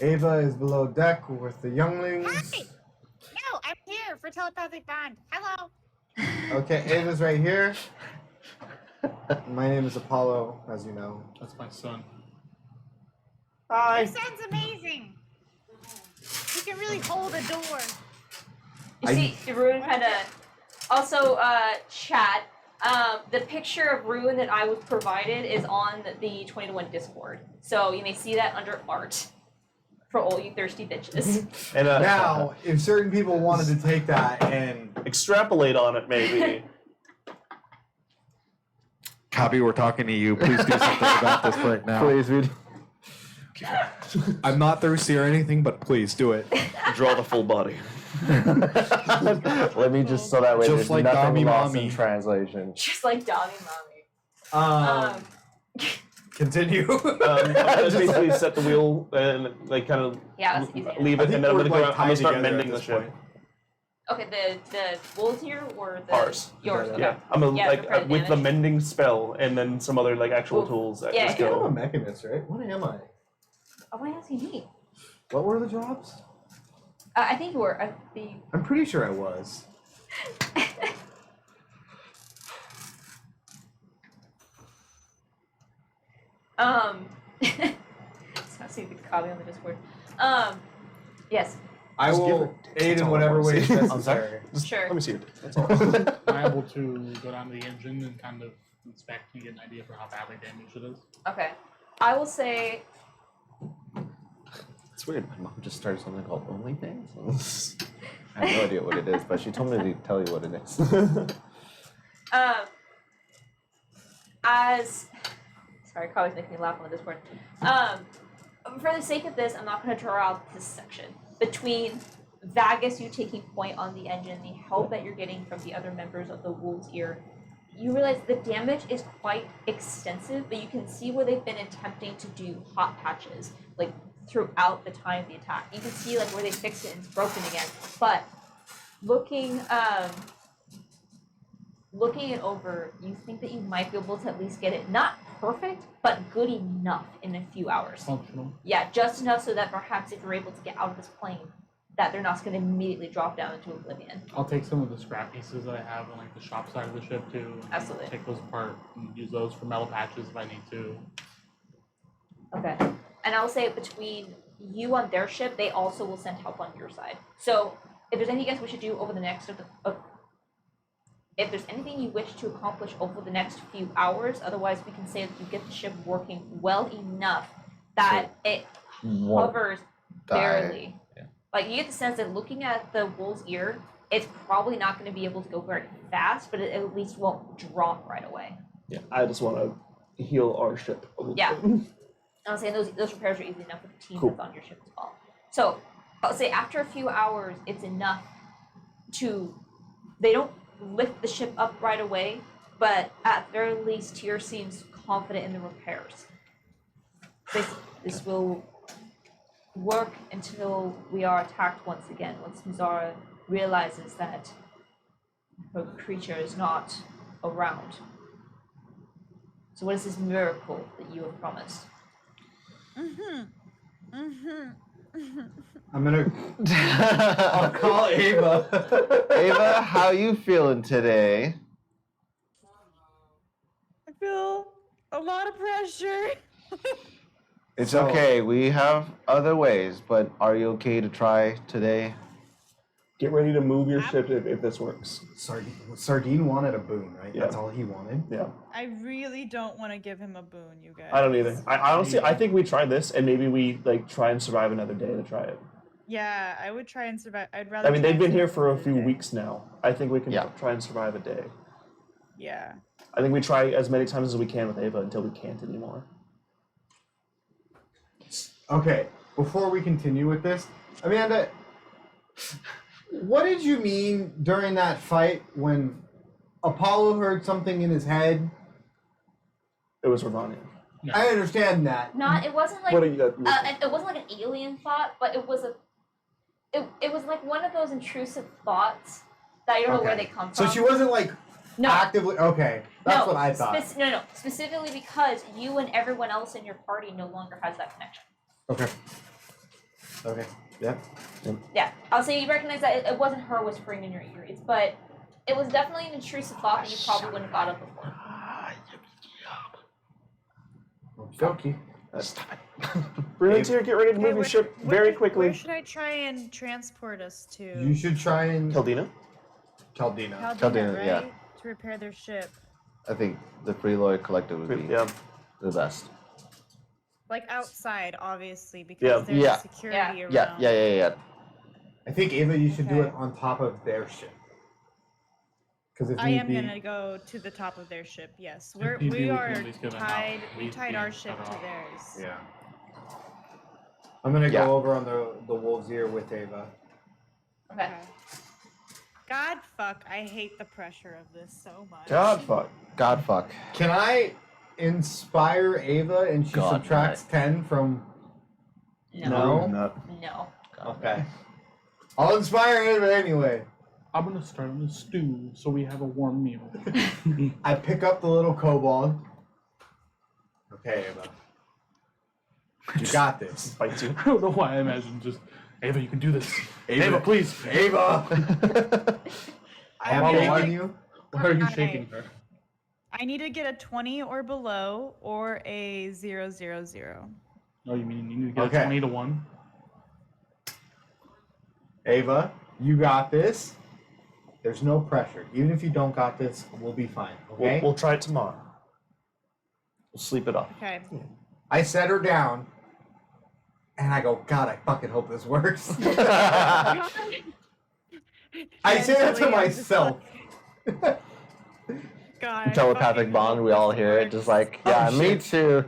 Speaker 5: Ava is below deck with the younglings.
Speaker 9: Hi! No, I'm here for telepathic bond. Hello.
Speaker 5: Okay, Ava's right here. My name is Apollo, as you know.
Speaker 6: That's my son.
Speaker 2: Hi.
Speaker 9: Your son's amazing. He can really hold a door.
Speaker 3: You see, Rune kind of. Also, chat. The picture of Rune that I was provided is on the 20-to-1 Discord, so you may see that under art for all you thirsty bitches.
Speaker 1: And
Speaker 5: Now, if certain people wanted to take that and
Speaker 1: extrapolate on it, maybe.
Speaker 10: Copy, we're talking to you. Please do something about this right now.
Speaker 2: Please, dude.
Speaker 10: I'm not thirsty or anything, but please do it.
Speaker 1: Draw the full body.
Speaker 2: Let me just so that way
Speaker 10: Just
Speaker 2: there's
Speaker 10: like
Speaker 2: nothing
Speaker 10: Dami
Speaker 2: lost
Speaker 10: Mommy.
Speaker 2: in translation.
Speaker 3: Just like Donnie Mommy.
Speaker 5: Continue.
Speaker 1: I just basically set the wheel and like kind of
Speaker 3: Yeah, that's easy.
Speaker 1: leave
Speaker 5: I
Speaker 1: it,
Speaker 5: think
Speaker 1: and then I'm
Speaker 5: we're,
Speaker 1: gonna
Speaker 5: like,
Speaker 1: go. I'm
Speaker 5: tied
Speaker 1: gonna start
Speaker 5: together
Speaker 1: mending
Speaker 5: at
Speaker 1: the
Speaker 5: this
Speaker 1: ship.
Speaker 5: point.
Speaker 3: Okay, the wolves here or the
Speaker 1: Ours.
Speaker 3: yours?
Speaker 5: Yeah,
Speaker 3: Okay.
Speaker 1: Yeah, I'm gonna
Speaker 3: Yeah,
Speaker 1: like
Speaker 3: prepare the
Speaker 1: with the
Speaker 3: damage.
Speaker 1: mending spell and then some other like actual
Speaker 3: Ooh.
Speaker 1: tools that
Speaker 3: Yeah,
Speaker 1: just
Speaker 5: I'm a
Speaker 1: go.
Speaker 5: mechanist, right? What am I?
Speaker 3: Oh, why asking me?
Speaker 5: What were the jobs?
Speaker 3: I think you were.
Speaker 5: I'm pretty sure I was.
Speaker 3: So I see the copy on the Discord. Yes,
Speaker 5: I
Speaker 1: Just give
Speaker 5: will
Speaker 1: her-
Speaker 5: aid
Speaker 1: that's
Speaker 5: in
Speaker 1: all I
Speaker 5: whatever
Speaker 1: wanna
Speaker 5: way
Speaker 1: see.
Speaker 5: is
Speaker 1: I'm sorry.
Speaker 5: necessary.
Speaker 1: Just,
Speaker 3: Sure.
Speaker 1: Let me see it. That's all.
Speaker 6: I'm able to go down to the engine and kind of inspect and get an idea for how badly damaged it is.
Speaker 3: okay. I will say,
Speaker 2: It's weird. My mom just started something called OnlyFans. I have no idea what it is, but she told me to tell you what it is.
Speaker 3: as sorry, Carly's making me laugh on the Discord. For the sake of this, I'm not going to draw out this section between Vagus, you taking point on the engine, the help that you're getting from the other members of the Wolves here. You realize the damage is quite extensive, but you can see where they've been attempting to do hot patches, like throughout the time of the attack. You can see like where they fixed it and it's broken again. But looking it over, you think that you might be able to at least get it not perfect, but good enough in a few hours.
Speaker 6: Functional.
Speaker 3: Yeah, just enough so that perhaps if you're able to get out of this plane, that they're not going to immediately drop down into oblivion.
Speaker 6: I'll take some of the scrap pieces that I have on like the shop side of the ship too. and
Speaker 3: Absolutely.
Speaker 6: Take those apart and use those for metal patches if I need to.
Speaker 3: Okay. And I will say between you on their ship, they also will send help on your side. So if there's anything else we should do over the next if there's anything you wish to accomplish over the next few hours, otherwise we can say that you get the ship working well enough that it
Speaker 2: Won't
Speaker 3: hovers
Speaker 2: die.
Speaker 3: barely. Like you get the sense that looking at the wolf's ear, it's probably not going to be able to go very fast, but it at least won't drop right away.
Speaker 1: Yeah, I just want to heal our ship a little
Speaker 3: Yeah.
Speaker 1: bit.
Speaker 3: I was saying those repairs are easy enough with the team
Speaker 1: Cool.
Speaker 3: that's on your ship as well. So I'll say after a few hours, it's enough to. They don't lift the ship up right away, but at the very least, Tyr seems confident in the repairs. This will work until we are attacked once again. Once Mizara realizes that her creature is not around. So what is this miracle that you have promised?
Speaker 5: I'm gonna. I'll call Ava.
Speaker 2: Ava, how you feeling today?
Speaker 4: I feel a lot of pressure.
Speaker 2: It's
Speaker 5: So-
Speaker 2: okay. We have other ways, but are you okay to try today?
Speaker 1: Get ready to move your ship if this works.
Speaker 5: Sardine wanted a boon, right?
Speaker 1: Yeah.
Speaker 5: That's all he wanted.
Speaker 1: Yeah,
Speaker 4: I really don't want to give him a boon, you guys.
Speaker 1: I don't either. I honestly, I think we try this and maybe we like try and survive another day to try it.
Speaker 4: Yeah, I would try and survive. I'd rather.
Speaker 1: I mean,
Speaker 4: try
Speaker 1: they've
Speaker 4: and
Speaker 1: been here
Speaker 4: survive
Speaker 1: for a
Speaker 4: another
Speaker 1: few
Speaker 4: day.
Speaker 1: weeks now. I think we can
Speaker 2: Yeah.
Speaker 1: try and survive a day.
Speaker 4: Yeah.
Speaker 1: I think we try as many times as we can with Ava until we can't anymore.
Speaker 5: Okay, before we continue with this, Amanda, What did you mean during that fight when Apollo heard something in his head?
Speaker 1: It was Ravania.
Speaker 6: No.
Speaker 5: I understand that.
Speaker 3: It wasn't like
Speaker 1: What are you?
Speaker 3: it wasn't like an alien thought, but it was it was like one of those intrusive thoughts that you don't know where they come from.
Speaker 5: So she wasn't like
Speaker 3: no.
Speaker 5: actively. Okay, that's what I thought.
Speaker 3: No, specifically because you and everyone else in your party no longer has that connection.
Speaker 5: Okay. Okay. Yeah.
Speaker 3: Yeah, I'll say you recognize that it wasn't her whispering in your ears, but it was definitely an intrusive thought that you probably wouldn't have thought of before.
Speaker 5: Okay.
Speaker 2: Stop it.
Speaker 1: Brilliant, get ready to move your ship very quickly.
Speaker 4: Where should I try and transport us to?
Speaker 5: You should try and
Speaker 1: Caldina?
Speaker 5: Caldina.
Speaker 2: Caldina,
Speaker 4: right?
Speaker 2: yeah.
Speaker 4: To repair their ship.
Speaker 2: I think the Freeloy Collective would be
Speaker 1: Yeah.
Speaker 2: the best.
Speaker 4: Like outside, obviously, because
Speaker 1: Yeah.
Speaker 4: there's
Speaker 2: Yeah.
Speaker 4: security around.
Speaker 2: Yeah.
Speaker 5: I think Ava, you should do
Speaker 4: Okay.
Speaker 5: it on top of their ship. Because if
Speaker 4: I
Speaker 5: need
Speaker 4: am
Speaker 5: be,
Speaker 4: gonna go to the top of their ship. Yes,
Speaker 6: If
Speaker 4: we
Speaker 6: you do, we can
Speaker 4: are
Speaker 6: at least get them out.
Speaker 4: tied. We
Speaker 6: We've
Speaker 4: tied
Speaker 6: been
Speaker 4: our ship
Speaker 6: cut
Speaker 4: to
Speaker 6: off.
Speaker 4: theirs.
Speaker 5: Yeah. I'm gonna
Speaker 2: Yeah.
Speaker 5: go over on the wolf's ear with Ava.
Speaker 3: Okay.
Speaker 4: God fuck, I hate the pressure of this so much.
Speaker 2: God fuck.
Speaker 5: Can I inspire Ava and she
Speaker 2: God,
Speaker 5: subtracts 10 from?
Speaker 3: No.
Speaker 5: No?
Speaker 3: No.
Speaker 5: Okay. I'll inspire Ava anyway.
Speaker 6: I'm gonna start on the stew so we have a warm meal.
Speaker 5: I pick up the little kobold. Okay, Ava. You got this.
Speaker 1: Bites you.
Speaker 6: I don't know why I imagine just Ava, you can do this. Ava, please.
Speaker 5: Ava! I am
Speaker 6: Follow
Speaker 5: taking
Speaker 6: me.
Speaker 5: you.
Speaker 6: Why are you
Speaker 4: Okay.
Speaker 6: shaking her?
Speaker 4: I need to get a 20 or below, or a 000.
Speaker 6: Oh, you mean you need to get
Speaker 5: Okay.
Speaker 6: a 20 to 1?
Speaker 5: Ava, you got this. There's no pressure. Even if you don't got this, we'll be fine. Okay?
Speaker 1: We'll try it tomorrow. We'll sleep it off.
Speaker 4: Okay.
Speaker 5: I set her down, and I go, God, I fucking hope this works. I say that to
Speaker 4: Mentally, I'm just
Speaker 5: myself.
Speaker 4: God, I
Speaker 2: Telepathic
Speaker 4: fucking
Speaker 2: bond,
Speaker 4: hope
Speaker 2: we all
Speaker 4: this
Speaker 2: hear it,
Speaker 4: works.
Speaker 2: just like,
Speaker 5: Oh,
Speaker 2: yeah, me
Speaker 5: shit.
Speaker 2: too.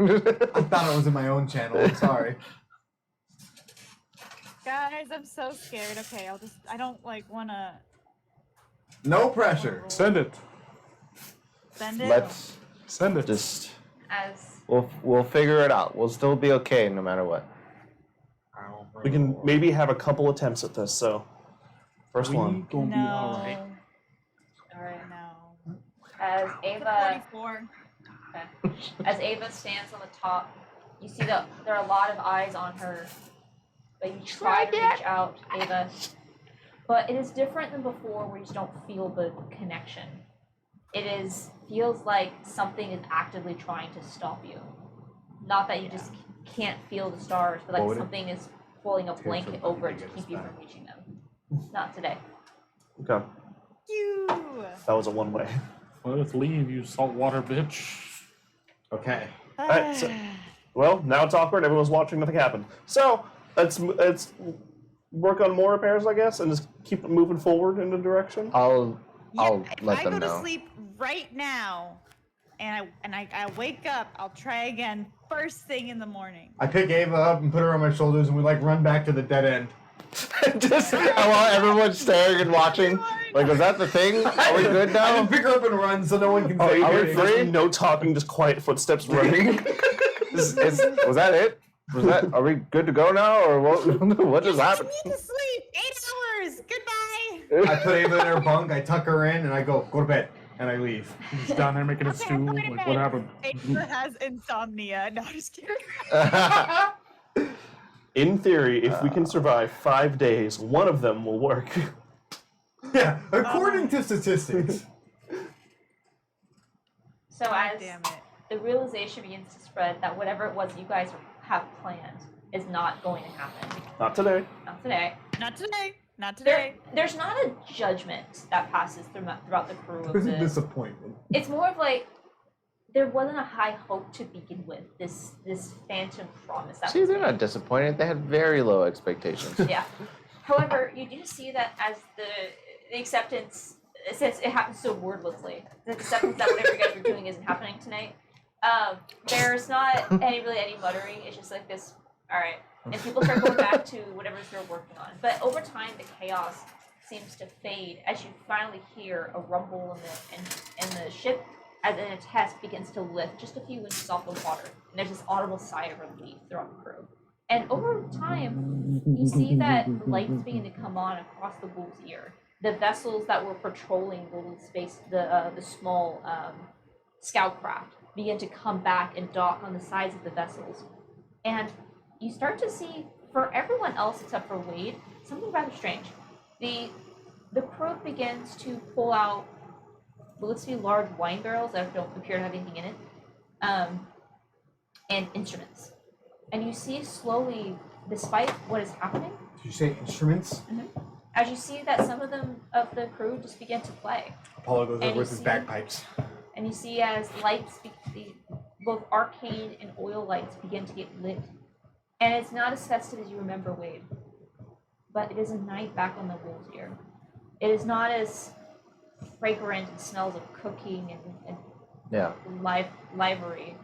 Speaker 5: I thought it was in my own channel. I'm sorry.
Speaker 4: Guys, I'm so scared. Okay, I don't like wanna
Speaker 5: No pressure.
Speaker 6: Send it.
Speaker 4: send it.
Speaker 2: Let's
Speaker 6: Send it.
Speaker 2: just,
Speaker 3: As
Speaker 2: we'll figure it out. We'll still be okay no matter what.
Speaker 1: We can maybe have a couple attempts at this, so. First
Speaker 6: We
Speaker 1: one.
Speaker 6: gonna be
Speaker 4: No.
Speaker 6: alright.
Speaker 3: alright.
Speaker 4: No.
Speaker 3: As
Speaker 4: It's a
Speaker 3: Ava
Speaker 4: 44.
Speaker 3: as Ava stands on the top, you see that there are a lot of eyes on her. But you try to reach out, Ava. But it is different than before where you just don't feel the connection. Feels like something is actively trying to stop you. Not that you just can't feel the stars, but like something is pulling a blanket over it to keep you from reaching them. Not today.
Speaker 1: Okay.
Speaker 4: You.
Speaker 1: That was a one way.
Speaker 6: Well, let's leave, you saltwater bitch.
Speaker 5: Okay.
Speaker 1: Alright, so- Well, now it's awkward. Everyone's watching. Nothing happened. So let's work on more repairs, I guess, and just keep it moving forward in the direction.
Speaker 2: I'll
Speaker 4: If
Speaker 2: let
Speaker 4: I
Speaker 2: them
Speaker 4: go to
Speaker 2: know.
Speaker 4: sleep right now, and I wake up, I'll try again first thing in the morning.
Speaker 5: I pick Ava up and put her on my shoulders, and we like run back to the dead end.
Speaker 2: Just, I want everyone staring and watching. Like, was that the thing? Are we good
Speaker 5: I
Speaker 2: now?
Speaker 5: just pick her up and run so no one can
Speaker 1: Oh,
Speaker 5: say
Speaker 1: you
Speaker 2: are we
Speaker 5: anything.
Speaker 2: free?
Speaker 1: free? No talking, just quiet footsteps running.
Speaker 2: Was that it? Are we good to go now, or what? What just happened?
Speaker 4: I need to sleep 8 hours. Goodbye.
Speaker 5: I put Ava in her bunk, I tuck her in, and I go to bed, and I leave.
Speaker 6: He's down there making a
Speaker 4: Okay,
Speaker 6: stew.
Speaker 4: I'm going to
Speaker 6: Like,
Speaker 4: bed.
Speaker 6: what happened?
Speaker 4: Ava has insomnia. No, I'm just kidding.
Speaker 1: In theory, if we can survive 5 days, one of them will work.
Speaker 5: Yeah, according to statistics.
Speaker 3: So
Speaker 4: God
Speaker 3: as
Speaker 4: damn it.
Speaker 3: the realization begins to spread that whatever it was you guys have planned is not going to happen.
Speaker 1: Not today.
Speaker 3: Not today.
Speaker 4: Not today. Not today.
Speaker 3: There's not a judgment that passes throughout the crew of
Speaker 5: There's a
Speaker 3: the.
Speaker 5: disappointment.
Speaker 3: It's more of like there wasn't a high hope to begin with. This phantom promise. That
Speaker 2: See,
Speaker 3: was
Speaker 2: they're
Speaker 3: made.
Speaker 2: not disappointed. They had very low expectations.
Speaker 3: Yeah. However, you do see that as the acceptance, since it happens so wordlessly, the acceptance that whatever you guys are doing isn't happening tonight. There's not any muttering. It's just like this. All right, and people start going back to whatever they're working on. But over time, the chaos seems to fade as you finally hear a rumble in the ship as in a test begins to lift just a few inches off the water. And there's this audible sigh of relief throughout the crew. And over time, you see that lights begin to come on across the Wolf's Ear. The vessels that were patrolling the little space, the small scout craft, begin to come back and dock on the sides of the vessels. And you start to see, for everyone else except for Wade, something rather strange. The crew begins to pull out what looks to be large wine barrels that don't appear to have anything in it, and instruments. And you see slowly, despite what is happening,
Speaker 5: Did you say instruments?
Speaker 3: as you see that some of the crew just begin to play.
Speaker 5: Apollo goes
Speaker 3: And
Speaker 5: over
Speaker 3: you
Speaker 5: with his
Speaker 3: see-
Speaker 5: bagpipes.
Speaker 3: And you see as lights, both arcane and oil lights begin to get lit. And it's not as festive as you remember, Wade. But it is a night back on the Wolf's Ear. It is not as fragrant and smells of cooking and
Speaker 2: Yeah,
Speaker 3: livery.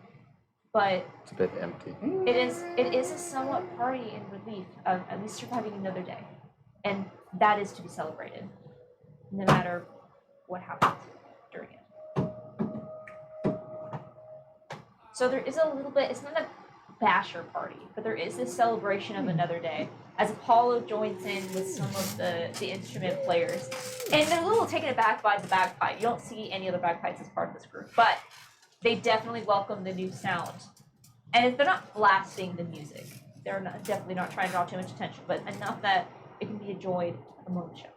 Speaker 3: But
Speaker 2: it's a bit empty.
Speaker 3: it is a somewhat party and relief of at least surviving another day. And that is to be celebrated, no matter what happens during it. So there is a little bit, it's not a basher party, but there is this celebration of another day as Apollo joins in with some of the instrument players. And they're a little taken aback by the bagpipe. You don't see any other bagpipes as part of this group, but they definitely welcome the new sound. And they're not blasting the music. They're definitely not trying to draw too much attention, but enough that it can be enjoyed among the show.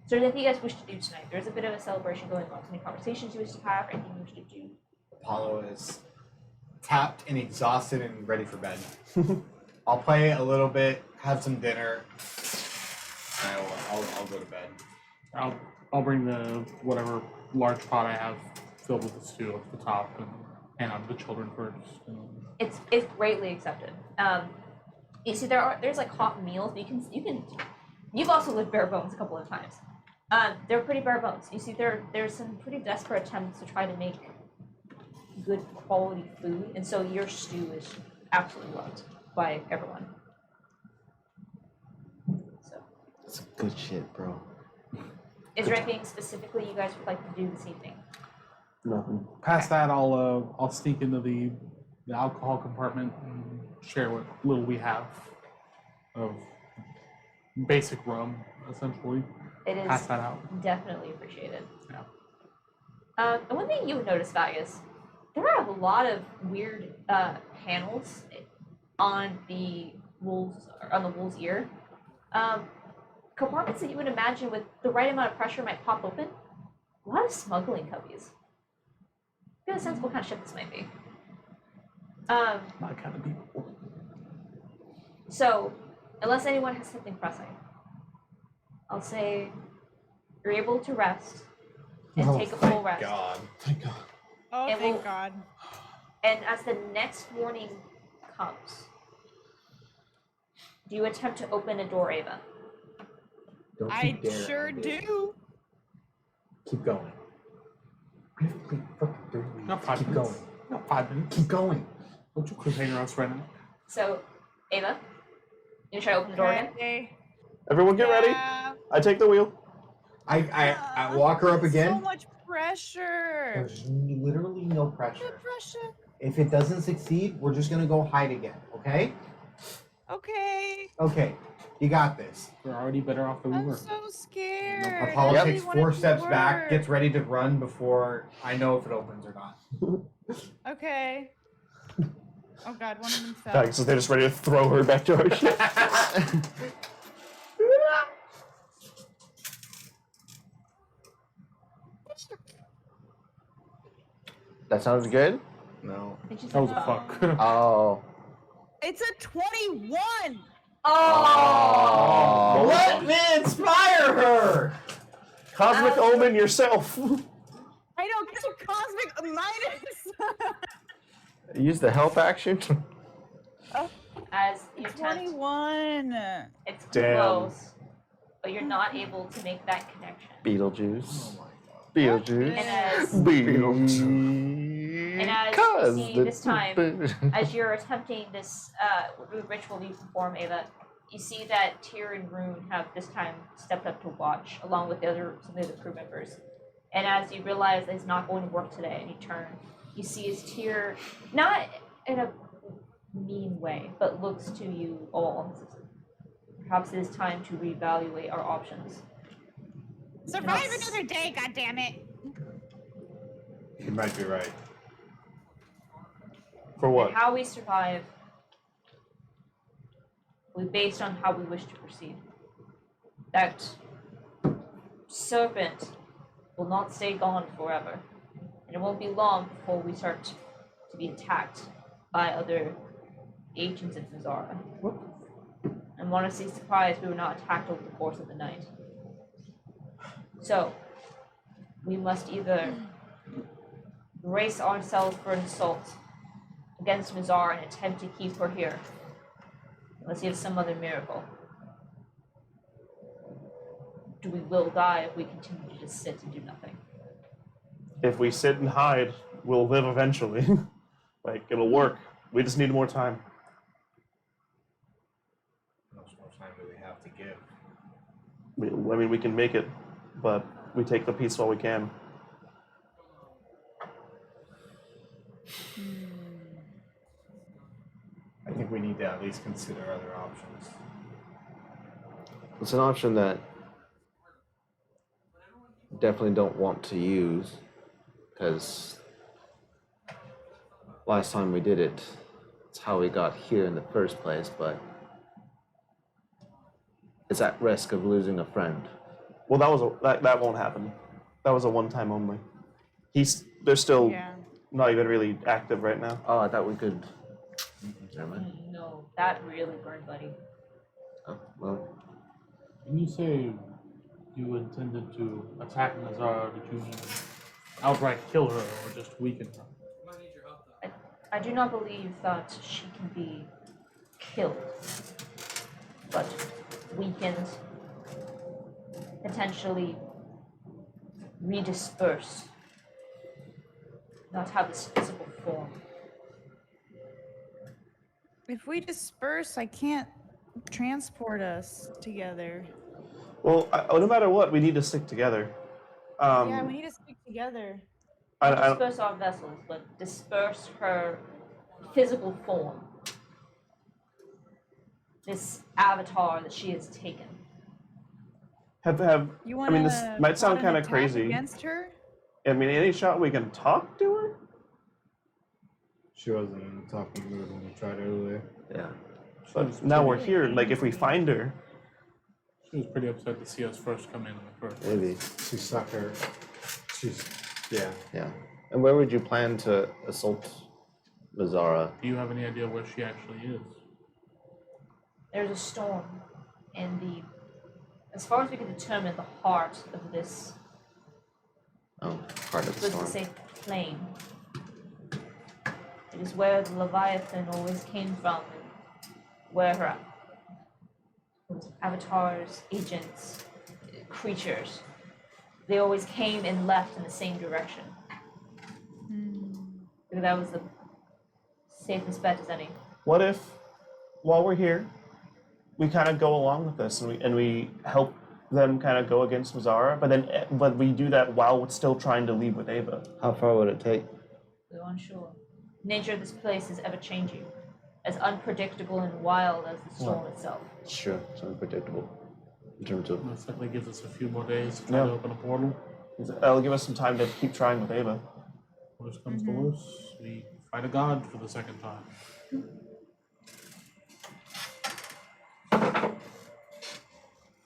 Speaker 3: So anything you guys wish to do tonight? There's a bit of a celebration going on. Any conversations you wish to have, anything you wish to do?
Speaker 5: Apollo is tapped and exhausted and ready for bed. I'll play a little bit, have some dinner, and I'll go to bed.
Speaker 6: I'll bring the whatever large pot I have filled with the stew up to the top and hand out to the children first.
Speaker 3: It's greatly accepted. You see, there's like hot meals. But you can. You've also lived bare bones a couple of times. They're pretty bare bones. You see, there's some pretty desperate attempts to try to make good quality food, and so your stew is absolutely loved by everyone. So,
Speaker 2: It's good shit, bro.
Speaker 3: is there anything specifically you guys would like to do this evening?
Speaker 1: Nothing.
Speaker 6: Past that, I'll sneak into the alcohol compartment and share what little we have of basic rum, essentially.
Speaker 3: It is
Speaker 6: Pass that out.
Speaker 3: definitely appreciated.
Speaker 6: Yeah.
Speaker 3: And one thing you would notice, Vagus, there are a lot of weird panels on the Wolf's Ear. Compartments that you would imagine with the right amount of pressure might pop open. A lot of smuggling cubbies. Get a sense of what kind of ship this might be.
Speaker 6: My kind of people.
Speaker 3: So, unless anyone has something pressing, I'll say you're able to rest and take a full rest.
Speaker 5: God.
Speaker 8: Thank God.
Speaker 4: Oh,
Speaker 3: And
Speaker 4: thank
Speaker 3: we'll-
Speaker 4: God.
Speaker 3: And as the next morning comes, do you attempt to open a door, Ava?
Speaker 8: Don't you
Speaker 4: I
Speaker 8: dare,
Speaker 4: sure
Speaker 8: Andy.
Speaker 4: do.
Speaker 8: Keep going. We have to play fucking 30 minutes.
Speaker 6: Not 5
Speaker 8: Keep
Speaker 6: minutes.
Speaker 8: going.
Speaker 6: Not 5 minutes.
Speaker 8: Keep going.
Speaker 6: Don't you cliffhanger us right now?
Speaker 3: So, Ava, you try to open the door again?
Speaker 4: Okay.
Speaker 1: Everyone get ready.
Speaker 4: Yeah.
Speaker 1: I take the wheel.
Speaker 5: I walk her up
Speaker 4: So
Speaker 5: again.
Speaker 4: much pressure.
Speaker 8: There's literally no
Speaker 4: The
Speaker 8: pressure.
Speaker 4: pressure.
Speaker 5: If it doesn't succeed, we're just gonna go hide again, okay?
Speaker 4: Okay.
Speaker 5: Okay, you got this.
Speaker 6: We're already better off than we
Speaker 4: I'm
Speaker 6: were.
Speaker 4: so scared.
Speaker 5: Apollo
Speaker 4: I really
Speaker 5: takes
Speaker 4: want it
Speaker 5: 4
Speaker 4: to
Speaker 5: steps back,
Speaker 4: work.
Speaker 5: gets ready to run before I know if it opens or not.
Speaker 4: Okay. Oh God, one of them fell.
Speaker 1: Back, so they're just ready to throw her back to our ship.
Speaker 2: That sounds good.
Speaker 5: No.
Speaker 3: Did you
Speaker 6: That was a
Speaker 4: No.
Speaker 6: fuck.
Speaker 2: Oh.
Speaker 4: It's a 21.
Speaker 3: Oh!
Speaker 5: Let me inspire her!
Speaker 1: Cosmic omen yourself.
Speaker 4: I don't get a cosmic minus.
Speaker 2: Use the help action.
Speaker 3: As you attempt,
Speaker 4: 21.
Speaker 3: it's
Speaker 1: Damn.
Speaker 3: close, but you're not able to make that connection.
Speaker 2: Beetlejuice.
Speaker 5: Oh
Speaker 2: Beetlejuice.
Speaker 3: And as
Speaker 2: Beetlejuice.
Speaker 3: And as you see this time, as you're attempting this ritual you perform, Ava, you see that Tyr and Rune have this time stepped up to watch, along with some of the crew members. And as you realize that he's not going to work today, and you turn, you see his Tyr, not in a mean way, but looks to you all. and says, perhaps it is time to reevaluate our options.
Speaker 9: Survive another day, goddammit.
Speaker 7: You might be right.
Speaker 1: For what?
Speaker 3: And how we survive will be based on how we wish to proceed. That serpent will not stay gone forever, and it won't be long before we start to be attacked by other agents of Mizara. And want to see surprised we were not attacked over the course of the night. So, we must either brace ourselves for an assault against Mizar and attempt to keep her here, unless he has some other miracle. Do we will die if we continue to just sit and do nothing?
Speaker 1: If we sit and hide, we'll live eventually. Like, it'll work. We just need more time.
Speaker 7: How much more time do we have to give?
Speaker 1: I mean, we can make it, but we take the piece while we can.
Speaker 7: I think we need to at least consider other options.
Speaker 2: It's an option that definitely don't want to use, because last time we did it, it's how we got here in the first place, but it's at risk of losing a friend.
Speaker 1: Well, that won't happen. That was a one-time only. They're still
Speaker 4: Yeah.
Speaker 1: not even really active right now.
Speaker 2: Oh, I thought we could. Never mind.
Speaker 3: No, that really burned, buddy.
Speaker 2: Oh, well,
Speaker 6: When you say you intended to attack Nazara, did you mean outright kill her or just weaken her?
Speaker 3: I do not believe that she can be killed, but weakened, potentially redispersed, not have this physical form.
Speaker 4: If we disperse, I can't transport us together.
Speaker 1: Well, no matter what, we need to stick together.
Speaker 4: Yeah, we need to stick together.
Speaker 3: Not
Speaker 1: I,
Speaker 3: disperse our vessels, but disperse her physical form. This avatar that she has taken.
Speaker 1: have.
Speaker 4: You
Speaker 1: I
Speaker 4: want
Speaker 1: mean, this might sound kind of crazy.
Speaker 4: against her?
Speaker 1: I mean, any shot we can talk to her.
Speaker 5: She wasn't in the talking mood when we tried earlier.
Speaker 2: yeah.
Speaker 1: But now we're here. Like, if we find her,
Speaker 6: She was pretty upset to see us first come in the first.
Speaker 2: Maybe.
Speaker 5: She sucker. She's yeah.
Speaker 2: Yeah. And where would you plan to assault Mazara?
Speaker 6: Do you have any idea where she actually is?
Speaker 3: There's a storm in as far as we can determine, the heart of this,
Speaker 2: Oh, part of the
Speaker 3: let's
Speaker 2: storm.
Speaker 3: say, plain. It is where the Leviathan always came from, and where her avatars, agents, creatures, they always came and left in the same direction. Because that was the safest bet as any.
Speaker 1: what if, while we're here, we kind of go along with this and we help them kind of go against Mazara, but we do that while we're still trying to leave with Ava.
Speaker 2: How far would it take?
Speaker 3: We're unsure. Nature of this place is ever changing, as unpredictable and wild as the storm itself.
Speaker 2: Sure, it's unpredictable in terms of.
Speaker 6: Most likely gives us a few more days to try
Speaker 1: Yeah.
Speaker 6: to open a portal.
Speaker 1: That'll give us some time to keep trying with Ava.
Speaker 6: Worst comes to worst, we fight a god for the second time.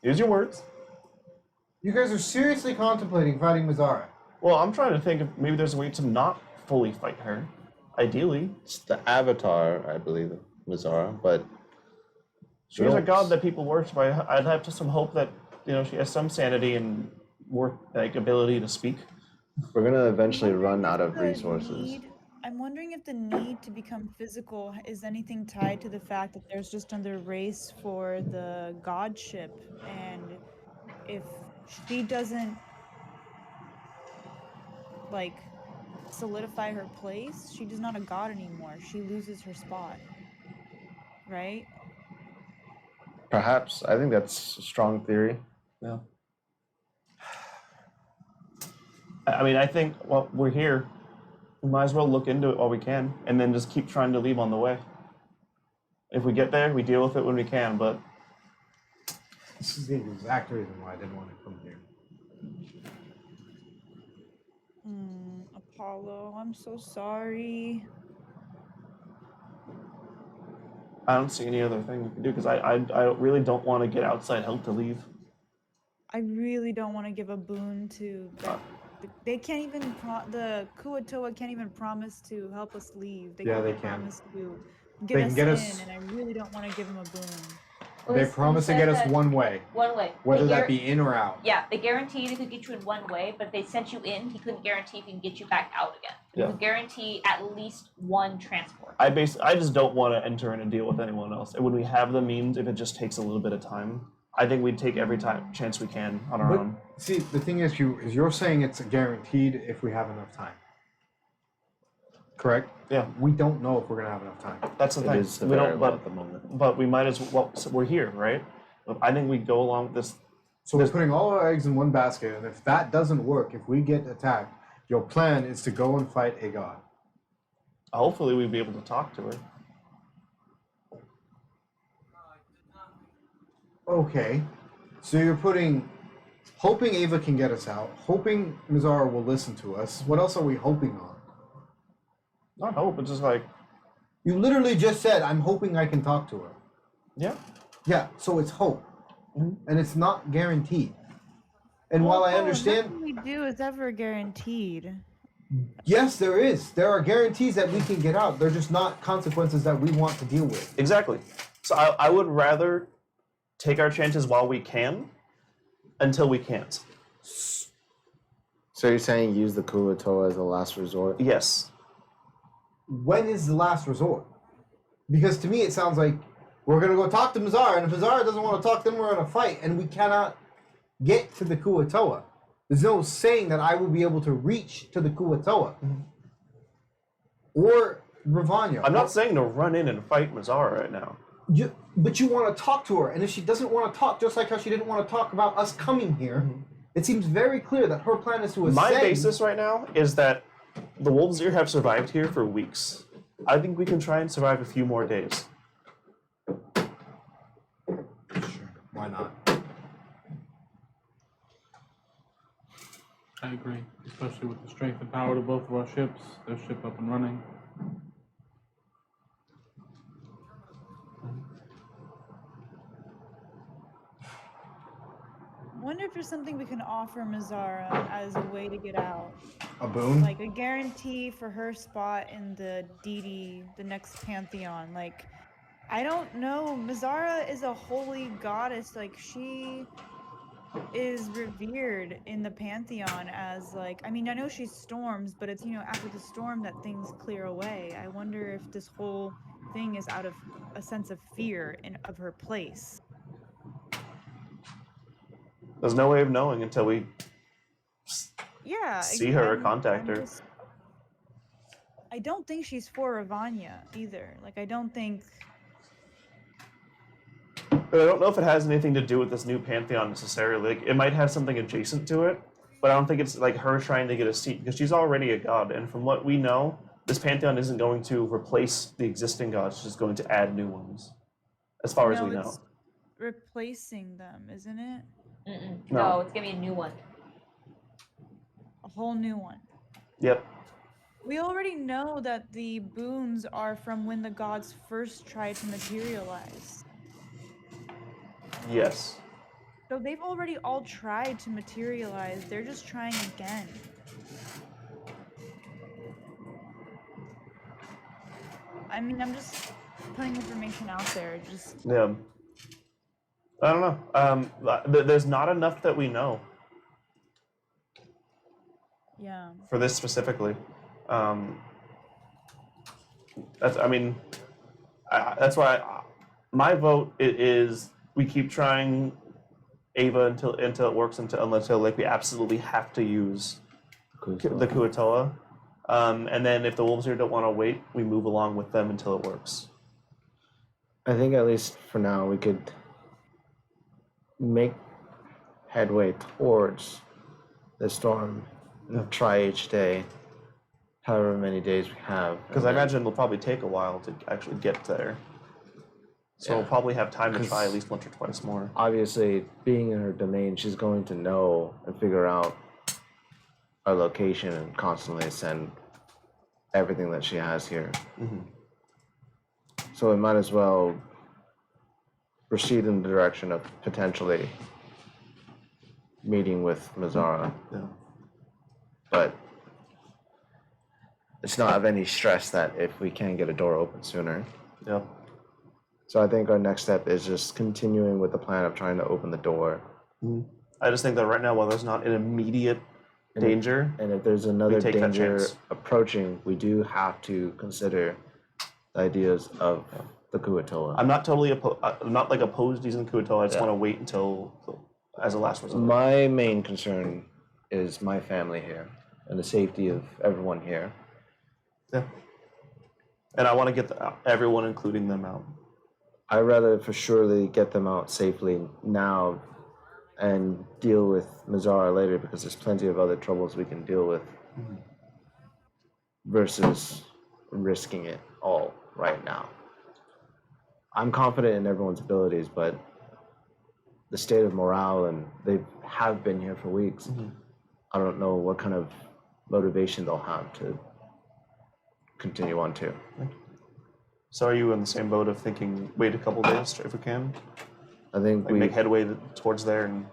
Speaker 1: Use your words.
Speaker 5: You guys are seriously contemplating fighting Mazara.
Speaker 1: Well, I'm trying to think if maybe there's a way to not fully fight her. Ideally.
Speaker 2: It's the avatar, I believe, of Mazara, but
Speaker 1: She is a god that people worship. I'd have just some hope that, she has some sanity and ability to speak.
Speaker 2: we're gonna eventually run out of
Speaker 4: The
Speaker 2: resources.
Speaker 4: I'm wondering if the need to become physical is anything tied to the fact that there's just another race for the godship, and if she doesn't solidify her place, she's not a god anymore. She loses her spot, right?
Speaker 2: Perhaps. I think that's a strong theory.
Speaker 1: Yeah. I mean, I think while we're here, we might as well look into it while we can, and then just keep trying to leave on the way. If we get there, we deal with it when we can, but
Speaker 5: This is the exact reason why I didn't want to come here.
Speaker 4: Apollo, I'm so sorry.
Speaker 1: I don't see any other thing we can do, because I really don't want to get outside help to leave.
Speaker 4: I really don't want to give a boon to. They can't even. The Kuatoa can't even promise to help us leave. They
Speaker 5: Yeah,
Speaker 4: can
Speaker 5: they
Speaker 4: only
Speaker 5: can.
Speaker 4: promise to
Speaker 5: They
Speaker 4: get
Speaker 5: can
Speaker 4: us
Speaker 5: get
Speaker 4: in,
Speaker 5: us-
Speaker 4: and I really don't want to give them a boon.
Speaker 5: They promise to get us one way,
Speaker 3: One way.
Speaker 5: whether
Speaker 3: They
Speaker 5: that
Speaker 3: guar-
Speaker 5: be in or out.
Speaker 3: Yeah, they guaranteed he could get you in one way, but if they sent you in, he couldn't guarantee if he can get you back out again. But
Speaker 1: Yeah.
Speaker 3: he could guarantee at least one transport.
Speaker 1: I just don't want to enter in a deal with anyone else. And when we have the means, if it just takes a little bit of time, I think we'd take every chance we can on our
Speaker 5: But
Speaker 1: own.
Speaker 5: see, the thing is, you're saying it's guaranteed if we have enough time. Correct?
Speaker 1: Yeah.
Speaker 5: We don't know if we're gonna have enough time.
Speaker 1: That's the
Speaker 2: It
Speaker 1: thing.
Speaker 2: is the
Speaker 1: We don't,
Speaker 2: variable
Speaker 1: but
Speaker 2: at the moment.
Speaker 1: but we might as well. So we're here, right? I think we go along with this.
Speaker 5: So we're putting all our eggs in one basket, and if that doesn't work, if we get attacked, your plan is to go and fight a god.
Speaker 1: Hopefully, we'd be able to talk to her.
Speaker 5: Okay. So you're hoping Ava can get us out, hoping Mizara will listen to us. What else are we hoping on?
Speaker 1: Not hope, it's just like,
Speaker 5: You literally just said, I'm hoping I can talk to her.
Speaker 1: yeah.
Speaker 5: Yeah, so it's hope.
Speaker 1: Mhm.
Speaker 5: And it's not guaranteed. And while I understand,
Speaker 4: nothing we do is ever guaranteed.
Speaker 5: yes, there is. There are guarantees that we can get out. They're just not consequences that we want to deal with.
Speaker 1: Exactly. So I would rather take our chances while we can until we can't.
Speaker 2: So you're saying use the Kuatoa as a last resort?
Speaker 1: Yes.
Speaker 5: When is the last resort? Because to me, it sounds like we're going to go talk to Mizara, and if Mizara doesn't want to talk, then we're in a fight, and we cannot get to the Kuatoa. There's no saying that I will be able to reach to the Kuatoa. Or Ravanya.
Speaker 1: I'm not saying to run in and fight Mazara right now.
Speaker 5: But you want to talk to her, and if she doesn't want to talk, just like how she didn't want to talk about us coming here, it seems very clear that her plan is to ascend.
Speaker 1: My basis right now is that the wolves here have survived here for weeks. I think we can try and survive a few more days.
Speaker 5: Sure, why not?
Speaker 6: I agree, especially with the strength and power of both of our ships. Their ship up and running.
Speaker 4: I wonder if there's something we can offer Mizara as a way to get out.
Speaker 5: A boon?
Speaker 4: Like a guarantee for her spot in the deity, the next pantheon. Like, I don't know. Mizara is a holy goddess. Like, she is revered in the pantheon as, like, I mean, I know she storms, but it's, after the storm that things clear away. I wonder if this whole thing is out of a sense of fear of her place.
Speaker 1: There's no way of knowing until we
Speaker 4: Yeah.
Speaker 1: see her or contact her.
Speaker 4: I don't think she's for Ravanya either. Like, I don't think.
Speaker 1: But I don't know if it has anything to do with this new pantheon necessarily. Like, it might have something adjacent to it, but I don't think it's like her trying to get a seat because she's already a god. And from what we know, this pantheon isn't going to replace the existing gods; it's just going to add new ones, as far as we know.
Speaker 4: It's replacing them, isn't it?
Speaker 3: No, it's gonna be a new one.
Speaker 4: A whole new one.
Speaker 1: Yep.
Speaker 4: We already know that the boons are from when the gods first tried to materialize.
Speaker 1: Yes.
Speaker 4: So they've already all tried to materialize. They're just trying again. I mean, I'm just putting information out there. Just
Speaker 1: Yeah. I don't know. There's not enough that we know
Speaker 4: yeah.
Speaker 1: for this specifically. That's why my vote is we keep trying Ava until it works until like we absolutely have to use the Kuatoa. And then if the wolves here don't want to wait, we move along with them until it works.
Speaker 2: I think at least for now we could
Speaker 11: make headway towards the storm. Try each day, however many days we have.
Speaker 1: Because I imagine it'll probably take a while to actually get there. So we'll probably have time to try at least once or twice more.
Speaker 11: Obviously, being in her domain, she's going to know and figure out our location and constantly send everything that she has here.
Speaker 1: Mm-hmm.
Speaker 11: So we might as well proceed in the direction of potentially meeting with Mazzara.
Speaker 1: Yeah.
Speaker 11: But it's not of any stress that if we can get a door open sooner.
Speaker 1: Yep.
Speaker 11: So I think our next step is just continuing with the plan of trying to open the door.
Speaker 1: Mm-hmm. I just think that right now, while there's not an immediate danger,
Speaker 11: and if there's another
Speaker 1: take that
Speaker 11: danger
Speaker 1: chance.
Speaker 11: approaching, we do have to consider the ideas of the Kuatoa.
Speaker 1: I'm not totally I'm not like opposed to using Kuatoa. I just want to wait until as a last resort.
Speaker 11: My main concern is my family here and the safety of everyone here.
Speaker 1: Yeah. And I want to get everyone, including them, out.
Speaker 11: I'd rather for surely get them out safely now and deal with Mazzara later, because there's plenty of other troubles we can deal with versus risking it all right now. I'm confident in everyone's abilities, but the state of morale, and they have been here for weeks, I don't know what kind of motivation they'll have to continue on to.
Speaker 1: So are you in the same boat of thinking wait a couple days if we can?
Speaker 11: I think
Speaker 1: like make headway towards there and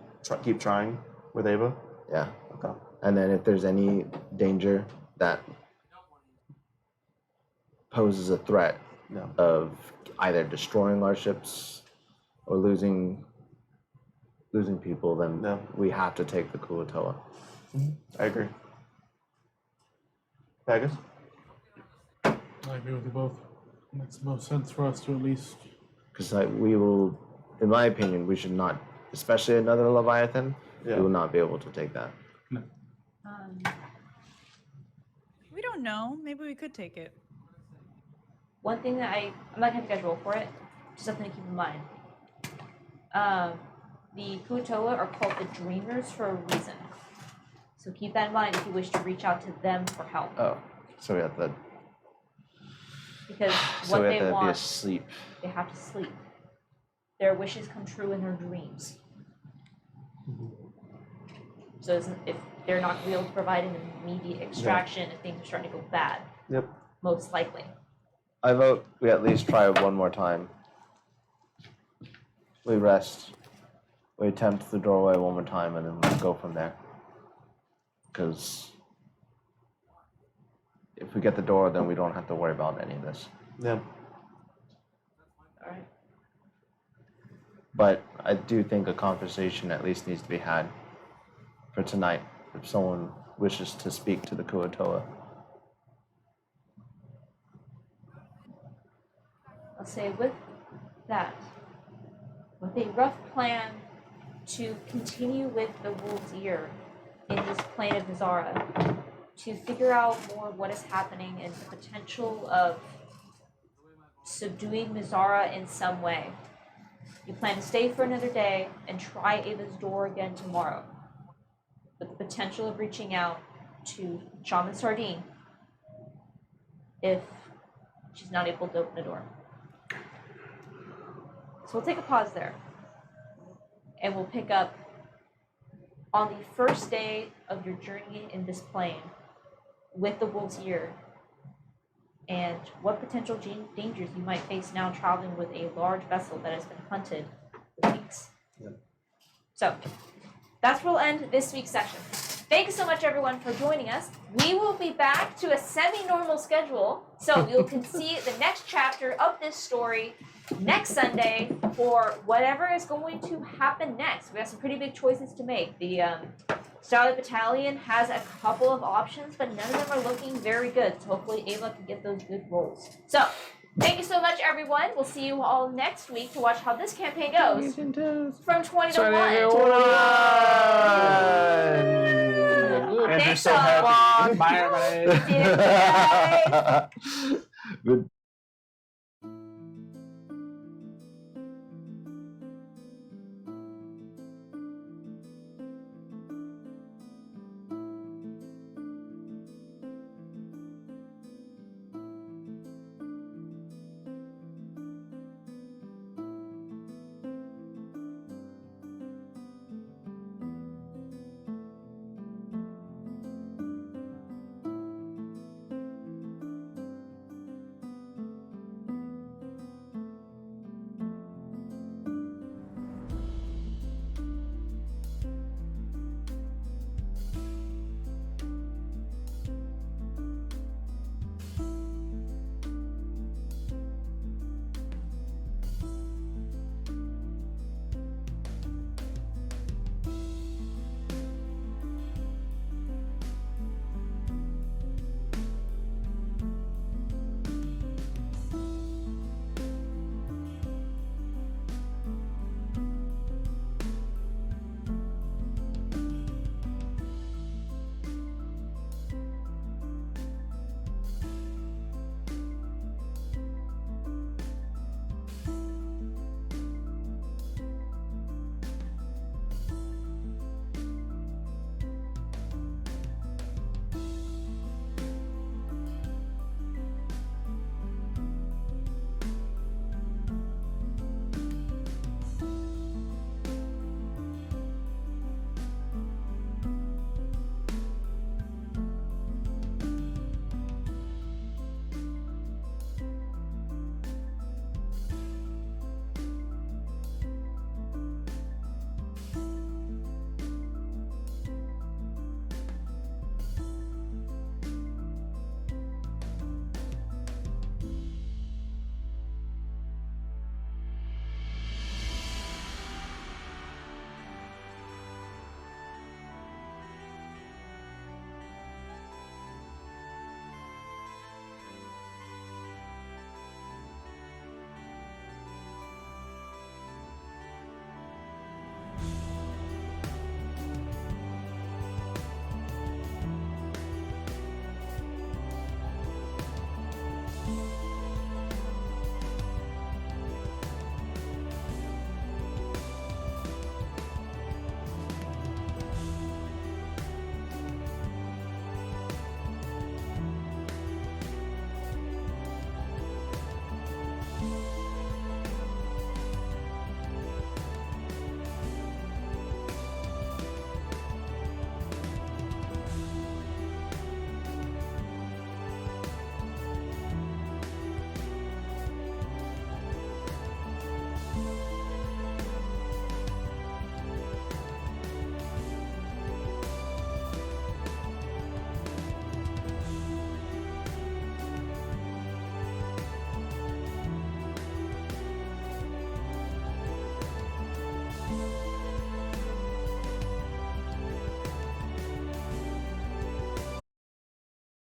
Speaker 1: keep trying with Ava?
Speaker 11: Yeah.
Speaker 1: Okay.
Speaker 11: And then if there's any danger that poses a threat of either destroying our ships or losing people, then we have to take the Kuatoa.
Speaker 1: I agree. Vegas?
Speaker 6: I agree with you both. Makes the most sense for us to at least.
Speaker 11: Because we will, in my opinion, we should not, especially another Leviathan, we will not be able to take that.
Speaker 4: We don't know. Maybe we could take it.
Speaker 3: One thing that I'm not gonna have you guys roll for it, just something to keep in mind. The Kuatoa are called the Dreamers for a reason. So keep that in mind if you wish to reach out to them for help.
Speaker 11: Oh, so we have to.
Speaker 3: Because
Speaker 11: So
Speaker 3: what
Speaker 11: we
Speaker 3: they
Speaker 11: have to
Speaker 3: want,
Speaker 11: be asleep.
Speaker 3: they have to sleep. Their wishes come true in their dreams. So if they're not going to be able to provide an immediate extraction if things are starting to go bad,
Speaker 1: Yep.
Speaker 3: most likely.
Speaker 11: I vote we at least try it one more time. We rest. We attempt the doorway one more time, and then we go from there. Because if we get the door, then we don't have to worry about any of this.
Speaker 1: Yeah.
Speaker 3: All right.
Speaker 11: But I do think a conversation at least needs to be had for tonight if someone wishes to speak to the Kuatoa.
Speaker 3: I'll say with that, with a rough plan to continue with the Wolf's Ear in this plane of Mazzara, to figure out more what is happening and the potential of subduing Mazzara in some way. You plan to stay for another day and try Ava's door again tomorrow, with the potential of reaching out to Shaman Sardine if she's not able to open the door. So we'll take a pause there, and we'll pick up on the first day of your journey in this plane with the Wolf's Ear, and what potential dangers you might face now traveling with a large vessel that has been hunted for weeks.
Speaker 1: Yeah.
Speaker 3: So that's where we'll end this week's session. Thank you so much, everyone, for joining us. We will be back to a semi-normal schedule, so you can see the next chapter of this story next Sunday for whatever is going to happen next. We have some pretty big choices to make. The Starlight Battalion has a couple of options, but none of them are looking very good. So hopefully Ava can get those good rolls. So thank you so much, everyone. We'll see you all next week to watch how this campaign goes. From 20 to 1.
Speaker 1: Andrew's
Speaker 3: Thanks
Speaker 1: so
Speaker 3: all.
Speaker 1: happy.
Speaker 6: Bye, everybody.
Speaker 3: Bye.
Speaker 11: Good.